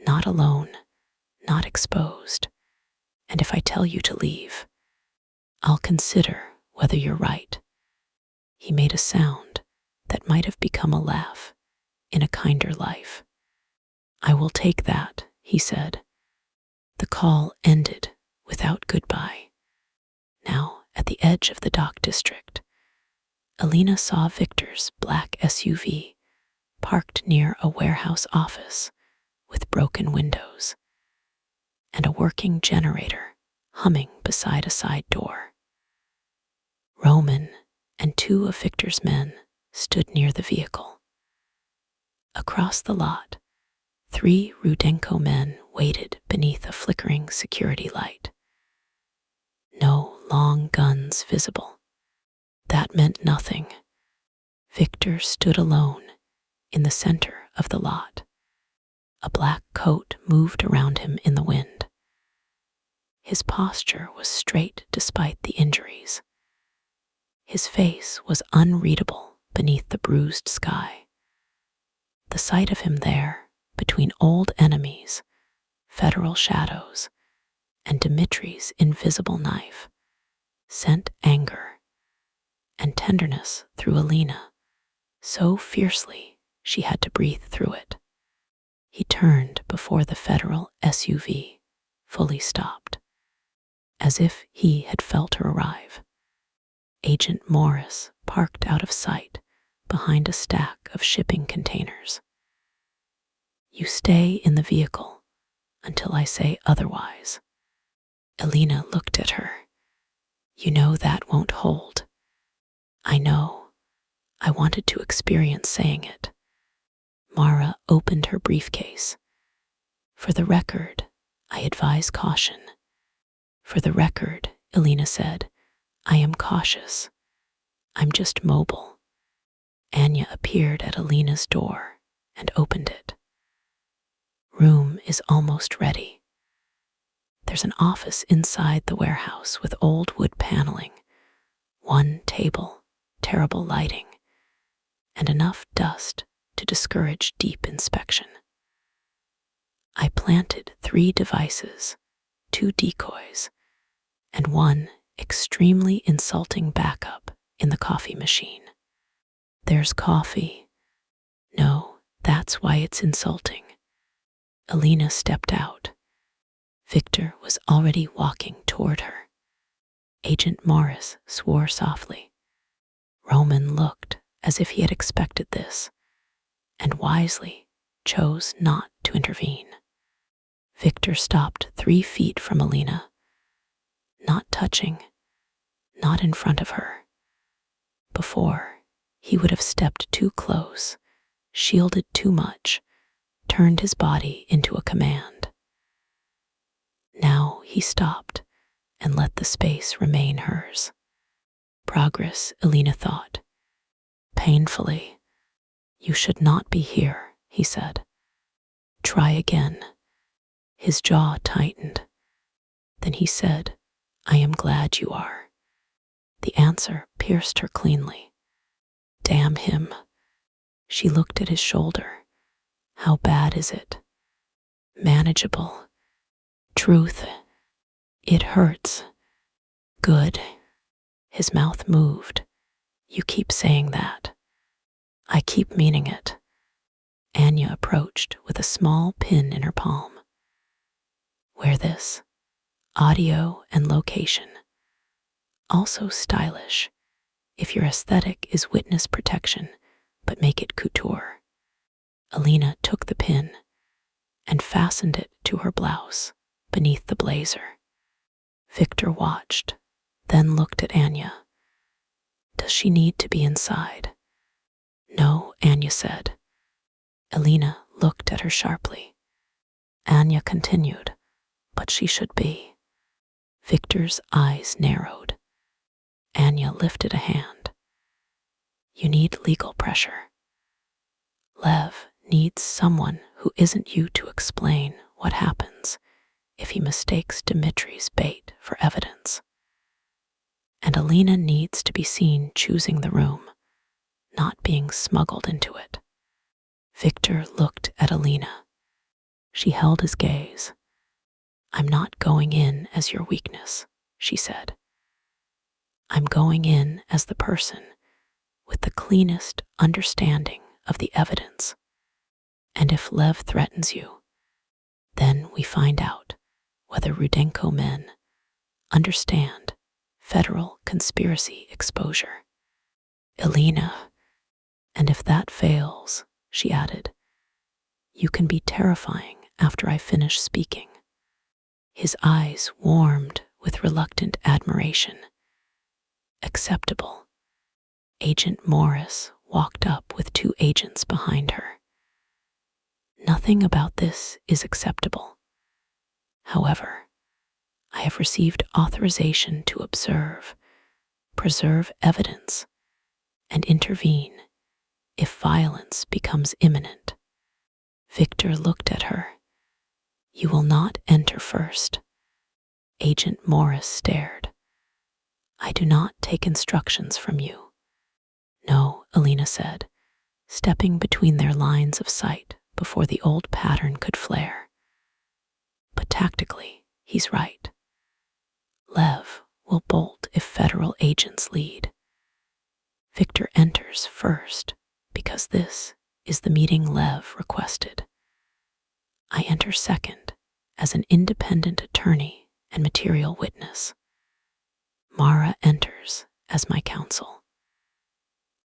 not alone, not exposed. And if I tell you to leave, I'll consider whether you're right. He made a sound that might have become a laugh in a kinder life. I will take that, he said. The call ended without goodbye. Now, at the edge of the dock district, Alina saw Victor's black SUV parked near a warehouse office with broken windows and a working generator humming beside a side door. Roman and two of Victor's men stood near the vehicle. Across the lot, 3 Rudenko men waited beneath a flickering security light. No long guns visible. That meant nothing. Victor stood alone in the center of the lot. A black coat moved around him in the wind. His posture was straight despite the injuries. His face was unreadable beneath the bruised sky. The sight of him there, between old enemies, federal shadows, and Dmitri's invisible knife, sent anger and tenderness through Alina, so fiercely she had to breathe through it. He turned before the federal SUV fully stopped, as if he had felt her arrive. Agent Morris parked out of sight behind a stack of shipping containers. You stay in the vehicle until I say otherwise. Alina looked at her. You know that won't hold. I know. I wanted to experience saying it. Mara opened her briefcase. For the record, I advise caution. For the record, Alina said, I am cautious. I'm just mobile. Anya appeared at Alina's door and opened it. Room is almost ready. There's an office inside the warehouse with old wood paneling, 1 table, terrible lighting, and enough dust to discourage deep inspection. I planted 3 devices, 2 decoys, and 1 extremely insulting backup in the coffee machine. There's coffee. No, that's why it's insulting. Alina stepped out. Victor was already walking toward her. Agent Morris swore softly. Roman looked as if he had expected this, and wisely chose not to intervene. Victor stopped 3 feet from Alina, not touching, not in front of her. Before, he would have stepped too close, shielded too much, turned his body into a command. Now he stopped and let the space remain hers. Progress, Alina thought. Painfully. You should not be here, he said. Try again. His jaw tightened. Then he said, I am glad you are. The answer pierced her cleanly. Damn him. She looked at his shoulder. How bad is it? Manageable. Truth. It hurts. Good. His mouth moved. You keep saying that. I keep meaning it. Anya approached with a small pin in her palm. Wear this. Audio and location. Also stylish. If your aesthetic is witness protection, but make it couture. Alina took the pin and fastened it to her blouse beneath the blazer. Victor watched, then looked at Anya. Does she need to be inside? No, Anya said. Alina looked at her sharply. Anya continued, but she should be. Victor's eyes narrowed. Anya lifted a hand. You need legal pressure. Lev needs someone who isn't you to explain what happens if he mistakes Dimitri's bait for evidence. And Alina needs to be seen choosing the room, not being smuggled into it. Victor looked at Alina. She held his gaze. I'm not going in as your weakness, she said. I'm going in as the person with the cleanest understanding of the evidence. And if Lev threatens you, then we find out whether Rudenko men understand federal conspiracy exposure. Alina, and if that fails, she added, you can be terrifying after I finish speaking. His eyes warmed with reluctant admiration. Acceptable. Agent Morris walked up with 2 agents behind her. Nothing about this is acceptable. However, I have received authorization to observe, preserve evidence, and intervene if violence becomes imminent. Victor looked at her. You will not enter first. Agent Morris stared. I do not take instructions from you. No, Alina said, stepping between their lines of sight before the old pattern could flare. But tactically, he's right. Lev will bolt if federal agents lead. Victor enters first because this is the meeting Lev requested. I enter second as an independent attorney and material witness. Mara enters as my counsel.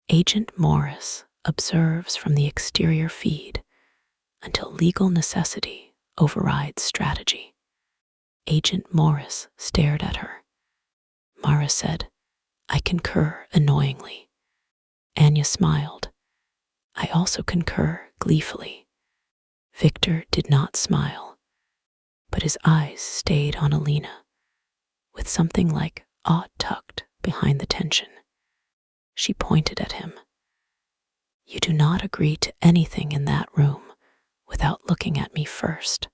Agent Morris observes from the exterior feed until legal necessity overrides strategy. Agent Morris stared at her. Mara said, I concur annoyingly. Anya smiled. I also concur gleefully. Victor did not smile, but his eyes stayed on Alina, with something like awe tucked behind the tension. She pointed at him. You do not agree to anything in that room without looking at me first.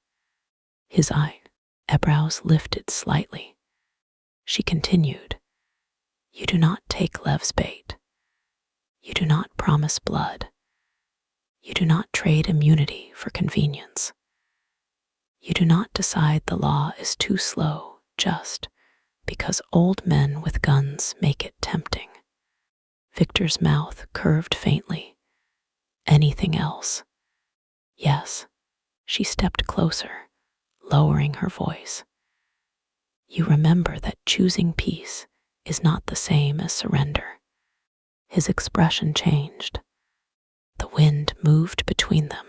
His eyebrows lifted slightly. She continued, you do not take Lev's bait. You do not promise blood. You do not trade immunity for convenience. You do not decide the law is too slow just because old men with guns make it tempting. Victor's mouth curved faintly. Anything else? Yes. She stepped closer, lowering her voice. You remember that choosing peace is not the same as surrender. His expression changed. The wind moved between them,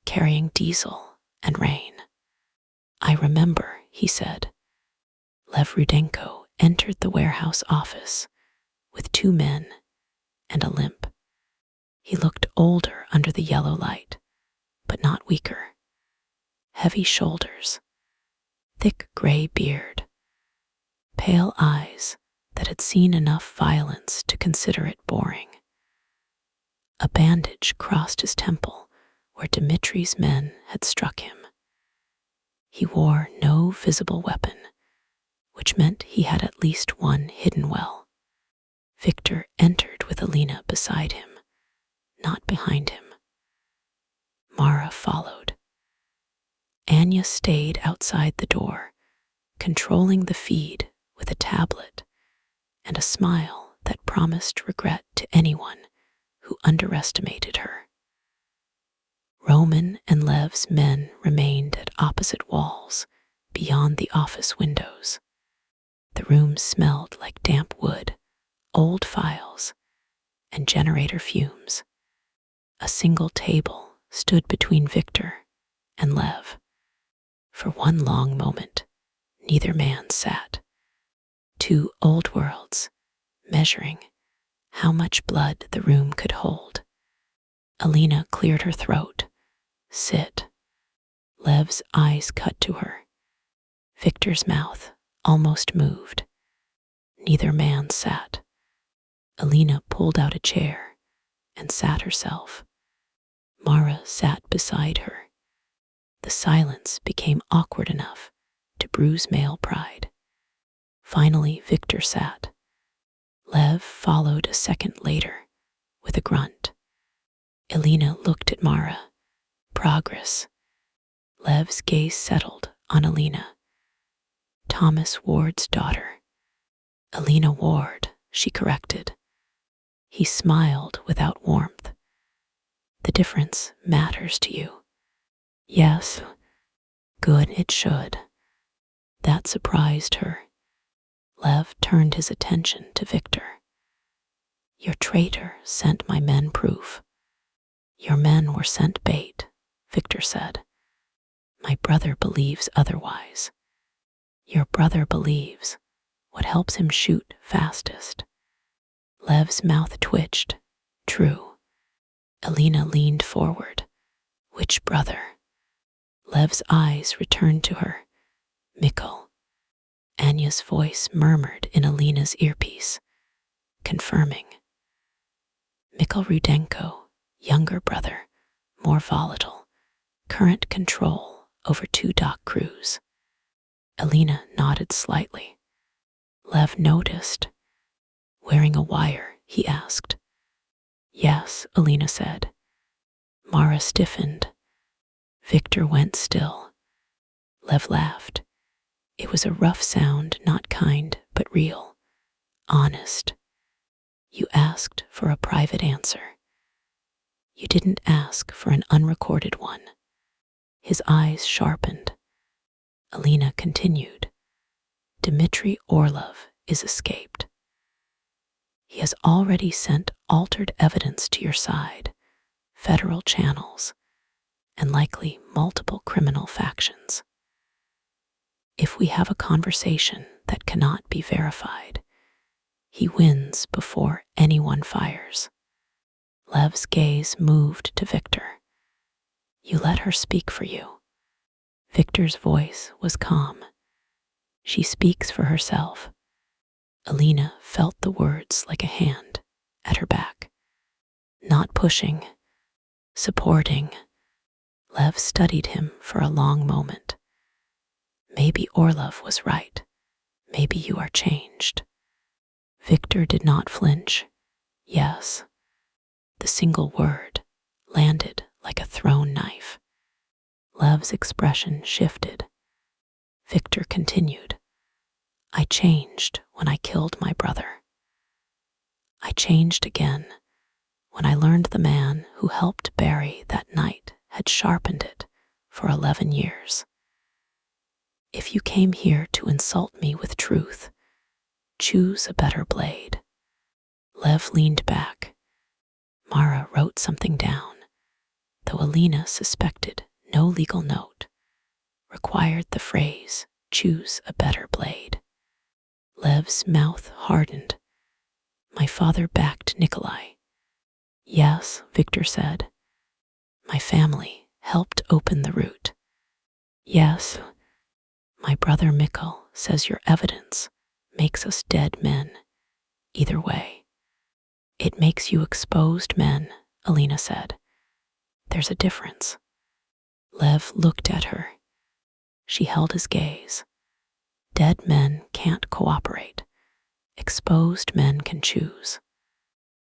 carrying diesel and rain. I remember, he said. Lev Rudenko entered the warehouse office with 2 men and a limp. He looked older under the yellow light, but not weaker. Heavy shoulders, thick gray beard, pale eyes that had seen enough violence to consider it boring. A bandage crossed his temple where Dimitri's men had struck him. He wore no visible weapon, which meant he had at least one hidden well. Victor entered with Alina beside him, not behind him. Mara followed. Anya stayed outside the door, controlling the feed with a tablet and a smile that promised regret to anyone who underestimated her. Roman and Lev's men remained at opposite walls beyond the office windows. The room smelled like damp wood, old files, and generator fumes. A single table stood between Victor and Lev. For one long moment, neither man sat. Two old worlds, measuring how much blood the room could hold. Alina cleared her throat. Sit. Lev's eyes cut to her. Victor's mouth almost moved. Neither man sat. Alina pulled out a chair and sat herself. Mara sat beside her. The silence became awkward enough to bruise male pride. Finally, Victor sat. Lev followed a second later with a grunt. Alina looked at Mara. Progress. Lev's gaze settled on Alina. Thomas Ward's daughter. Alina Ward, she corrected. He smiled without warmth. The difference matters to you. Yes. Good, it should. That surprised her. Lev turned his attention to Victor. Your traitor sent my men proof. Your men were sent bait, Victor said. My brother believes otherwise. Your brother believes what helps him shoot fastest. Lev's mouth twitched. True. Alina leaned forward. Which brother? Lev's eyes returned to her. Mikkel. Anya's voice murmured in Alina's earpiece, confirming. Mikkel Rudenko, younger brother, more volatile, current control over 2 dock crews. Alina nodded slightly. Lev noticed. Wearing a wire, he asked. Yes, Alina said. Mara stiffened. Victor went still. Lev laughed. It was a rough sound, not kind, but real. Honest. You asked for a private answer. You didn't ask for an unrecorded one. His eyes sharpened. Alina continued. Dmitry Orlov is escaped. He has already sent altered evidence to your side, federal channels, and likely multiple criminal factions. If we have a conversation that cannot be verified, he wins before anyone fires. Lev's gaze moved to Victor. You let her speak for you. Victor's voice was calm. She speaks for herself. Alina felt the words like a hand at her back. Not pushing, supporting. Lev studied him for a long moment. Maybe Orlov was right. Maybe you are changed. Victor did not flinch. Yes. The single word landed like a thrown knife. Lev's expression shifted. Victor continued. I changed when I killed my brother. I changed again when I learned the man who helped Barry that night had sharpened it for 11 years. If you came here to insult me with truth, choose a better blade. Lev leaned back. Mara wrote something down, though Alina suspected no legal note required the phrase, choose a better blade. Lev's mouth hardened. My father backed Nikolai. Yes, Victor said. My family helped open the route. Yes, my brother Mikkel says your evidence makes us dead men. Either way. It makes you exposed men, Alina said. There's a difference. Lev looked at her. She held his gaze. Dead men can't cooperate. Exposed men can choose.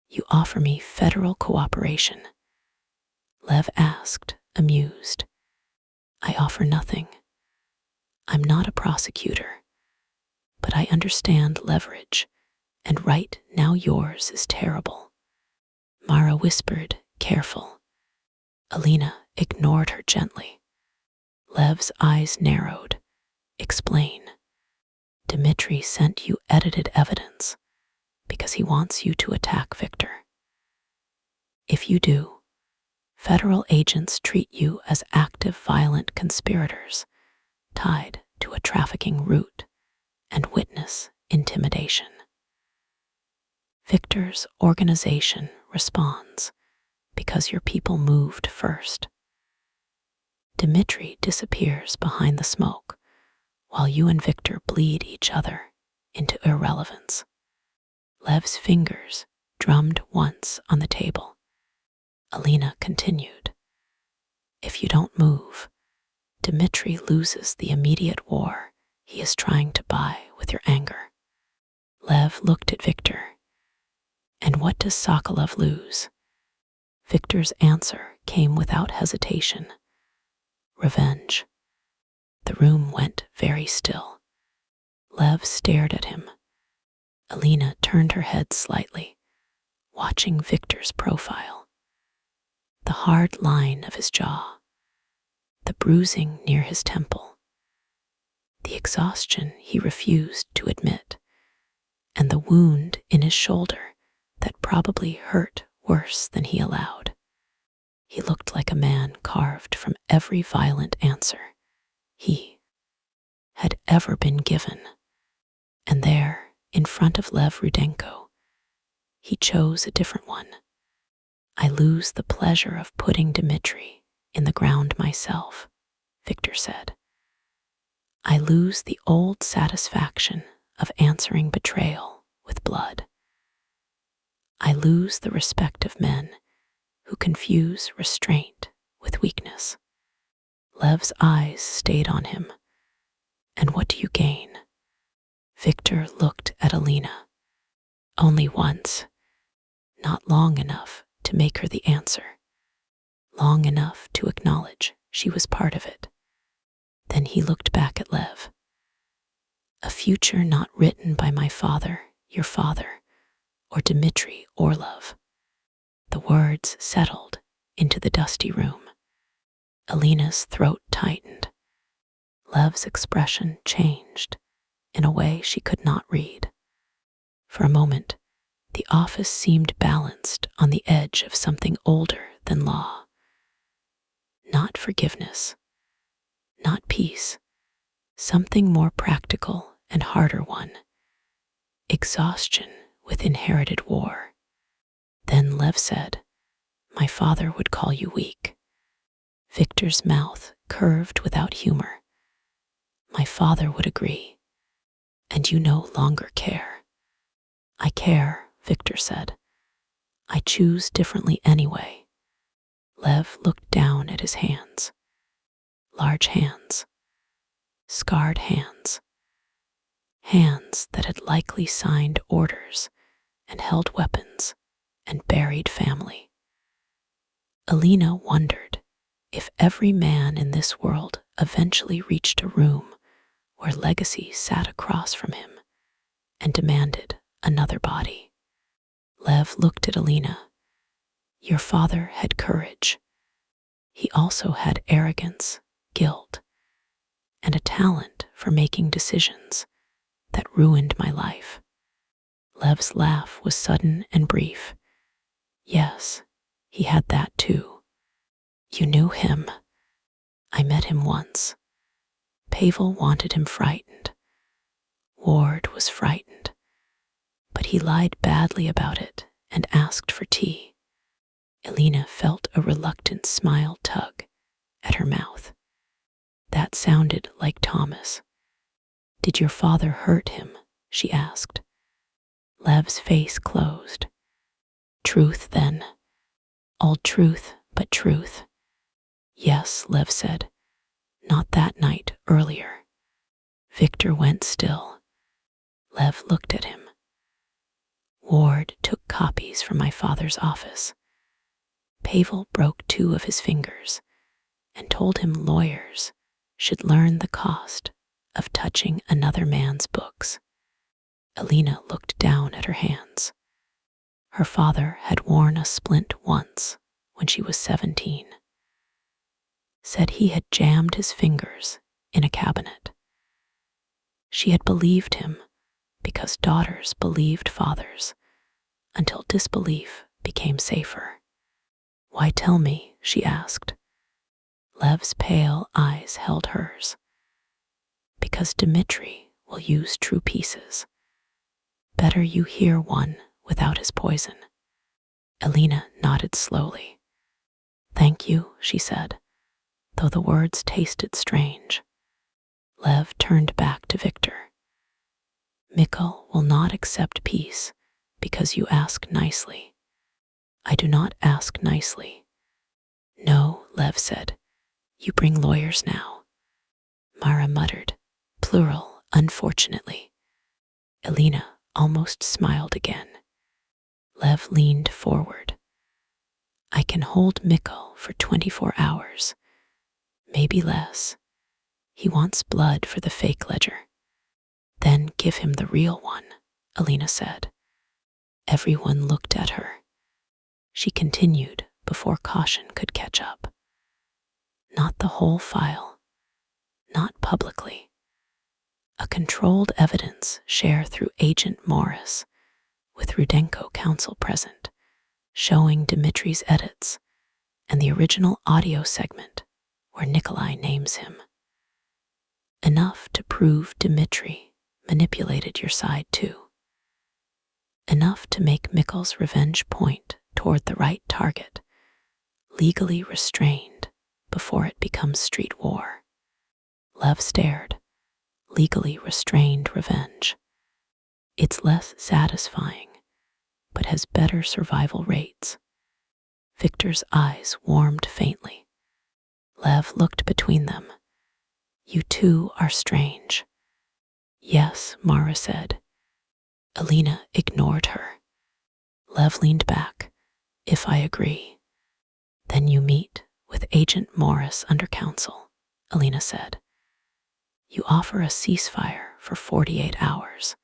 You offer me federal cooperation. Lev asked, amused. I offer nothing. I'm not a prosecutor, but I understand leverage, and right now yours is terrible. Mara whispered, careful. Alina ignored her gently. Lev's eyes narrowed. Explain. Dmitri sent you edited evidence because he wants you to attack Victor. If you do, federal agents treat you as active violent conspirators tied to a trafficking route and witness intimidation. Victor's organization responds because your people moved first. Dmitri disappears behind the smoke while you and Victor bleed each other into irrelevance. Lev's fingers drummed once on the table. Alina continued. If you don't move, Dmitri loses the immediate war he is trying to buy with your anger. Lev looked at Victor. And what does Sokolov lose? Victor's answer came without hesitation. Revenge. The room went very still. Lev stared at him. Alina turned her head slightly, watching Victor's profile. The hard line of his jaw, the bruising near his temple, the exhaustion he refused to admit, and the wound in his shoulder that probably hurt worse than he allowed. He looked like a man carved from every violent answer he had ever been given. And there, in front of Lev Rudenko, he chose a different one. I lose the pleasure of putting Dmitri in the ground myself, Victor said. I lose the old satisfaction of answering betrayal with blood. I lose the respect of men who confuse restraint with weakness. Lev's eyes stayed on him. And what do you gain? Victor looked at Alina. Only once, not long enough to make her the answer, long enough to acknowledge she was part of it. Then he looked back at Lev. A future not written by my father, your father, or Dmitri Orlov. The words settled into the dusty room. Alina's throat tightened. Lev's expression changed in a way she could not read. For a moment, the office seemed balanced on the edge of something older than law. Not forgiveness, not peace, something more practical and harder one. Exhaustion with inherited war. Then Lev said, my father would call you weak. Victor's mouth curved without humor. My father would agree. And you no longer care. I care, Victor said. I choose differently anyway. Lev looked down at his hands. Large hands. Scarred hands. Hands that had likely signed orders and held weapons and buried family. Alina wondered if every man in this world eventually reached a room where legacy sat across from him and demanded another body. Lev looked at Alina. Your father had courage. He also had arrogance, guilt, and a talent for making decisions that ruined my life. Lev's laugh was sudden and brief. Yes, he had that too. You knew him. I met him once. Pavel wanted him frightened. Ward was frightened. But he lied badly about it and asked for tea. Alina felt a reluctant smile tug at her mouth. That sounded like Thomas. Did your father hurt him? She asked. Lev's face closed. Truth, then. All truth but truth. Yes, Lev said. Not that night, earlier. Victor went still. Lev looked at him. Ward took copies from my father's office. Pavel broke 2 of his fingers, and told him lawyers should learn the cost of touching another man's books. Alina looked down at her hands. Her father had worn a splint once when she was 17. Said he had jammed his fingers in a cabinet. She had believed him because daughters believed fathers until disbelief became safer. "Why tell me?" she asked. Lev's pale eyes held hers. "Because Dmitri will use true pieces. Better you hear one without his poison." Alina nodded slowly. "Thank you," she said, though the words tasted strange. Lev turned back to Victor. "Mikkel will not accept peace because you ask nicely." "I do not ask nicely." "No," Lev said. "You bring lawyers now." Mara muttered, "Plural, unfortunately." Alina almost smiled again. Lev leaned forward. "I can hold Mikkel for 24 hours, maybe less. He wants blood for the fake ledger." "Then give him the real one," Alina said. Everyone looked at her. She continued before caution could catch up. "Not the whole file. Not publicly. A controlled evidence share through Agent Morris with Rudenko counsel present, showing Dmitri's edits and the original audio segment where Nikolai names him. Enough to prove Dmitri manipulated your side too. Enough to make Mikkel's revenge point toward the right target, legally restrained before it becomes street war." Lev stared. Legally restrained revenge. It's less satisfying, but has better survival rates. Victor's eyes warmed faintly. Lev looked between them. "You two are strange." "Yes," Mara said. Alina ignored her. Lev leaned back. "If I agree." "Then you meet with Agent Morris under counsel," Alina said. "You offer a ceasefire for 48 hours.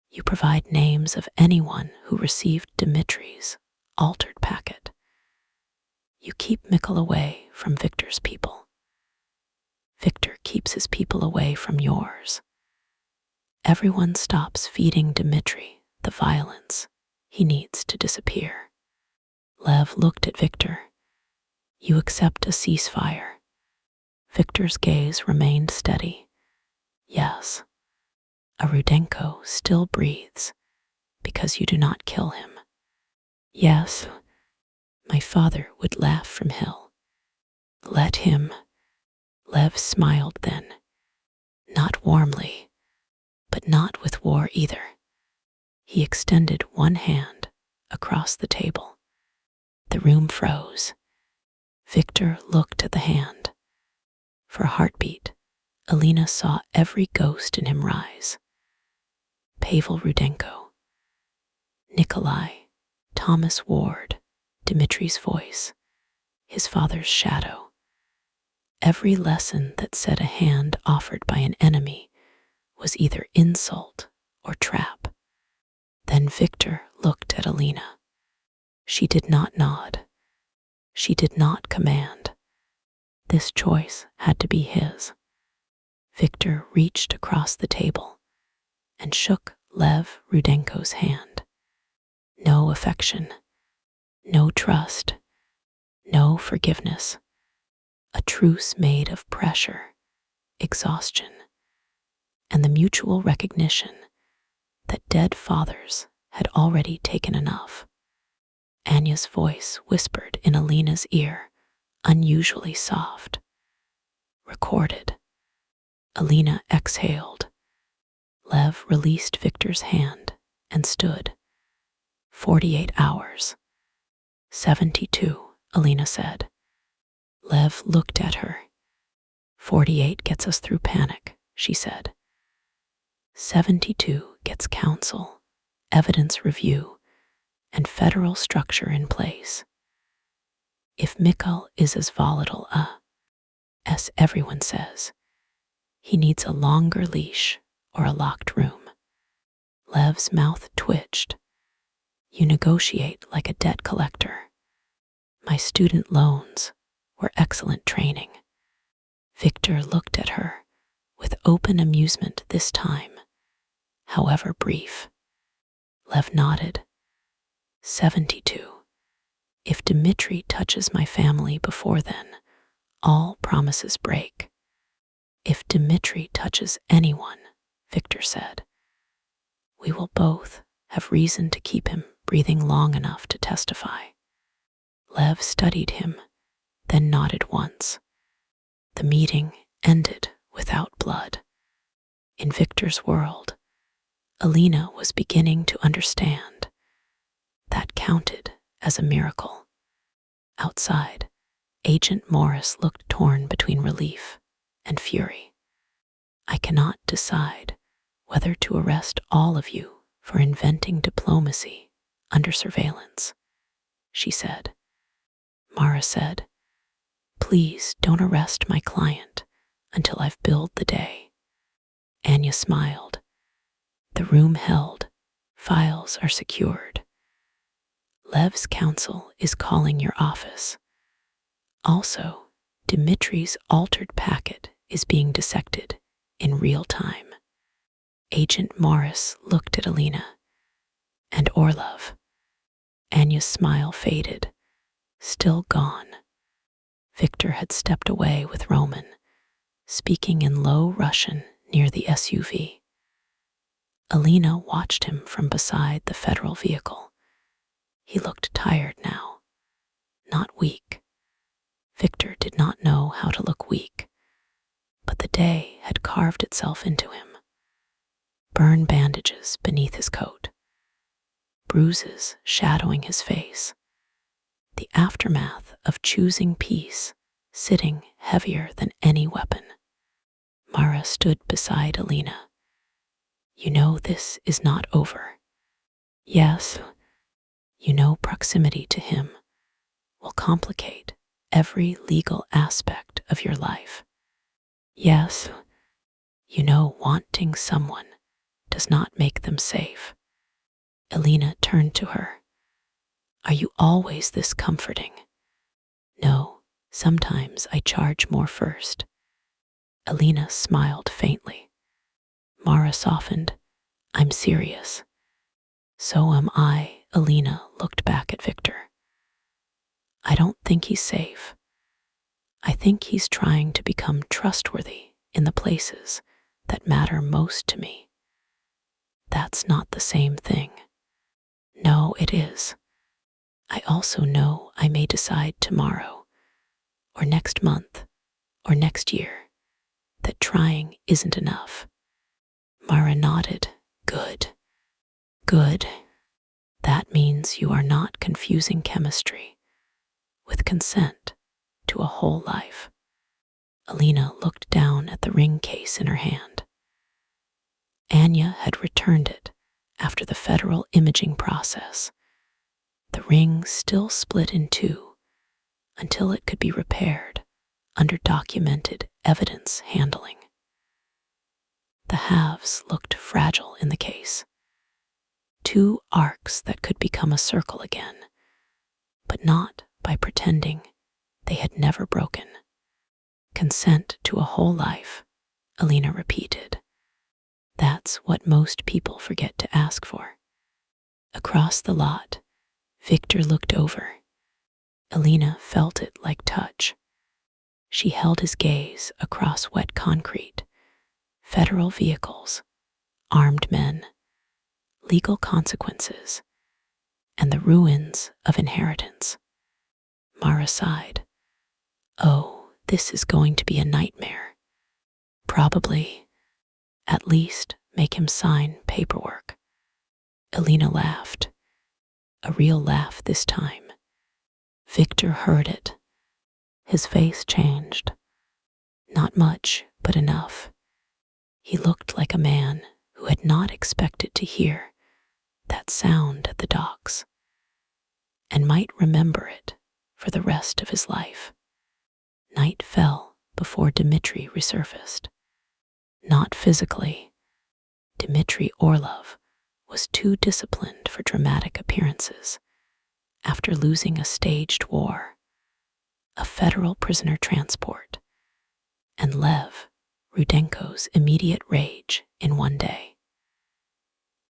You provide names of anyone who received Dmitri's altered packet. You keep Mikkel away from Victor's people. Victor keeps his people away from yours. Everyone stops feeding Dmitri the violence he needs to disappear." Lev looked at Victor. "You accept a ceasefire." Victor's gaze remained steady. "Yes. A Rudenko still breathes because you do not kill him." "Yes. My father would laugh from hell." "Let him." Lev smiled then. Not warmly, but not with war either. He extended one hand across the table. The room froze. Victor looked at the hand. For a heartbeat, Alina saw every ghost in him rise. Pavel Rudenko, Nikolai, Thomas Ward, Dmitri's voice, his father's shadow. Every lesson that said a hand offered by an enemy was either insult or trap. Then Victor looked at Alina. She did not nod. She did not command. This choice had to be his. Victor reached across the table and shook Lev Rudenko's hand. No affection, no trust, no forgiveness. A truce made of pressure, exhaustion, and the mutual recognition that dead fathers had already taken enough. Anya's voice whispered in Alina's ear, unusually soft. Recorded. Alina exhaled. Lev released Victor's hand and stood. 48 hours. 72, Alina said. Lev looked at her. 48 gets us through panic, she said. 72 gets counsel, evidence review, and federal structure in place. If Mikkel is as volatile as everyone says. He needs a longer leash or a locked room. Lev's mouth twitched. You negotiate like a debt collector. My student loans were excellent training. Victor looked at her with open amusement this time, however brief. Lev nodded. 72. If Dmitri touches my family before then, all promises break. If Dmitri touches anyone, Victor said, we will both have reason to keep him breathing long enough to testify. Lev studied him, then nodded once. The meeting ended without blood. In Victor's world, Alina was beginning to understand. That counted as a miracle. Outside, Agent Morris looked torn between relief and fury. I cannot decide whether to arrest all of you for inventing diplomacy under surveillance, she said. Mara said, please don't arrest my client until I've billed the day. Anya smiled. The room held. Files are secured. Lev's counsel is calling your office. Also, Dmitri's altered packet is being dissected in real time. Agent Morris looked at Alina. And Orlov. Anya's smile faded. Still gone. Victor had stepped away with Roman, speaking in low Russian near the SUV. Alina watched him from beside the federal vehicle. He looked tired now, not weak. Victor did not know how to look weak, but the day had carved itself into him. Burn bandages beneath his coat, bruises shadowing his face, the aftermath of choosing peace sitting heavier than any weapon. Mara stood beside Alina. You know this is not over. Yes, you know proximity to him will complicate every legal aspect of your life. Yes, you know wanting someone does not make them safe. Alina turned to her. Are you always this comforting? No, sometimes I charge more first. Alina smiled faintly. Mara softened. I'm serious. So am I. Alina looked back at Victor. I don't think he's safe. I think he's trying to become trustworthy in the places that matter most to me. That's not the same thing. No, it is. I also know I may decide tomorrow, or next month, or next year, that trying isn't enough. Mara nodded. Good. Good. That means you are not confusing chemistry with consent to a whole life. Alina looked down at the ring case in her hand. Anya had returned it after the federal imaging process. The ring still split in two until it could be repaired under documented evidence handling. The halves looked fragile in the case. Two arcs that could become a circle again, but not by pretending they had never broken. Consent to a whole life, Alina repeated. That's what most people forget to ask for. Across the lot, Victor looked over. Alina felt it like touch. She held his gaze across wet concrete, federal vehicles, armed men, legal consequences, and the ruins of inheritance. Mara sighed. Oh, this is going to be a nightmare. Probably. At least make him sign paperwork. Alina laughed. A real laugh this time. Victor heard it. His face changed. Not much, but enough. He looked like a man who had not expected to hear that sound at the docks, and might remember it for the rest of his life. Night fell before Dmitri resurfaced. Not physically. Dmitri Orlov was too disciplined for dramatic appearances after losing a staged war, a federal prisoner transport, and Lev Rudenko's immediate rage in one day.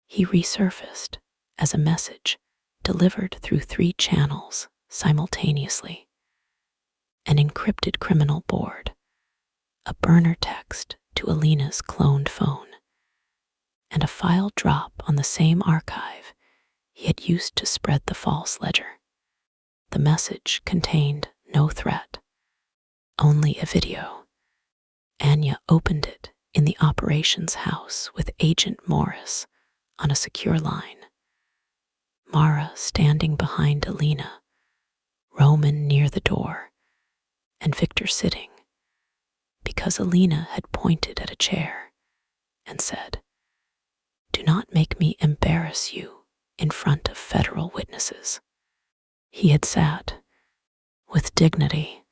He resurfaced as a message delivered through 3 channels simultaneously: an encrypted criminal board, a burner text to Alina's cloned phone, and a file drop on the same archive he had used to spread the false ledger. The message contained no threat, only a video. Anya opened it in the operations house with Agent Morris on a secure line. Mara standing behind Alina, Roman near the door, and Victor sitting, because Alina had pointed at a chair and said, "Do not make me embarrass you in front of federal witnesses." He had sat, with dignity,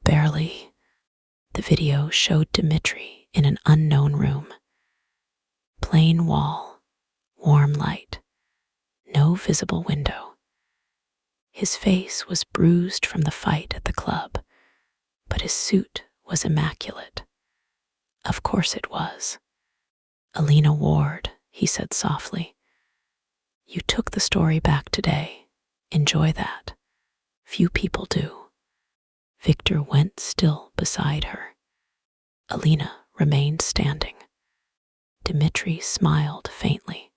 barely. The video showed Dmitri in an unknown room. Plain wall, warm light, no visible window. His face was bruised from the fight at the club, but his suit was immaculate. Of course it was. "Alina Ward," he said softly. "You took the story back today. Enjoy that. Few people do." Victor went still beside her. Alina remained standing. Dmitri smiled faintly.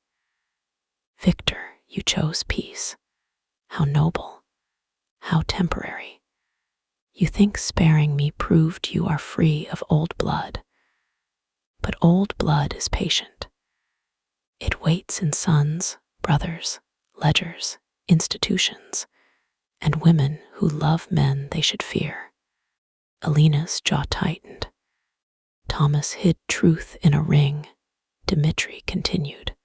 "Victor, you chose peace. How noble. How temporary. You think sparing me proved you are free of old blood. But old blood is patient. It waits in sons, brothers, ledgers, institutions, and women who love men they should fear." Alina's jaw tightened. "Thomas hid truth in a ring," Dmitri continued.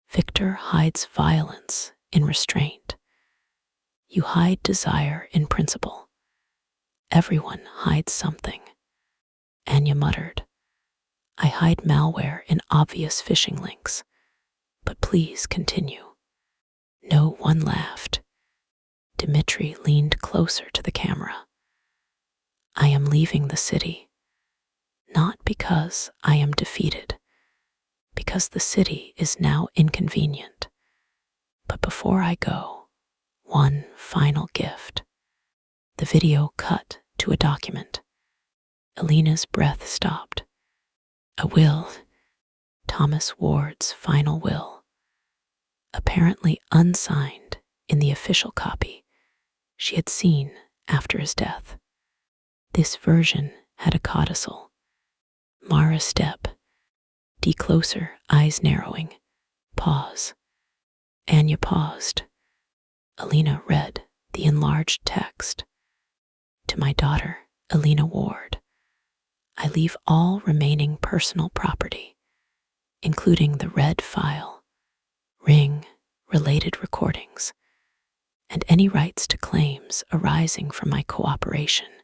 "Victor hides violence in restraint. You hide desire in principle. Everyone hides something." Anya muttered, "I hide malware in obvious phishing links, but please continue." No one laughed. Dmitri leaned closer to the camera. "I am leaving the city, not because I am defeated, because the city is now inconvenient. But before I go, one final gift." The video cut to a document. Alina's breath stopped. A will, Thomas Ward's final will, apparently unsigned in the official copy she had seen after his death. This version had a codicil. Mara step. D closer, eyes narrowing. Pause. Anya paused. Alina read the enlarged text. "To my daughter, Alina Ward, I leave all remaining personal property, including the red file, ring, related recordings, and any rights to claims arising from my cooperation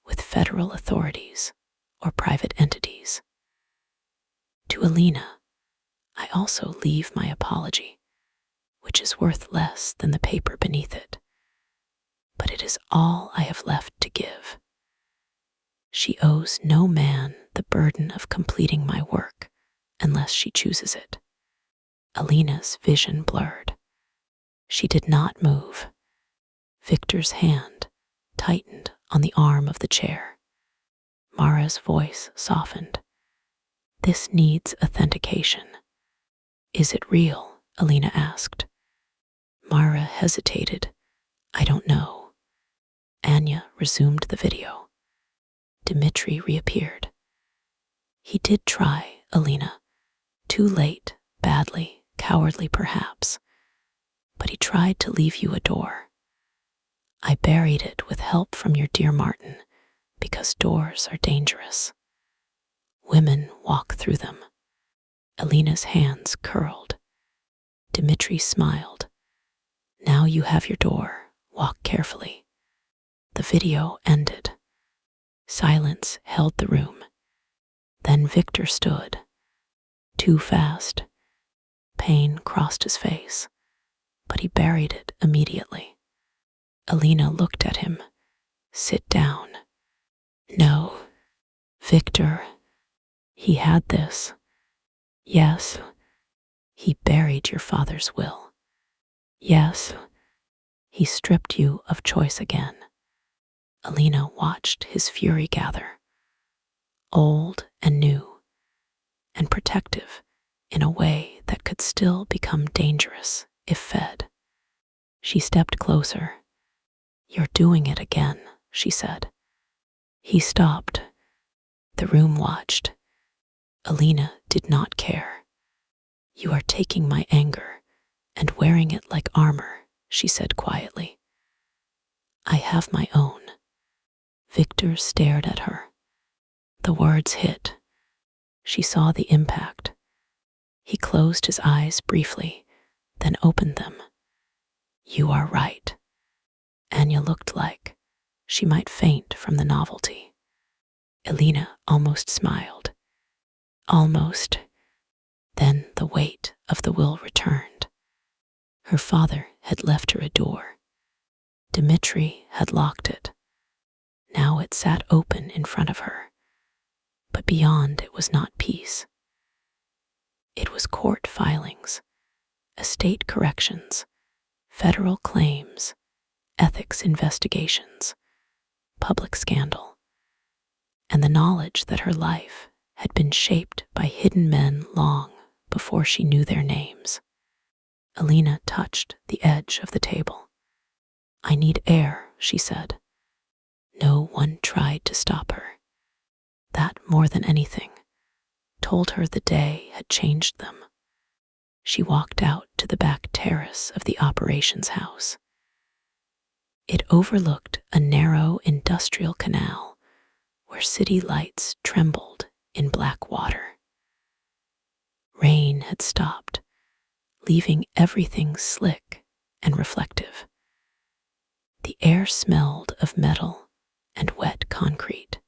with federal authorities or private entities. To Alina, I also leave my apology, which is worth less than the paper beneath it, but it is all I have left to give. She owes no man the burden of completing my work unless she chooses it." Alina's vision blurred. She did not move. Victor's hand tightened on the arm of the chair. Mara's voice softened. "This needs authentication." "Is it real?" Alina asked. Mara hesitated. "I don't know." Anya resumed the video. Dmitri reappeared. "He did try, Alina. Too late, badly, cowardly perhaps. But he tried to leave you a door. I buried it with help from your dear Martin, because doors are dangerous. Women walk through them." Alina's hands curled. Dmitri smiled. "Now you have your door. Walk carefully." The video ended. Silence held the room. Then Victor stood. Too fast. Pain crossed his face, but he buried it immediately. Alina looked at him. Sit down. No. Victor. He had this. Yes. He buried your father's will. Yes. He stripped you of choice again. Alina watched his fury gather. Old and new, and protective in a way that could still become dangerous if fed. She stepped closer. You're doing it again, she said. He stopped. The room watched. Alina did not care. You are taking my anger and wearing it like armor, she said quietly. I have my own. Victor stared at her. The words hit. She saw the impact. He closed his eyes briefly, then opened them. You are right. Anya looked like she might faint from the novelty. Alina almost smiled. Almost. Then the weight of the will returned. Her father had left her a door. Dmitri had locked it. Now it sat open in front of her. But beyond it was not peace. It was court filings, estate corrections, federal claims, ethics investigations, public scandal, and the knowledge that her life had been shaped by hidden men long before she knew their names. Alina touched the edge of the table. I need air, she said. No one tried to stop her. That, more than anything, told her the day had changed them. She walked out to the back terrace of the operations house. It overlooked a narrow industrial canal where city lights trembled in black water. Rain had stopped, leaving everything slick and reflective. The air smelled of metal and wet concrete.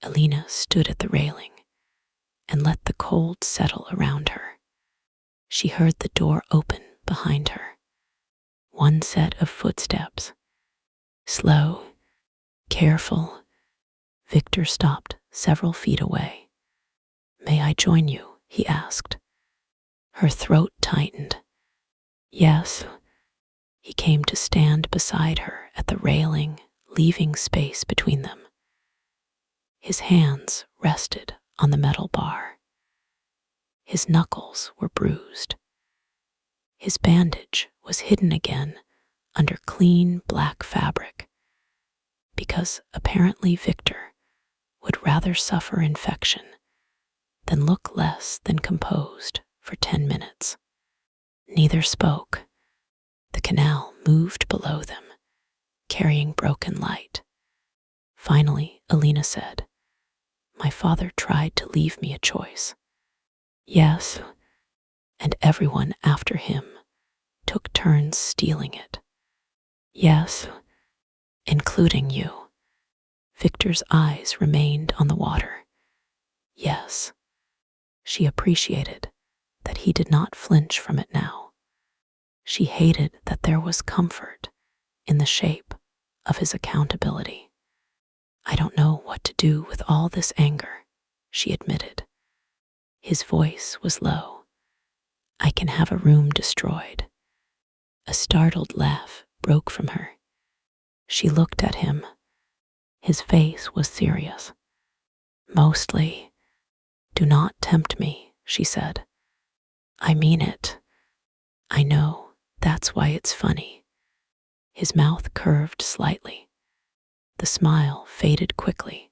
Alina stood at the railing and let the cold settle around her. She heard the door open behind her. One set of footsteps. Slow, careful. Victor stopped several feet away. May I join you? He asked. Her throat tightened. Yes. He came to stand beside her at the railing, leaving space between them. His hands rested on the metal bar. His knuckles were bruised. His bandage was hidden again under clean black fabric, because apparently Victor would rather suffer infection than look less than composed for 10 minutes. Neither spoke. The canal moved below them, carrying broken light. Finally, Alina said, My father tried to leave me a choice. Yes, and everyone after him took turns stealing it. Yes, including you. Victor's eyes remained on the water. Yes. She appreciated that he did not flinch from it now. She hated that there was comfort in the shape of his accountability. I don't know what to do with all this anger, she admitted. His voice was low. I can have a room destroyed. A startled laugh broke from her. She looked at him. His face was serious. Mostly, do not tempt me, she said. I mean it. I know, that's why it's funny. His mouth curved slightly. The smile faded quickly.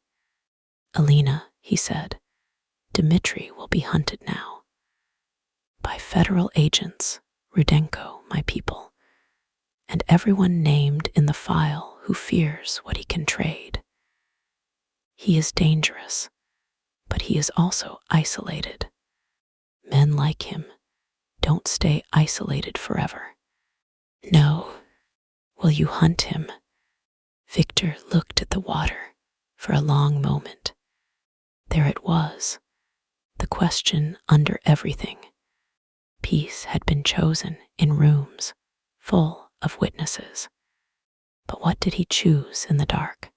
Alina, he said, Dmitri will be hunted now. By federal agents, Rudenko, my people, and everyone named in the file who fears what he can trade. He is dangerous, but he is also isolated. Men like him don't stay isolated forever. No. Will you hunt him? Victor looked at the water, For a long moment, there it was, the question under everything. Peace had been chosen in rooms full of witnesses. But what did he choose in the dark?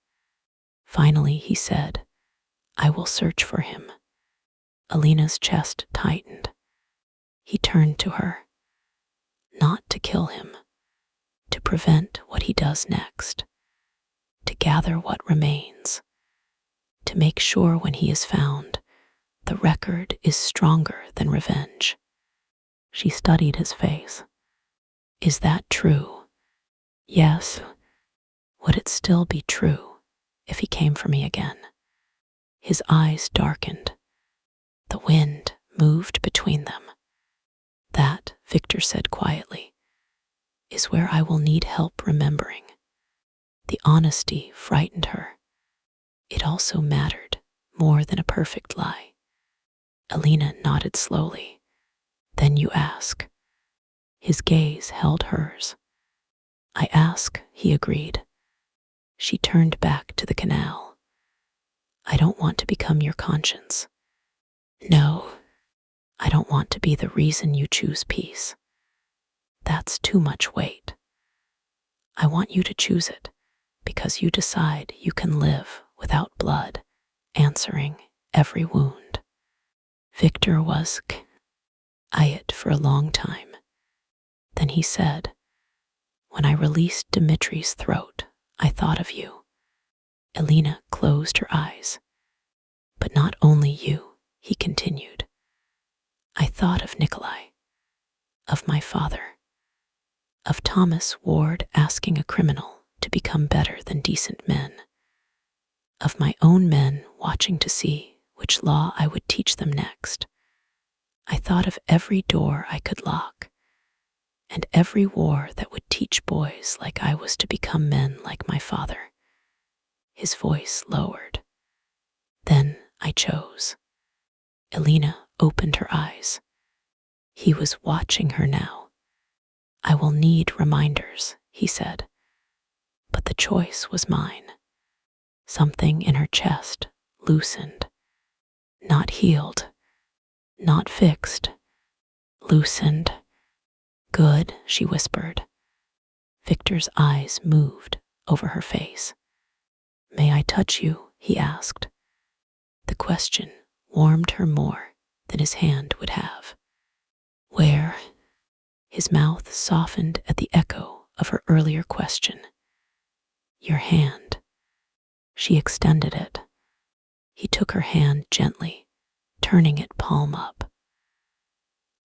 Finally, he said, "I will search for him." Alina's chest tightened. He turned to her. Not to kill him, to prevent what he does next, to gather what remains, to make sure when he is found, the record is stronger than revenge. She studied his face. Is that true? Yes. Would it still be true if he came for me again? His eyes darkened. The wind moved between them. That, Victor said quietly, is where I will need help remembering. The honesty frightened her. It also mattered more than a perfect lie. Alina nodded slowly. Then you ask. His gaze held hers. I ask, he agreed. She turned back to the canal. I don't want to become your conscience. No, I don't want to be the reason you choose peace. That's too much weight. I want you to choose it because you decide you can live without blood answering every wound. Victor was quiet for a long time. Then he said, when I released Dimitri's throat, I thought of you. Alina closed her eyes. But not only you, he continued. I thought of Nikolai, of my father, of Thomas Ward asking a criminal to become better than decent men, of my own men watching to see which law I would teach them next. I thought of every door I could lock, and every war that would teach boys like I was to become men like my father. His voice lowered. Then I chose. Alina opened her eyes. He was watching her now. I will need reminders, he said. But the choice was mine. Something in her chest loosened. Not healed, not fixed, loosened. Good, she whispered. Victor's eyes moved over her face. May I touch you? He asked. The question warmed her more than his hand would have. Where? His mouth softened at the echo of her earlier question. Your hand. She extended it. He took her hand gently, turning it palm up.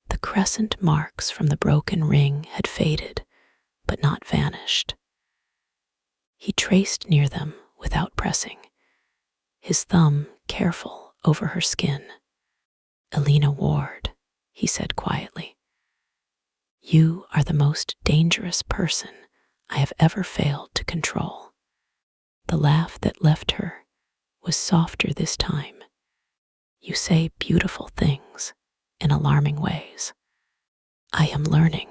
The crescent marks from the broken ring had faded, but not vanished. He traced near them without pressing, his thumb careful over her skin. Alina Ward, he said quietly. You are the most dangerous person I have ever failed to control. The laugh that left her was softer this time. You say beautiful things in alarming ways. I am learning.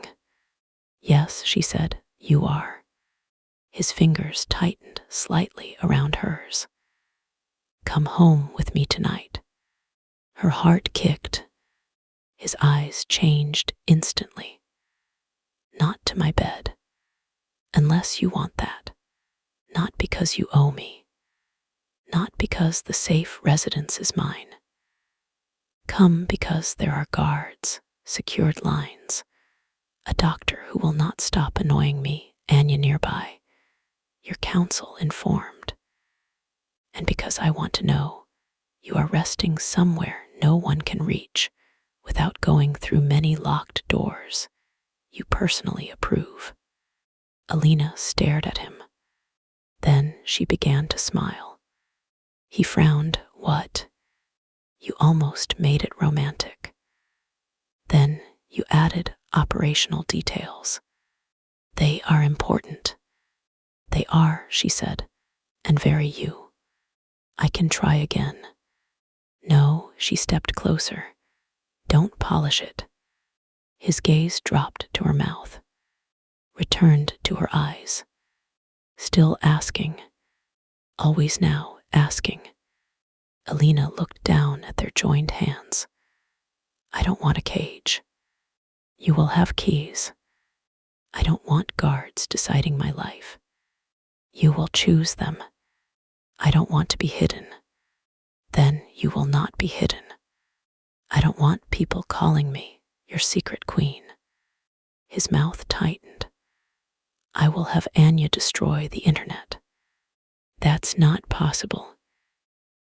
Yes, she said, you are. His fingers tightened slightly around hers. Come home with me tonight. Her heart kicked. His eyes changed instantly. Not to my bed, unless you want that. Not because you owe me. Not because the safe residence is mine. Come because there are guards, secured lines, a doctor who will not stop annoying me, Anya nearby, your counsel informed, and because I want to know you are resting somewhere no one can reach without going through many locked doors you personally approve. Alina stared at him. Then she began to smile. He frowned. What? You almost made it romantic. Then you added operational details. They are important. They are, she said, and very you. I can try again. No, she stepped closer. Don't polish it. His gaze dropped to her mouth, returned to her eyes, still asking, always now, asking. Alina looked down at their joined hands. I don't want a cage. You will have keys. I don't want guards deciding my life. You will choose them. I don't want to be hidden. Then you will not be hidden. I don't want people calling me your secret queen. His mouth tightened. I will have Anya destroy the internet. That's not possible.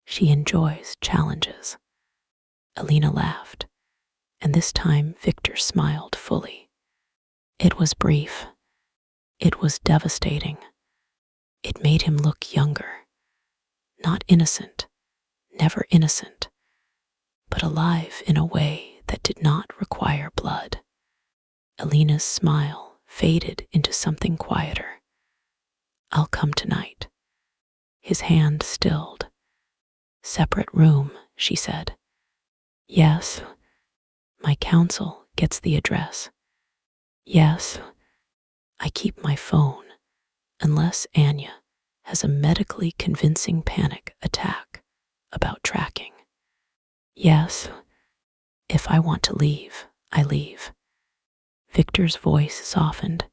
She enjoys challenges. Alina laughed, and this time Victor smiled fully. It was brief. It was devastating. It made him look younger. Not innocent, never innocent, but alive in a way that did not require blood. Alina's smile faded into something quieter. I'll come tonight. His hand stilled. Separate room, she said. Yes. My counsel gets the address. Yes. I keep my phone, unless Anya has a medically convincing panic attack about tracking. Yes. If I want to leave, I leave. Victor's voice softened.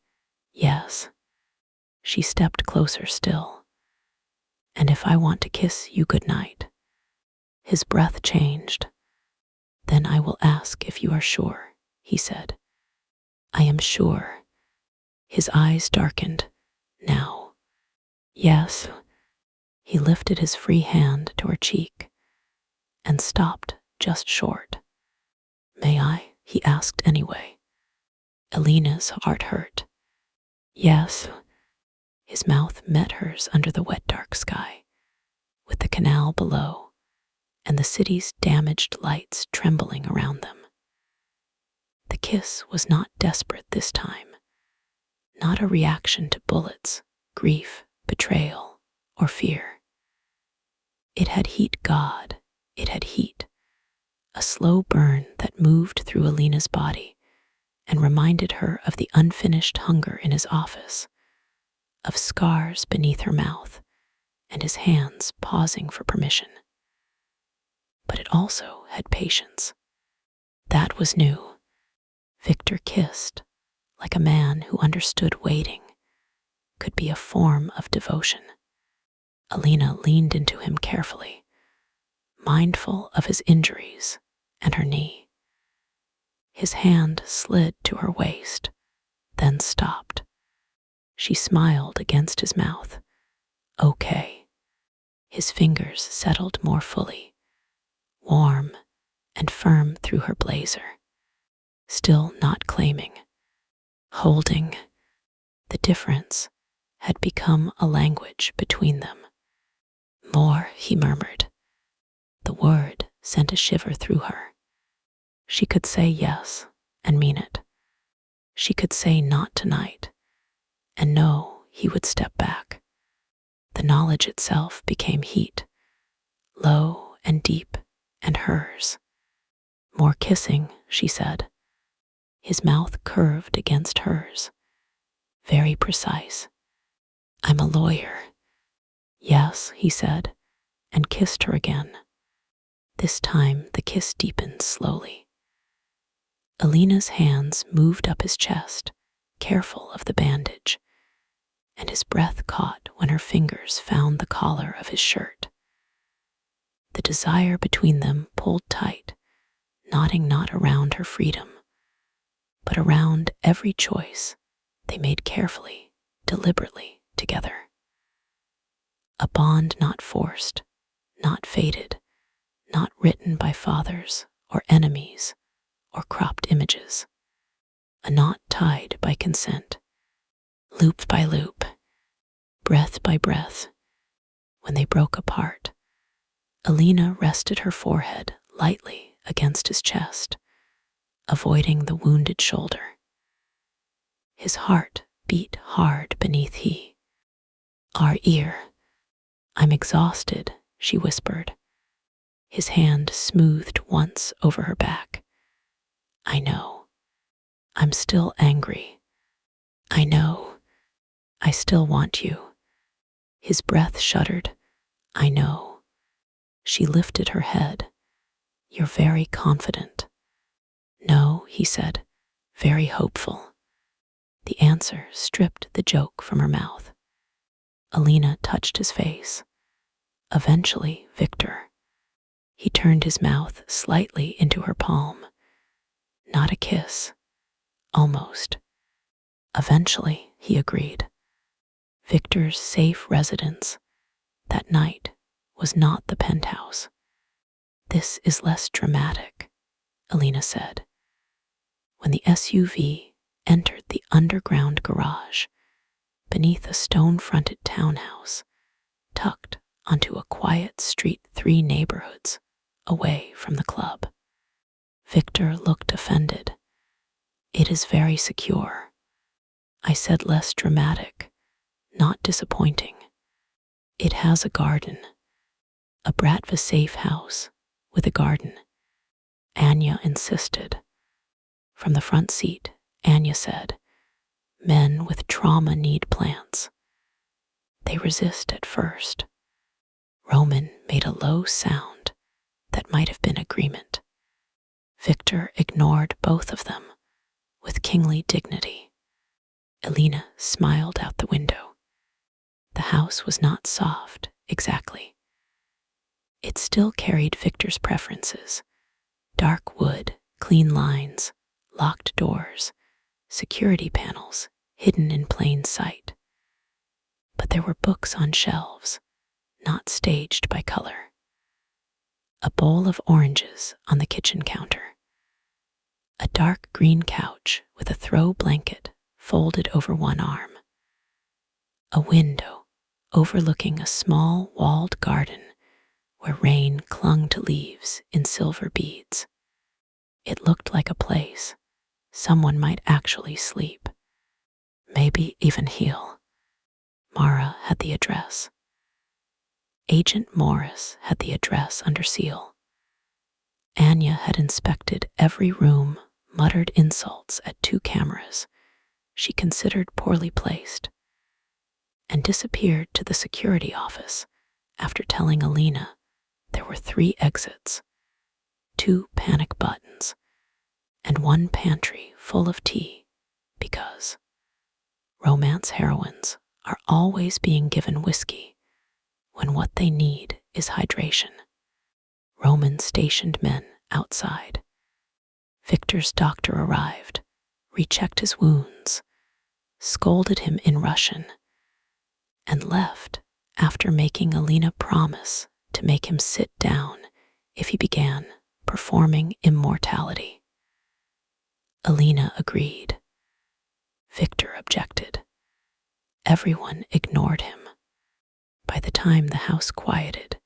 Yes. She stepped closer still. And if I want to kiss you goodnight. His breath changed. Then I will ask if you are sure, he said. I am sure. His eyes darkened. Now. Yes. He lifted his free hand to her cheek and stopped just short. May I? He asked anyway. Alina's heart hurt. Yes. His mouth met hers under the wet dark sky, with the canal below and the city's damaged lights trembling around them. The kiss was not desperate this time, not a reaction to bullets, grief, betrayal, or fear. It had heat, God, it had heat, a slow burn that moved through Alina's body and reminded her of the unfinished hunger in his office, of scars beneath her mouth and his hands pausing for permission. But it also had patience. That was new. Victor kissed, like a man who understood waiting could be a form of devotion. Alina leaned into him carefully, mindful of his injuries and her knee. His hand slid to her waist, then stopped. She smiled against his mouth. Okay. His fingers settled more fully, warm and firm through her blazer, still not claiming, holding. The difference had become a language between them. More, he murmured. The word sent a shiver through her. She could say yes and mean it. She could say not tonight and know he would step back. The knowledge itself became heat, low and deep and hers. More kissing, she said. His mouth curved against hers, very precise. I'm a lawyer. Yes, he said, and kissed her again. This time the kiss deepened slowly. Alina's hands moved up his chest, careful of the bandage, and his breath caught when her fingers found the collar of his shirt. The desire between them pulled tight, knotting not around her freedom, but around every choice they made carefully, deliberately together. A bond not forced, not fated, not written by fathers or enemies or cropped images. A knot tied by consent, loop by loop, breath by breath. When they broke apart, Alina rested her forehead lightly against his chest, avoiding the wounded shoulder. His heart beat hard beneath our ear. I'm exhausted, she whispered. His hand smoothed once over her back. I know. I'm still angry. I know. I still want you. His breath shuddered. I know. She lifted her head. "You're very confident." "No," he said, very hopeful. The answer stripped the joke from her mouth. Alina touched his face. "Eventually, Victor." He turned his mouth slightly into her palm. "Not a kiss." "Almost." "Eventually," he agreed. Victor's safe residence that night was not the penthouse. "This is less dramatic," Alina said. When the SUV entered the underground garage beneath a stone-fronted townhouse tucked onto a quiet street 3 neighborhoods away from the club, Victor looked offended. "It is very secure." "I said less dramatic, not disappointing. It has a garden, a Bratva safe house with a garden," Anya insisted. From the front seat, Anya said, "Men with trauma need plants." They resist at first. Roman made a low sound that might have been agreement. Victor ignored both of them with kingly dignity. Alina smiled out the window. The house was not soft, exactly. It still carried Victor's preferences: dark wood, clean lines, locked doors, security panels hidden in plain sight. But there were books on shelves, not staged by color. A bowl of oranges on the kitchen counter. A dark green couch with a throw blanket folded over one arm. A window overlooking a small walled garden where rain clung to leaves in silver beads. It looked like a place someone might actually sleep, maybe even heal. Mara had the address. Agent Morris had the address under seal. Anya had inspected every room, muttered insults at 2 cameras she considered poorly placed, and disappeared to the security office after telling Alina there were 3 exits, 2 panic buttons, and 1 pantry full of tea because romance heroines are always being given whiskey when what they need is hydration. Roman stationed men outside. Victor's doctor arrived, rechecked his wounds, scolded him in Russian, and left after making Alina promise to make him sit down if he began performing immortality. Alina agreed. Victor objected. Everyone ignored him. By the time the house quieted,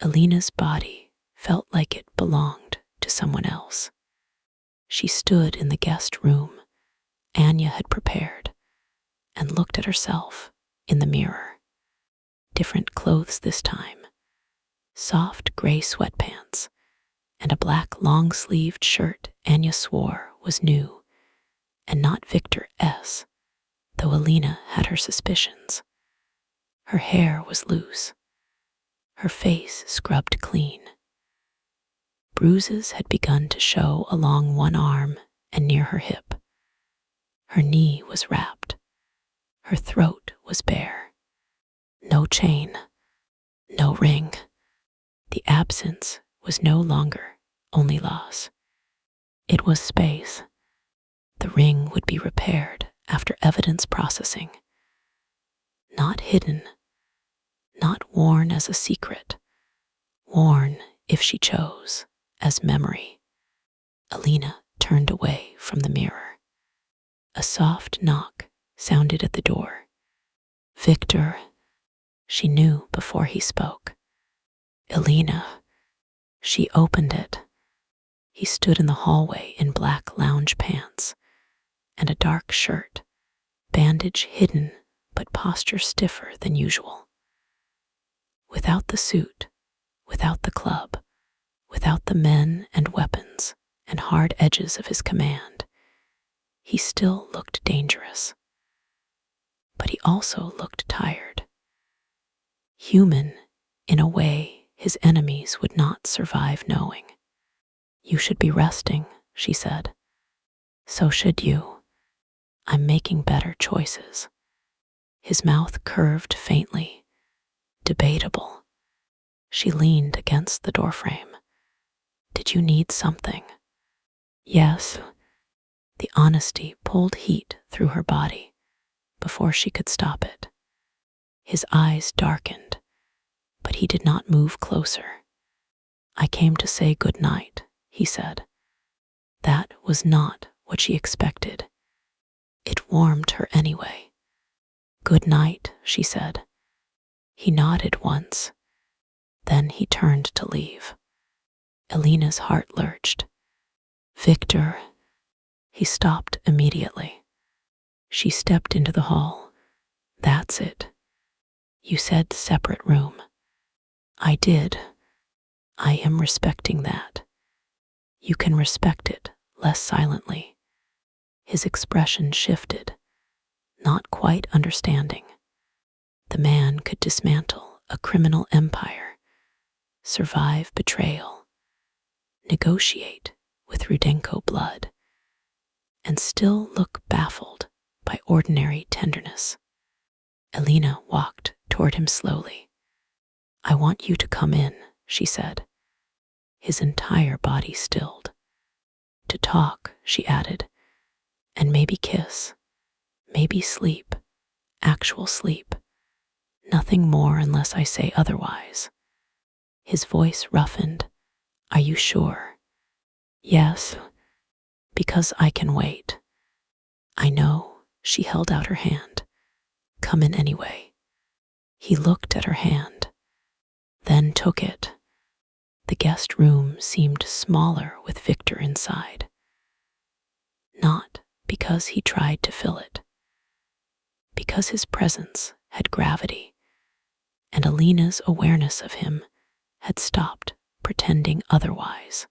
Alina's body felt like it belonged to someone else. She stood in the guest room Anya had prepared and looked at herself in the mirror. Different clothes this time. Soft gray sweatpants and a black long-sleeved shirt Anya swore was new and not Victor S., though Alina had her suspicions. Her hair was loose, her face scrubbed clean. Bruises had begun to show along one arm and near her hip. Her knee was wrapped. Her throat was bare. No chain, no ring. The absence was no longer only loss. It was space. The ring would be repaired after evidence processing. Not hidden, not worn as a secret, worn, if she chose, as memory. Alina turned away from the mirror. A soft knock sounded at the door. Victor, she knew before he spoke. Alina. She opened it. He stood in the hallway in black lounge pants and a dark shirt, bandage hidden but posture stiffer than usual. Without the suit, without the club, without the men and weapons and hard edges of his command, he still looked dangerous. But he also looked tired. Human in a way his enemies would not survive knowing. "You should be resting," she said. "So should you. I'm making better choices." His mouth curved faintly. Debatable. She leaned against the doorframe. "Did you need something?" "Yes." The honesty pulled heat through her body before she could stop it. His eyes darkened, but he did not move closer. "I came to say good night," he said. That was not what she expected. It warmed her anyway. "Good night," she said. He nodded once. Then he turned to leave. Elena's heart lurched. "Victor." He stopped immediately. She stepped into the hall. "That's it. You said separate room." "I did. I am respecting that. You can respect it less silently." His expression shifted, not quite understanding. The man could dismantle a criminal empire, survive betrayal, negotiate with Rudenko blood, and still look baffled by ordinary tenderness. Elena walked toward him slowly. "I want you to come in," she said. His entire body stilled. "To talk," she added, "and maybe kiss, maybe sleep, actual sleep. Nothing more unless I say otherwise." His voice roughened. "Are you sure?" "Yes, because I can wait." "I know." She held out her hand. "Come in anyway." He looked at her hand, then took it. The guest room seemed smaller with Victor inside. Not because he tried to fill it, because his presence had gravity, and Elena's awareness of him had stopped pretending otherwise.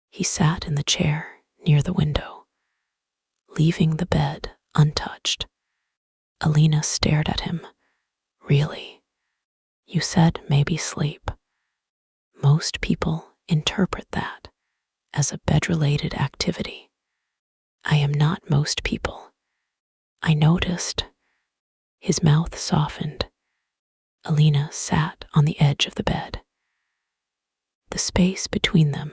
He sat in the chair near the window, leaving the bed untouched. Elena stared at him. "Really? You said maybe sleep." Most people interpret that as a bed-related activity. I am not most people. I noticed. His mouth softened. Elena sat on the edge of the bed. The space between them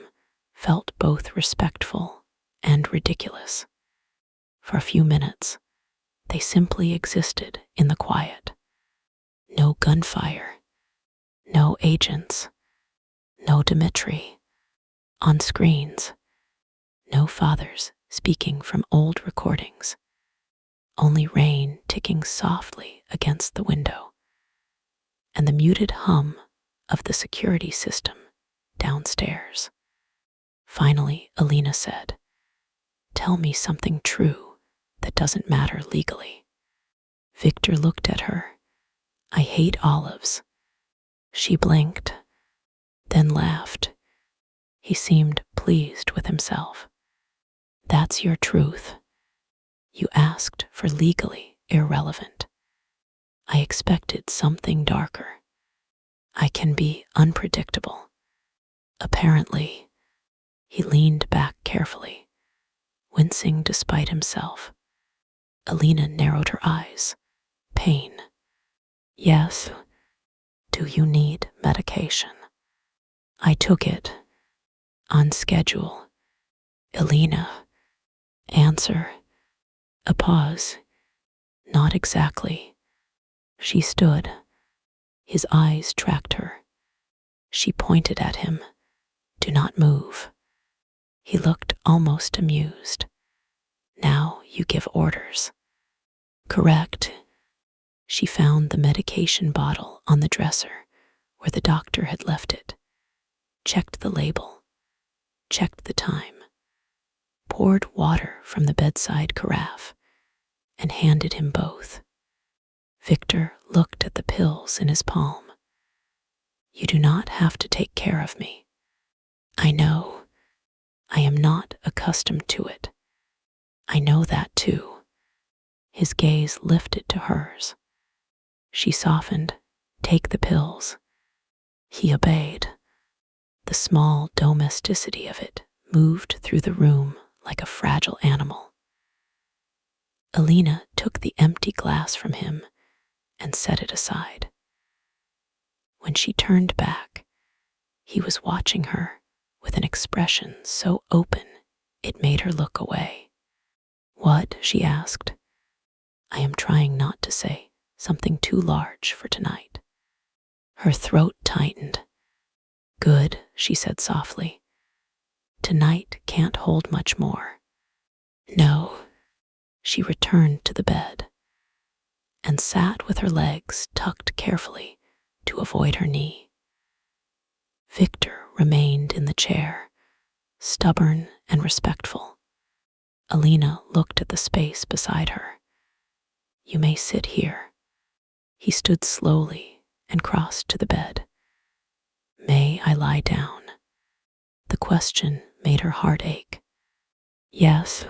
felt both respectful and ridiculous. For a few minutes, they simply existed in the quiet. No gunfire, no agents, no Dmitri on screens, no fathers speaking from old recordings, only rain ticking softly against the window, and the muted hum of the security system downstairs. Finally, Elena said, "Tell me something true that doesn't matter legally." Victor looked at her. "I hate olives." She blinked, then laughed. He seemed pleased with himself. "That's your truth. You asked for legally irrelevant. I expected something darker. I can be unpredictable. Apparently." He leaned back carefully, wincing despite himself. Elena narrowed her eyes. "Pain." "Yes." "Do you need medication?" "I took it. On schedule." "Elena." "Answer." A pause. "Not exactly." She stood. His eyes tracked her. She pointed at him. "Do not move." He looked almost amused. "Now you give orders." "Correct." She found the medication bottle on the dresser where the doctor had left it, checked the label, checked the time, poured water from the bedside carafe, and handed him both. Victor looked at the pills in his palm. "You do not have to take care of me. I know. I am not accustomed to it. I know that too." His gaze lifted to hers. She softened. "Take the pills." He obeyed. The small domesticity of it moved through the room like a fragile animal. Alina took the empty glass from him and set it aside. When she turned back, he was watching her with an expression so open it made her look away. "What?" she asked. "I am trying not to say something too large for tonight." Her throat tightened. "Good," she said softly. "Tonight can't hold much more." "No." She returned to the bed and sat with her legs tucked carefully to avoid her knee. Victor remained in the chair, stubborn and respectful. Alina looked at the space beside her. "You may sit here." He stood slowly and crossed to the bed. "May I lie down?" The question made her heart ache. "Yes."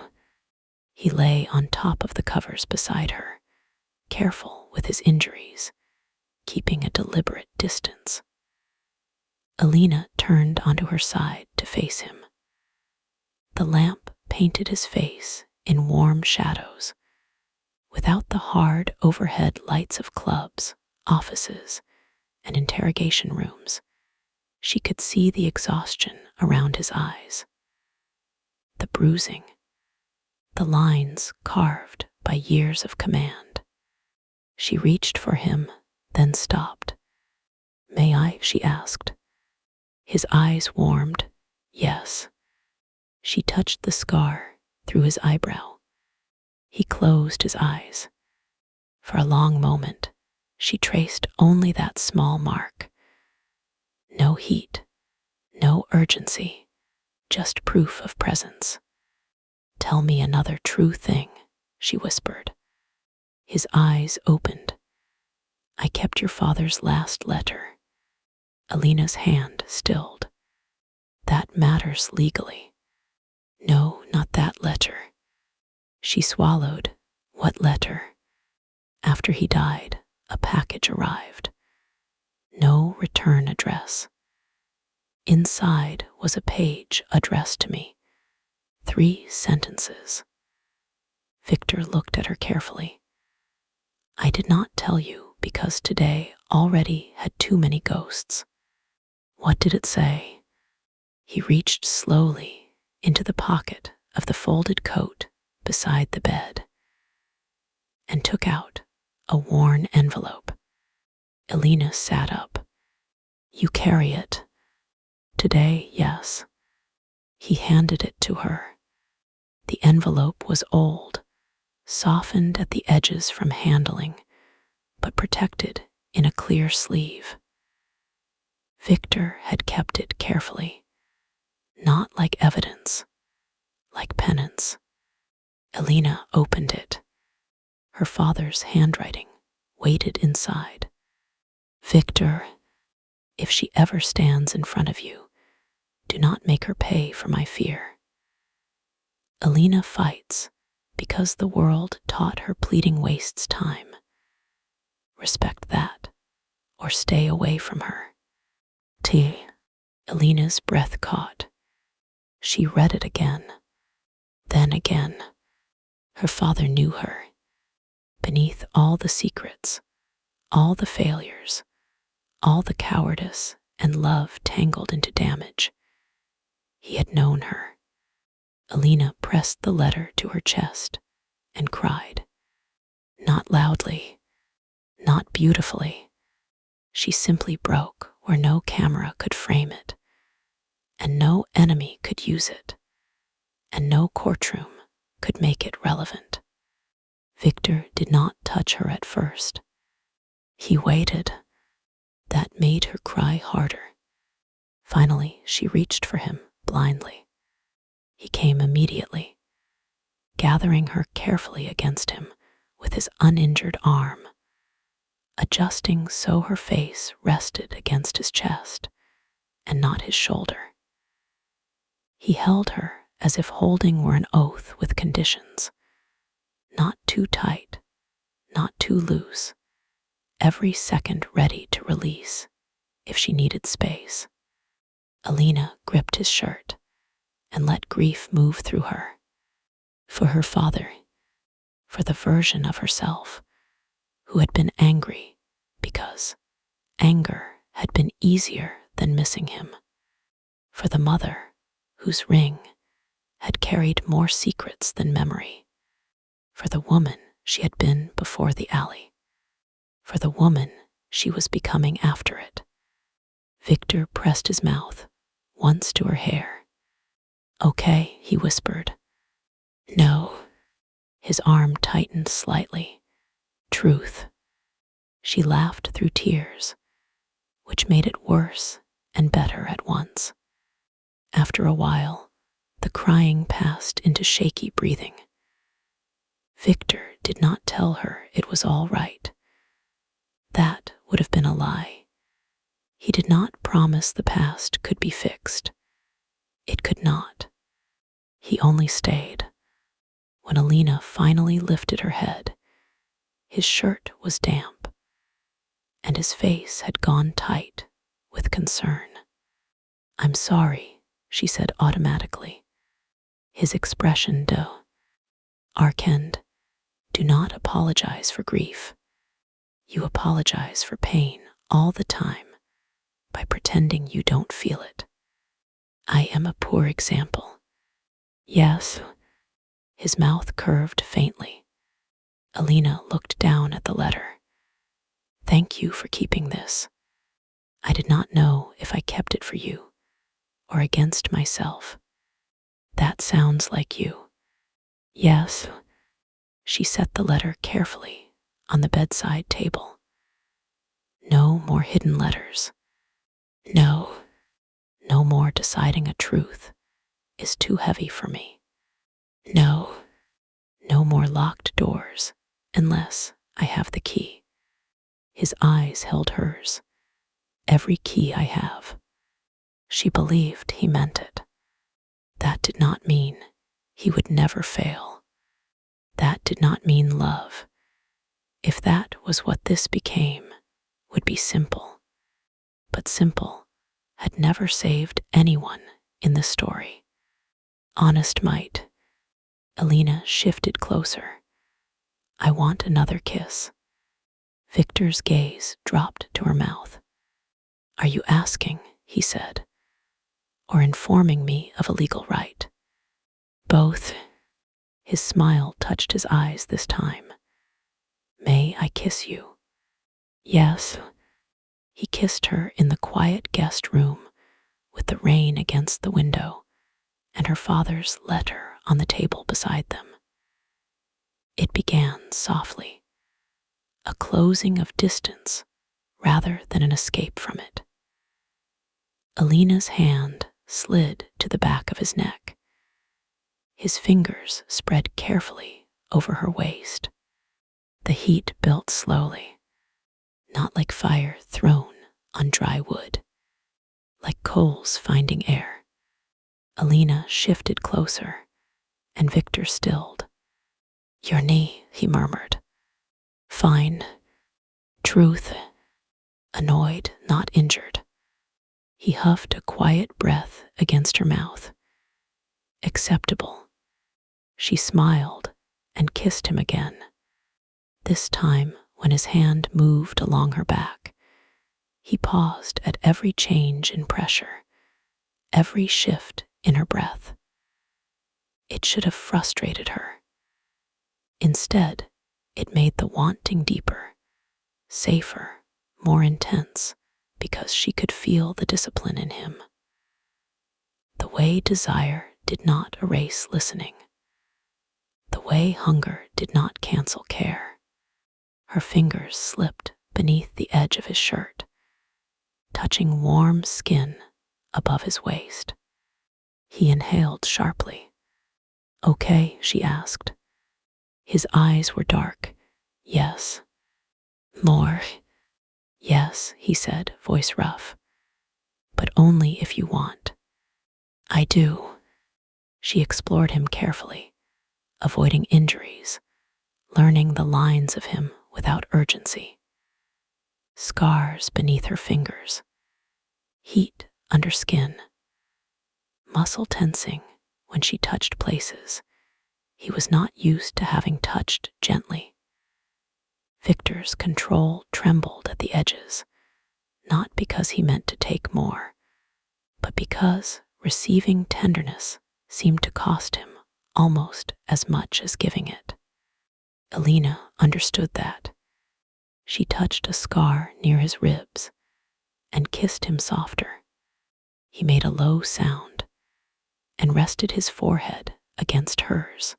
He lay on top of the covers beside her, careful with his injuries, keeping a deliberate distance. Alina turned onto her side to face him. The lamp painted his face in warm shadows. Without the hard overhead lights of clubs, offices, and interrogation rooms, she could see the exhaustion around his eyes. The bruising, the lines carved by years of command. She reached for him, then stopped. "May I?" she asked. His eyes warmed. "Yes." She touched the scar through his eyebrow. He closed his eyes. For a long moment, she traced only that small mark. No heat, no urgency, just proof of presence. "Tell me another true thing," she whispered. His eyes opened. "I kept your father's last letter." Alina's hand stilled. "That matters legally." "No, not that letter." She swallowed. "What letter?" "After he died, a package arrived. No return address. Inside was a page addressed to me. 3 sentences." Victor looked at her carefully. "I did not tell you because today already had too many ghosts." "What did it say?" He reached slowly into the pocket of the folded coat beside the bed and took out a worn envelope. Alina sat up. "You carry it." "Today, yes." He handed it to her. The envelope was old, softened at the edges from handling, but protected in a clear sleeve. Victor had kept it carefully, not like evidence, like penance. Alina opened it. Her father's handwriting waited inside. "Victor, if she ever stands in front of you, do not make her pay for my fear." Alina fights because the world taught her pleading wastes time. Respect that, or stay away from her. Alina's breath caught. She read it again, then again. Her father knew her. Beneath all the secrets, all the failures, all the cowardice and love tangled into damage, he had known her. Alina pressed the letter to her chest and cried. Not loudly, not beautifully. She simply broke where no camera could frame it, and no enemy could use it, and no courtroom could make it relevant. Victor did not touch her at first. He waited. That made her cry harder. Finally, she reached for him blindly. He came immediately, gathering her carefully against him with his uninjured arm, adjusting so her face rested against his chest and not his shoulder. He held her as if holding were an oath with conditions. Not too tight, not too loose, every second ready to release if she needed space. Alina gripped his shirt and let grief move through her. For her father, for the version of herself who had been angry because anger had been easier than missing him. For the mother whose ring had carried more secrets than memory. For the woman she had been before the alley. For the woman she was becoming after it. Victor pressed his mouth once to her hair. "Okay," he whispered. "No." His arm tightened slightly. "Truth." She laughed through tears, which made it worse and better at once. After a while, the crying passed into shaky breathing. Victor did not tell her it was all right. That would have been a lie. He did not promise the past could be fixed. It could not. He only stayed. When Alina finally lifted her head, his shirt was damp, and his face had gone tight with concern. "I'm sorry," she said automatically. His expression darkened. "Do not apologize for grief. You apologize for pain all the time by pretending you don't feel it. I am a poor example." "Yes." His mouth curved faintly. Alina looked down at the letter. "Thank you for keeping this. I did not know if I kept it for you or against myself. That sounds like you." "Yes." She set the letter carefully on the bedside table. No more hidden letters. No more deciding a truth is too heavy for me. No more locked doors unless I have the key. His eyes held hers. "Every key I have." She believed he meant it. That did not mean he would never fail. That did not mean love. If that was what this became, would be simple. But simple had never saved anyone in the story. Honest might. Alina shifted closer. "I want another kiss." Victor's gaze dropped to her mouth. "Are you asking," he said, "or informing me of a legal right?" "Both." His smile touched his eyes this time. "May I kiss you?" "Yes." He kissed her in the quiet guest room with the rain against the window and her father's letter on the table beside them. It began softly, a closing of distance rather than an escape from it. Alina's hand slid to the back of his neck. His fingers spread carefully over her waist. The heat built slowly, not like fire thrown on dry wood, like coals finding air. Alina shifted closer, and Victor stilled. "Your knee," he murmured. "Fine. Truth." Annoyed, not injured. He huffed a quiet breath against her mouth. "Acceptable." She smiled and kissed him again. This time, when his hand moved along her back, he paused at every change in pressure, every shift in her breath. It should have frustrated her. Instead, it made the wanting deeper, safer, more intense, because she could feel the discipline in him. The way desire did not erase listening. The way hunger did not cancel care. Her fingers slipped beneath the edge of his shirt, touching warm skin above his waist. He inhaled sharply. "Okay?" she asked. His eyes were dark. "Yes." "More?" "Yes," he said, voice rough. "But only if you want." "I do." She explored him carefully, avoiding injuries, learning the lines of him without urgency. Scars beneath her fingers, heat under skin, muscle tensing when she touched places he was not used to having touched gently. Victor's control trembled at the edges, not because he meant to take more, but because receiving tenderness seemed to cost him almost as much as giving it. Alina understood that. She touched a scar near his ribs and kissed him softer. He made a low sound and rested his forehead against hers.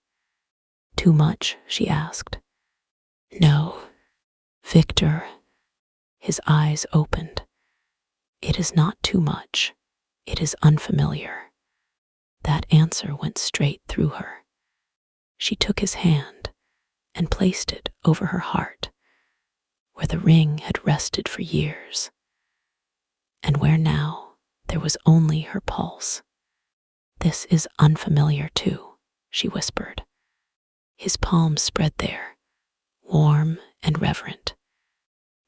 "Too much?" she asked. "No, Victor." His eyes opened. "It is not too much. It is unfamiliar." That answer went straight through her. She took his hand and placed it over her heart, where the ring had rested for years, and where now there was only her pulse. "This is unfamiliar too," she whispered. His palms spread there, warm and reverent.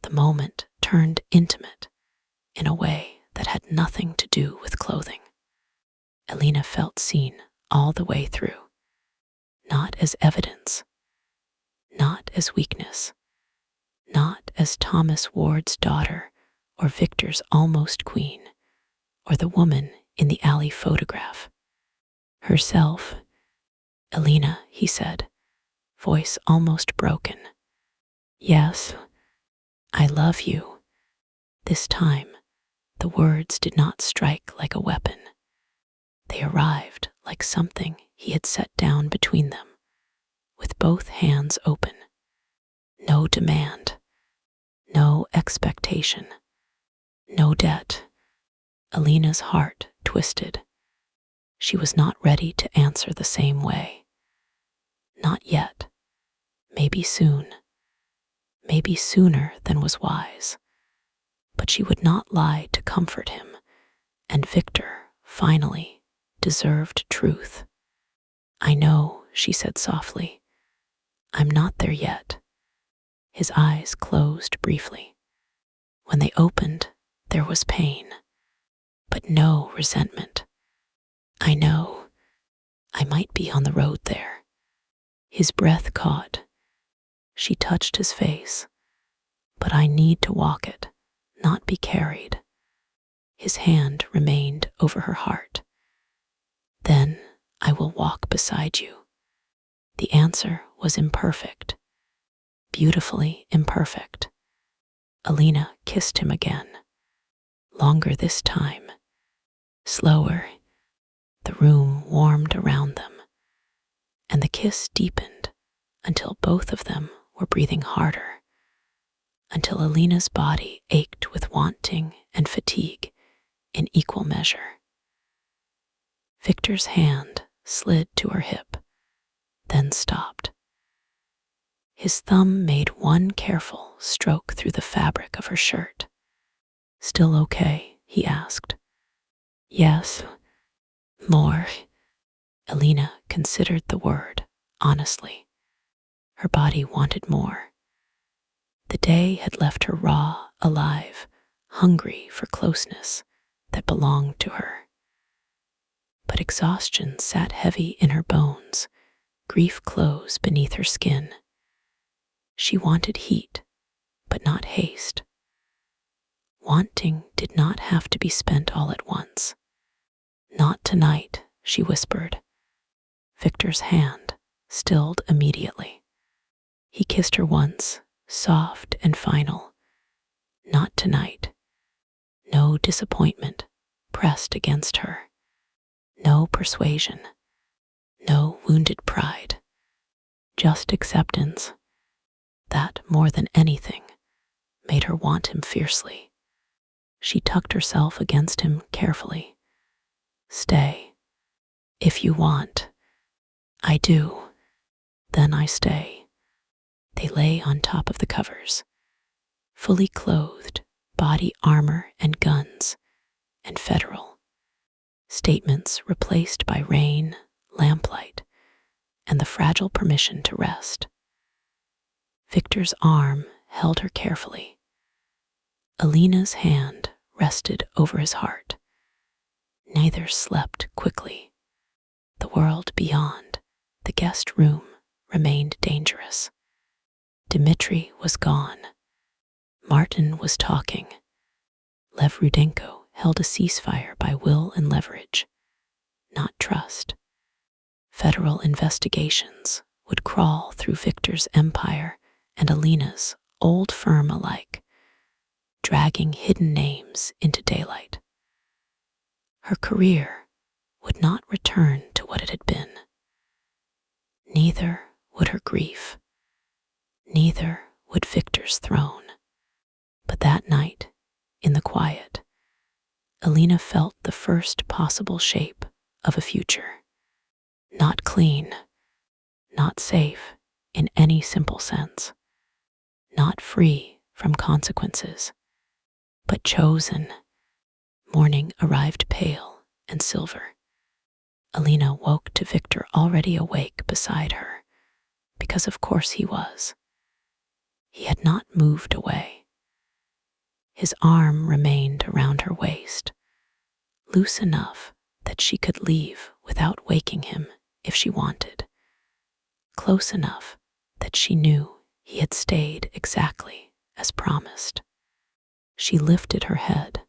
The moment turned intimate in a way that had nothing to do with clothing. Alina felt seen all the way through, not as evidence, not as weakness, not as Thomas Ward's daughter or Victor's almost queen, or the woman in the alley photograph. Herself. "Alina," he said, voice almost broken. "Yes, I love you." This time, the words did not strike like a weapon. They arrived like something he had set down between them, with both hands open. No demand, no expectation, no debt. Alina's heart twisted. She was not ready to answer the same way. Not yet. Maybe soon. Maybe sooner than was wise. But she would not lie to comfort him, and Victor, finally, deserved truth. "I know," she said softly. "I'm not there yet." His eyes closed briefly. When they opened, there was pain, but no resentment. "I know. I might be on the road there." His breath caught. She touched his face. "But I need to walk it, not be carried." His hand remained over her heart. "Then I will walk beside you." The answer was imperfect, beautifully imperfect. Alina kissed him again, longer this time, slower. The room warmed around them, and the kiss deepened until both of them were breathing harder, until Alina's body ached with wanting and fatigue in equal measure. Victor's hand slid to her hip, then stopped. His thumb made one careful stroke through the fabric of her shirt. "Still okay?" he asked. "Yes. More." Alina considered the word honestly. Her body wanted more. The day had left her raw, alive, hungry for closeness that belonged to her. But exhaustion sat heavy in her bones, grief close beneath her skin. She wanted heat, but not haste. Wanting did not have to be spent all at once. "Not tonight," she whispered. Victor's hand stilled immediately. He kissed her once, soft and final. Not tonight. No disappointment pressed against her. No persuasion. No wounded pride. Just acceptance. That, more than anything, made her want him fiercely. She tucked herself against him carefully. "Stay. If you want." "I do. Then I stay." They lay on top of the covers, fully clothed, body armor and guns, and federal. Statements replaced by rain, lamplight, and the fragile permission to rest. Victor's arm held her carefully. Alina's hand rested over his heart. Neither slept quickly. The world beyond, the guest room, remained dangerous. Dmitri was gone. Martin was talking. Lev Rudenko held a ceasefire by will and leverage, not trust. Federal investigations would crawl through Victor's empire and Alina's old firm alike, dragging hidden names into daylight. Her career would not return to what it had been. Neither would her grief. Neither would Victor's throne. But that night, in the quiet, Alina felt the first possible shape of a future. Not clean, not safe in any simple sense, not free from consequences, but chosen. Morning arrived pale and silver. Alina woke to Victor already awake beside her, because of course he was. He had not moved away. His arm remained around her waist, loose enough that she could leave without waking him if she wanted, close enough that she knew he had stayed exactly as promised. She lifted her head.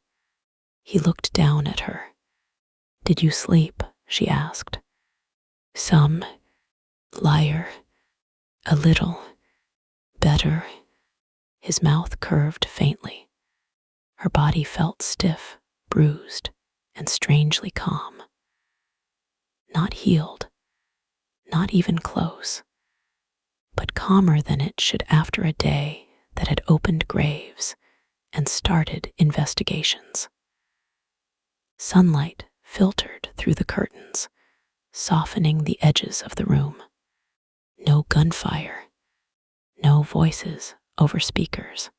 He looked down at her. "Did you sleep?" she asked. "Some, liar, a little, better." His mouth curved faintly. Her body felt stiff, bruised, and strangely calm. Not healed, not even close, but calmer than it should after a day that had opened graves and started investigations. Sunlight filtered through the curtains, softening the edges of the room. No gunfire, no voices over speakers,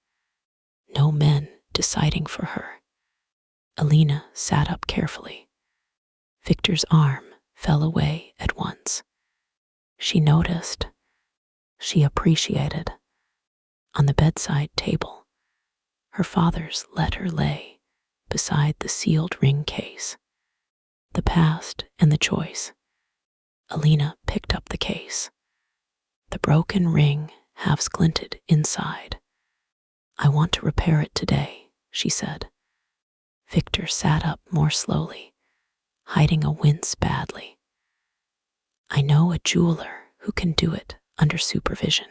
no men deciding for her. Alina sat up carefully. Victor's arm fell away at once. She noticed, she appreciated. On the bedside table, her father's letter lay beside the sealed ring case. The past and the choice. Alina picked up the case. The broken ring halves glinted inside. "I want to repair it today," she said. Victor sat up more slowly, hiding a wince badly. "I know a jeweler who can do it under supervision."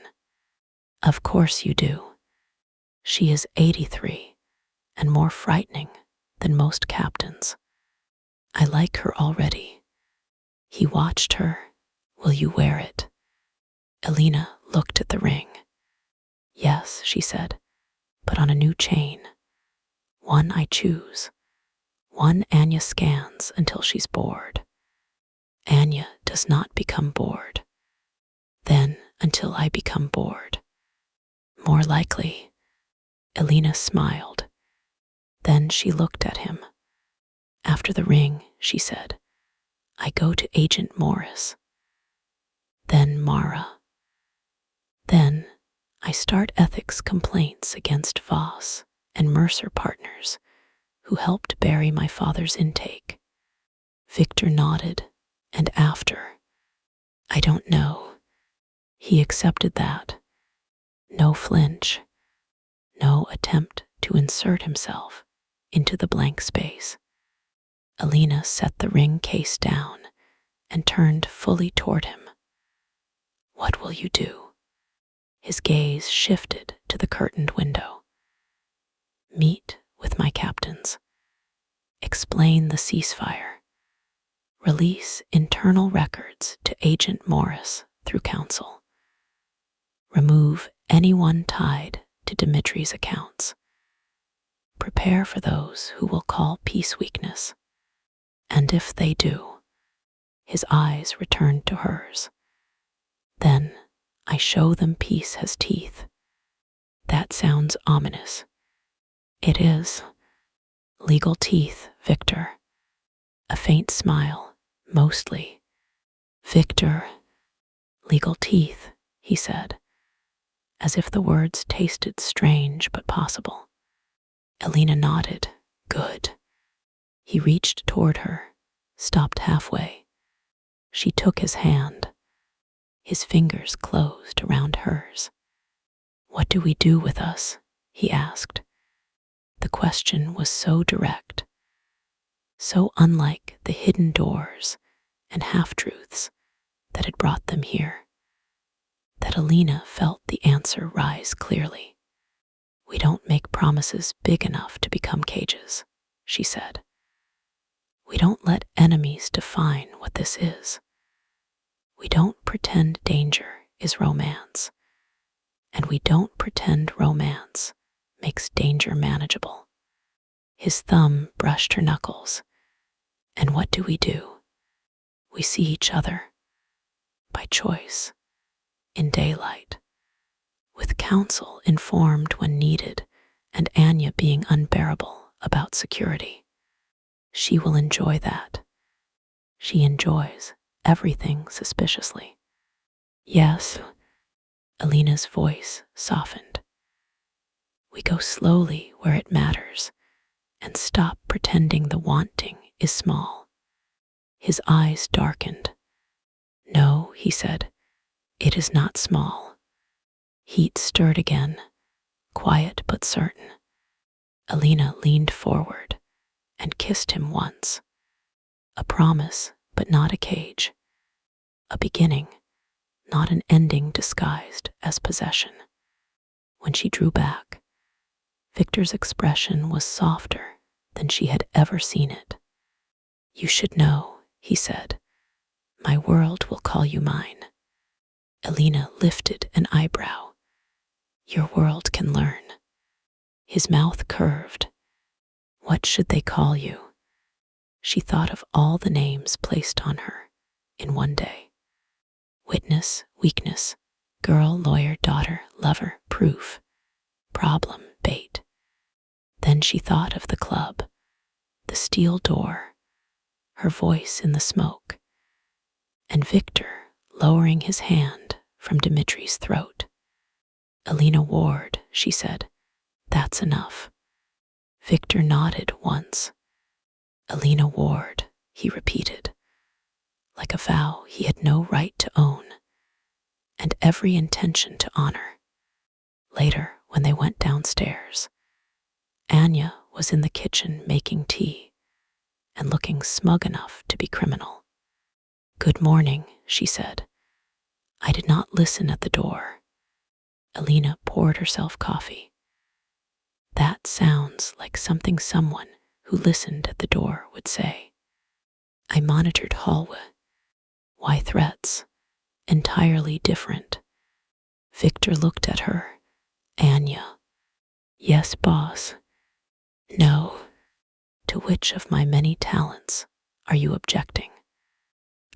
"Of course you do. She is 83 and more frightening than most captains. I like her already." He watched her. "Will you wear it?" Alina looked at the ring. "Yes," she said, "but on a new chain. One I choose. One Anya scans until she's bored. Anya does not become bored. Then until I become bored. More likely." Alina smiled. Then she looked at him. "After the ring," she said, "I go to Agent Morris. Then Mara. Then I start ethics complaints against Voss and Mercer partners who helped bury my father's intake." Victor nodded, and after, "I don't know." He accepted that. No flinch, no attempt to insert himself into the blank space. Alina set the ring case down and turned fully toward him. "What will you do?" His gaze shifted to the curtained window. "Meet with my captains. Explain the ceasefire. Release internal records to Agent Morris through counsel. Remove anyone tied to Dmitri's accounts. Prepare for those who will call peace weakness. And if they do," his eyes returned to hers, "then I show them peace has teeth." That sounds ominous. It is. Legal teeth, Victor. A faint smile, mostly. "Victor, legal teeth," he said, as if the words tasted strange but possible. Alina nodded, Good. He reached toward her, stopped halfway. She took his hand. His fingers closed around hers. What do we do with us? He asked. The question was so direct, so unlike the hidden doors and half-truths that had brought them here, that Alina felt the answer rise clearly. We don't make promises big enough to become cages, she said. We don't let enemies define what this is. We don't pretend danger is romance, and we don't pretend romance makes danger manageable. His thumb brushed her knuckles. And what do? We see each other, by choice, in daylight, with counsel informed when needed, and Anya being unbearable about security. She will enjoy that. She enjoys everything suspiciously. Yes, Alina's voice softened. We go slowly where it matters and stop pretending the wanting is small. His eyes darkened. No, he said, it is not small. Heat stirred again, quiet but certain. Alina leaned forward and kissed him once. A promise, but not a cage. A beginning, not an ending disguised as possession. When she drew back, Victor's expression was softer than she had ever seen it. You should know, he said. My world will call you mine. Alina lifted an eyebrow. Your world can learn. His mouth curved. What should they call you? She thought of all the names placed on her in one day. Witness, weakness, girl, lawyer, daughter, lover, proof, problem, bait. Then she thought of the club, the steel door, her voice in the smoke, and Victor lowering his hand from Dimitri's throat. Alina Ward, she said, that's enough. Victor nodded once. Alina Ward, he repeated, like a vow he had no right to own, and every intention to honor. Later, when they went downstairs, Anya was in the kitchen making tea and looking smug enough to be criminal. Good morning, she said. I did not listen at the door. Alina poured herself coffee. That sounds like something someone who listened at the door would say. I monitored hallway. Why threats? Entirely different. Victor looked at her. Anya. Yes, boss. No. To which of my many talents are you objecting?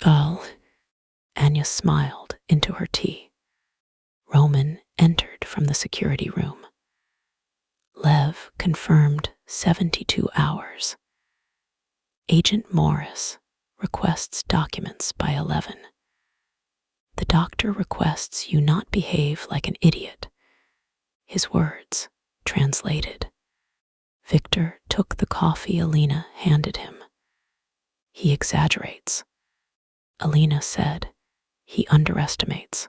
Oh. Anya smiled into her tea. Roman entered from the security room. Lev confirmed 72 hours. Agent Morris requests documents by 11. The doctor requests you not behave like an idiot. His words, translated. Victor took the coffee Alina handed him. He exaggerates. Alina said, he underestimates.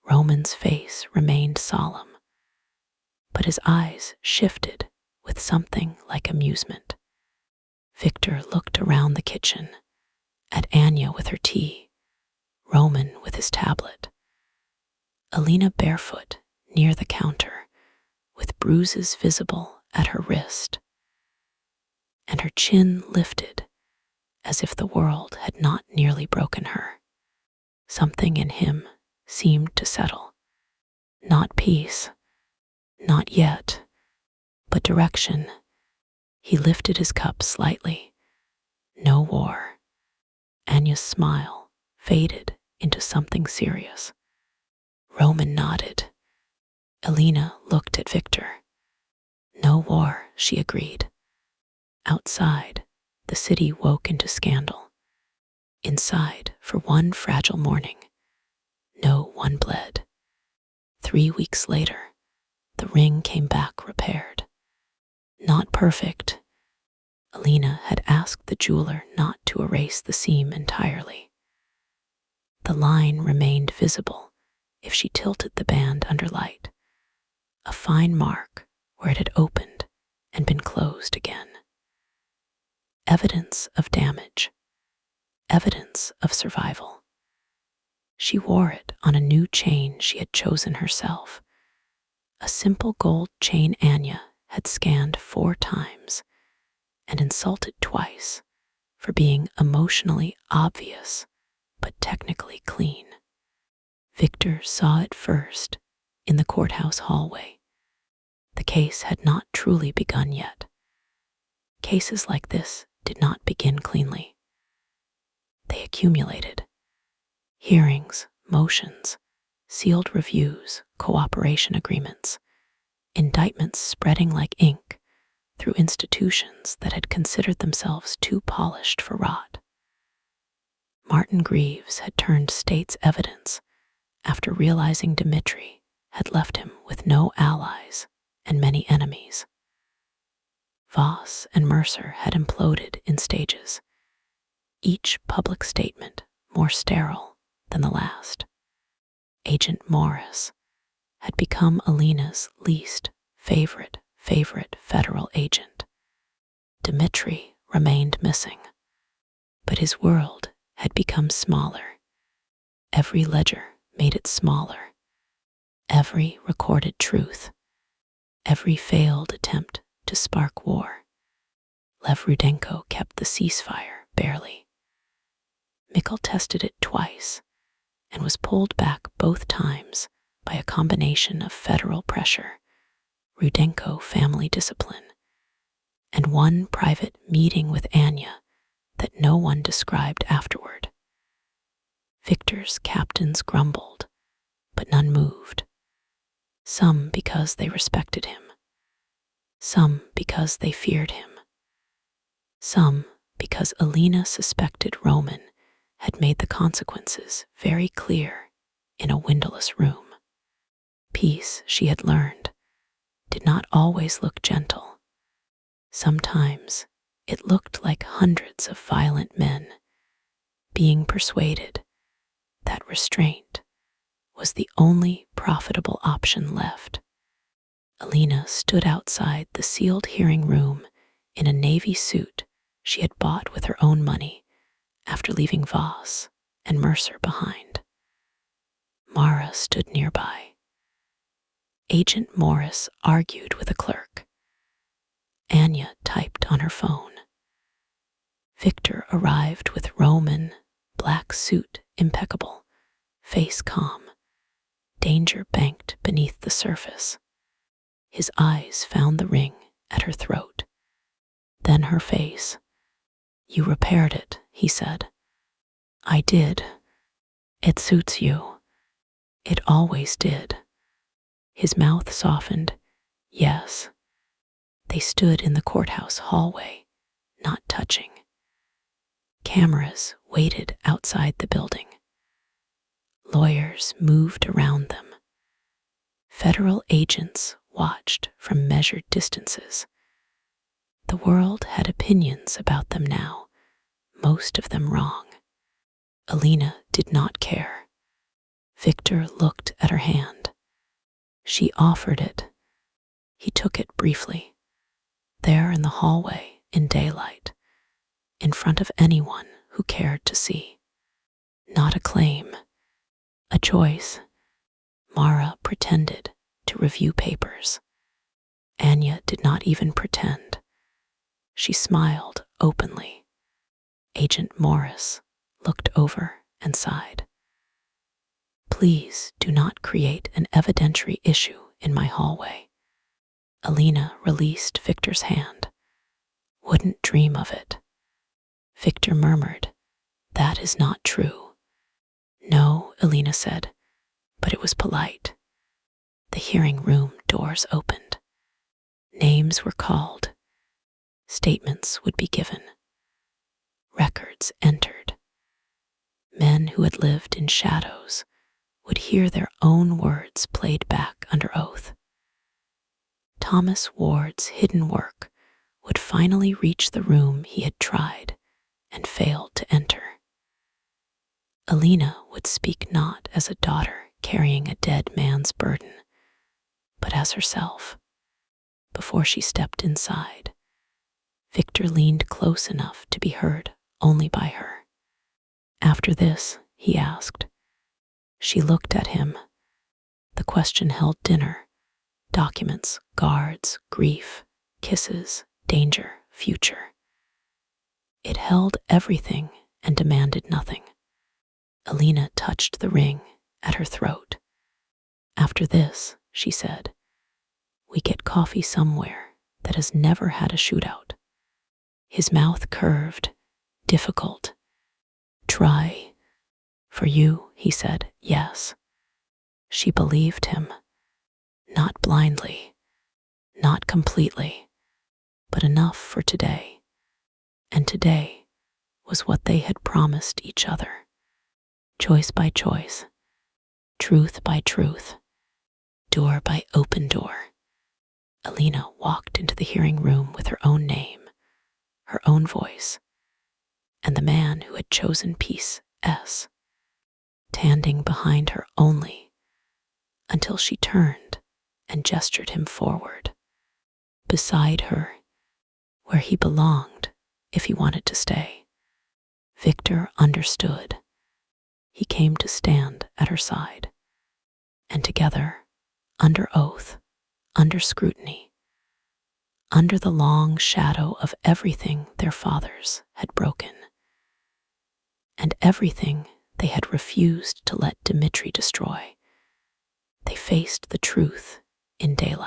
Roman's face remained solemn, but his eyes shifted with something like amusement. Victor looked around the kitchen, at Anya with her tea, Roman with his tablet. Alina barefoot near the counter, with bruises visible at her wrist, and her chin lifted as if the world had not nearly broken her. Something in him seemed to settle. Not peace, not yet, but direction. He lifted his cup slightly. No war. Anya's smile faded into something serious. Roman nodded. Alina looked at Victor. No war, she agreed. Outside, the city woke into scandal. Inside, for one fragile morning, no one bled. 3 weeks later, the ring came back repaired. Not perfect, Alina had asked the jeweler not to erase the seam entirely. The line remained visible if she tilted the band under light, a fine mark where it had opened and been closed again. Evidence of damage, evidence of survival. She wore it on a new chain she had chosen herself, a simple gold chain Anya had scanned 4 times and insulted twice for being emotionally obvious but technically clean. Victor saw it first in the courthouse hallway. The case had not truly begun yet. Cases like this did not begin cleanly. They accumulated. Hearings, motions, sealed reviews, cooperation agreements, indictments spreading like ink through institutions that had considered themselves too polished for rot. Martin Greaves had turned state's evidence after realizing Dmitri had left him with no allies and many enemies. Voss and Mercer had imploded in stages, each public statement more sterile than the last. Agent Morris had become Alina's least favorite federal agent. Dmitri remained missing, but his world had become smaller. Every ledger made it smaller. Every recorded truth, every failed attempt to spark war. Lev Rudenko kept the ceasefire barely. Mikkel tested it twice and was pulled back both times by a combination of federal pressure, Rudenko family discipline, and one private meeting with Anya that no one described afterward. Victor's captains grumbled, but none moved. Some because they respected him, some because they feared him, some because Alina suspected Roman had made the consequences very clear in a windowless room. Peace, she had learned, did not always look gentle. Sometimes it looked like hundreds of violent men being persuaded that restraint was the only profitable option left. Alina stood outside the sealed hearing room in a navy suit she had bought with her own money after leaving Voss and Mercer behind. Mara stood nearby. Agent Morris argued with a clerk. Anya typed on her phone. Victor arrived with Roman, black suit impeccable, face calm, danger banked beneath the surface. His eyes found the ring at her throat, then her face. "You repaired it," he said. "I did. It suits you. It always did." His mouth softened. "Yes." They stood in the courthouse hallway, not touching. Cameras waited outside the building. Lawyers moved around them. Federal agents watched from measured distances. The world had opinions about them now, most of them wrong. Alina did not care. Victor looked at her hand. She offered it. He took it briefly. There in the hallway, in daylight, in front of anyone who cared to see. Not a claim, a choice. Mara pretended to review papers. Anya did not even pretend. She smiled openly. Agent Morris looked over and sighed. "Please do not create an evidentiary issue in my hallway." Alina released Victor's hand. "Wouldn't dream of it." Victor murmured, "That is not true." "No," Alina said, but it was polite. The hearing room doors opened. Names were called. Statements would be given. Records entered. Men who had lived in shadows would hear their own words played back under oath. Thomas Ward's hidden work would finally reach the room he had tried and failed to enter. Alina would speak not as a daughter carrying a dead man's burden, but as herself. Before she stepped inside, Victor leaned close enough to be heard only by her. After this, he asked. She looked at him. The question held dinner, documents, guards, grief, kisses, danger, future. It held everything and demanded nothing. Alina touched the ring at her throat. After this, she said, we get coffee somewhere that has never had a shootout. His mouth curved, difficult. Try. For you, he said, yes. She believed him. Not blindly, not completely, but enough for today. And today was what they had promised each other. Choice by choice, truth by truth, door by open door. Alina walked into the hearing room with her own name, her own voice, and the man who had chosen peace, S, standing behind her only, until she turned and gestured him forward, beside her, where he belonged if he wanted to stay. Victor understood. He came to stand at her side, and together, under oath, under scrutiny, under the long shadow of everything their fathers had broken, and everything they had refused to let Dmitri destroy, they faced the truth in daylight.